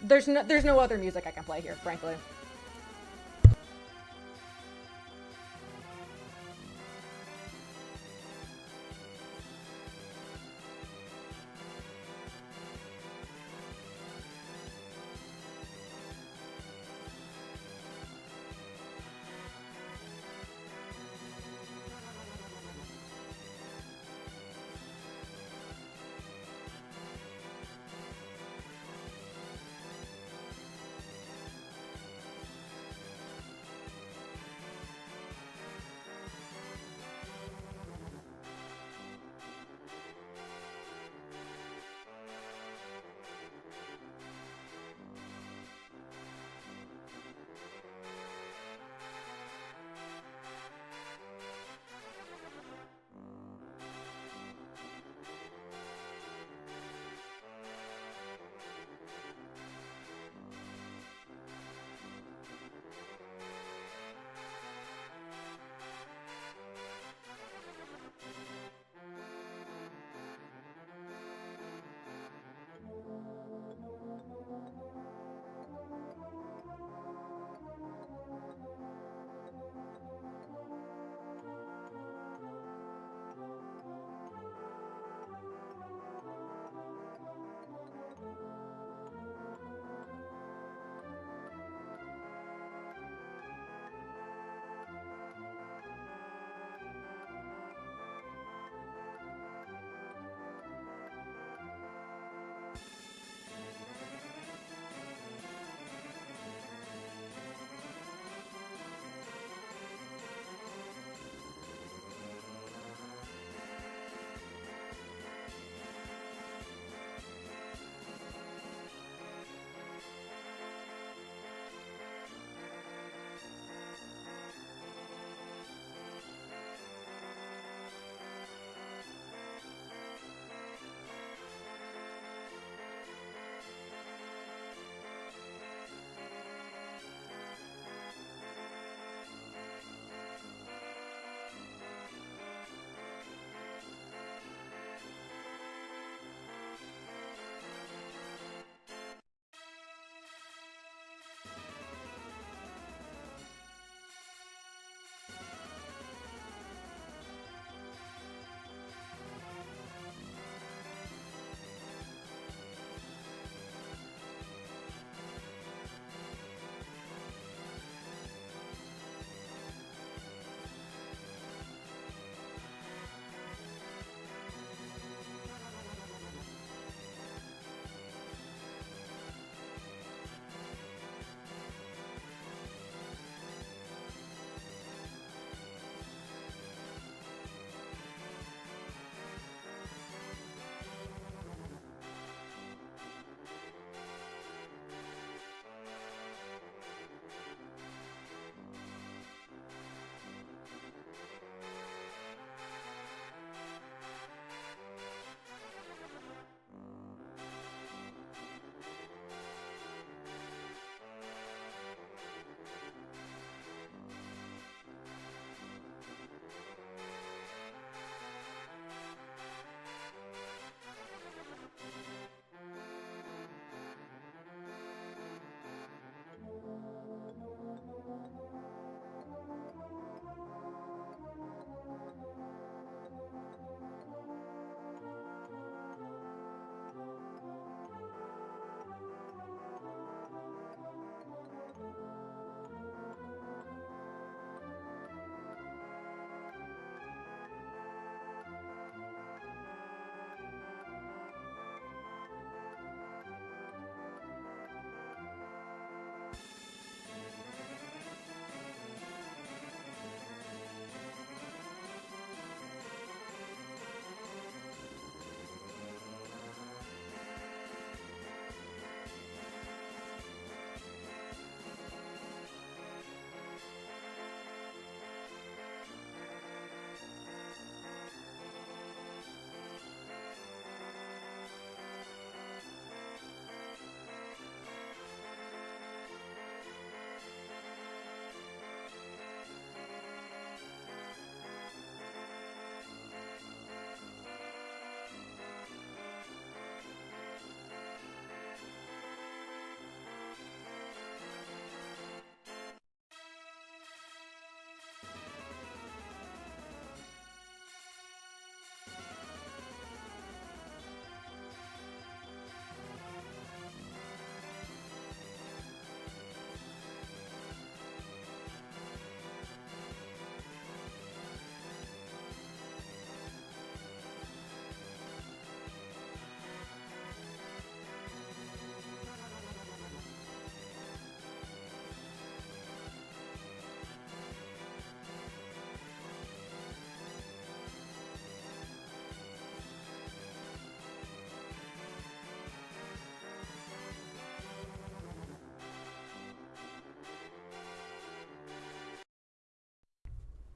There's no other music I can play here, frankly.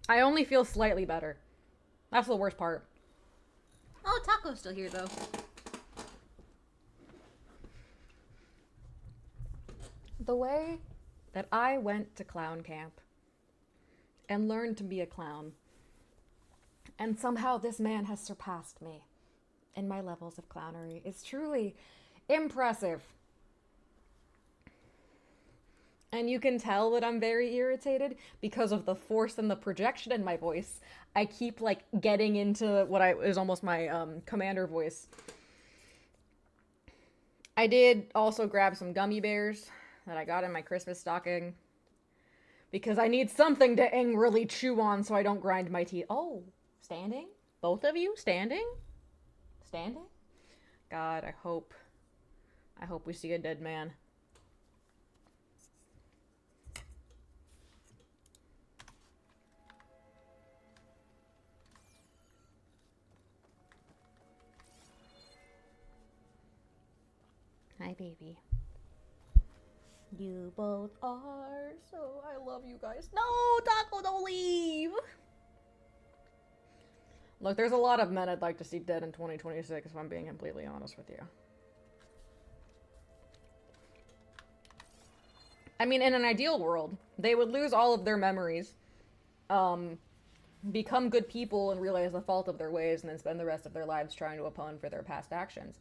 I only feel slightly better. That's the worst part. Oh, Taco's still here, though. The way that I went to clown camp and learned to be a clown, and somehow this man has surpassed me in my levels of clownery, is truly impressive. And you can tell that I'm very irritated because of the force and the projection in my voice. I keep, like, getting into what is almost my commander voice. I did also grab some gummy bears that I got in my Christmas stocking because I need something to angrily chew on so I don't grind my teeth. Oh, standing? Both of you? Standing? Standing? God, I hope we see a dead man. Hi, baby. You both are so... I love you guys. No, Taco, don't leave! Look, there's a lot of men I'd like to see dead in 2026, if I'm being completely honest with you. I mean, in an ideal world, they would lose all of their memories, become good people and realize the fault of their ways, and then spend the rest of their lives trying to atone for their past actions.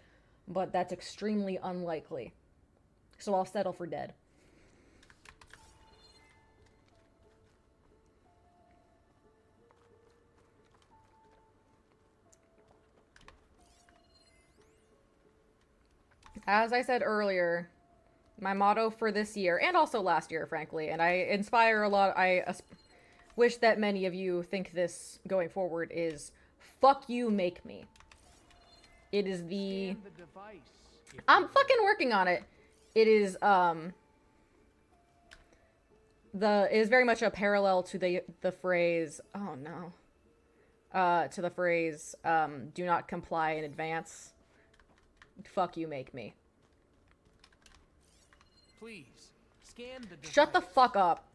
But that's extremely unlikely. So I'll settle for dead. As I said earlier, my motto for this year, and also last year, frankly, and I inspire a lot, wish that many of you think this going forward, is fuck you, make me. It is the... I'm fucking working on it. It is, it is very much a parallel to the phrase, oh no, to the phrase, do not comply in advance. Fuck you, make me. Please, scan the device. Shut the fuck up.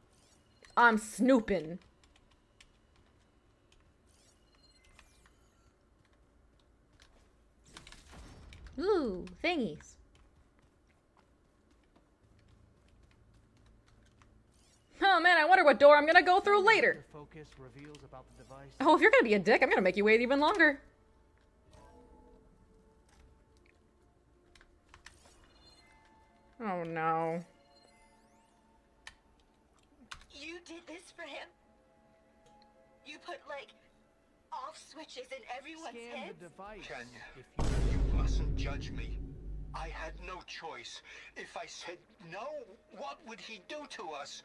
I'm snooping. Ooh, thingies. Oh man, I wonder what door I'm gonna go through later. Focus reveals about the device. Oh, if you're gonna be a dick, I'm gonna make you wait even longer. Oh no. You did this for him? You put, like, off switches in everyone's heads? The device. Kenya, you mustn't judge me. I had no choice. If I said no, what would he do to us?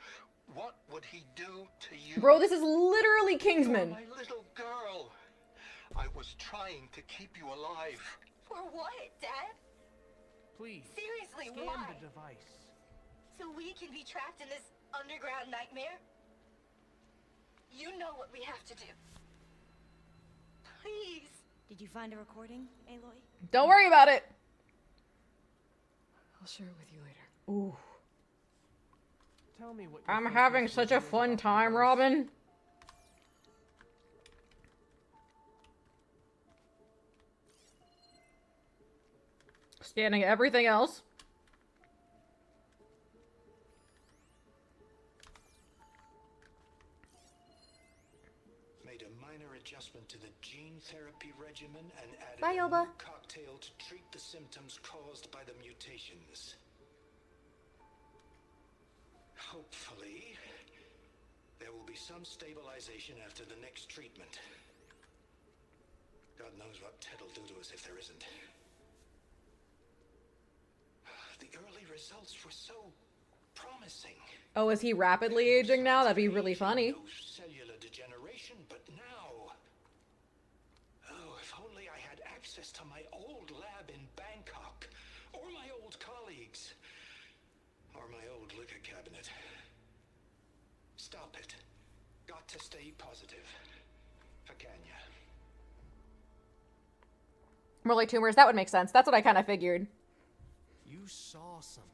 What would he do to you? Bro, this is literally Kingsman. You're my little girl. I was trying to keep you alive. For what, Dad? Please. Seriously, scan why? the device. So we can be trapped in this underground nightmare? You know what we have to do. Please. Did you find a recording, Aloy? Don't worry about it. I'll share it with you later. Ooh. Tell me what I'm having such a fun time, Robin. Scanning everything else. Made a minor adjustment to the gene therapy regimen and added Bye, a Yoba. new cocktail to treat the symptoms caused by the mutations. Hopefully, there will be some stabilization after the next treatment. God knows what Ted will do to us if there isn't. The early results were so promising. Oh, is he rapidly aging now? That'd be really funny. No cellular degeneration, but now... Oh, if only I had access to my old lab in Bangkok, or my old colleagues, or my old liquor cabinet. Stop it. Got to stay positive. For Kenya. More like tumors. That would make sense. That's what I kind of figured. You saw something.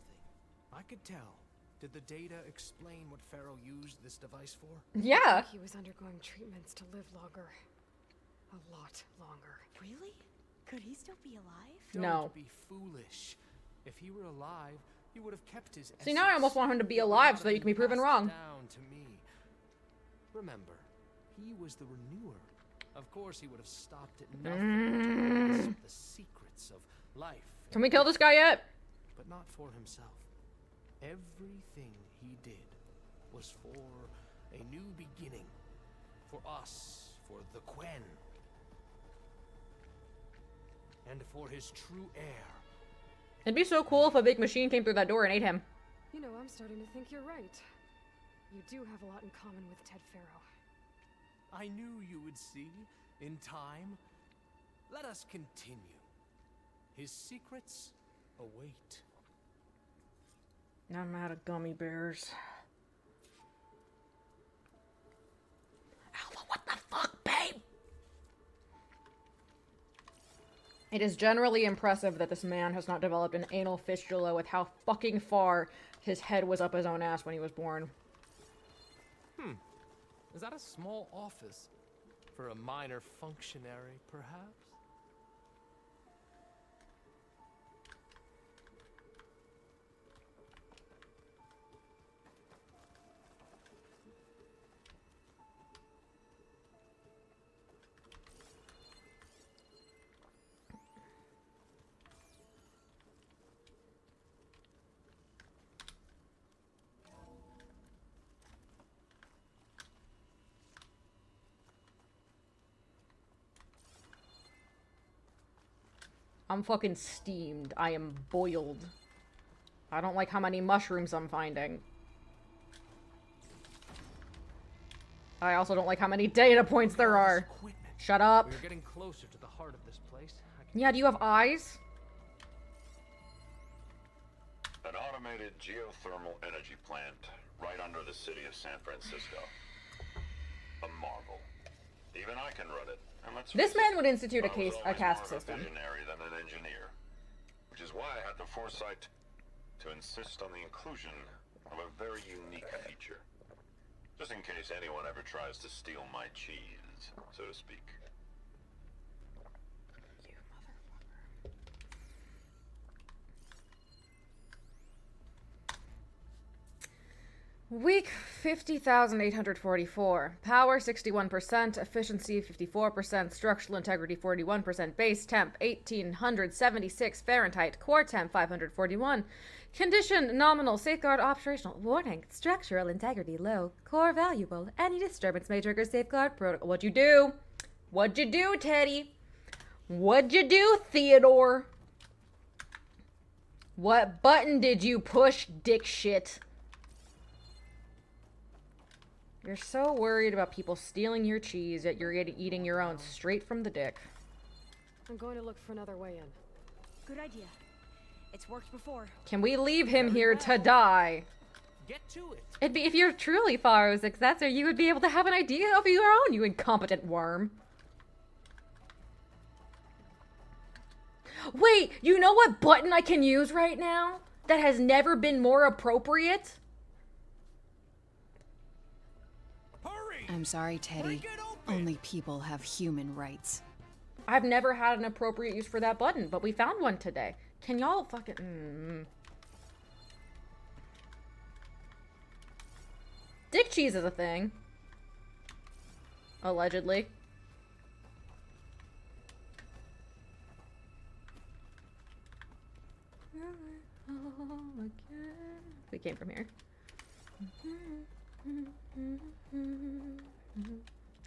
I could tell. Did the data explain what Faro used this device for? Yeah. I think he was undergoing treatments to live longer. A lot longer. Really? Could he still be alive? No. Don't be foolish. If he were alive, he would have kept his See, now I almost want him to be alive so that you can be proven wrong. Down to me. Remember, he was the renewer. Of course, he would have stopped at nothing to grasp the secrets of life. Can we kill this guy yet? But not for himself. Everything he did was for a new beginning. For us, for the Quen. And for his true heir. It'd be so cool if a big machine came through that door and ate him. You know, I'm starting to think you're right. You do have a lot in common with Ted Faro. I knew you would see, in time. Let us continue. His secrets await. I'm out of gummy bears. Alpha, what the fuck, babe? It is generally impressive that this man has not developed an anal fistula with how fucking far his head was up his own ass when he was born. Is that a small office? For a minor functionary, perhaps? I'm fucking steamed. I am boiled. I don't like how many mushrooms I'm finding. I also don't like how many data points there are. Shut up. We're getting closer to the heart of this place. Yeah, do you have eyes? An automated geothermal energy plant right under the city of San Francisco. A marvel. Even I can run it. And let's This face man it, would institute I was a always caste more of a system. visionary than an engineer, which is why I had the foresight to insist on the inclusion of a very unique feature, just in case anyone ever tries to steal my cheese, so to speak. Weak 50,844. Power 61%. Efficiency 54%. Structural integrity 41%. Base temp 1876 Fahrenheit. Core temp 541. Condition nominal. Safeguard operational. Warning. Structural integrity low. Core valuable. Any disturbance may trigger safeguard protocol. What'd you do? What'd you do, Teddy? What'd you do, Theodore? What button did you push, dick shit? You're so worried about people stealing your cheese, yet you're eating your own straight from the dick. I'm going to look for another way in. Good idea. It's worked before. Can we leave him here to die? Get to it. It'd be if you're truly Faro's successor, you would be able to have an idea of your own, you incompetent worm. Wait, you know what button I can use right now that has never been more appropriate? I'm sorry, Teddy. Only people have human rights. I've never had an appropriate use for that button, but we found one today. Can y'all fucking... Dick cheese is a thing. Allegedly. We came from here.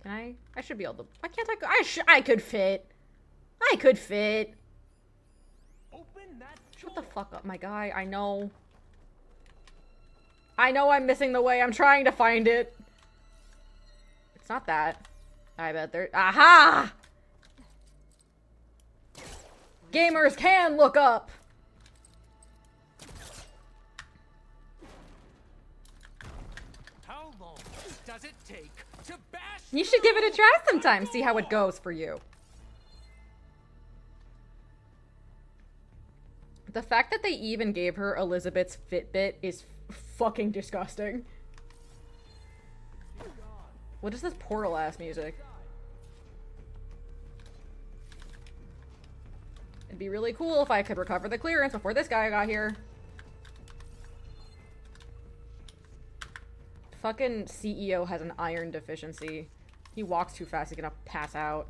Can I? I should be able to. Why can't I go? I could fit. I could fit. Open that Shut the fuck up, my guy. I know. I know I'm missing the way. I'm trying to find it. It's not that. I bet there. Aha! Gamers can look up. How long does it take to bash? You should give it a try sometime. See how it goes for you. The fact that they even gave her Elizabeth's Fitbit is fucking disgusting. What is this portal ass music? It'd be really cool if I could recover the clearance before this guy got here. Fucking CEO has an iron deficiency. He walks too fast, he's gonna pass out.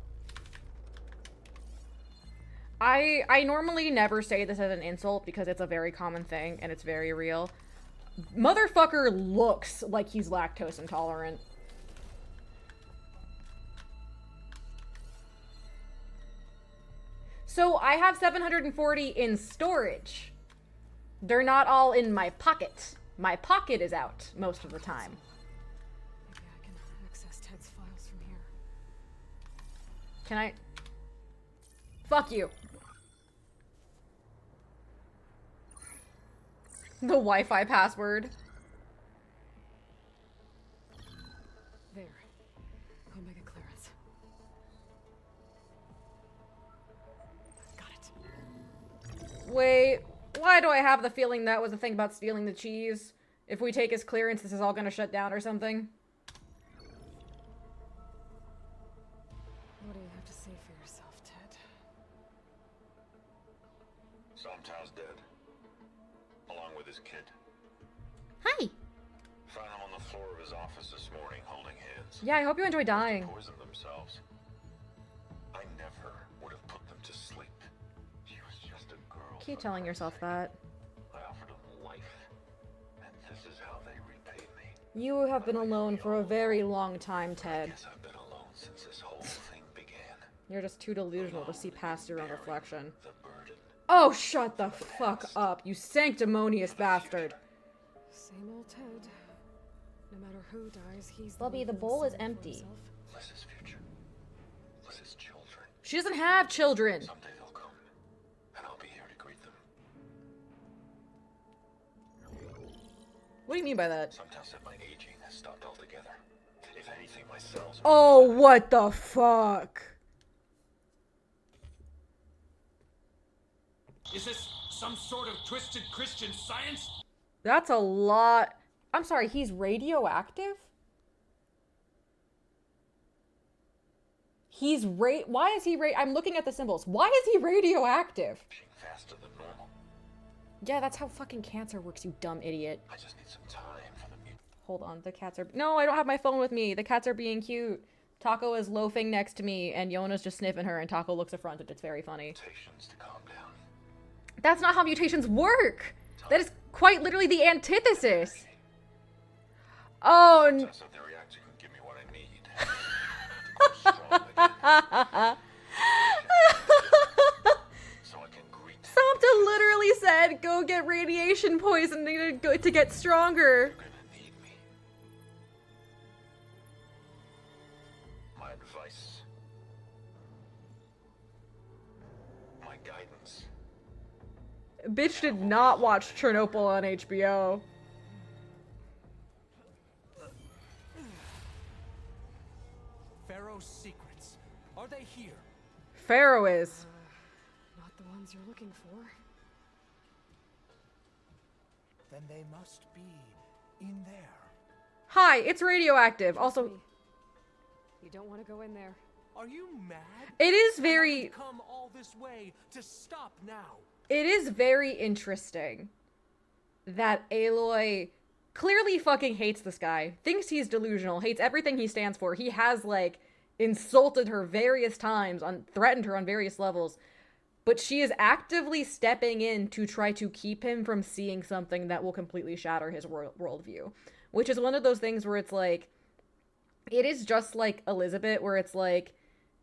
I normally never say this as an insult because it's a very common thing and it's very real. Motherfucker looks like he's lactose intolerant. So I have 740 in storage. They're not all in my pocket. My pocket is out most of the time. Maybe I can access Ted's files from here. Can I? Fuck you. The Wi-Fi password. There. Omega clearance. Got it. Wait, why do I have the feeling that was the thing about stealing the cheese? If we take his clearance, this is all gonna shut down or something? What do you have to say for yourself, Ted? Somta's dead. Along with his kid. Hi. Found him on the floor of his office this morning, holding hands. Yeah, I hope you enjoy dying. Poisoned themselves. I never would have put them to sleep. She was just a girl. Keep telling yourself that. I offered them life, and this is how they repaid me. You have been alone for a very long time, Ted. Yes, I've been alone since this whole thing began. You're just too delusional to see past your own reflection. Oh, shut the fuck up, you sanctimonious bastard. Same old Ted. No matter who dies, he's Bubby, the bowl is empty. Liz's future. Liz's children. She doesn't have children. Someday they'll come, and I'll be here to greet them. What do you mean by that? Sometimes said my aging has stopped altogether. If anything, my cells are... Oh, what the fuck? Is this some sort of twisted Christian science? That's a lot. I'm sorry, he's radioactive? Why is he I'm looking at the symbols. Why is he radioactive? Faster than normal. Yeah, that's how fucking cancer works, you dumb idiot. I just need some time for the mute. Hold on, the cats are... No, I don't have my phone with me. The cats are being cute. Taco is loafing next to me, and Yona's just sniffing her, and Taco looks affronted. It's very funny. Mutations to calm down. That's not how mutations work! That is quite literally the antithesis! Oh, no. So the reactor can give me what I need. So I can greet. Samta literally said, go get radiation poisoning to get stronger. My advice. My guidance. Bitch did not watch Chernobyl on HBO. Faro's secrets. Are they here? Faro is. Not the ones you're looking for. Then they must be in there. Hi, it's radioactive. Also, You don't want to go in there. Are you mad? it is very... Come all this way to stop now. It is very interesting that Aloy clearly fucking hates this guy, thinks he's delusional, hates everything he stands for. He has, like, insulted her various times, threatened her on various levels, but she is actively stepping in to try to keep him from seeing something that will completely shatter his worldview. Which is one of those things where it's like, it is just like Elizabeth, where it's like,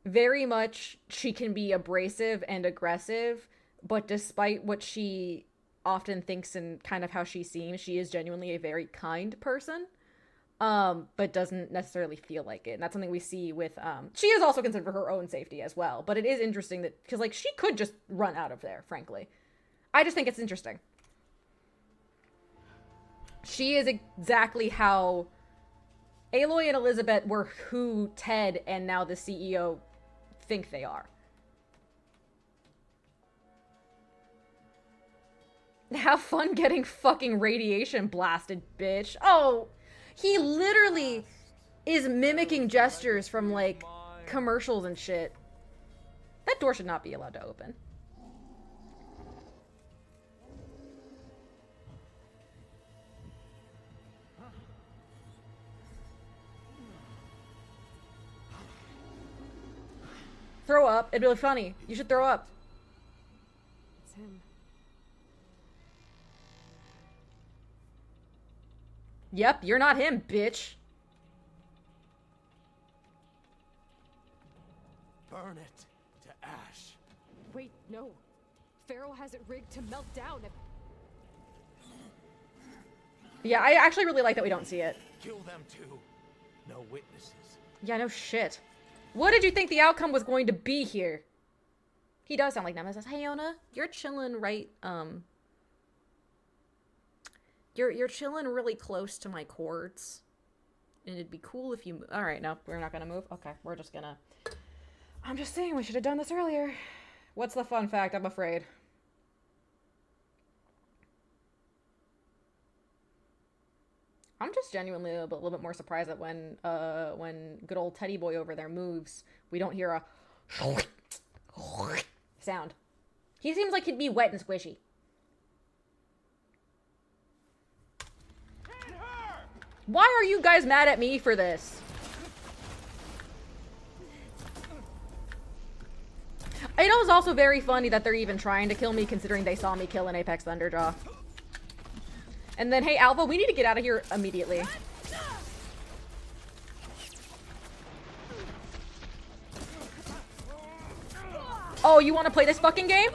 very much she can be abrasive and aggressive, but despite what she often thinks and kind of how she seems, she is genuinely a very kind person, but doesn't necessarily feel like it. And that's something we see with, she is also concerned for her own safety as well, but it is interesting that, because, like, she could just run out of there, frankly. I just think it's interesting. She is exactly how Aloy and Elizabeth were who Ted and now the CEO think they are. have fun getting fucking radiation blasted, bitch. Oh, he literally is mimicking gestures from, like, commercials and shit. That door should not be allowed to open. Throw up. It'd be funny. You should throw up. It's him. Yep, you're not him, bitch. Burn it to ash. Wait, no. Faro has it rigged to melt down. Yeah, I actually really like that we don't see it. Kill them too. No witnesses. Yeah, no shit. What did you think the outcome was going to be here? He does sound like Nemesis. Hey, Yona, you're chilling right, You're chilling really close to my cords. And it'd be cool if you... Alright, no, we're not gonna move? Okay, we're just gonna... I'm just saying, we should have done this earlier. What's the fun fact? I'm afraid. I'm just genuinely a little bit more surprised that when good old Teddy Boy over there moves, we don't hear a sound. He seems like he'd be wet and squishy. Why are you guys mad at me for this? It was also very funny that they're even trying to kill me considering they saw me kill an Apex Thunderjaw. And then, hey, Alpha, we need to get out of here immediately. Oh, you want to play this fucking game?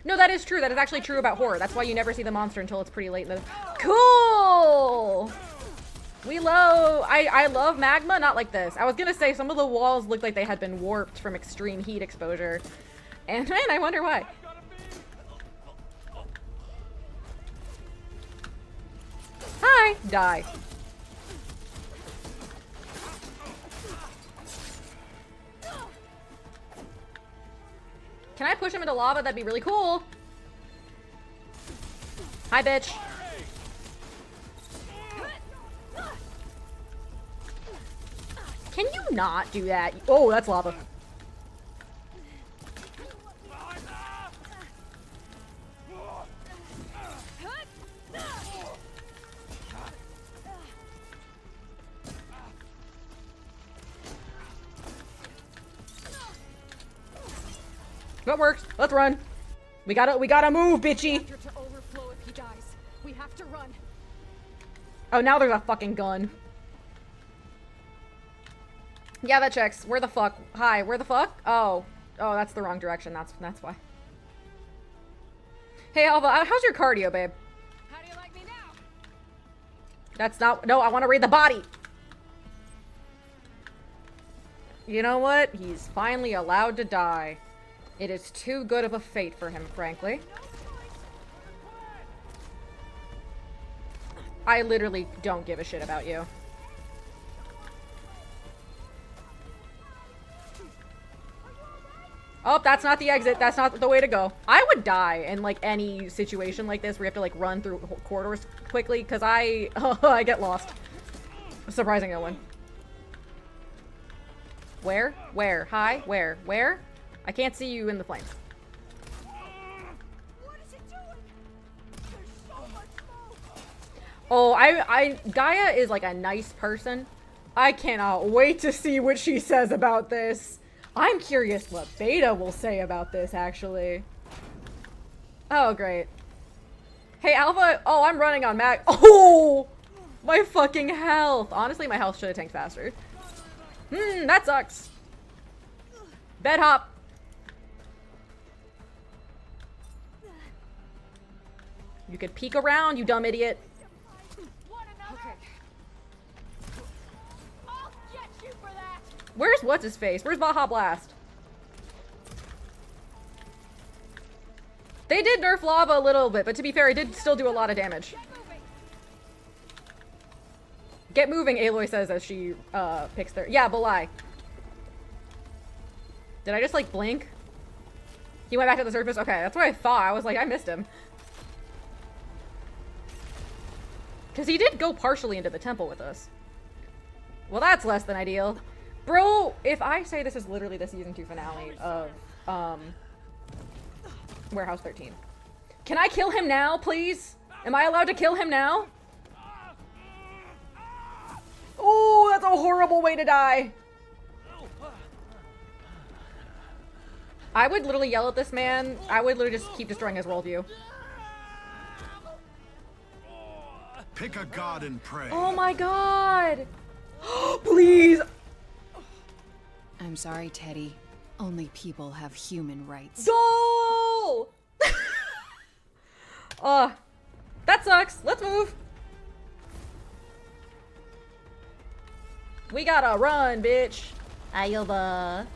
No, that is true. That is actually true about horror. That's why you never see the monster until it's pretty late in the... Cool! We love... I love magma, not like this. I was gonna say some of the walls looked like they had been warped from extreme heat exposure. And man, I wonder why. Hi! Die. Can I push him into lava? That'd be really cool. Hi, bitch. Can you not do that? Oh, that's lava. That works. Let's run. We gotta move, bitchy. To overflow if he dies. We have to run. Oh, now there's a fucking gun. Yeah, that checks. Where the fuck? Hi, where the fuck? Oh. Oh, that's the wrong direction. That's why. Hey, Alva, how's your cardio, babe? How do you like me now? That's not... No, I want to read the body. You know what? He's finally allowed to die. It is too good of a fate for him, frankly. I literally don't give a shit about you. Oh, that's not the exit. That's not the way to go. I would die in, like, any situation like this where you have to, like, run through corridors quickly, because I get lost. Surprising no one. Where? Where? Hi? Where? Where? I can't see you in the flames. What is it doing? There's so much smoke. Oh, Gaia is, like, a nice person. I cannot wait to see what she says about this. I'm curious what Beta will say about this, actually. Oh, great. Hey, Alpha. Oh, I'm running on mag. Oh! My fucking health. Honestly, my health should have tanked faster. That sucks. Bed hop. You could peek around, you dumb idiot. Okay. I'll get you for that. Where's what's-his-face? Where's Baja Blast? They did nerf lava a little bit, but to be fair, it did still do a lot of damage. Get moving, Aloy says as she picks their— yeah, Belai. Did I just like blink? He went back to the surface? Okay, that's what I thought. I was like, I missed him. Because he did go partially into the temple with us. Well, that's less than ideal. Bro, if I say this is literally the season 2 finale of Warehouse 13. Can I kill him now, please? Am I allowed to kill him now? Oh, that's a horrible way to die. I would literally yell at this man. I would literally just keep destroying his worldview. Pick a god and pray. Oh my god! Please! I'm sorry, Teddy. Only people have human rights. Goal! That sucks. Let's move. We gotta run, bitch. Ayova.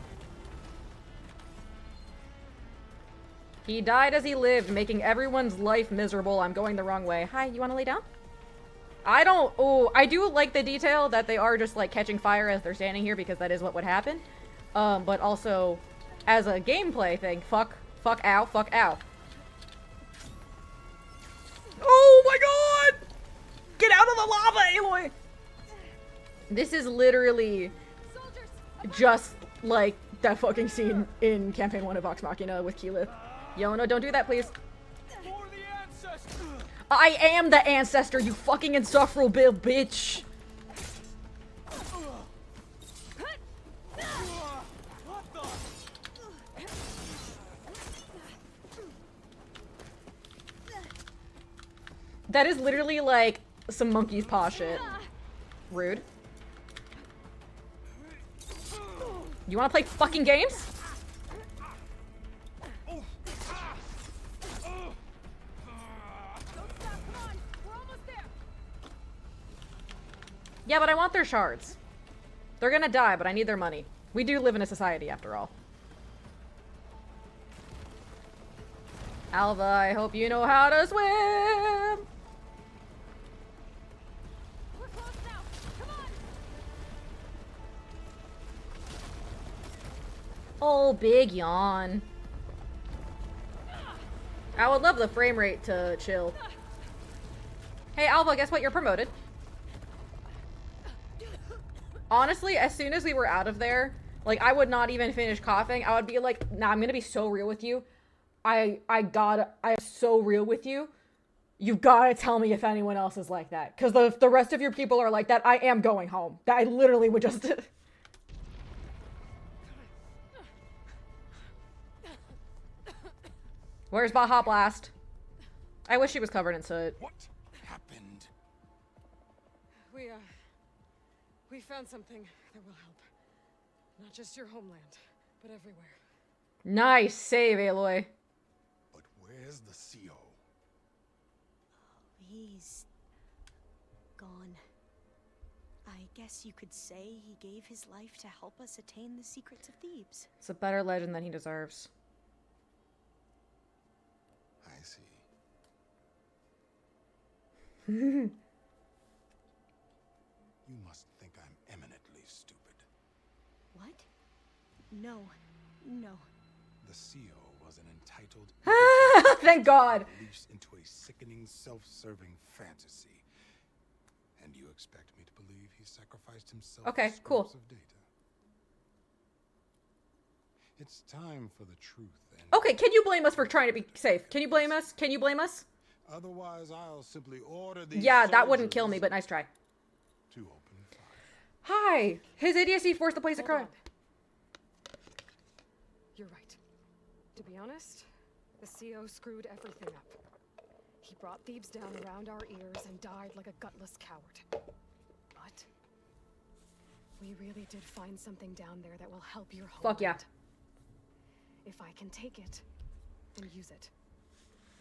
He died as he lived, making everyone's life miserable. I'm going the wrong way. Hi, you wanna lay down? I don't— oh, I do like the detail that they are just like catching fire as they're standing here because that is what would happen. But also, as a gameplay thing, fuck, ow, fuck, ow. Oh my god! Get out of the lava, Aloy! This is literally just like that fucking scene in Campaign 1 of Vox Machina with Keyleth. Yo, no, don't do that, please. I am the ancestor, you fucking insufferable bitch! That is literally like some monkey's paw shit. Rude. You wanna play fucking games? Yeah, but I want their shards. They're gonna die, but I need their money. We do live in a society, after all. Alva, I hope you know how to swim! We're close now. Come on. Oh, big yawn. I would love the frame rate to chill. Hey, Alva, guess what? You're promoted. Honestly, as soon as we were out of there, like, I would not even finish coughing. I would be like, nah, I'm gonna be so real with you. I'm so real with you. You gotta tell me if anyone else is like that. Because the rest of your people are like that, I am going home. That I literally would just... Where's Baja Blast? I wish she was covered in soot. What happened? We found something that will help. Not just your homeland, but everywhere. Nice save, Aloy. But where's the CO? He's gone. I guess you could say he gave his life to help us attain the secrets of Thebes. It's a better legend than he deserves. I see. You must think I'm eminently stupid. What? No. No. The CO was an entitled thank God. Leaps into a sickening, self-serving fantasy. And you expect me to believe he sacrificed himself Okay, for cool. scraps of data. It's time for the truth. And Okay, can you blame us for trying to be safe? Can you blame us? Can you blame us? otherwise, I'll simply order these Yeah, that wouldn't soldiers kill me, but nice try. to open fire. Hi! His idiocy forced the place of crime. You're right. To be honest, the CO screwed everything up. He brought Thebes down around our ears and died like a gutless coward. But we really did find something down there that will help your homeland. Fuck yeah. If I can take it, then use it.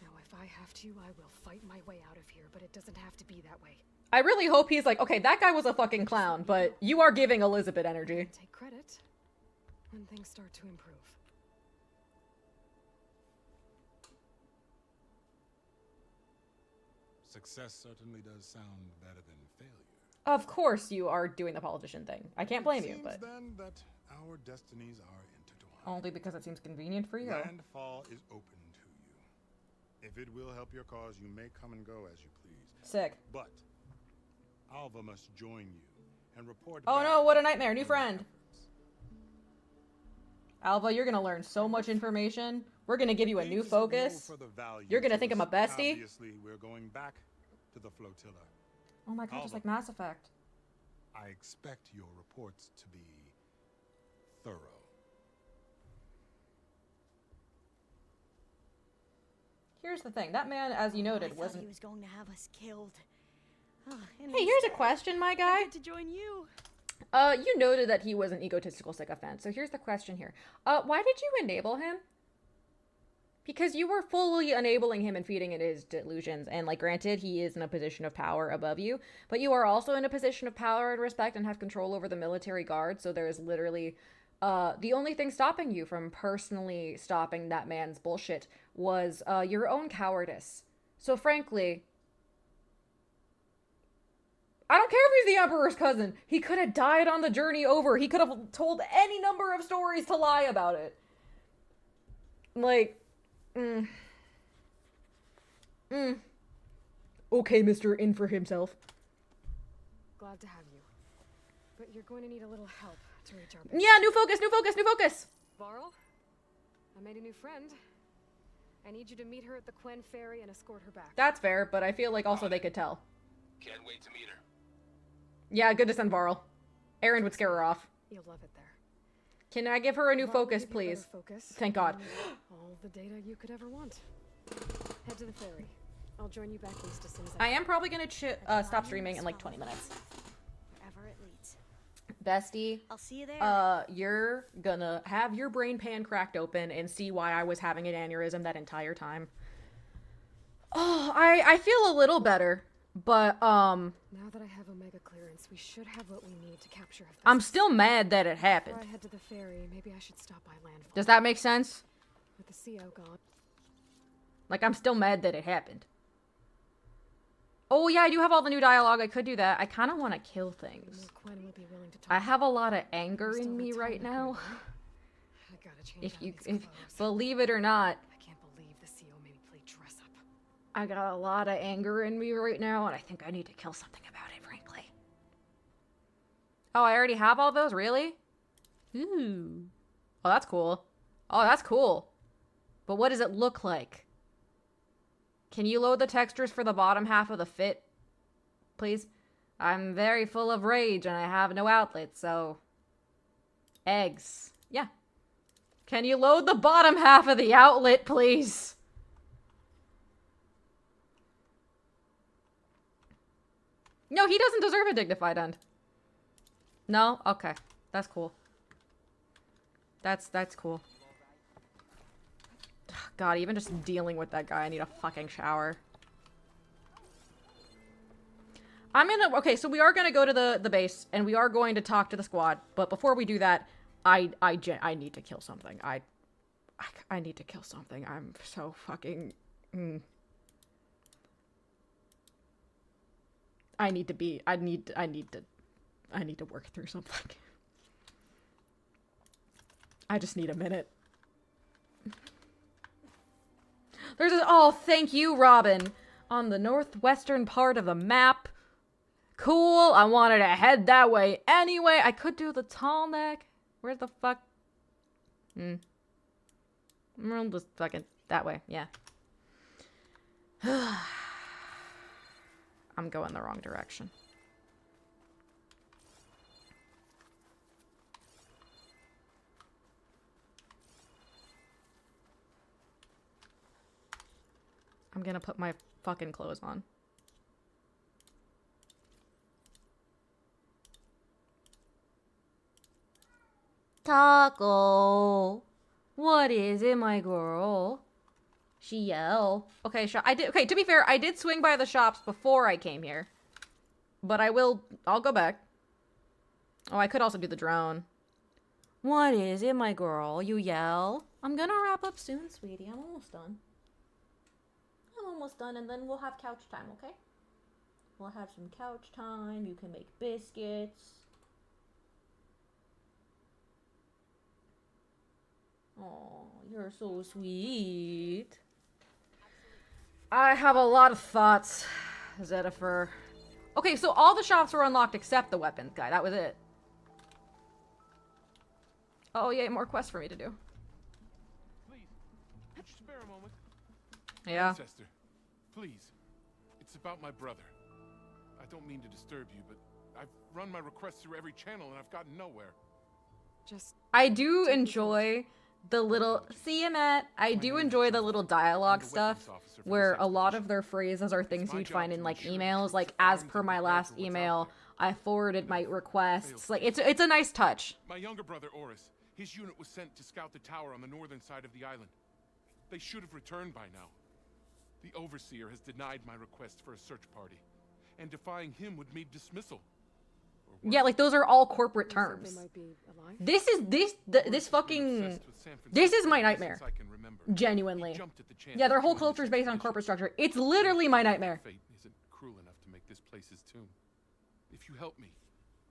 Now, if I have to, I will fight my way out of here, but it doesn't have to be that way. I really hope he's like, okay, that guy was a fucking clown, but you are giving Elizabeth energy. Take credit when things start to improve. Success certainly does sound better than failure. Of course you are doing the politician thing. I can't blame you, but... then that our destinies are intertwined. Only because it seems convenient for you. Landfall is open to you. If it will help your cause, you may come and go as you please. Sick. But Alva must join you and report Oh back no, what a nightmare. New friend. Alva, you're gonna learn so much information. We're gonna give you a new focus. You're gonna think I'm a bestie. Obviously, we're going back to the flotilla. Oh my god, just like Mass Effect. I expect your reports to be thorough. Here's the thing. That man, as you noted, wasn't... he was going to have us killed. Oh, hey, here's a question, my guy. I get to join you. You noted that he was an egotistical sycophant. So here's the question here. Why did you enable him? Because you were fully enabling him and feeding into his delusions. And, like, granted, he is in a position of power above you. But you are also in a position of power and respect and have control over the military guard. So there is literally... the only thing stopping you from personally stopping that man's bullshit was, your own cowardice. So, frankly... I don't care if he's the Emperor's cousin. He could have died on the journey over. He could have told any number of stories to lie about it. Like... Okay, Mr. In for himself. Glad to have you. But you're going to need a little help to reach our base. Yeah, new focus, new focus, new focus! Varl, I made a new friend. I need you to meet her at the Quen Ferry and escort her back. That's fair, but I feel like also they could tell. Can't wait to meet her. Yeah, good to send Varl. Aaron would scare her off. You'll love it there. Can I give her a new focus, please? Thank God. All the data you could ever want. Head to the ferry. I'll join you back east as soon as I am probably gonna stop streaming in like 20 minutes. Wherever it leads. Bestie, I'll see you there. You're gonna have your brain pan cracked open and see why I was having an aneurysm that entire time. Oh, I feel a little better, but Now that I have Omega clearance, we should have what we need to capture. I'm still mad that it happened. Before I head to the ferry, maybe I should stop by landfall. Does that make sense? With the CO gone. Like, I'm still mad that it happened. Oh yeah, I do have all the new dialogue. I could do that. I kind of want to kill things. I have a lot of anger in me right now. If believe it or not, I can't believe the CO made me play dress up. I got a lot of anger in me right now, and I think I need to kill something about it, frankly. Oh, I already have all those? Really? Ooh. Oh, that's cool. Oh, that's cool. But what does it look like? Can you load the textures for the bottom half of the fit, please? I'm very full of rage and I have no outlet, so... Eggs. Yeah. Can you load the bottom half of the outlet, please? No, he doesn't deserve a dignified end. No? Okay. That's cool. That's cool. God, even just dealing with that guy, I need a fucking shower. Okay, so we are gonna go to the base, and we are going to talk to the squad, but before we do that, I need to kill something. I need to kill something. I'm so fucking... I need to work through something. I just need a minute. There's a... Oh, thank you, Robin. On the northwestern part of the map. Cool. I wanted to head that way anyway. I could do the tall neck. Where's the fuck? I'm just fucking that way. Yeah. I'm going the wrong direction. I'm gonna put my fucking clothes on. Taco. What is it, my girl? She yell. Okay, okay, to be fair, I did swing by the shops before I came here. But I'll go back. Oh, I could also do the drone. What is it, my girl? You yell. I'm gonna wrap up soon, sweetie. I'm almost done. I'm almost done, and then we'll have couch time, okay? We'll have some couch time. You can make biscuits. Oh, you're so sweet. I have a lot of thoughts, Zedifer. Okay, so all the shops were unlocked except the weapons guy. That was it. Oh, yeah, more quests for me to do. Please, would you spare a moment? Yeah. Ancestor, please. It's about my brother. I don't mean to disturb you, but I've run my requests through every channel and I've gotten nowhere. I do enjoy the little I do enjoy the little dialogue stuff where a lot of their phrases are things you'd find in like emails, like as per my last email, I forwarded my requests. Like it's a nice touch. My younger brother Oris, his unit was sent to scout the tower on the northern side of the island. They should have returned by now. The Overseer has denied my request for a search party, and defying him would mean dismissal. Yeah, like those are all corporate terms. This is this fucking this is my nightmare. Genuinely. Yeah, their whole culture is based on corporate structure. It's literally my nightmare. Fate isn't cruel enough to make this place his tomb. If you help me,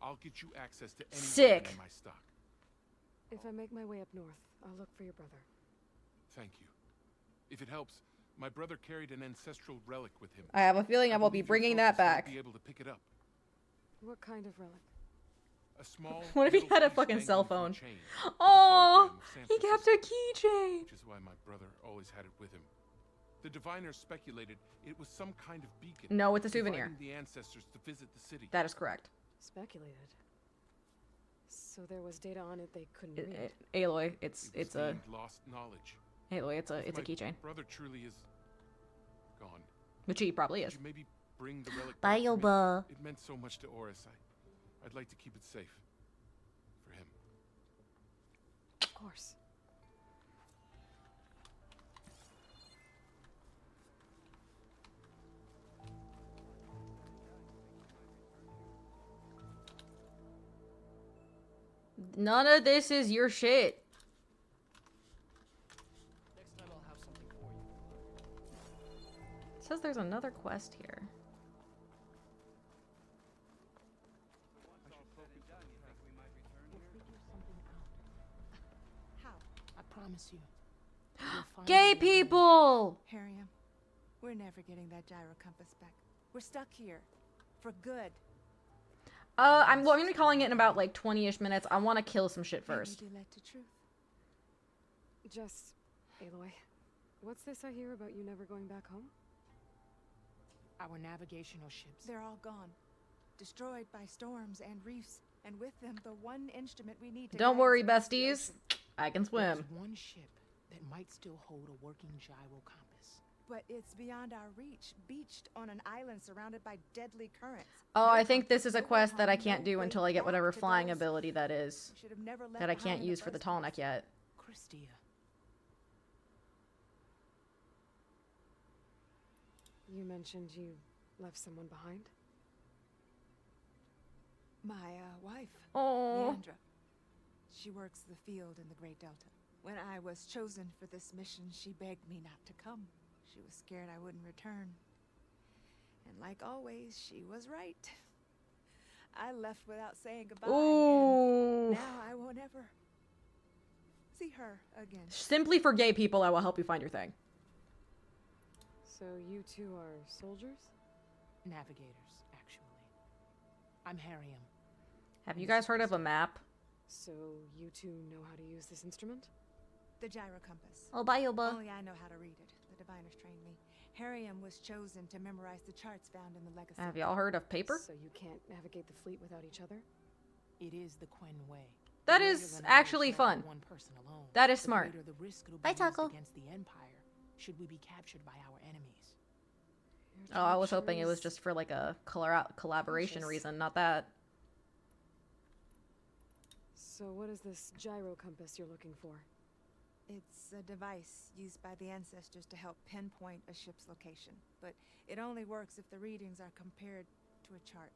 I'll get you access to any Sick. in my stock. If I make my way up north, I'll look for your brother. Thank you. If it helps, my brother carried an ancestral relic with him. I have a feeling I will be bringing that back. Be able to pick it up. What kind of relic? A small. What if he had a fucking cell phone? Oh, he kept a keychain. Which is why my brother always had it with him. The diviners speculated it was some kind of beacon. No, it's a souvenir. Inviting the ancestors to visit the city. That is correct. Speculated. So there was data on it they couldn't read. Aloy, it's a lost knowledge. Aloy, it's a keychain. Brother truly is gone. Which he probably is. Could you maybe bring the relic Bye, back for me? Yoba. It meant so much to Oris. I'd like to keep it safe for him. Of course. None of this is your shit. Next time I'll have something for you. It says there's another quest here. How? I promise you. Gay people! Harriam, we're never getting that gyro compass back. We're stuck here. For good. I'm gonna be calling it in about like 20-ish minutes. I want to kill some shit first. Maybe led to truth. Just, Aloy, what's this I hear about you never going back home? Our navigational ships. They're all gone. Destroyed by storms and reefs, and with them the one instrument we need to Don't guide worry, us across the besties. ocean. I can swim. There's one ship that might still hold a working gyro compass. But it's beyond our reach, beached on an island surrounded by deadly currents. Oh, I think this is a quest that I can't do until I get whatever flying ability that is. Should have never left That I behind can't in the use for the first tall place. neck yet. Christia. You mentioned you left someone behind? My wife, Oh. Leandra. She works the field in the Great Delta. When I was chosen for this mission, she begged me not to come. She was scared I wouldn't return. And like always, she was right. I left without saying goodbye. Ooh. And now I won't ever see her again. Simply for gay people, I will help you find your thing. So you two are soldiers? Navigators, actually. I'm Harriam. Have you guys heard of a map? So you two know how to use this instrument? The gyro compass. Oh, bye, Yoba. Only I know how to read it. The diviners trained me. Harriam was chosen to memorize the charts found in the legacy. Have y'all heard of paper? So you can't navigate the fleet without each other? It is the Quen way. That The is greater the actually knowledge fun. of one person alone, That is the smart. greater the risk it'll Bye, be used Taco. against the Empire, should we be captured by our enemies. Oh, I was hoping it was just for like a collaboration reason, not that. So what is this gyro compass you're looking for? It's a device used by the ancestors to help pinpoint a ship's location, but it only works if the readings are compared to a chart.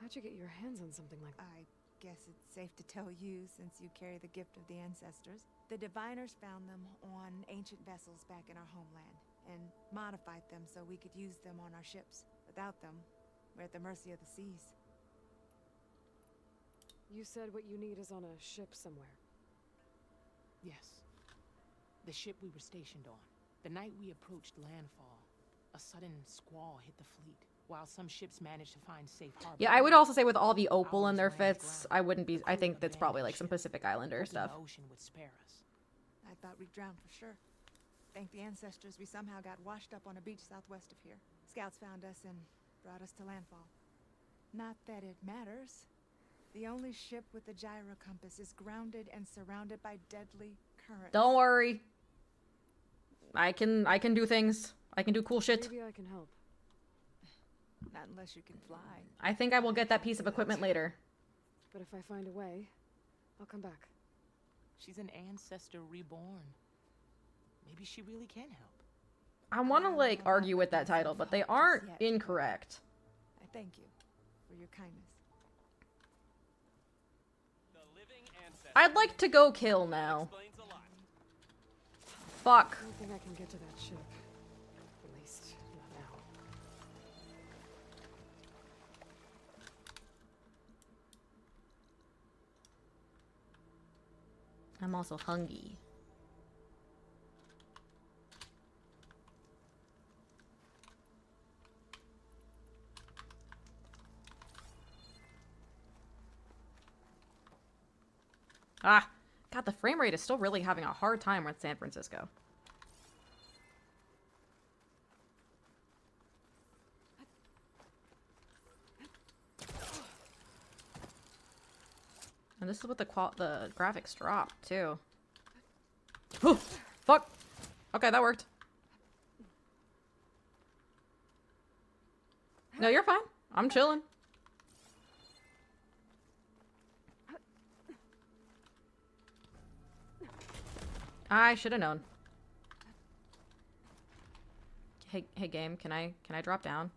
How'd you get your hands on something like that? I guess it's safe to tell you since you carry the gift of the ancestors. The diviners found them on ancient vessels back in our homeland and modified them so we could use them on our ships. Without them, We're at the mercy of the seas. You said what you need is on a ship somewhere. Yes. The ship we were stationed on. The night we approached landfall, a sudden squall hit the fleet. While some ships managed to find safe harbor. Yeah, I would also say with all the opal in their fits, I wouldn't be. I think that's probably like some Pacific Islander stuff. The ocean would spare us. I thought we'd drown for sure. Thank the ancestors we somehow got washed up on a beach southwest of here. Scouts found us and brought us to landfall. Not that it matters. The only ship with a gyro compass is grounded and surrounded by deadly currents. Don't worry. I can do things. I can do cool shit. Maybe I can help. Not unless you can fly. I think I will get that piece of equipment later. But if I find a way, I'll come back. She's an ancestor reborn. Maybe she really can help. I want to like argue with that title, but they aren't incorrect. I thank you for your kindness. I'd like to go kill now. Fuck. I don't think I can get to that ship. At least, not now. I'm also hungry. Ah, God, the frame rate is still really having a hard time with San Francisco. And this is what the graphics drop too. Oh, fuck. Okay, that worked. No, you're fine. I'm chilling. I should have known. Hey, game, can I drop down?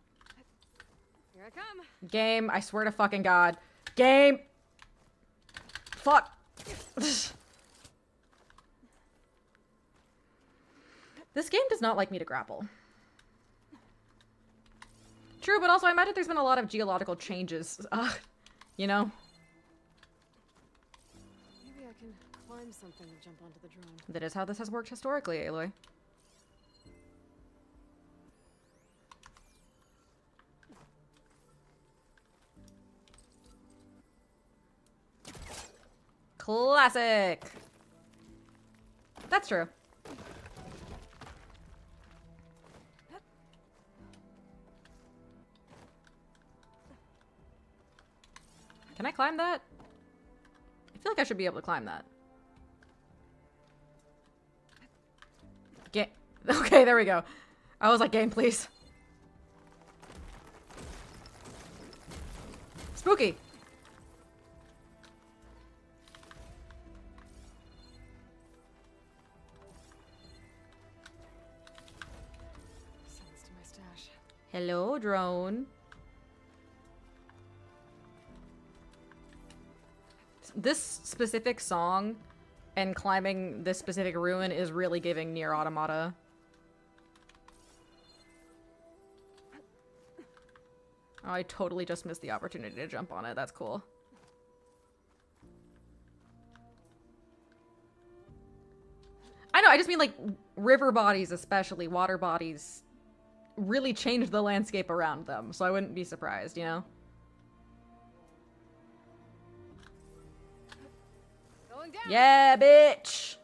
Here I come. Game, I swear to fucking God. Game! Fuck! This game does not like me to grapple. True, but also I imagine there's been a lot of geological changes, you know? Maybe I can climb something and jump onto the drone. That is how this has worked historically, Aloy. Classic! That's true. Can I climb that? I feel like I should be able to climb that. Okay, there we go. I was like, game, please. Spooky. Send this to my stash. Hello, drone. This specific song and climbing this specific ruin is really giving Nier Automata. Oh, I totally just missed the opportunity to jump on it. That's cool. I know, I just mean like river bodies, especially water bodies, really changed the landscape around them, so I wouldn't be surprised, you know? Going down. Yeah, bitch!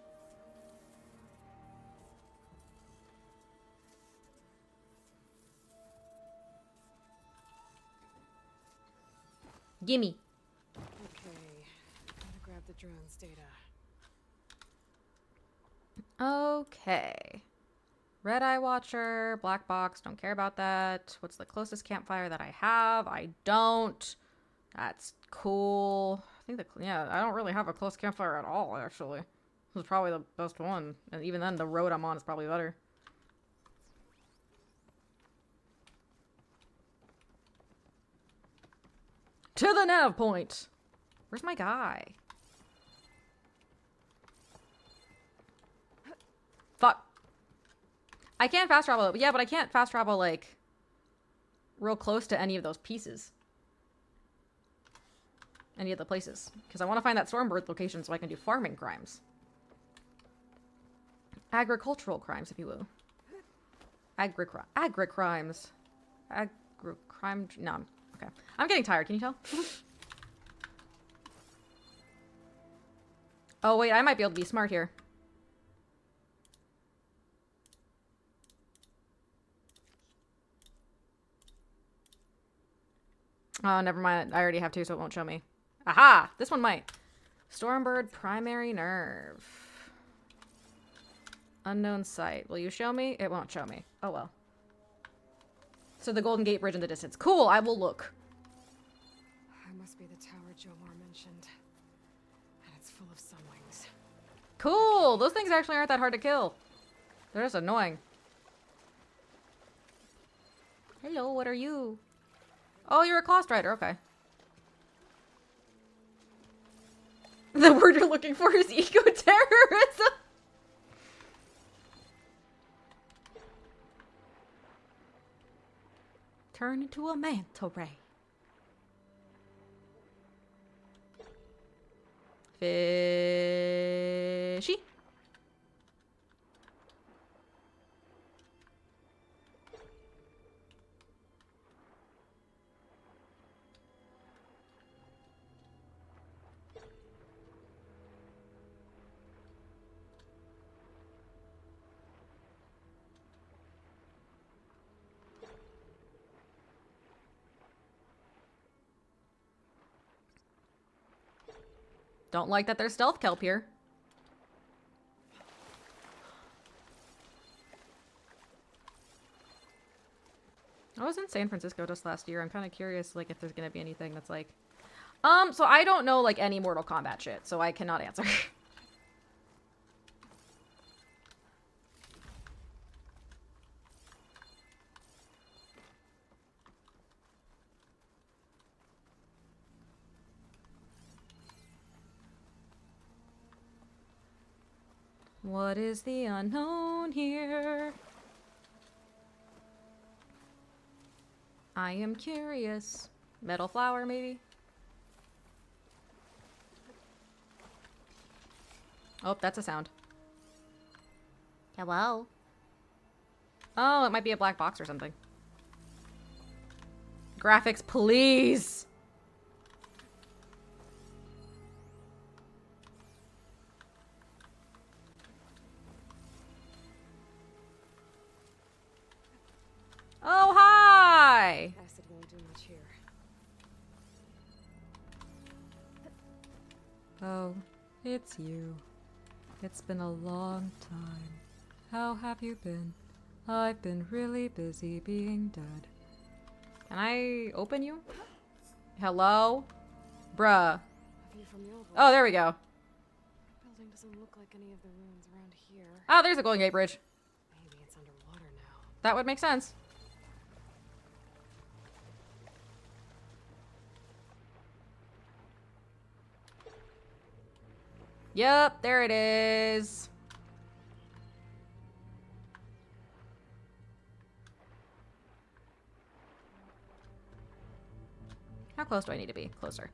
Gimme. Okay, gotta grab the drone's data. Okay. Red Eye Watcher, Black Box, don't care about that. What's the closest campfire that I have? I don't. That's cool. I think yeah, I don't really have a close campfire at all, actually. This is probably the best one. And even then, the road I'm on is probably better. To the nav point! Where's my guy? Fuck. I can fast travel. Yeah, but I can't fast travel, like, real close to any of those pieces. Any of the places. Because I want to find that Stormbird location so I can do farming crimes. Agricultural crimes, if you will. Agri-crimes. Agri-crime... No. Okay. I'm getting tired, can you tell? Oh, wait, I might be able to be smart here. Oh, never mind. I already have two, so it won't show me. Aha! This one might. Stormbird primary nerve. Unknown site. Will you show me? It won't show me. Oh, well. So the Golden Gate Bridge in the distance. Cool, I will look. That must be the tower Jomar mentioned. And it's full of sunwings. Cool! Those things actually aren't that hard to kill. They're just annoying. Hello, what are you? Oh, you're a Cost Rider, okay. The word you're looking for is eco-terrorism! Turn into a manta ray. Fishy. Don't like that there's stealth kelp here. I was in San Francisco just last year. I'm kind of curious, like, if there's gonna be anything that's like... so I don't know, like, any Mortal Kombat shit, so I cannot answer. What is the unknown here? I am curious. Metal flower, maybe? Oh, that's a sound. Hello? Oh, it might be a black box or something. Graphics, please! Oh, hi! Acid won't do much here. Oh, it's you. It's been a long time. How have you been? I've been really busy being dead. Can I open you? Hello? Bruh. A view from the old one. Oh, there we go. Building doesn't look like any of the ruins around here. Oh, there's the Golden Gate Bridge. Maybe it's underwater now. That would make sense. Yep, there it is. How close do I need to be? Closer.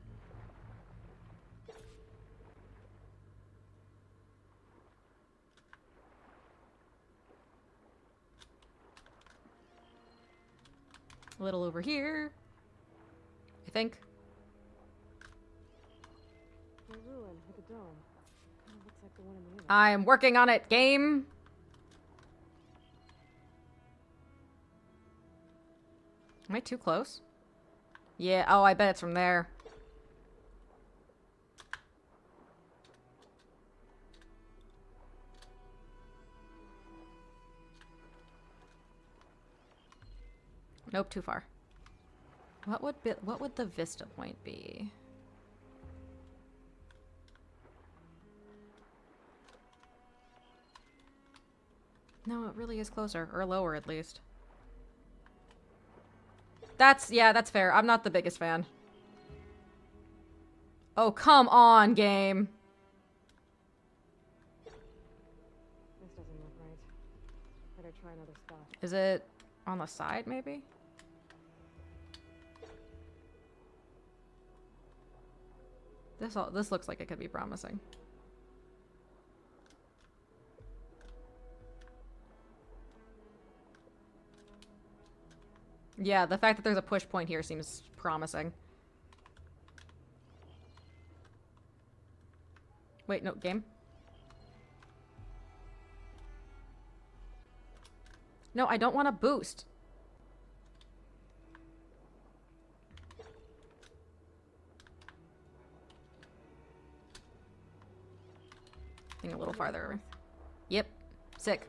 A little over here, I think. The ruin with the dome. Kind of looks like the one in the image. I'm working on it, game. Am I too close? Yeah, oh, I bet it's from there. Nope, too far. What would the vista point be? No, it really is closer, or lower at least. Yeah, that's fair. I'm not the biggest fan. Oh, come on, game. This doesn't look right. Better try another spot. Is it on the side, maybe? This looks like it could be promising. Yeah, the fact that there's a push point here seems promising. Wait, no, game? No, I don't want to boost. I think a little farther. Yep. Sick.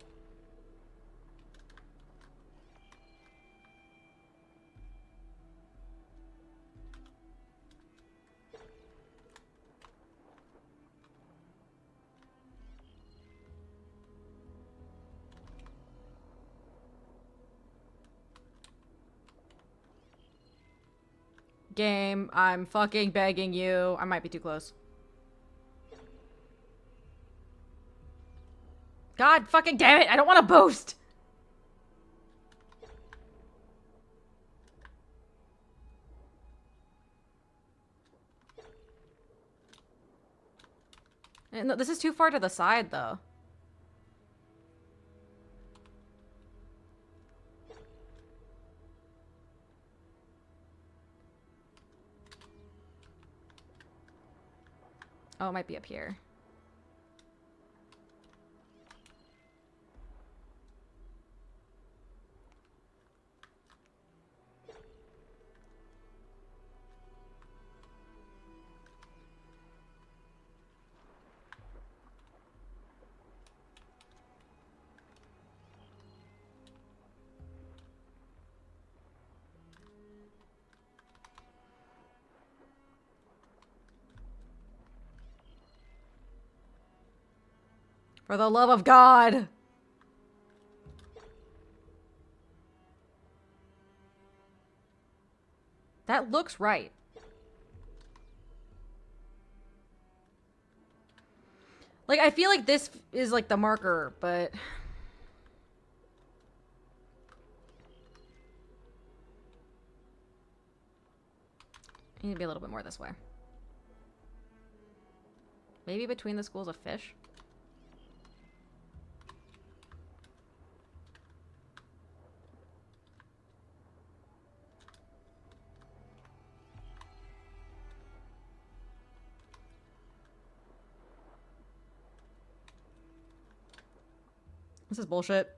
Game, I'm fucking begging you. I might be too close. God fucking damn it! I don't want to boost! No, this is too far to the side, though. Oh, it might be up here. For the love of God! That looks right. Like, I feel like this is like the marker, but... I need to be a little bit more this way. Maybe between the schools of fish? This is bullshit.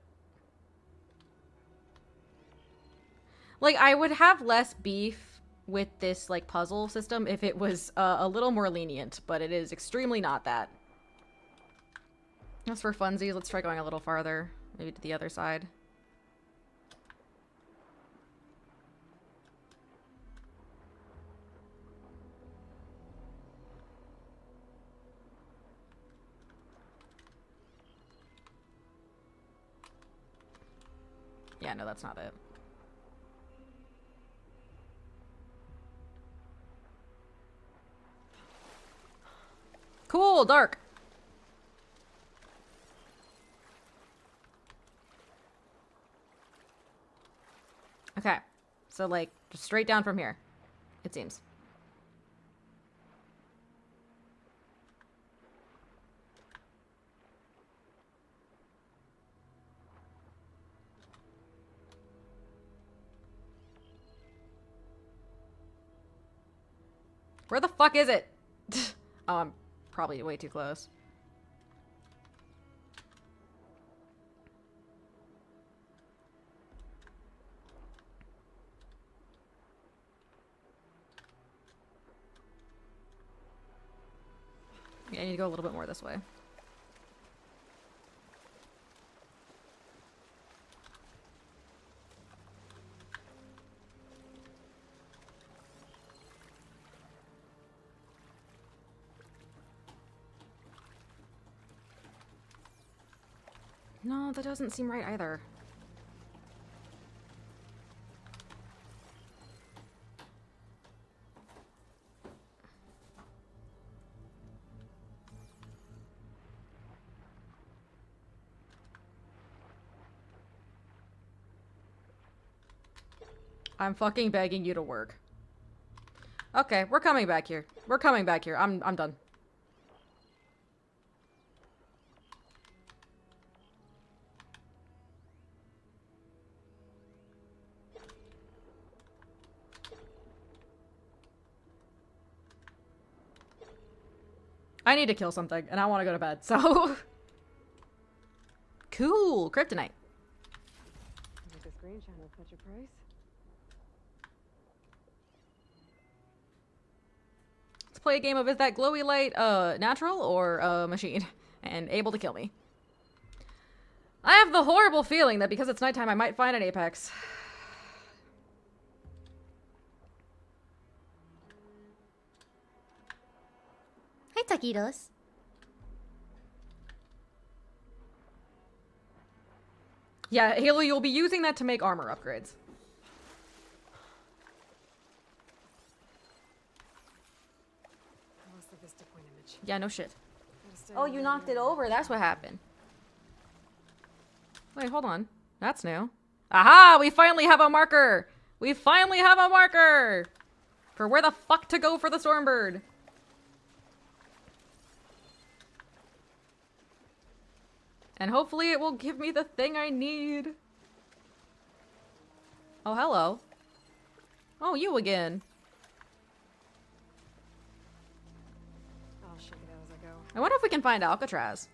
Like, I would have less beef with this, like, puzzle system if it was a little more lenient, but it is extremely not that. As for funsies, let's try going a little farther. Maybe to the other side. Yeah, no, that's not it. Cool, dark. Okay, so like just straight down from here, it seems. Where the fuck is it? Oh, I'm probably way too close. Yeah, I need to go a little bit more this way. No, that doesn't seem right either. I'm fucking begging you to work. Okay, we're coming back here. We're coming back here. I'm done. I need to kill something, and I want to go to bed, so... Cool! Kryptonite. Like this green channel fetch a price? Let's play a game of is that glowy light natural or machine and able to kill me. I have the horrible feeling that because it's nighttime I might find an apex. Hi, taquitos. Yeah, Haley, you'll be using that to make armor upgrades. I lost the Vista Point image. Yeah, no shit. Gotta stay Oh, on you the knocked it radar. over. That's what happened. Wait, hold on. That's new. Aha! We finally have a marker! We finally have a marker! For where the fuck to go for the Stormbird. And hopefully it will give me the thing I need. Oh, hello. Oh, you again. I'll shake it out as I go. I wonder if we can find Alcatraz.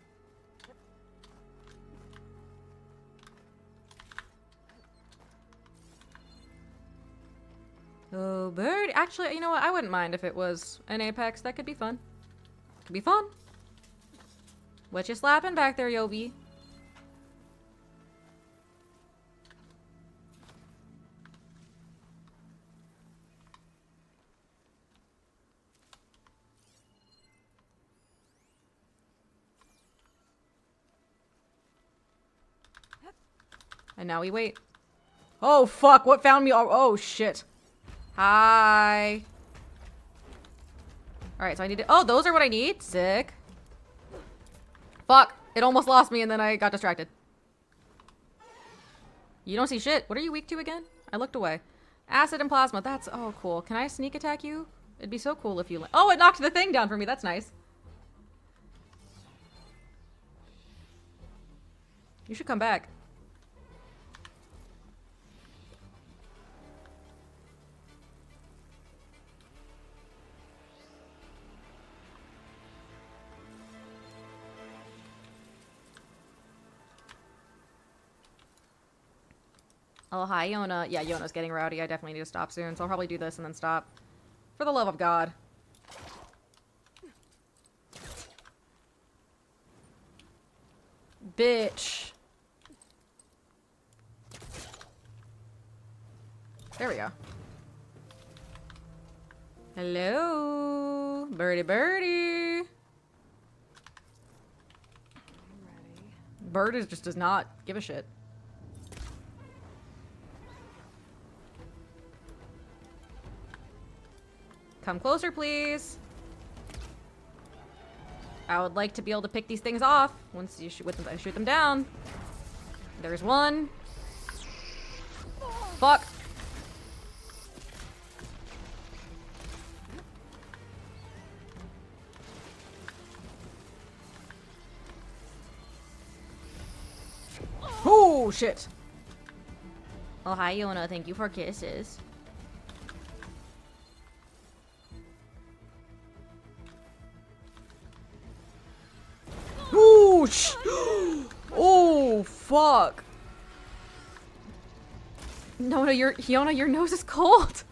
Oh, bird. Actually, you know what? I wouldn't mind if it was an apex. That could be fun. Could be fun. What you slapping back there, Yobi? And now we wait. Oh, fuck. What found me? Oh, shit. Hi. Alright, so I need to... Oh, those are what I need? Sick. Fuck. It almost lost me and then I got distracted. You don't see shit. What are you weak to again? I looked away. Acid and plasma. That's... Oh, cool. Can I sneak attack you? It'd be so cool if you... Oh, it knocked the thing down for me. That's nice. You should come back. Oh, hi, Yona. Yeah, Yona's getting rowdy. I definitely need to stop soon, so I'll probably do this and then stop. For the love of God. Bitch. There we go. Hello? Birdie birdie. Bird just does not give a shit. Come closer, please. I would like to be able to pick these things off once you shoot them down. There's one. Fuck. Oh, shit. Oh, hi, Yona. Thank you for kisses. Oh, oh, fuck. No, Yona, your nose is cold.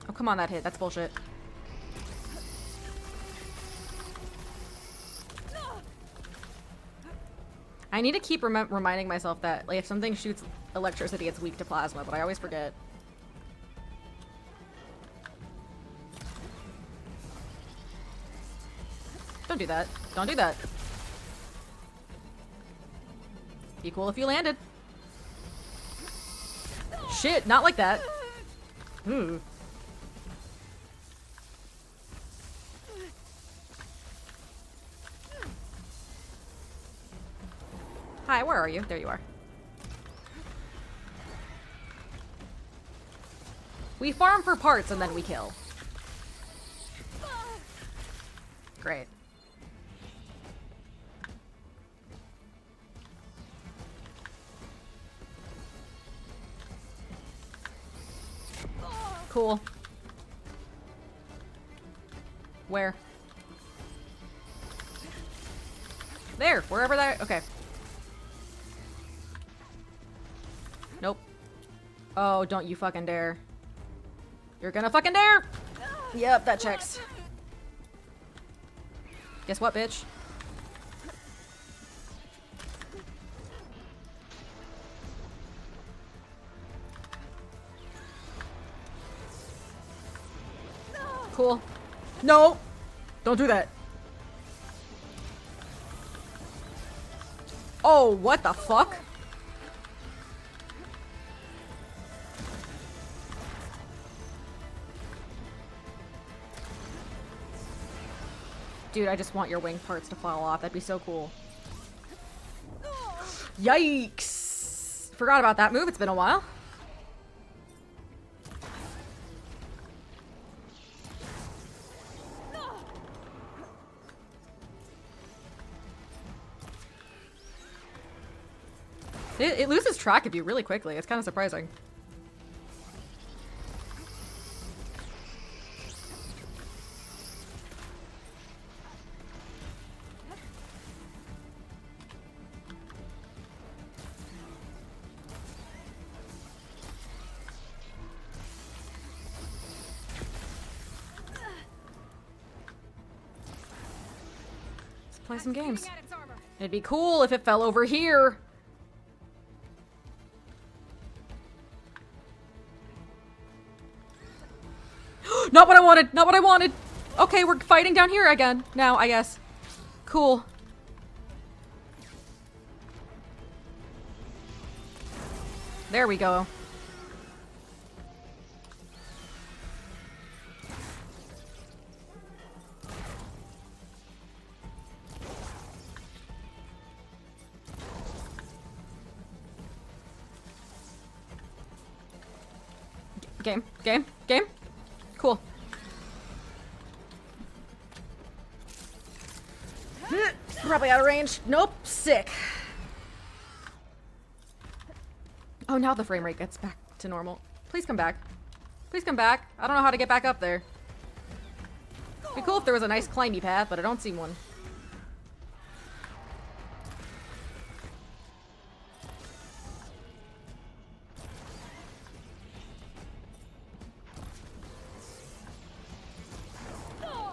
Oh, come on, that hit. That's bullshit. I need to keep reminding myself that, like, if something shoots electricity, it's weak to plasma, but I always forget. Don't do that. Don't do that. Be cool if you landed. Shit, not like that. Ooh. Hi, where are you? There you are. We farm for parts and then we kill. Great. Cool. Where? There, wherever that. Okay. Nope. Oh, don't you fucking dare. You're gonna fucking dare! Yep, that checks. Guess what, bitch? Cool. No! Don't do that. Oh, what the fuck? Dude, I just want your wing parts to fall off. That'd be so cool. Yikes! Forgot about that move. It's been a while. It loses track of you really quickly. It's kind of surprising. Let's play some games. It'd be cool if it fell over here. Not what I wanted! Not what I wanted! Okay, we're fighting down here again. Now, I guess. Cool. There we go. Game. Game. Game. Cool. Probably out of range. Nope. Sick. Oh, now the frame rate gets back to normal. Please come back. Please come back. I don't know how to get back up there. It'd be cool if there was a nice climby path, but I don't see one.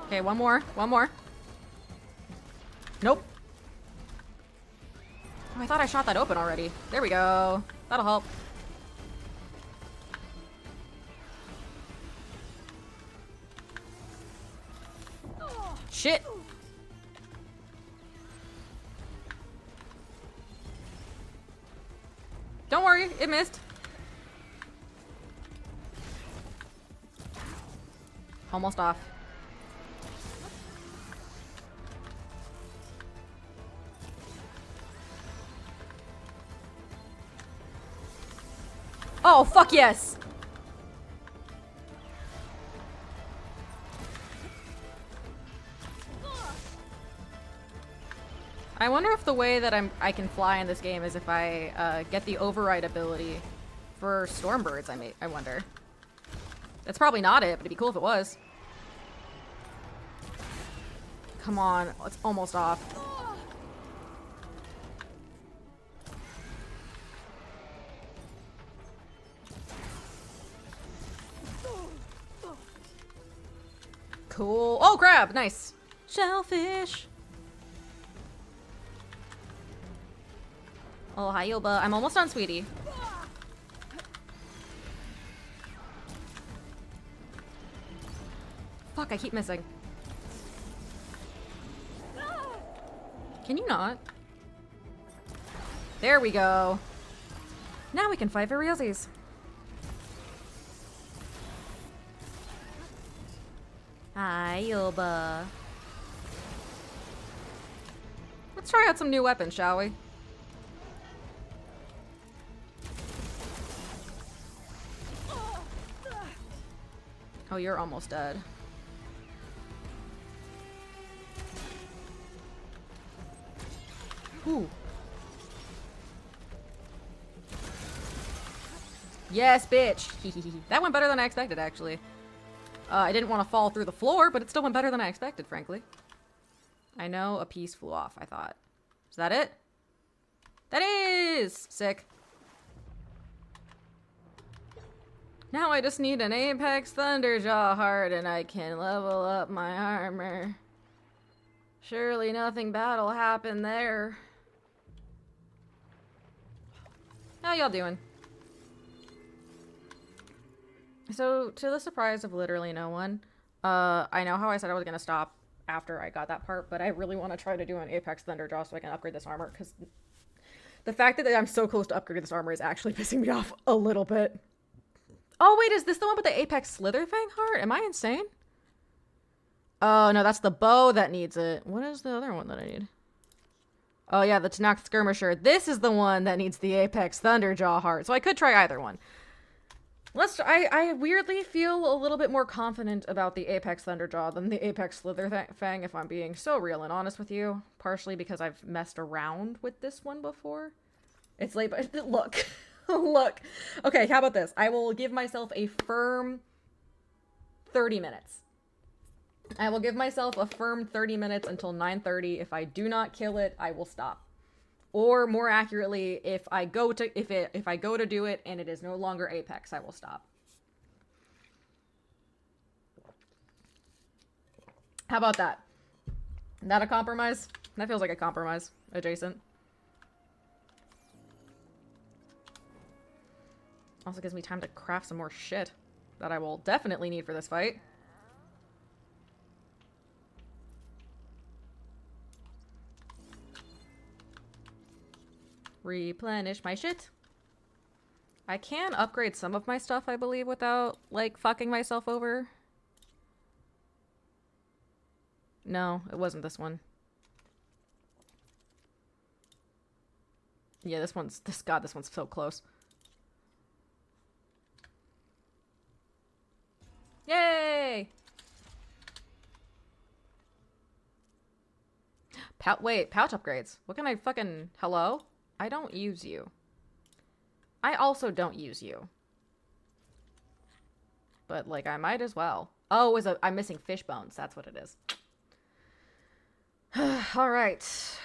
Okay, one more. One more. Nope. Oh, I thought I shot that open already. There we go. That'll help. Shit. Don't worry, it missed. Almost off. Oh, fuck yes! I wonder if the way that I can fly in this game is if I get the override ability for Stormbirds. I wonder. That's probably not it, but it'd be cool if it was. Come on, it's almost off. Cool. Oh, grab! Nice. Shellfish. Oh, hi, Yoba. I'm almost done, sweetie. Fuck, I keep missing. Can you not? There we go. Now we can fight for realsies. Hi, Yoba. Let's try out some new weapons, shall we? Oh, you're almost dead. Ooh. Yes, bitch! That went better than I expected, actually. I didn't want to fall through the floor, but it still went better than I expected, frankly. I know a piece flew off, I thought. Is that it? That is! Sick. Now I just need an Apex Thunderjaw heart and I can level up my armor. Surely nothing bad'll happen there. How y'all doing? So, to the surprise of literally no one, I know how I said I was gonna stop after I got that part, but I really want to try to do an Apex Thunderjaw so I can upgrade this armor, because the fact that I'm so close to upgrading this armor is actually pissing me off a little bit. Oh, wait, is this the one with the Apex Slitherfang heart? Am I insane? Oh, no, that's the bow that needs it. What is the other one that I need? Oh, yeah, the Tanakh Skirmisher. This is the one that needs the Apex Thunderjaw heart, so I could try either one. I weirdly feel a little bit more confident about the Apex Thunderjaw than the Apex Slitherfang, if I'm being so real and honest with you. Partially because I've messed around with this one before. It's late, but look. Look. Okay, how about this? I will give myself a firm 30 minutes. I will give myself a firm 30 minutes until 9:30. If I do not kill it, I will stop. Or more accurately, if I go to do it and it is no longer Apex, I will stop. How about that? Is that a compromise? That feels like a compromise. Adjacent. Also gives me time to craft some more shit that I will definitely need for this fight. Replenish my shit. I can upgrade some of my stuff, I believe, without, like, fucking myself over. No, it wasn't this one. Yeah, this one's so close. Yay! Wait, pouch upgrades. What can I fucking... Hello? I don't use you. I also don't use you. But, like, I might as well. Oh, I'm missing fish bones. That's what it is. Alright.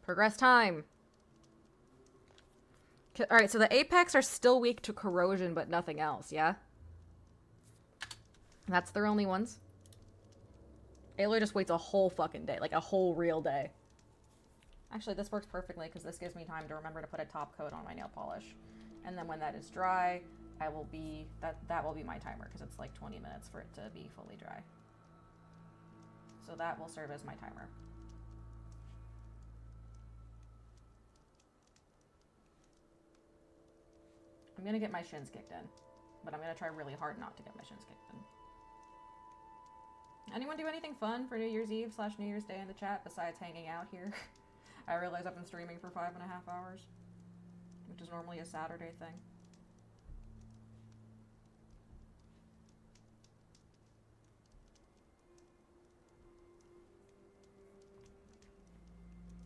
Progress time. Alright, so the Apex are still weak to corrosion, but nothing else, yeah? That's their only ones? Aloy just waits a whole fucking day. Like, a whole real day. Actually, this works perfectly, because this gives me time to remember to put a top coat on my nail polish. And then when that is dry, that will be my timer, because it's like 20 minutes for it to be fully dry. So that will serve as my timer. I'm gonna get my shins kicked in, but I'm gonna try really hard not to get my shins kicked in. Anyone do anything fun for New Year's Eve / New Year's Day in the chat besides hanging out here? I realize I've been streaming for 5.5 hours, which is normally a Saturday thing.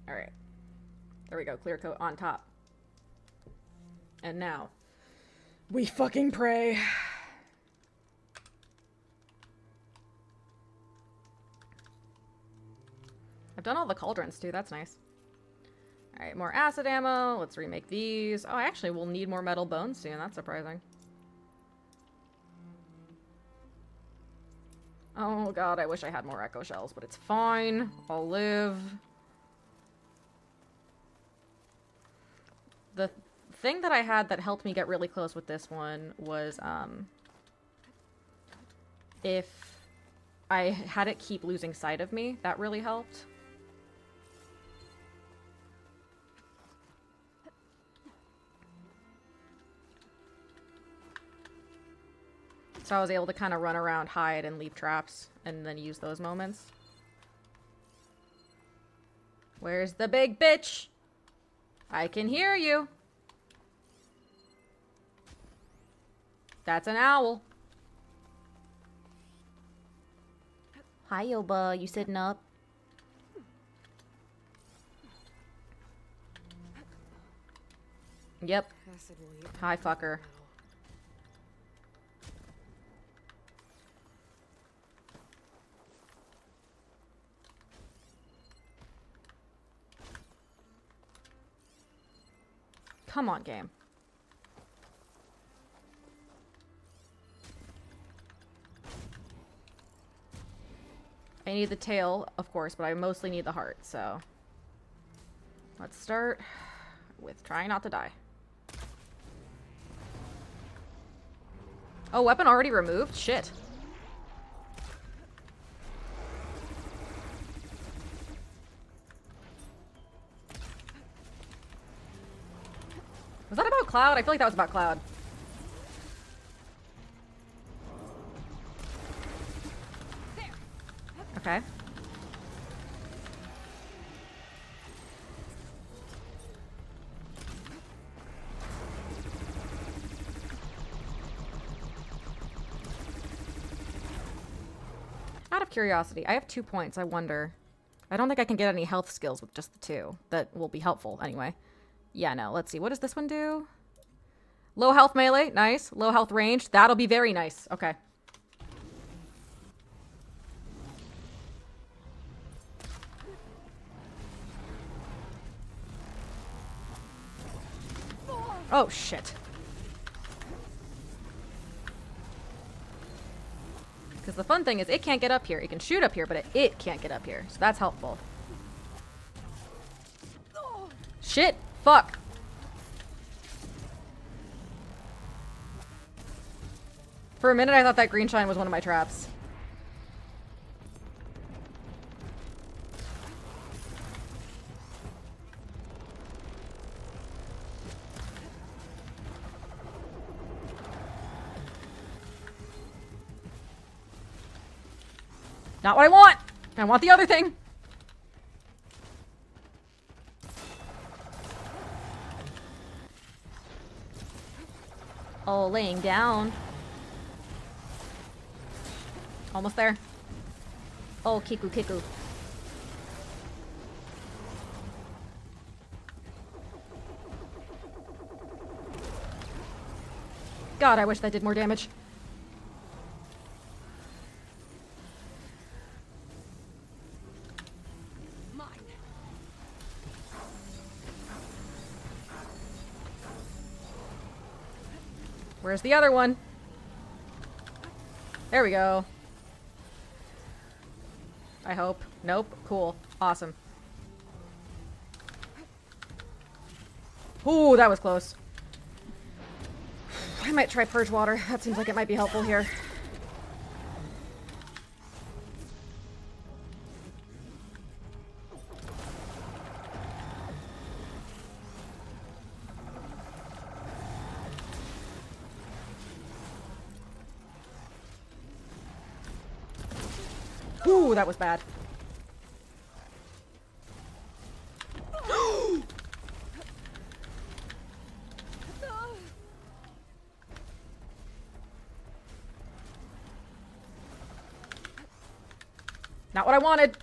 Alright. There we go, clear coat on top. And now, we fucking pray. I've done all the cauldrons too, that's nice. Alright, more acid ammo. Let's remake these. Oh, actually, we'll need more metal bones soon. That's surprising. Oh god, I wish I had more echo shells, but it's fine. I'll live. The thing that I had that helped me get really close with this one was, if I had it keep losing sight of me, that really helped. So I was able to kind of run around, hide, and leave traps, and then use those moments. Where's the big bitch? I can hear you. That's an owl. Hi, Yoba. You sitting up? Yep. Hi, fucker. Come on, game. I need the tail, of course, but I mostly need the heart, so... Let's start with trying not to die. Oh, weapon already removed? Shit. Was that about Cloud? I feel like that was about Cloud. Okay. Out of curiosity, I have 2 points. I wonder. I don't think I can get any health skills with just the 2. That will be helpful anyway. Yeah, no. Let's see. What does this one do? Low health melee. Nice. Low health range. That'll be very nice. Okay. Oh, shit. Because the fun thing is it can't get up here. It can shoot up here, but it can't get up here. So that's helpful. Shit. Fuck. For a minute, I thought that green shine was one of my traps. Not what I want! I want the other thing! Oh, laying down. Almost there. Oh, Kiku, Kiku. God, I wish that did more damage. Where's the other one? There we go. I hope. Nope. Cool. Awesome. Ooh, that was close. I might try Purge Water. That seems like it might be helpful here. Ooh, that was bad. Not what I wanted.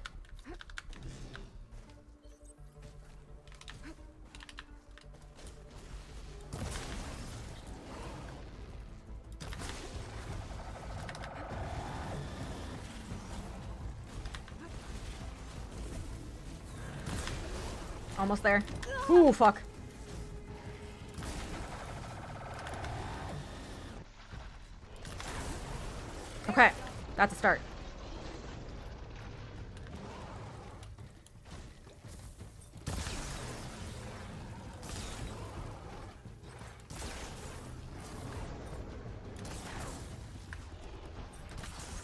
Almost there. Ooh, fuck. Okay, that's a start.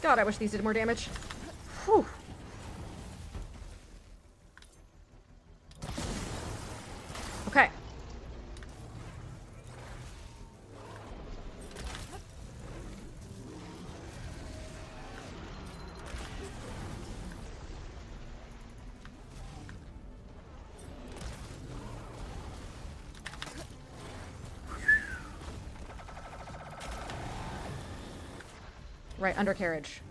God, I wish these did more damage. Whew. Okay. Right, undercarriage.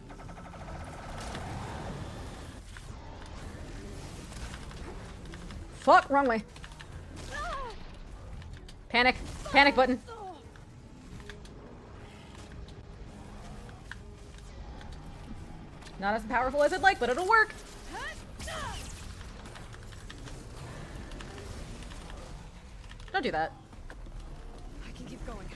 Fuck, wrong way. Panic. Panic button. Not as powerful as I'd like, but it'll work. Don't do that. I can keep going.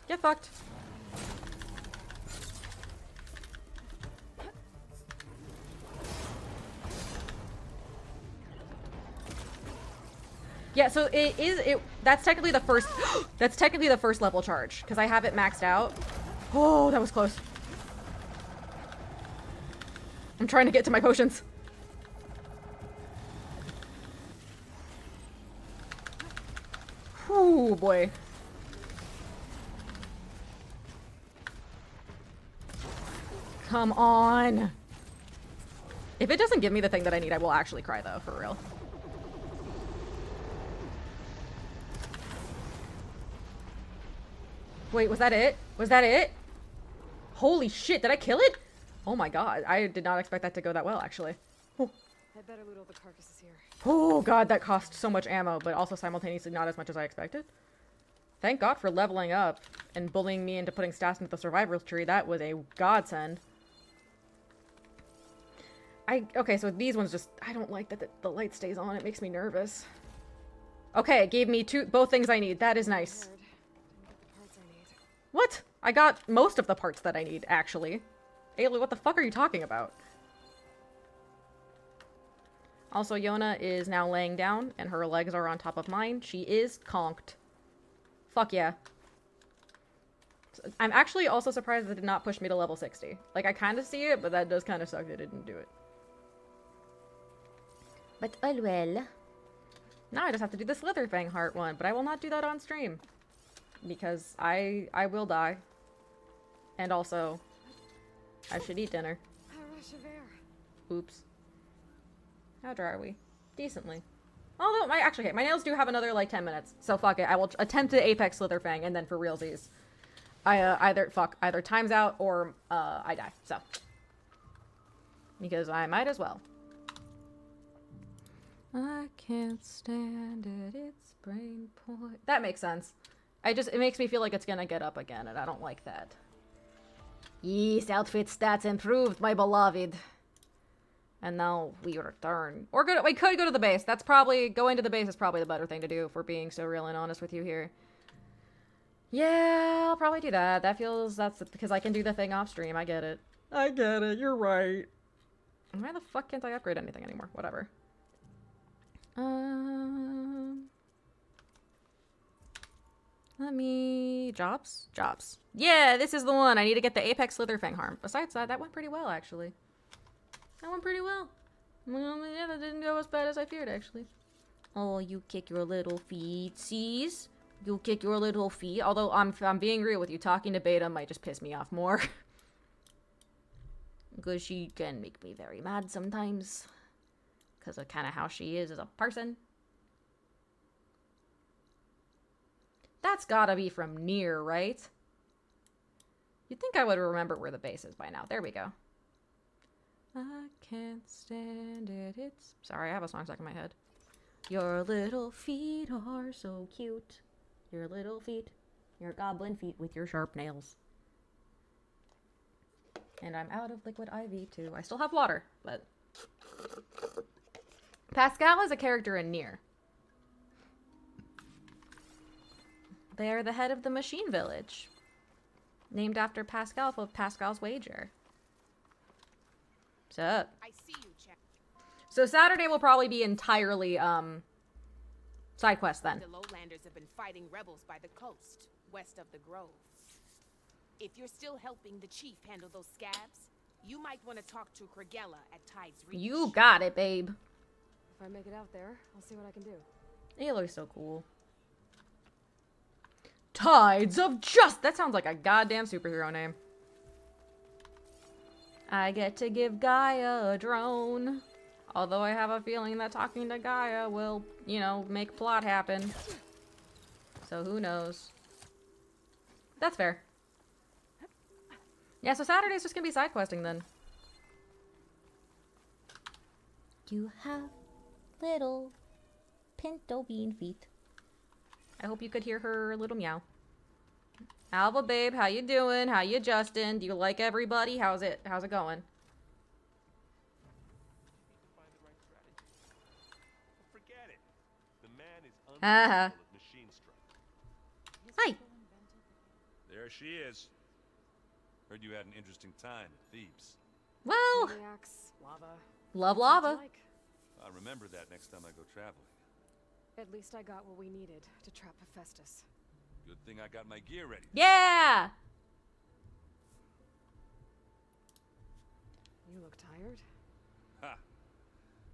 Get fucked. Yeah, so that's technically the first that's technically the first level charge because I have it maxed out. Oh, that was close. I'm trying to get to my potions. Whew, boy. Come on. If it doesn't give me the thing that I need, I will actually cry though, for real. Wait, was that it? Was that it? Holy shit, did I kill it? Oh my god, I did not expect that to go that well, actually. Oh, I'd better loot all the carcasses here. oh god, that cost so much ammo, but also simultaneously not as much as I expected. Thank god for leveling up and bullying me into putting stats into the survival tree. That was a godsend. Okay, so these ones just, I don't like that the light stays on. It makes me nervous. Okay, it gave me both things I need. That is nice. What? I got most of the parts that I need, actually. Ayla, what the fuck are you talking about? Also, Yona is now laying down, and her legs are on top of mine. She is conked. Fuck yeah. I'm actually also surprised that it did not push me to level 60. Like, I kind of see it, but that does kind of suck that it didn't do it. But oh well. Now I just have to do the Slitherfang heart one, but I will not do that on stream. Because I will die. And also, I should eat dinner. Oops. How dry are we? Decently. Although, okay, my nails do have another, like, 10 minutes. So fuck it. I will attempt to Apex Slitherfang, and then for realsies. Either time's out, or, I die. So. Because I might as well. I can't stand it. It's brain point. That makes sense. It makes me feel like it's gonna get up again, and I don't like that. Yes, outfit stats improved, my beloved. And now we return. Or we could go to the base. Going to the base is probably the better thing to do, if we're being so real and honest with you here. Yeah, I'll probably do that. That's because I can do the thing off stream. I get it. I get it. You're right. Why the fuck can't I upgrade anything anymore? Whatever. Jobs? Jobs. Yeah, this is the one. I need to get the Apex Slitherfang harm. Besides that went pretty well, actually. That went pretty well. Yeah, that didn't go as bad as I feared, actually. Oh, you kick your little feetsies. You kick your little feet. Although, I'm being real with you. Talking to Beta might just piss me off more. Because she can make me very mad sometimes. Because of kind of how she is as a person. That's gotta be from near, right? You'd think I would remember where the base is by now. There we go. I can't stand it. Sorry, I have a song stuck in my head. Your little feet are so cute. Your little feet. Your goblin feet with your sharp nails. And I'm out of liquid IV too. I still have water, but... Pascal is a character in Nier. They are the head of the machine village. Named after Pascal for Pascal's wager. What's up? I see you, Jack. So Saturday will probably be entirely, side quest then. The lowlanders have been fighting rebels by the coast, west of the grove. If you're still helping the chief handle those scabs, you might want to talk to Kragella at Tide's Reach. You got it, babe. If I make it out there, I'll see what I can do. Aloy's so cool. Tides of Just! That sounds like a goddamn superhero name. I get to give Gaia a drone. Although I have a feeling that talking to Gaia will, you know, make plot happen. So who knows? That's fair. Yeah, so Saturday's just gonna be side questing then. You have little pinto bean feet. I hope you could hear her little meow. Alva, babe, how you doing? How you adjusting? Do you like everybody? How's it going? Forget it. The man is Haha. unbelievable at machine strike. Hi. There she is. Heard you had an interesting time at Thebes. Well, Maniacs, lava. love What's not to lava. like? I'll remember that next time I go traveling. At least I got what we needed to trap Hephaestus. Good thing I got my gear ready. Yeah! You look tired. Ha!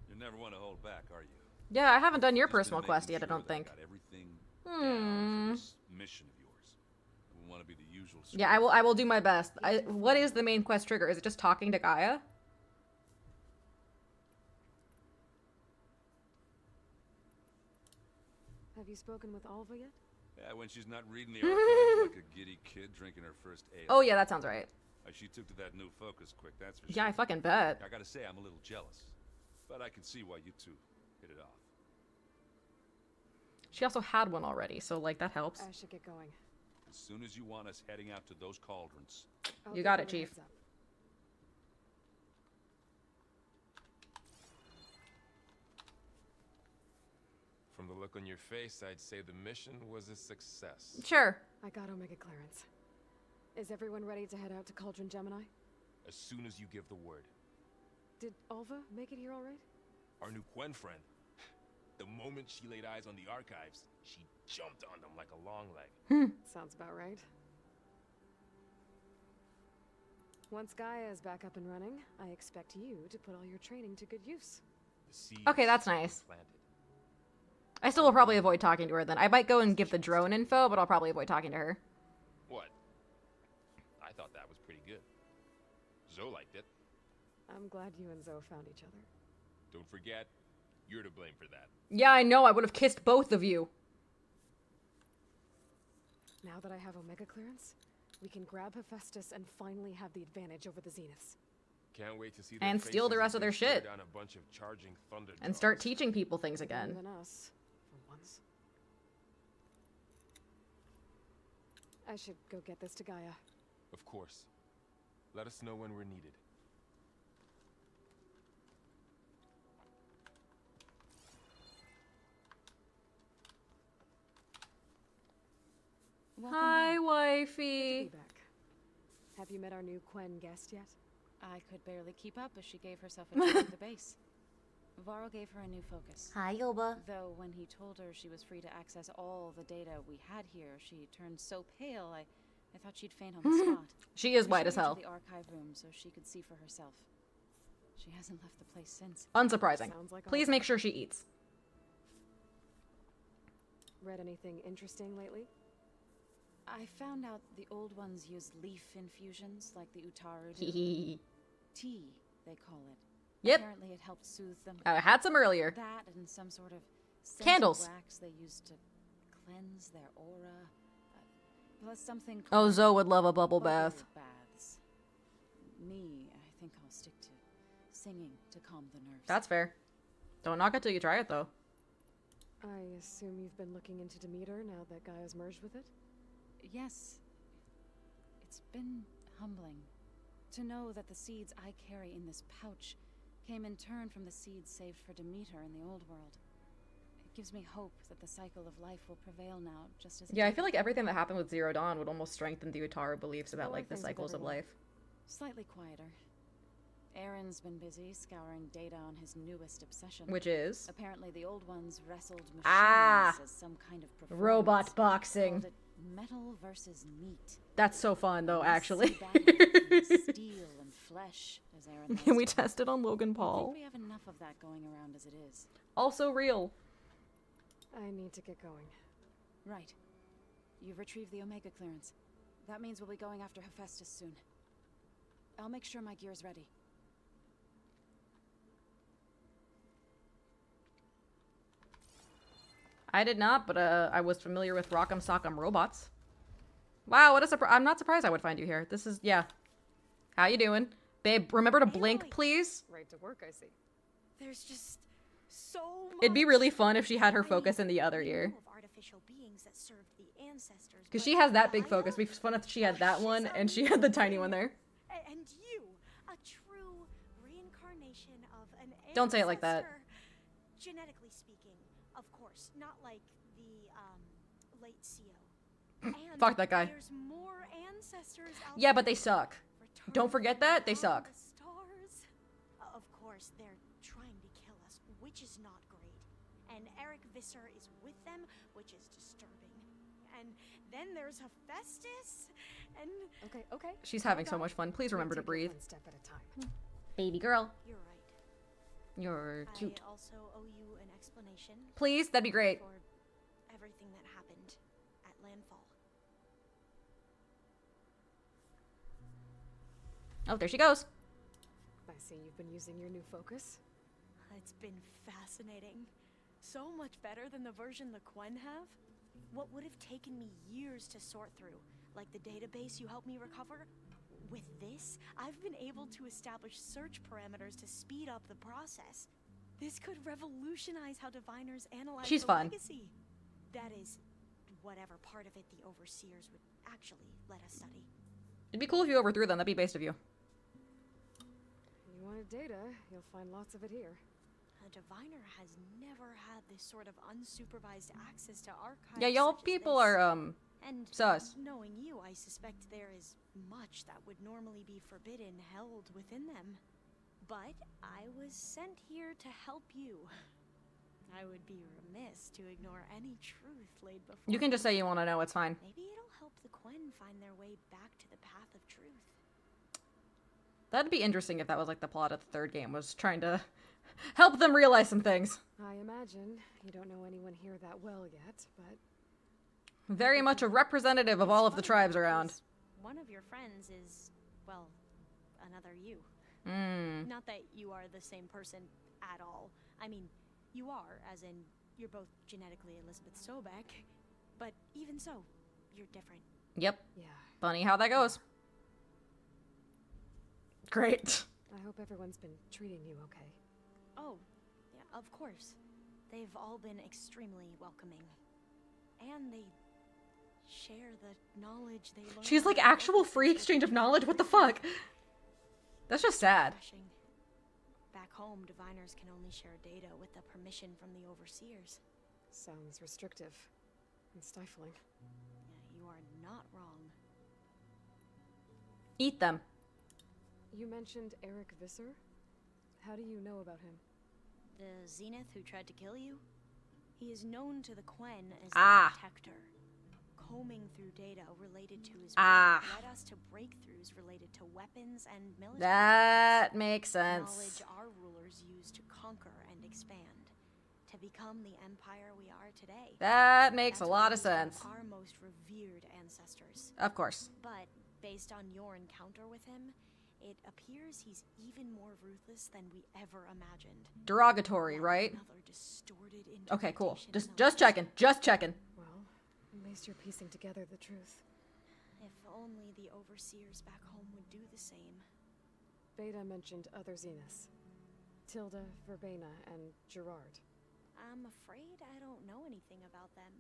You never want to hold back, are you? Yeah, I haven't done your Just been personal making quest yet, I sure don't that think. got everything down for this mission of yours. We want to be the usual. Yeah, I will do my best. What is the main quest trigger? Is it just talking to Gaia? Have you spoken with Alva yet? Yeah, when she's not reading the archives like a giddy kid drinking her first ale. Oh yeah, that sounds right. She took to that new focus quick, that's for Yeah, sure. I fucking bet. I gotta say, I'm a little jealous. But I can see why you two hit it off. She also had one already, so like that helps. I should get going. As soon as you want us heading out to those cauldrons. You got it, Chief. From the look on your face, I'd say the mission was a success. Sure. I got Omega clearance. Is everyone ready to head out to Cauldron Gemini? As soon as you give the word. Did Alva make it here all right? Our new Quen friend. The moment she laid eyes on the archives, she jumped on them like a long leg. Sounds about right. Once Gaia is back up and running, I expect you to put all your training to good use. Okay, that's nice. I still will probably avoid talking to her then. I might go and give the drone info, but I'll probably avoid talking to her. What? I thought that was pretty good. Zoe liked it. I'm glad you and Zoe found each other. Don't forget, you're to blame for that. Yeah, I know. I would have kissed both of you. Now that I have Omega clearance, we can grab Hephaestus and finally have the advantage over the Zeniths. Can't wait to see their And steal the faces rest of as their they stare shit. down a bunch of charging thunder And start teaching people things again. Better than us, for once. I should go get this to Gaia. Of course. Let us know when we're needed. Hi, wifey. Be back. Have you met our new Quen guest yet? I could barely keep up as she gave herself a tour of the base. Varro gave her a new focus. Hi, Yoba. Though when he told her she was free to access all the data we had here, she turned so pale, I thought she'd faint on the spot. She is We white as showed her hell. to the archive room so she could see for herself. She hasn't left the place since. Unsurprising. Sounds like Please Alva. make sure she eats. Read anything interesting lately? I found out the old ones use leaf infusions like the Utaru do. Hee. Tea, they call it. Yep. Apparently it helped soothe them. I had some earlier. That and some sort of scented Candles. wax they used to cleanse their aura. Plus something Oh, called Zoe would love a bubble bath. baths. Me, I think I'll stick to singing to calm the nerves. That's fair. Don't knock it till you try it, though. I assume you've been looking into Demeter now that Gaia's merged with it? Yes. It's been humbling to know that the seeds I carry in this pouch came in turn from the seeds saved for Demeter in the old world. It gives me hope that the cycle of life will prevail now, just as it Yeah, I did feel like everything that happened with Zero Dawn would almost strengthen the Utaru beliefs about, How are like, the things with cycles of everyone? life. Slightly quieter. Aaron's been busy scouring data on his newest obsession. Which is? Apparently the old ones wrestled machines as some kind of performance. Robot boxing. Called it metal versus meat. That's so fun, though, actually. Steel and flesh, as Aaron Can we likes to test it on Logan I Paul? think we have enough of that going around as it is. Also real. I need to get going. Right. You've retrieved the Omega clearance. That means we'll be going after Hephaestus soon. I'll make sure my gear's ready. I did not, but I was familiar with Rock'em Sock'em Robots. Wow, what a surprise. I'm not surprised I would find you here. This is, yeah. How you doing? Babe, remember to blink, please? Right to work, I see. There's just so much. It'd be really fun if she had her focus in the other ear. Because she has that big focus. It'd be fun if she had that one and she had the tiny one there. And you, a true reincarnation of an Don't say it like that. Genetically speaking, of course, not like the late CO. Fuck that guy. There's more ancestors out Yeah, but they suck. Don't forget that. They suck. the stars. Of course, they're trying to kill us, which is not great. And Eric Visser is with them, which is disturbing. And then there's Hephaestus, and... Okay. She's having so much fun. Please remember to breathe. One step at a time. Baby girl. You're right. You're cute. I also owe you an explanation. Please, that'd be great. For everything that happened at Landfall. Oh, there she goes. I see you've been using your new focus. It's been fascinating. So much better than the version the Quen have. What would have taken me years to sort through, like the database you helped me recover, with this, I've been able to establish search parameters to speed up the process. This could revolutionize how diviners analyze She's the fun. legacy. That is, whatever part of it the overseers would actually let us study. It'd be cool if you overthrew them. That'd be based of you. You wanted data, you'll find lots of it here. A diviner has never had this sort of unsupervised access to archives. Yeah, y'all such as people this. are, And sus. knowing you, I suspect there is much that would normally be forbidden held within them. But I was sent here to help you. I would be remiss to ignore any truth laid before You can just me. say you want to know. It's fine. Maybe it'll help the Quen find their way back to the path of truth. That'd be interesting if that was like the plot of the third game, was trying to help them realize some things. I imagine you don't know anyone here that well yet, but... Very much a representative of all of the tribes around. One of your friends is, well, another you. Not that you are the same person at all. I mean, you are, as in, you're both genetically Elizabeth Sobek, but even so, you're different. Yep. Yeah. Funny how that goes. Great. I hope everyone's been treating you okay. Oh, yeah, of course. They've all been extremely welcoming. And they share the knowledge they learned. She's like actual free exchange of knowledge. What the fuck? That's just sad. Refreshing. Back home, diviners can only share data with the permission from the overseers. Sounds restrictive and stifling. Yeah, you are not wrong. Eat them. You mentioned Eric Visser? How do you know about him? The Zenith who tried to kill you? He is known to the Quen as Ah. the Protector. Combing through data related to his Ah. work led us to breakthroughs related to weapons and military That tools. makes sense. Knowledge our rulers used to conquer and expand, to become the empire we are today. That makes a That's lot why of he's one sense. Our most revered ancestors. Of course. But based on your encounter with him, it appears he's even more ruthless than we ever imagined. Derogatory, right? Another distorted Okay, cool. interpretation Just checking. Just checking. Well, at least you're piecing together the truth. If only the overseers back home would do the same. Beta mentioned other Zeniths. Tilda, Verbena, and Gerard. I'm afraid I don't know anything about them.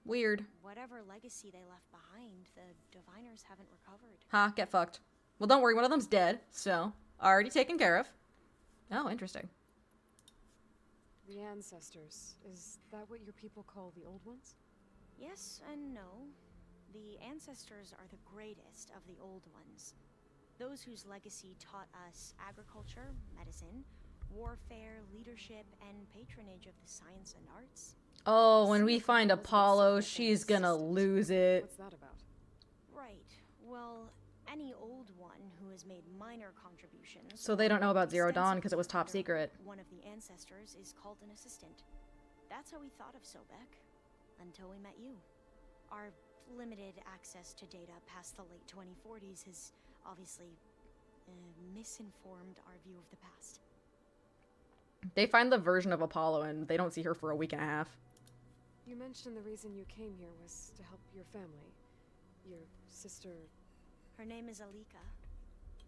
Weird. Whatever legacy they left behind, the diviners haven't recovered. Huh, get fucked. Well, don't worry, one of them's dead, so already taken care of. Oh, interesting. The ancestors. Is that what your people call the old ones? Yes and no. The ancestors are the greatest of the old ones. Those whose legacy taught us agriculture, medicine, warfare, leadership, and patronage of the science and arts. Oh, when we find Apollo, she's gonna lose it. What's that about? Right. Well, any old one who has made minor contributions... So they don't know about Zero Dawn because it was top under secret. One of the ancestors is called an assistant. That's how we thought of Sobek. Until we met you. Our limited access to data past the late 2040s has obviously misinformed our view of the past. They find the version of Apollo and they don't see her for a week and a half. You mentioned the reason you came here was to help your family. Your sister... Her name is Alika.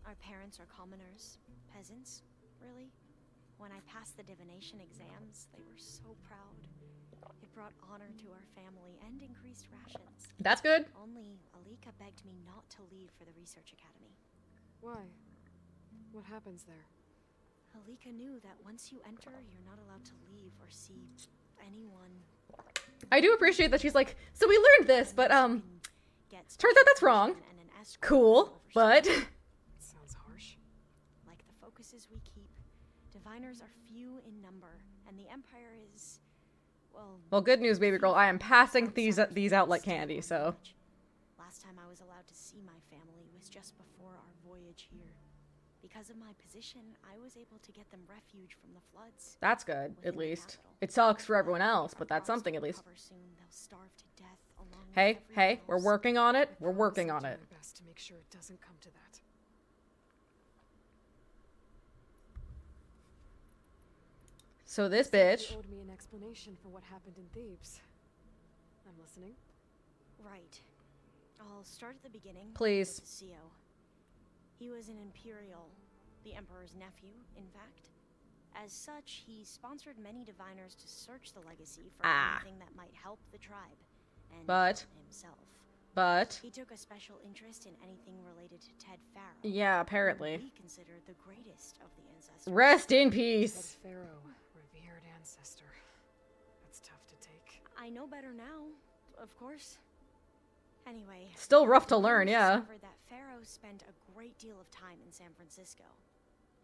Our parents are commoners. Peasants, really. When I passed the divination exams, they were so proud. It brought honor to our family and increased rations. That's good. Only Alika begged me not to leave for the research academy. Why? What happens there? Alika knew that once you enter, you're not allowed to leave or see anyone. I do appreciate that she's like, so we learned this, but turns out that's wrong. Cool, but Sounds harsh. Like the focuses we keep, diviners are few in number, and the Empire is, well, good news, baby girl. I am passing these out like candy. So last time I was allowed to see my family was just before our voyage here. Because of my position, I was able to get them refuge from the floods. that's good, at least. It sucks for everyone else, but that's something at least. Soon they'll starve to death along with Hey, everyone hey, else. we're working on it. We're working on it. My best to make sure it doesn't come to that. So this bitch. You owed me an explanation for what happened in Thebes. I'm listening. Right. I'll start at the beginning. Please. With Sio. He was an Imperial, the Emperor's nephew, in fact. As such, he sponsored many diviners to search the legacy for anything that might help the tribe, and himself. But He took a special interest in anything related to Ted Faro. yeah, apparently. He considered the greatest of the ancestors. Rest in peace. Ted Faro, revered ancestor. That's tough to take. I know better now, of course. Anyway, Still rough to learn, yeah. discovered that Faro spent a great deal of time in San Francisco.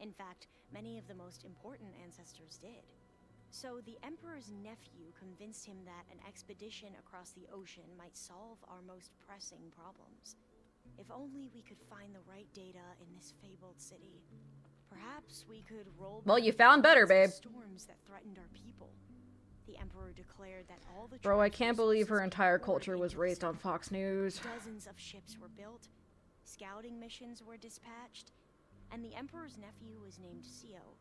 In fact, many of the most important ancestors did. So the Emperor's nephew convinced him that an expedition across the ocean might solve our most pressing problems. If only we could find the right data in this fabled city. Perhaps we could roll Well, back you the found better, floods and babe. storms that threatened our people. The Emperor declared that all the Bro, I tribe's can't believe her resources be entire poured culture was into the raised on south. Fox News. Dozens of ships were built, scouting missions were dispatched, and the Emperor's nephew was named Sio,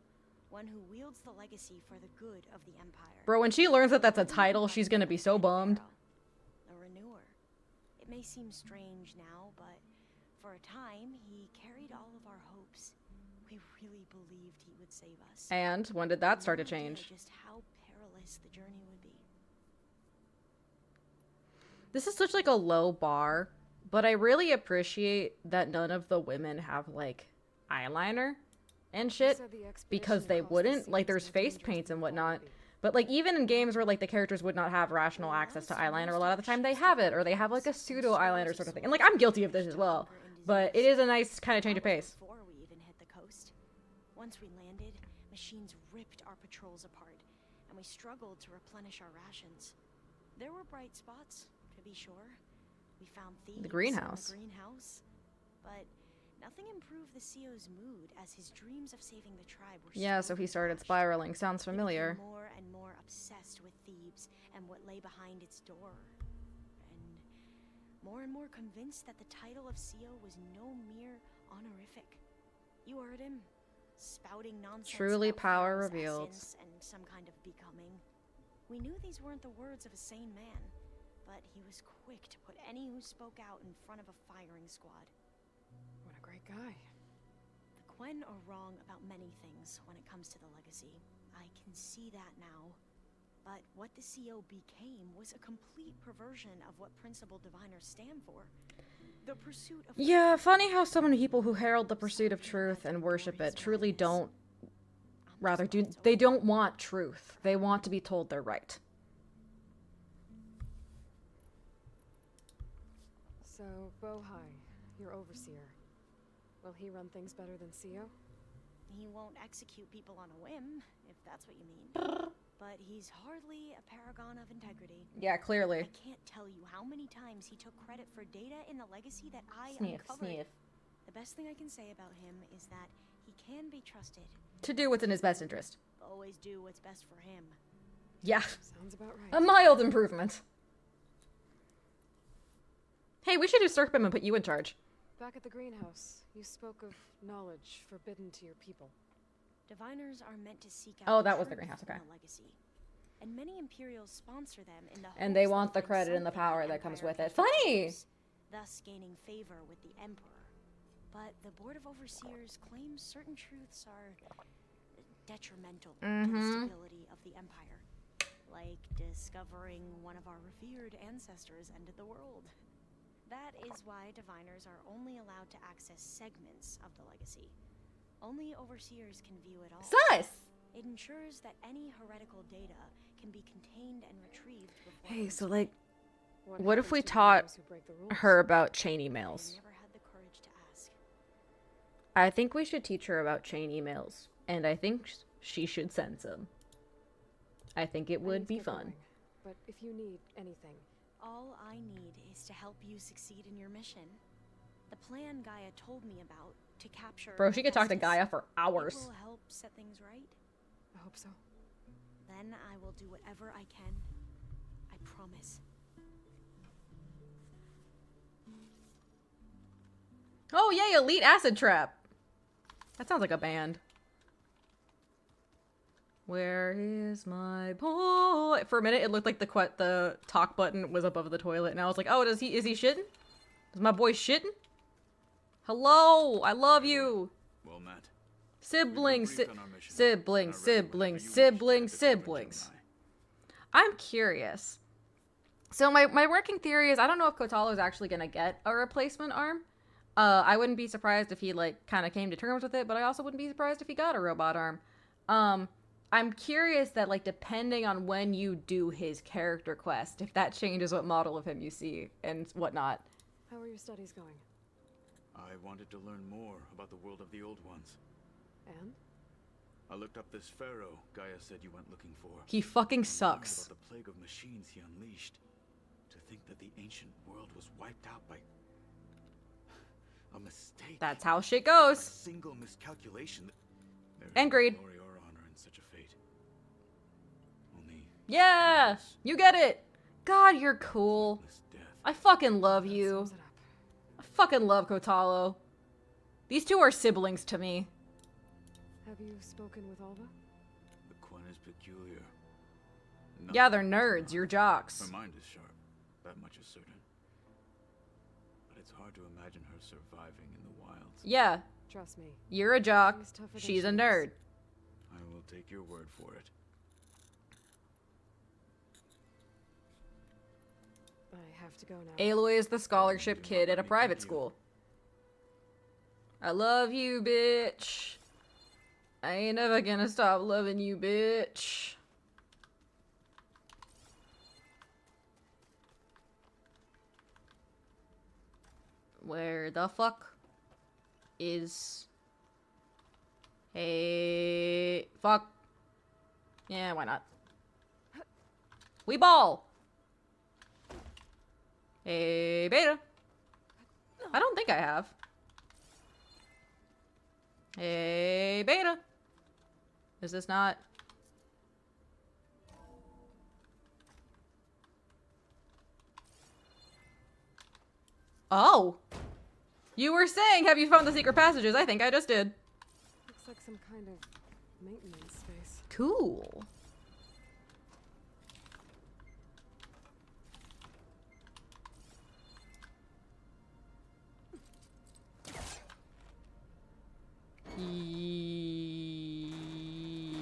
one who wields the legacy for the good of the Empire. Bro, when she learns that that's a title, she's gonna be so bummed. A renewer. It may seem strange now, but for a time, he carried all of our hopes. We really believed he would save us. And when did that start to No idea change? just how perilous the journey would be. This is such like a low bar, but I really appreciate that none of the women have like eyeliner and shit because they wouldn't. Like there's face paints and whatnot. But like even in games where like the characters would not have rational access to eyeliner, a lot of the time they have it, or they have like a pseudo eyeliner sort of thing. And like I'm guilty of this as well, but it is a nice kind of change of pace. Before we even hit the coast. Once we landed, machines ripped our patrols apart, and we struggled to replenish our rations. There were bright spots, to be sure. We found thieves The greenhouse. in the greenhouse, but nothing improved the CEO's mood as his dreams of saving the tribe were Yeah, so he started spiraling. Sounds familiar. more and more obsessed with Thebes and what lay behind its door. And more convinced that the title of CEO was no mere honorific. You heard him, spouting nonsense Truly about power Pharaoh's revealed. essence and some kind of becoming. We knew these weren't the words of a sane man, but he was quick to put any who spoke out in front of a firing squad. What a great guy. The Quen are wrong about many things when it comes to the legacy. I can see that now. But what the CO became was a complete perversion of what principal diviners stand for. The pursuit of Yeah, funny how so many people who herald the pursuit of truth and worship it truly don't, they don't want truth. They want to be told they're right. So, Bohai, your overseer. Will he run things better than CEO? He won't execute people on a whim, if that's what you mean. But he's hardly a paragon of integrity. Yeah, clearly. I can't tell you how many times he took credit for data in the legacy that I Sniff, uncovered. sniff. The best thing I can say about him is that he can be trusted. To do what's in his best interest. Always do what's best for him. Yeah. Sounds about right. A mild improvement. Hey, we should do circ BIM and put you in charge. Back at the greenhouse, you spoke of knowledge forbidden to your people. Diviners are meant to seek out Oh, that was the truth greenhouse, in okay. the legacy. And many Imperials sponsor them in the And they hopes want the they'll bring credit and the something power the that comes Empire with it. can Funny! use, thus gaining favor with the Emperor. But the Board of Overseers claims certain truths are detrimental to the stability of the Empire. Like discovering one of our revered ancestors ended the world. That is why Diviners are only allowed to access segments of the legacy. Only Overseers can view it all. Sus! It ensures that any heretical data can be contained and retrieved before. Hey, so like, What what if happens we to taught those who break the rules? her about chain emails? I never had the courage to ask. I think we should teach her about chain emails, and I think she should send some. I think it I would need to be get fun. going, but if you need anything, All I need is to help you succeed in your mission. The plan Gaia told me about to capture. Bro, she could talk to Hephaestus, Gaia for it hours. will help set things right. I hope so. Then I will do whatever I can. I promise. Oh yay, Elite Acid Trap! That sounds like a band. Where is my boy? For a minute, it looked like the talk button was above the toilet, and I was like, "Oh, is he shitting? Is my boy shitting? Hello, I love you, Well, Matt. siblings, We've been briefed on our mission. siblings, Now, ready siblings, whenever you wish siblings, to have the siblings." coverage I'm curious. So my working theory is I don't know if Kotalo's actually gonna get a replacement arm. I wouldn't be surprised if he like kind of came to terms with it, but I also wouldn't be surprised if he got a robot arm. I'm curious that like depending on when you do his character quest, if that changes what model of him you see and whatnot. How are your studies going? I wanted to learn more about the world of the Old Ones. And? I looked up this Faro Gaia said you went looking for. He fucking Learned sucks. about the plague of machines he unleashed. To think that the ancient world was wiped out by a mistake. That's how shit A goes. single miscalculation. There's And greed. no glory or honor in such a fate. Only Yeah, you get it. God, you're cool. I fucking love you. I fucking love Kotalo. These two are siblings to me. Have you spoken with Alva? the Quan is peculiar. Yeah, they're nerds. You're jocks. Her mind is sharp. That much is certain. But it's hard to imagine her surviving in the wilds. Yeah. Trust me. You're a jock. She's tougher than She's a she nerd. I will take your word for it. I have to go now. Aloy is the scholarship kid at a private school. I love you, bitch. I ain't never gonna stop loving you, bitch. Where the fuck is... Hey... Fuck. Yeah, why not? We ball! Hey, Beta. I don't think I have. Hey, Beta. Is this not... Oh! You were saying, have you found the secret passages? I think I just did. Looks like some kind of maintenance space. Cool.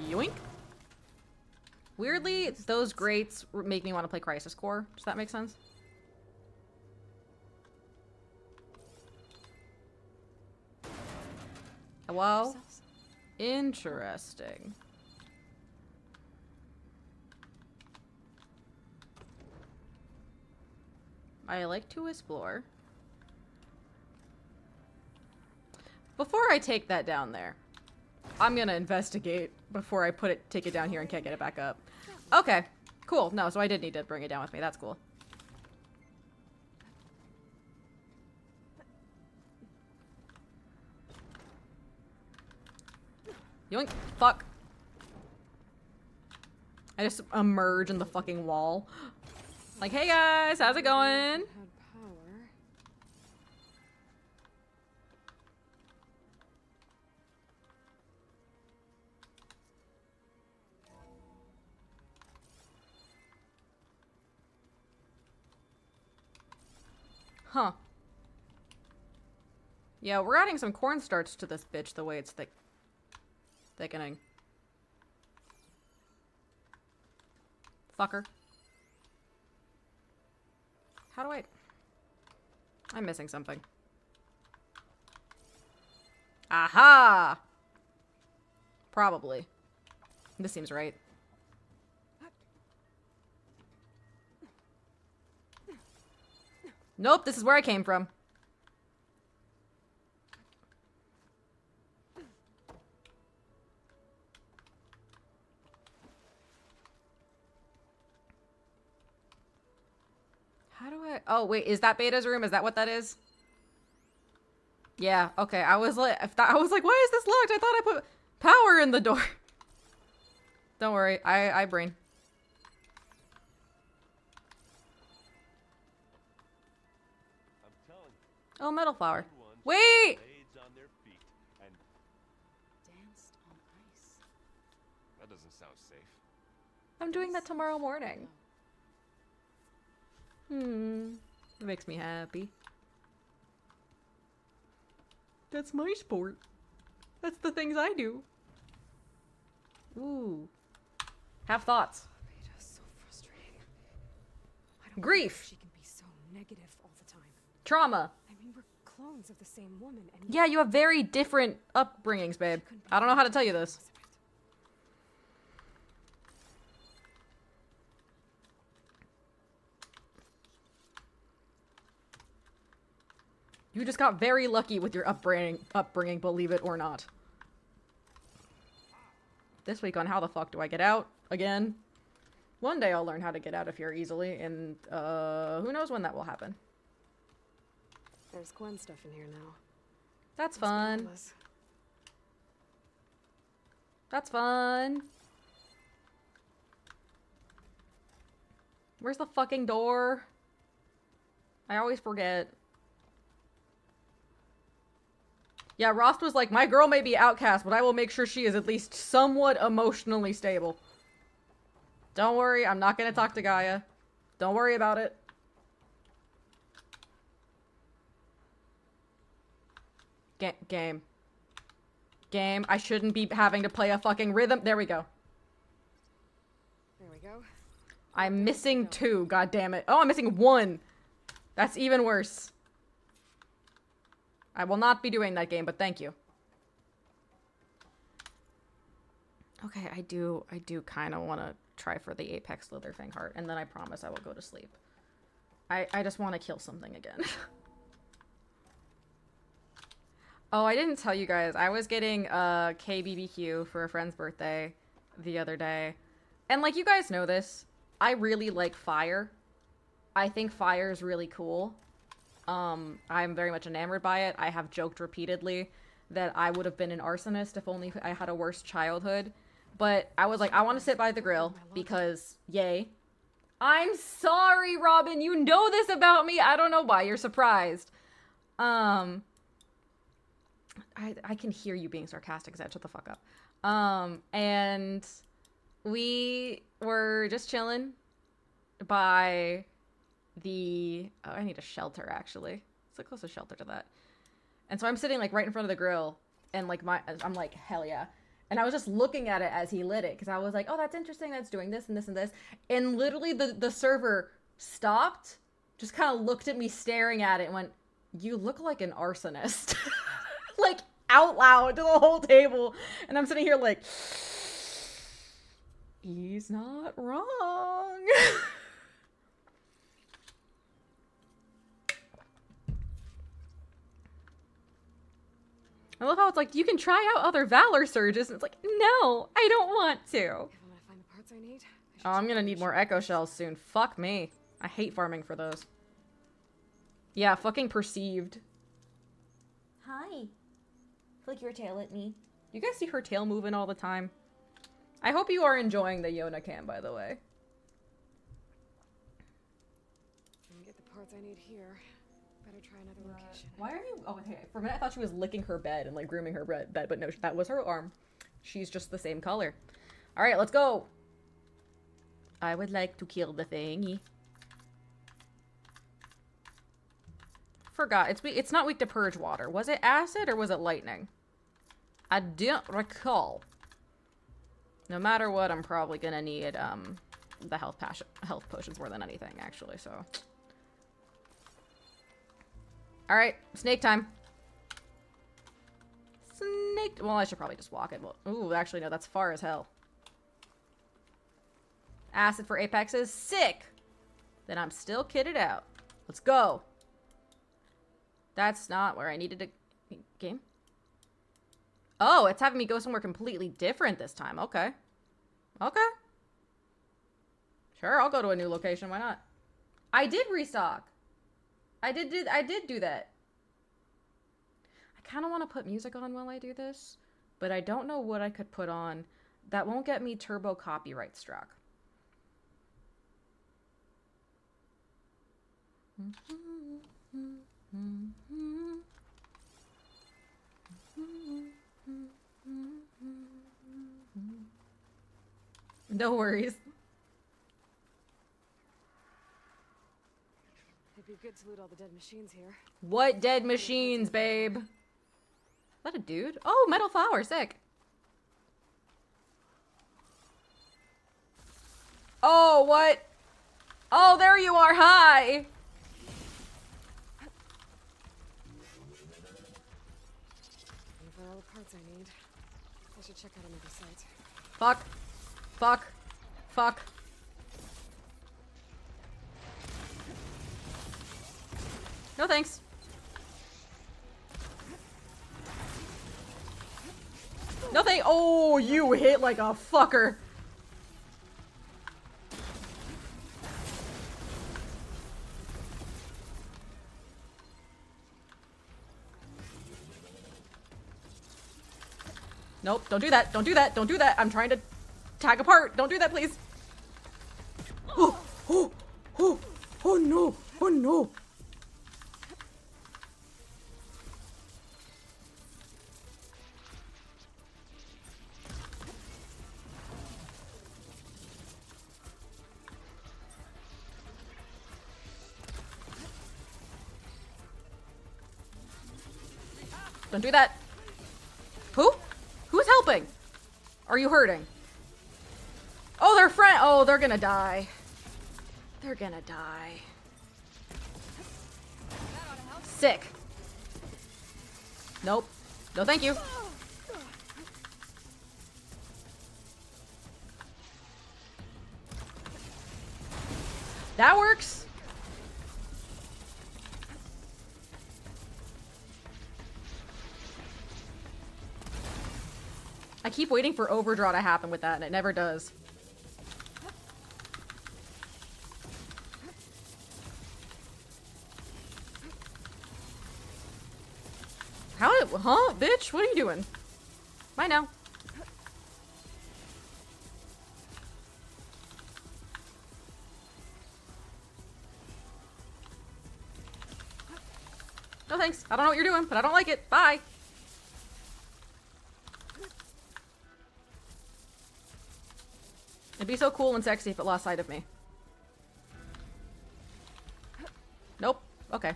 Yoink. Weirdly, those grates make me want to play Crisis Core. Does that make sense? Hello? Interesting. I like to explore. Before I take that down there, I'm gonna investigate before I take it down here and can't get it back up. Okay, cool. No, so I did need to bring it down with me. That's cool. Yoink. Fuck. I just emerge in the fucking wall. Like, hey guys, how's it going? Had power. Huh. Yeah, we're adding some cornstarch to this bitch the way it's thickening. Fucker. How do I... I'm missing something. Aha! Probably. This seems right. Nope, this is where I came from. How do I... Oh, wait, is that Beta's room? Is that what that is? Yeah, okay. I was like, why is this locked? I thought I put power in the door. Don't worry, I brain. Oh, metal flower. Wait! Danced on ice. That doesn't sound safe. I'm doing that tomorrow morning. It makes me happy. That's my sport. That's the things I do. Ooh. Have thoughts. Beta's so frustrating. I don't Grief. She can be so negative all the time. Trauma. I mean, we're clones of the same woman, and Yeah, you have very different upbringings, babe. I don't know how to tell you this. You just got very lucky with your upbringing, believe it or not. This week on How the Fuck Do I Get Out? Again. One day I'll learn how to get out of here easily, and who knows when that will happen. there's Gwen stuff in here now. That's Must be fun. endless. That's fun. Where's the fucking door? I always forget. Yeah, Rost was like, my girl may be outcast, but I will make sure she is at least somewhat emotionally stable. Don't worry, I'm not gonna talk to Gaia. Don't worry about it. Game. Game, I shouldn't be having to play a fucking rhythm. There we go. There we go. I'm missing 2, god damn it. Oh, I'm missing 1. That's even worse. I will not be doing that game, but thank you. Okay, I do kind of want to try for the Apex Slitherfang heart, and then I promise I will go to sleep. I just want to kill something again. Oh, I didn't tell you guys. I was getting KBBQ for a friend's birthday the other day. And like, you guys know this. I really like fire. I think fire is really cool. I'm very much enamored by it. I have joked repeatedly that I would have been an arsonist if only I had a worse childhood. But I was like, I want to sit by the grill because, yay. I'm sorry, Robin. You know this about me. I don't know why you're surprised. I can hear you being sarcastic, Zed. Shut the fuck up. And we were just chilling by the... Oh, I need a shelter, actually. It's the closest shelter to that. And so I'm sitting, like, right in front of the grill, and, like, I'm like, hell yeah. And I was just looking at it as he lit it, because I was like, oh, that's interesting, that's doing this and this and this. And literally the server stopped, just kind of looked at me staring at it and went, you look like an arsonist. Like, out loud to the whole table. And I'm sitting here like, he's not wrong. I love how it's like, you can try out other Valor Surges. And it's like, no, I don't want to. If I'm gonna find the parts I need, Oh, I'm gonna need more Echo Shells soon. Fuck me. I hate farming for those. Yeah, fucking perceived. Hi. Flick your tail at me. You guys see her tail moving all the time? I hope you are enjoying the Yona cam, by the way. I can get the parts I need here. Better try another location. Why are you... Oh, hey, for a minute I thought she was licking her bed and, like, grooming her bed, but no, that was her arm. She's just the same color. Alright, let's go! I would like to kill the thingy. Forgot. It's not weak to purge water. Was it acid or was it lightning? I don't recall. No matter what, I'm probably gonna need the health potions more than anything, actually. So, all right, snake time. Snake. Well, I should probably just walk it. Well, ooh, actually, no, that's far as hell. Acid for apexes, sick. Then I'm still kitted out. Let's go. That's not where I needed to game. Oh, it's having me go somewhere completely different this time. Okay. Okay. Sure, I'll go to a new location. Why not? I did restock. I did do that. I kind of want to put music on while I do this, but I don't know what I could put on that won't get me turbo copyright struck. No worries. It'd be good to loot all the dead machines here. What dead machines, babe? Is that a dude? Oh, metal flower, sick. Oh, what? Oh, there you are, hi! I've all the parts I need. I should check out another site. Fuck. Fuck. Fuck. No thanks. No thank- Oh, you hit like a fucker. Nope, don't do that. Don't do that. Don't do that. I'm trying to tag apart. Don't do that, please. Oh, oh, oh, oh no. Oh no. Don't do that. Who? Who's helping? Are you hurting? Oh, they're Oh, they're gonna die. They're gonna die. Sick. Nope. No, thank you. That works. I keep waiting for overdraw to happen with that, and it never does. Huh? Bitch, what are you doing? Bye now. No thanks. I don't know what you're doing, but I don't like it. Bye. It'd be so cool and sexy if it lost sight of me. Nope. Okay.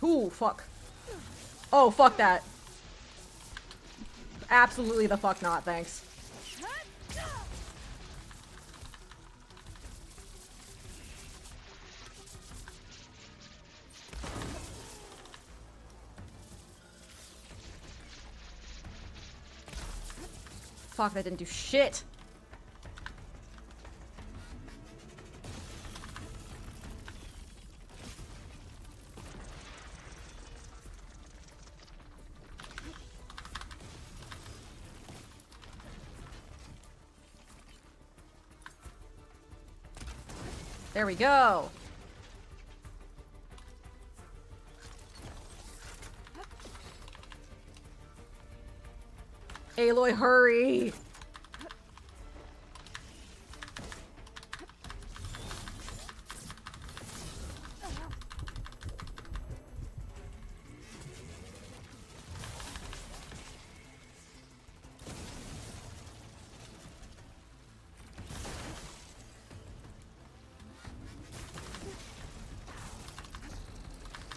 Ooh, fuck. Oh, fuck that. Absolutely the fuck not, thanks. Fuck, that didn't do shit. There we go. Aloy, hurry!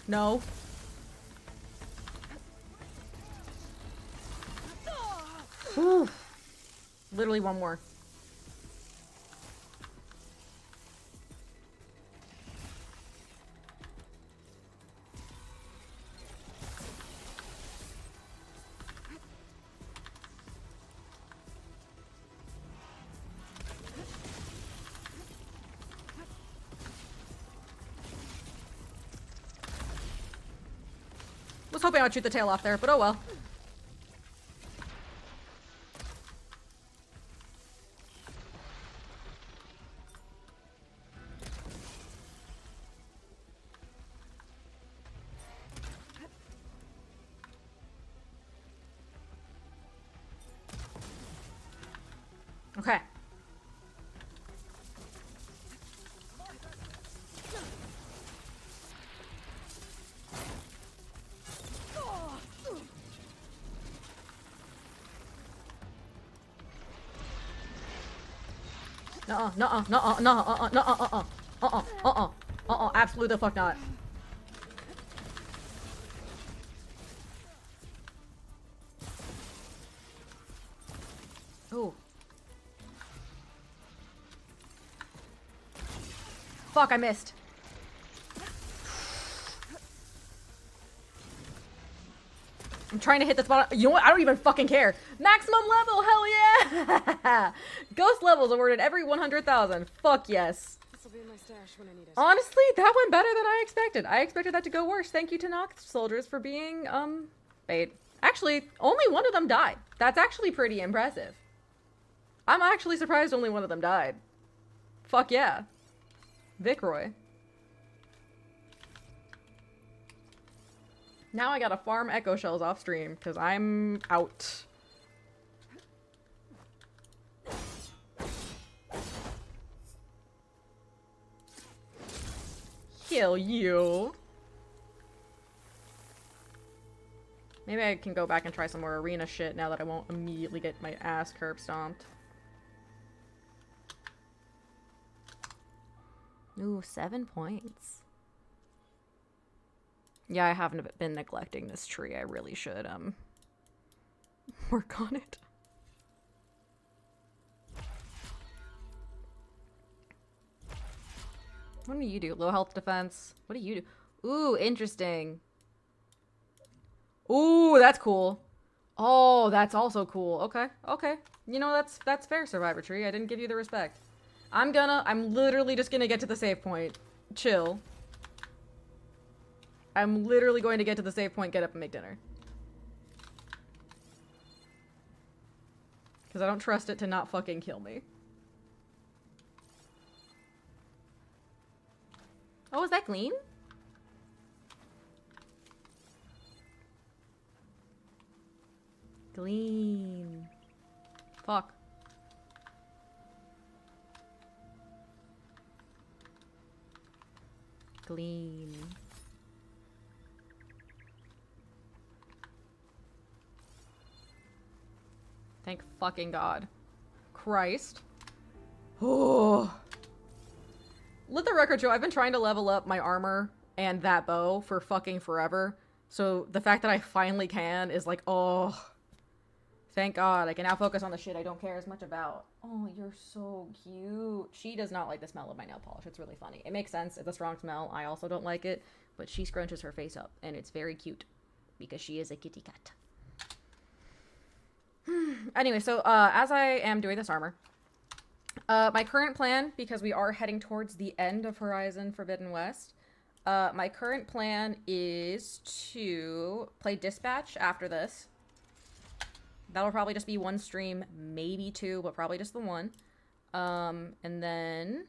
No. Whew. Literally one more. Was hoping I would shoot the tail off there, but oh well. Okay. Absolutely the fuck not. Ooh. Fuck, I missed. I'm trying to hit this bottom. You know what? I don't even fucking care. Maximum level, hell yeah! Ghost levels awarded every 100,000. Fuck yes. This'll be in my stash when I need it. Honestly, that went better than I expected. I expected that to go worse. Thank you to Noct soldiers for being, bait. Actually, only one of them died. That's actually pretty impressive. I'm actually surprised only one of them died. Fuck yeah. Vicroy. Now I gotta farm echo shells off stream, because I'm out. Kill you. Maybe I can go back and try some more arena shit now that I won't immediately get my ass curb stomped. Ooh, 7 points. Yeah, I haven't been neglecting this tree. I really should, work on it. What do you do? Low health defense. What do you do? Ooh, interesting. Ooh, that's cool. Oh, that's also cool. Okay, okay. You know, that's fair, Survivor Tree. I didn't give you the respect. I'm literally just gonna get to the save point. Chill. I'm literally going to get to the save point, get up and make dinner. Because I don't trust it to not fucking kill me. Oh, is that Glean? Glean. Fuck. Glean. Thank fucking God. Christ. Oh. Let the record show, I've been trying to level up my armor and that bow for fucking forever. So the fact that I finally can is like, oh. Thank God. I can now focus on the shit I don't care as much about. Oh, you're so cute. She does not like the smell of my nail polish. It's really funny. It makes sense. It's a strong smell. I also don't like it. But she scrunches her face up. And it's very cute. Because she is a kitty cat. Anyway, so as I am doing this armor, my current plan, because we are heading towards the end of Horizon Forbidden West, my current plan is to play Dispatch after this. That'll probably just be one stream, maybe two, but probably just the one. And then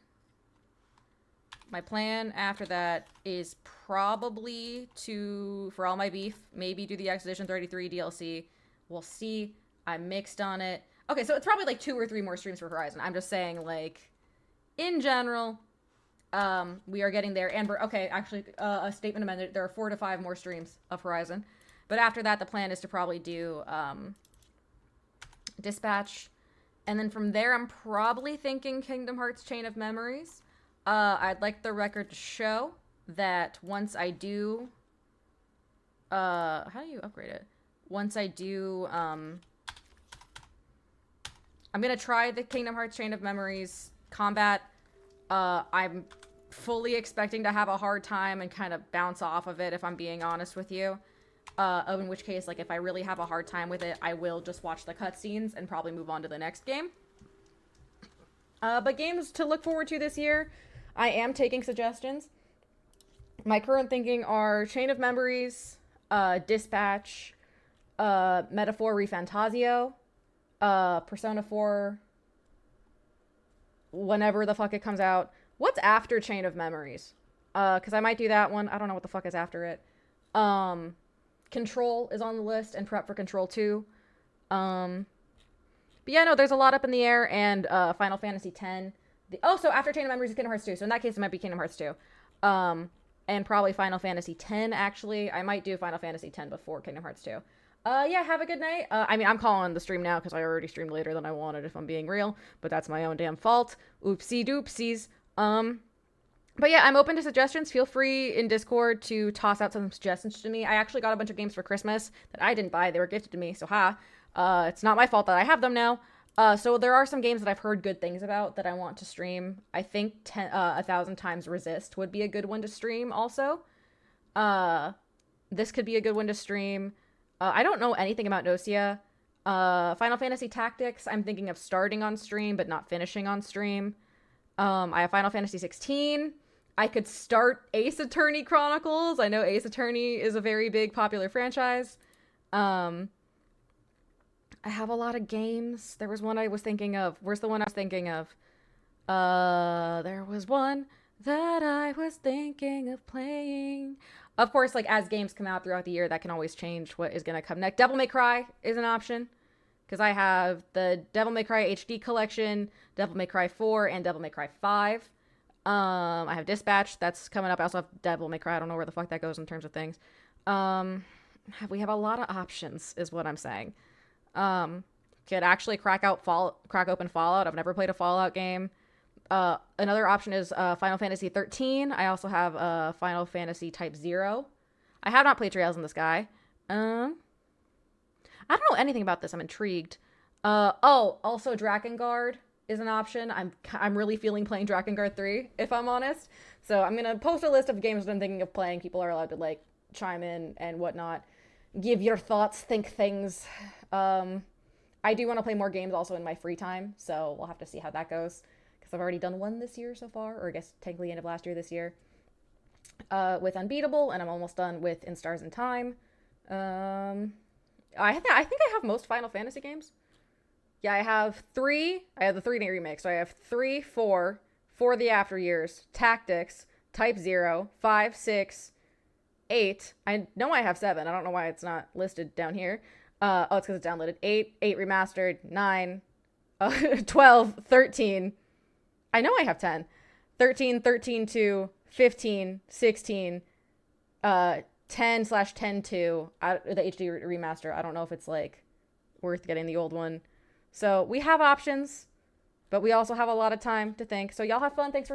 my plan after that is probably to, for all my beef, maybe do the Expedition 33 DLC. We'll see. I'm mixed on it. Okay, so it's probably like 2 or 3 more streams for Horizon. I'm just saying, like, in general, we are getting there. And we're, okay, actually, a statement amended. There are 4 to 5 more streams of Horizon. But after that, the plan is to probably do Dispatch. And then from there, I'm probably thinking Kingdom Hearts Chain of Memories. I'd like the record to show that once I do how do you upgrade it? Once I do, I'm gonna try the Kingdom Hearts Chain of Memories combat. I'm fully expecting to have a hard time and kind of bounce off of it, if I'm being honest with you. In which case, like, if I really have a hard time with it, I will just watch the cutscenes and probably move on to the next game. But games to look forward to this year, I am taking suggestions. My current thinking are Chain of Memories, Dispatch, Metaphor ReFantazio, Persona 4, whenever the fuck it comes out. What's after Chain of Memories? Because I might do that one. I don't know what the fuck is after it. Control is on the list, and prep for Control 2. But yeah, no, there's a lot up in the air, and Final Fantasy X. So after Chain of Memories is Kingdom Hearts 2, so in that case it might be Kingdom Hearts 2. And probably Final Fantasy X, actually. I might do Final Fantasy X before Kingdom Hearts 2. Yeah, have a good night. I mean, I'm calling the stream now because I already streamed later than I wanted, if I'm being real. But that's my own damn fault. Oopsie doopsies. But yeah, I'm open to suggestions. Feel free in Discord to toss out some suggestions to me. I actually got a bunch of games for Christmas that I didn't buy. They were gifted to me, so it's not my fault that I have them now. So there are some games that I've heard good things about that I want to stream. I think 1,000 Times Resist would be a good one to stream also. This could be a good one to stream. I don't know anything about Nocia. Final Fantasy Tactics, I'm thinking of starting on stream, but not finishing on stream. I have Final Fantasy 16. I could start Ace Attorney Chronicles. I know Ace Attorney is a very big popular franchise. I have a lot of games. There was one I was thinking of. Where's the one I was thinking of? There was one that I was thinking of playing. Of course, like, as games come out throughout the year, that can always change what is going to come next. Devil May Cry is an option, because I have the Devil May Cry HD collection, Devil May Cry 4, and Devil May Cry 5. I have Dispatch, that's coming up. I also have Devil May Cry. I don't know where the fuck that goes in terms of things. We have a lot of options, is what I'm saying. Could actually crack open Fallout. I've never played a Fallout game. Another option is Final Fantasy 13. I also have Final Fantasy Type 0. I have not played Trails in the Sky. I don't know anything about this. I'm intrigued. Also Drakengard is an option. I'm really feeling playing Drakengard 3, if I'm honest. So I'm gonna post a list of games that I'm thinking of playing. People are allowed to, like, chime in and whatnot. Give your thoughts, think things. I do want to play more games also in my free time, so we'll have to see how that goes. Because I've already done one this year so far, or I guess technically end of last year this year. With Unbeatable, and I'm almost done with In Stars in Time. I think I have most Final Fantasy games. Yeah, I have 3. I have the 3D remake, so I have 3, 4, For the After Years, Tactics, Type 0, 5, 6, 8. I know I have 7. I don't know why it's not listed down here. It's because it's downloaded. 8 remastered, 9, 12, 13. I know I have 10. 13, 13-2, 15, 16, 10/10-2, the HD remaster. I don't know if it's, like, worth getting the old one. So we have options, but we also have a lot of time to think. So y'all have fun. Thanks for hanging